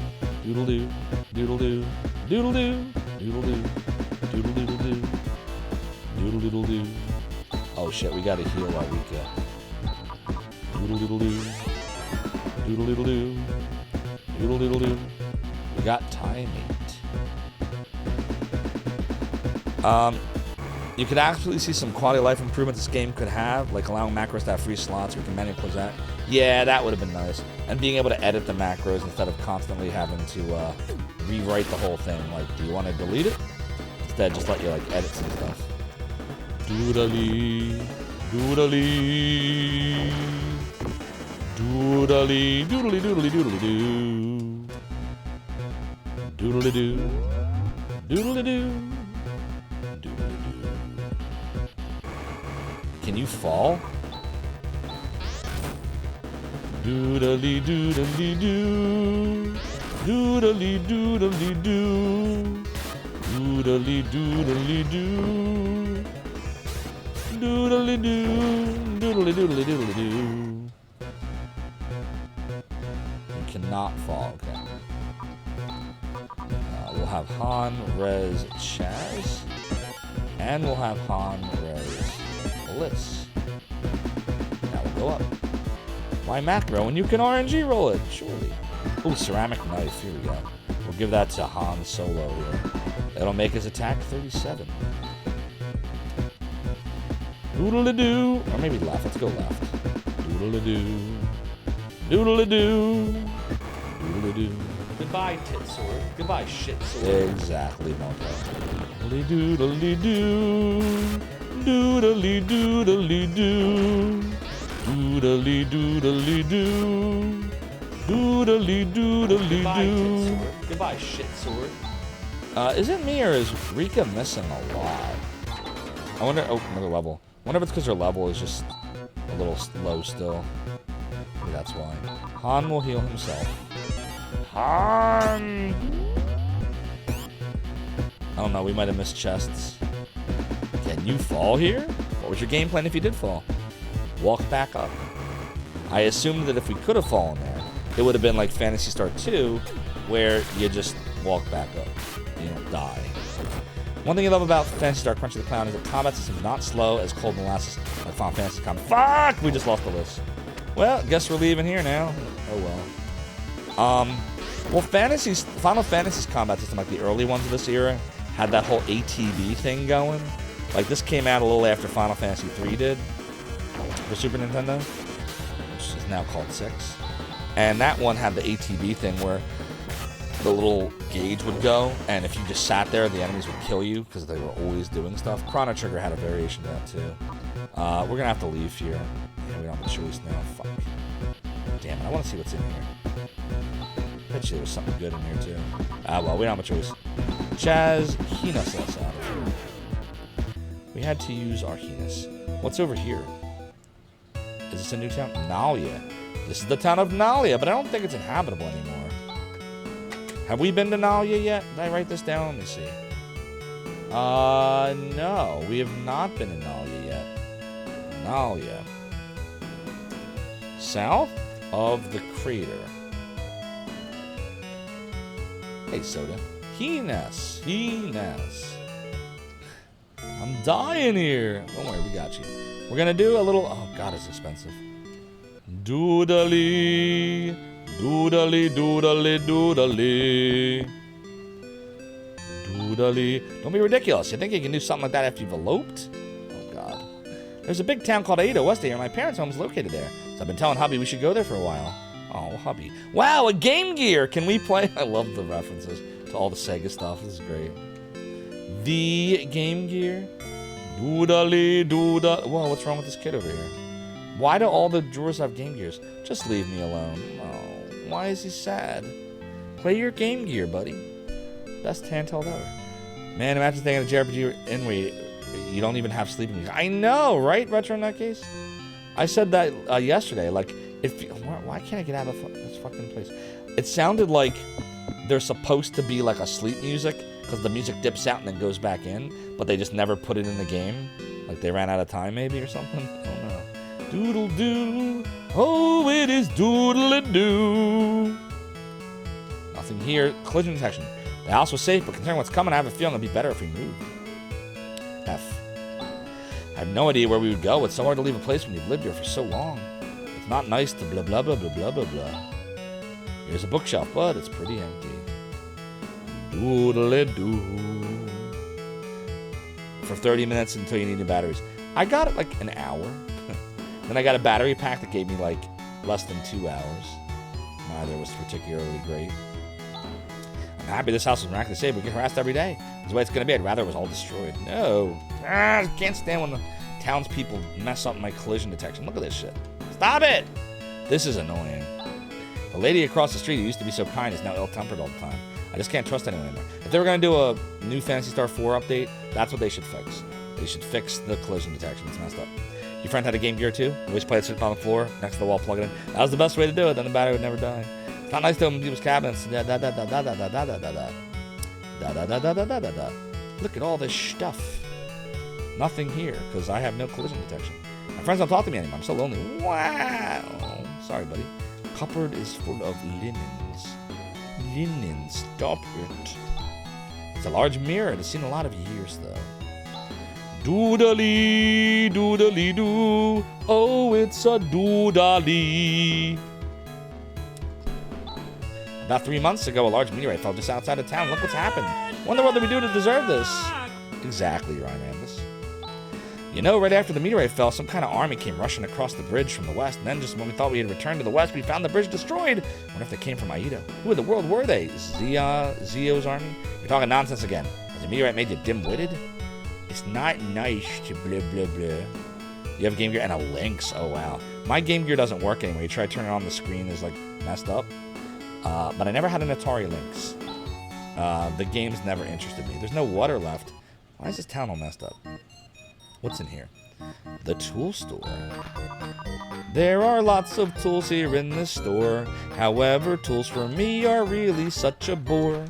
Speaker 1: doodle doo, doodle doo, doodle doo, doodle doo, doodle doodle doo, doodle doodle doo. Oh shit, we gotta heal our Rika. Doodle doodle doo, doodle doodle doo, doodle doodle doo. We got time 8. You could actually see some quality of life improvements this game could have, like allowing macros to have free slots. We can manipulate that. Yeah, that would have been nice. And being able to edit the macros instead of constantly having to rewrite the whole thing. Like, do you want to delete it? Instead, just let you like edit some stuff. Doodly, doodly, doodly, doodly, doodly, doodly, doo, doodly doo, doodly doo. Can you fall? Doodly doodly doo, doodly doodly doo, doodly doodly doo, doodly doo, doodly doodly doodly doo. You cannot fall. Okay. We'll have Han, Rez, Chaz, and we'll have Han, Rez, Bliss. That will go up. Why macro when you can RNG roll it? Surely. Ooh, ceramic knife. Here we go. We'll give that to Han Solo here. That'll make his attack 37. Doodle-a-doo. Or maybe left. Let's go left. Doodle-a-doo. Doodle-a-doo. Doodle-a-doo.
Speaker 11: Goodbye, tit sword. Goodbye, shit sword.
Speaker 1: Exactly, Mocha. Doodle-doo. Doodly doodly doo. Doodly doodly doo. Doodly doodly
Speaker 11: Goodbye, tit
Speaker 1: doo.
Speaker 11: sword. Goodbye, shit sword.
Speaker 1: Is it me or is Rika missing a lot? I wonder. Oh, another level. I wonder if it's because her level is just a little low still. Maybe that's why. Han will heal himself. Han! I don't know. We might have missed chests. Can you fall here? What was your game plan if you did fall? Walk back up. I assumed that if we could have fallen there, it would have been like Phantasy Star 2, where you just walk back up. You don't die. One thing I love about Phantasy Star Crunchy the Clown is that combat system is not slow as cold and molasses like Final Fantasy combat. Fuck! We just lost the list. Well, guess we're leaving here now. Oh well. Well, Final Fantasy's combat system, like the early ones of this era, had that whole ATB thing going. Like, this came out a little after Final Fantasy 3 did for Super Nintendo, which is now called 6. And that one had the ATB thing where the little gauge would go, and if you just sat there, the enemies would kill you because they were always doing stuff. Chrono Trigger had a variation of that too. We're going to have to leave here. Yeah, we don't have a choice now. Fuck. Damn it, I want to see what's in here. Bet you there was something good in here too. Well, we don't have a choice. Chaz, Heenus us out of here. We had to use our Heenus. What's over here? Is this a new town? Nalia. This is the town of Nalia, but I don't think it's inhabitable anymore. Have we been to Nalia yet? Did I write this down? Let me see. No. We have not been to Nalia yet. Nalia. South of the crater. Hey, Soda. Heenus. I'm dying here. Don't worry, we got you. We're gonna do a little... Oh, God, it's expensive. Doodly. Doodly, doodly, doodly. Doodly. Don't be ridiculous. You think you can do something like that after you've eloped? Oh, God. There's a big town called Ada West here. My parents' home is located there. So I've been telling Hubby we should go there for a while. Oh, Hubby. Wow, a Game Gear. Can we play? I love the references to all the Sega stuff. This is great. The Game Gear. Doodly, doodle. Whoa, what's wrong with this kid over here? Why do all the drawers have Game Gears? Just leave me alone. Oh, why is he sad? Play your Game Gear, buddy. Best handheld ever. Man, imagine thinking of JRPG in where you don't even have sleeping music. I know, right, Retro Nutcase? I said that yesterday. Like, why can't I get out of this fucking place? It sounded like there's supposed to be like a sleep music because the music dips out and then goes back in, but they just never put it in the game. Like they ran out of time maybe or something. I don't know. Doodle doo. Oh, it is doodle doo. Nothing here. Collision detection. The house was safe, but considering what's coming, I have a feeling it'll be better if we move. F. I have no idea where we would go. It's so hard to leave a place when you've lived here for so long. It's not nice to blah blah blah blah blah blah blah. Here's a bookshelf, but it's pretty empty. Doodle-doo. For 30 minutes until you need new batteries. I got it like an hour. Then I got a battery pack that gave me like less than 2 hours. Neither was particularly great. I'm happy this house was miraculously saved. We get harassed every day. That's the way it's going to be. I'd rather it was all destroyed. No. I can't stand when the townspeople mess up my collision detection. Look at this shit. Stop it! This is annoying. The lady across the street who used to be so kind is now ill-tempered all the time. I just can't trust anyone anymore. If they were going to do a new Phantasy Star 4 update, that's what they should fix. They should fix the collision detection. It's messed up. Your friend had a Game Gear too? Always played sitting on the floor, next to the wall, plug it in. That was the best way to do it, then the battery would never die. It's not nice to open people's cabinets. Da da da da da da da da da da da. Da da da da da da da da. Look at all this stuff. Nothing here, because I have no collision detection. My friends don't talk to me anymore. I'm so lonely. Wow. Sorry, buddy. Cupboard is full of linens. Linens. Stop it. It's a large mirror. It's seen a lot of years, though. Doodly, doodly doo. Oh, it's a doodly. About 3 months ago, a large meteorite fell just outside of town. Look what's happened. Wonder what did we do to deserve this? Exactly, Ryan Rambus. You know, right after the meteorite fell, some kind of army came rushing across the bridge from the west. And then just when we thought we had returned to the west, we found the bridge destroyed. Wonder if they came from Aido. Who in the world were they? Zio's army? You're talking nonsense again. Has the meteorite made you dim-witted? It's not nice to blah, blah, blah. You have a Game Gear and a Lynx. Oh, wow. My Game Gear doesn't work anymore. You try to turn it on, the screen is, like, messed up. But I never had an Atari Lynx. The games never interested me. There's no water left. Why is this town all messed up? What's in here? The tool store. There are lots of tools here in this store. However, tools for me are really such a bore.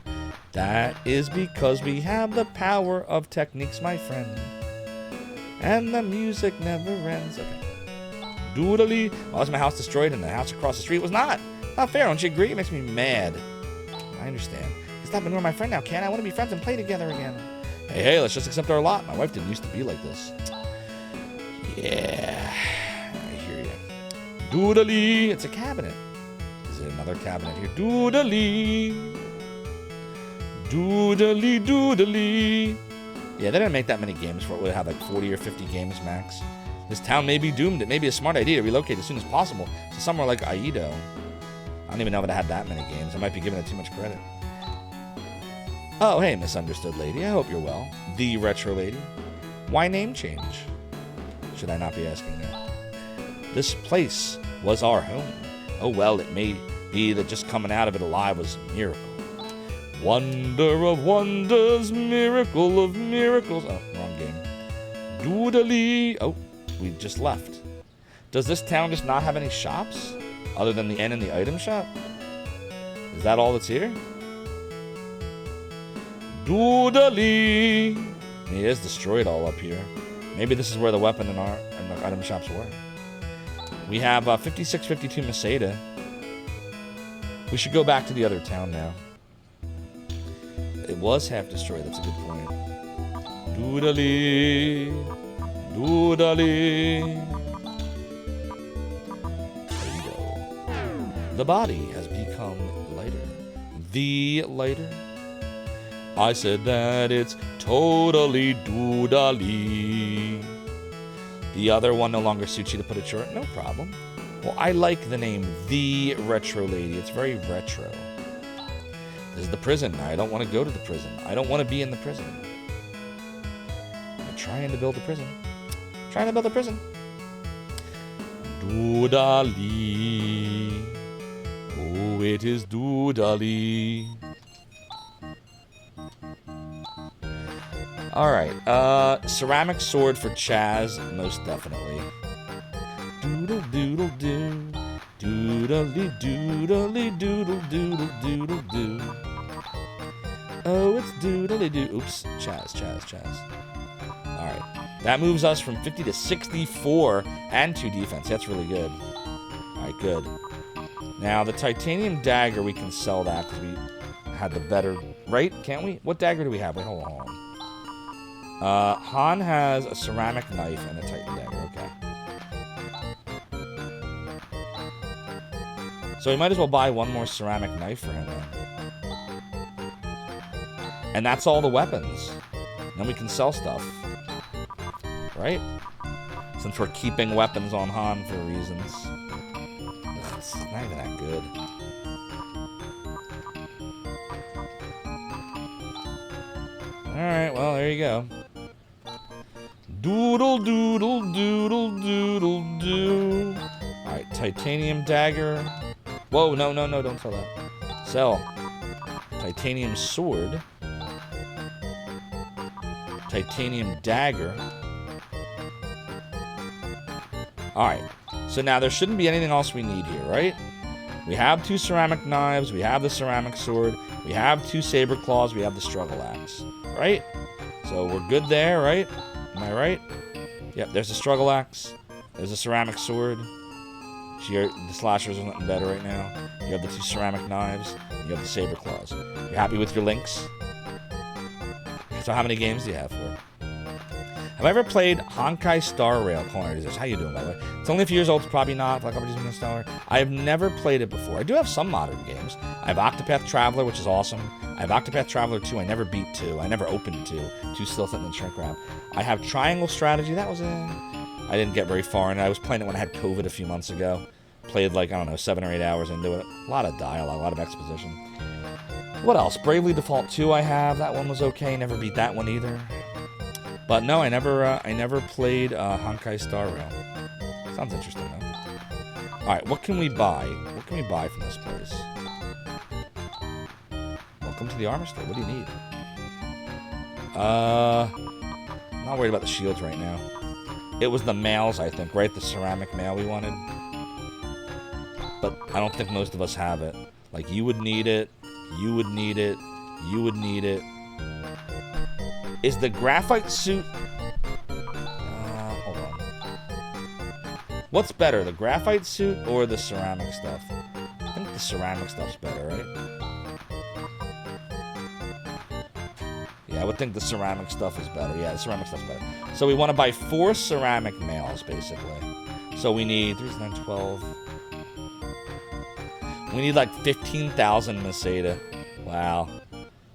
Speaker 1: That is because we have the power of techniques, my friend. And the music never ends. Okay. Doodly. Why was my house destroyed and the house across the street was not? Not fair, don't you agree? It makes me mad. I understand. Stop ignoring my friend now, Ken. I want to be friends and play together again. Hey, let's just accept our lot. My wife didn't used to be like this. Yeah, I hear you. Doodly. It's a cabinet. Is it another cabinet here? Doodly. Doodly, doodly. Yeah, they didn't make that many games for it. Would have like 40 or 50 games max. This town may be doomed. It may be a smart idea to relocate as soon as possible to somewhere like Aido. I don't even know if it had that many games. I might be giving it too much credit. Oh, hey, misunderstood lady. I hope you're well. The retro lady. Why name change? Should I not be asking that? This place was our home. Oh, well, it may be that just coming out of it alive was a miracle. Wonder of wonders, miracle of miracles. Oh, wrong game. Doodly. Oh, we just left. Does this town just not have any shops? Other than the inn and the item shop? Is that all that's here? Doodly. It is destroyed all up here. Maybe this is where the weapon and the item shops were. We have 5652 Masada. We should go back to the other town now. It was half destroyed. That's a good point. Doodly. Doodly. There you go. The body has become lighter. The lighter. I said that it's totally doodly. The other one no longer suits you, to put it short. No problem. Well, I like the name The Retro Lady. It's very retro. This is the prison. I don't want to go to the prison. I don't want to be in the prison. I'm trying to build a prison. Trying to build a prison. Doodly. Oh, it is doodly. Alright, ceramic sword for Chaz, most definitely. Doodle doodle doo. Doodly doodly doodle doodle doodle doo. Oh, it's doodly doo. Oops, Chaz. Alright, that moves us from 50 to 64 and 2 defense. That's really good. Alright, good. Now, the titanium dagger, we can sell that because had the better, right? Can't we? What dagger do we have? Wait, hold on. Han has a ceramic knife and a Titan dagger. Okay. So we might as well buy one more ceramic knife for him then. And that's all the weapons. Then we can sell stuff. Right? Since we're keeping weapons on Han for reasons. Ugh, it's not even that good. Alright, well, there you go. Doodle doodle doodle doodle doo. Alright, titanium dagger. Whoa, no, don't sell that. Sell. Titanium sword. Titanium dagger. Alright, so now there shouldn't be anything else we need here, right? We have 2 ceramic knives, we have the ceramic sword, we have 2 saber claws, we have the struggle axe, right? So we're good there, right? Am I right? Yep, there's the struggle axe, there's a ceramic sword. The slashers are nothing better right now. You have the 2 ceramic knives, you have the saber claws. You happy with your links? So how many games do you have for? Have I ever played Honkai Star Rail Culinary Desserts? How you doing, by the way? It's only a few years old, it's probably not. Like I'm Stellar. I have never played it before. I do have some modern games. I have Octopath Traveler, which is awesome. I have Octopath Traveler 2. I never beat 2. I never opened 2. 2 still sitting in shrink wrap. I have Triangle Strategy. That was I didn't get very far in it. I was playing it when I had COVID a few months ago. Played like, I don't know, 7 or 8 hours into it. A lot of dialogue, a lot of exposition. What else? Bravely Default 2 I have. That one was okay. Never beat that one either. But no, I never played Honkai Star Rail. Sounds interesting though. All right, what can we buy? What can we buy from this place? Welcome to the armor store. What do you need? I'm not worried about the shields right now. It was the mails, I think, right? The ceramic mail we wanted. But I don't think most of us have it. Like, you would need it. You would need it. You would need it. Is the graphite suit... hold on. What's better, the graphite suit or the ceramic stuff? I think the ceramic stuff's better, right? Yeah, I would think the ceramic stuff is better. Yeah, the ceramic stuff's better. So we want to buy 4 ceramic mails, basically. So we need 3, 9, 12... We need like 15,000 Meseta. Wow.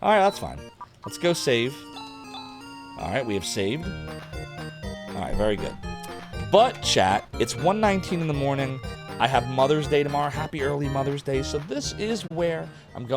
Speaker 1: Alright, that's fine. Let's go save. Alright, we have saved. Alright, very good. But, chat, it's 1:19 in the morning. I have Mother's Day tomorrow. Happy early Mother's Day. So this is where I'm going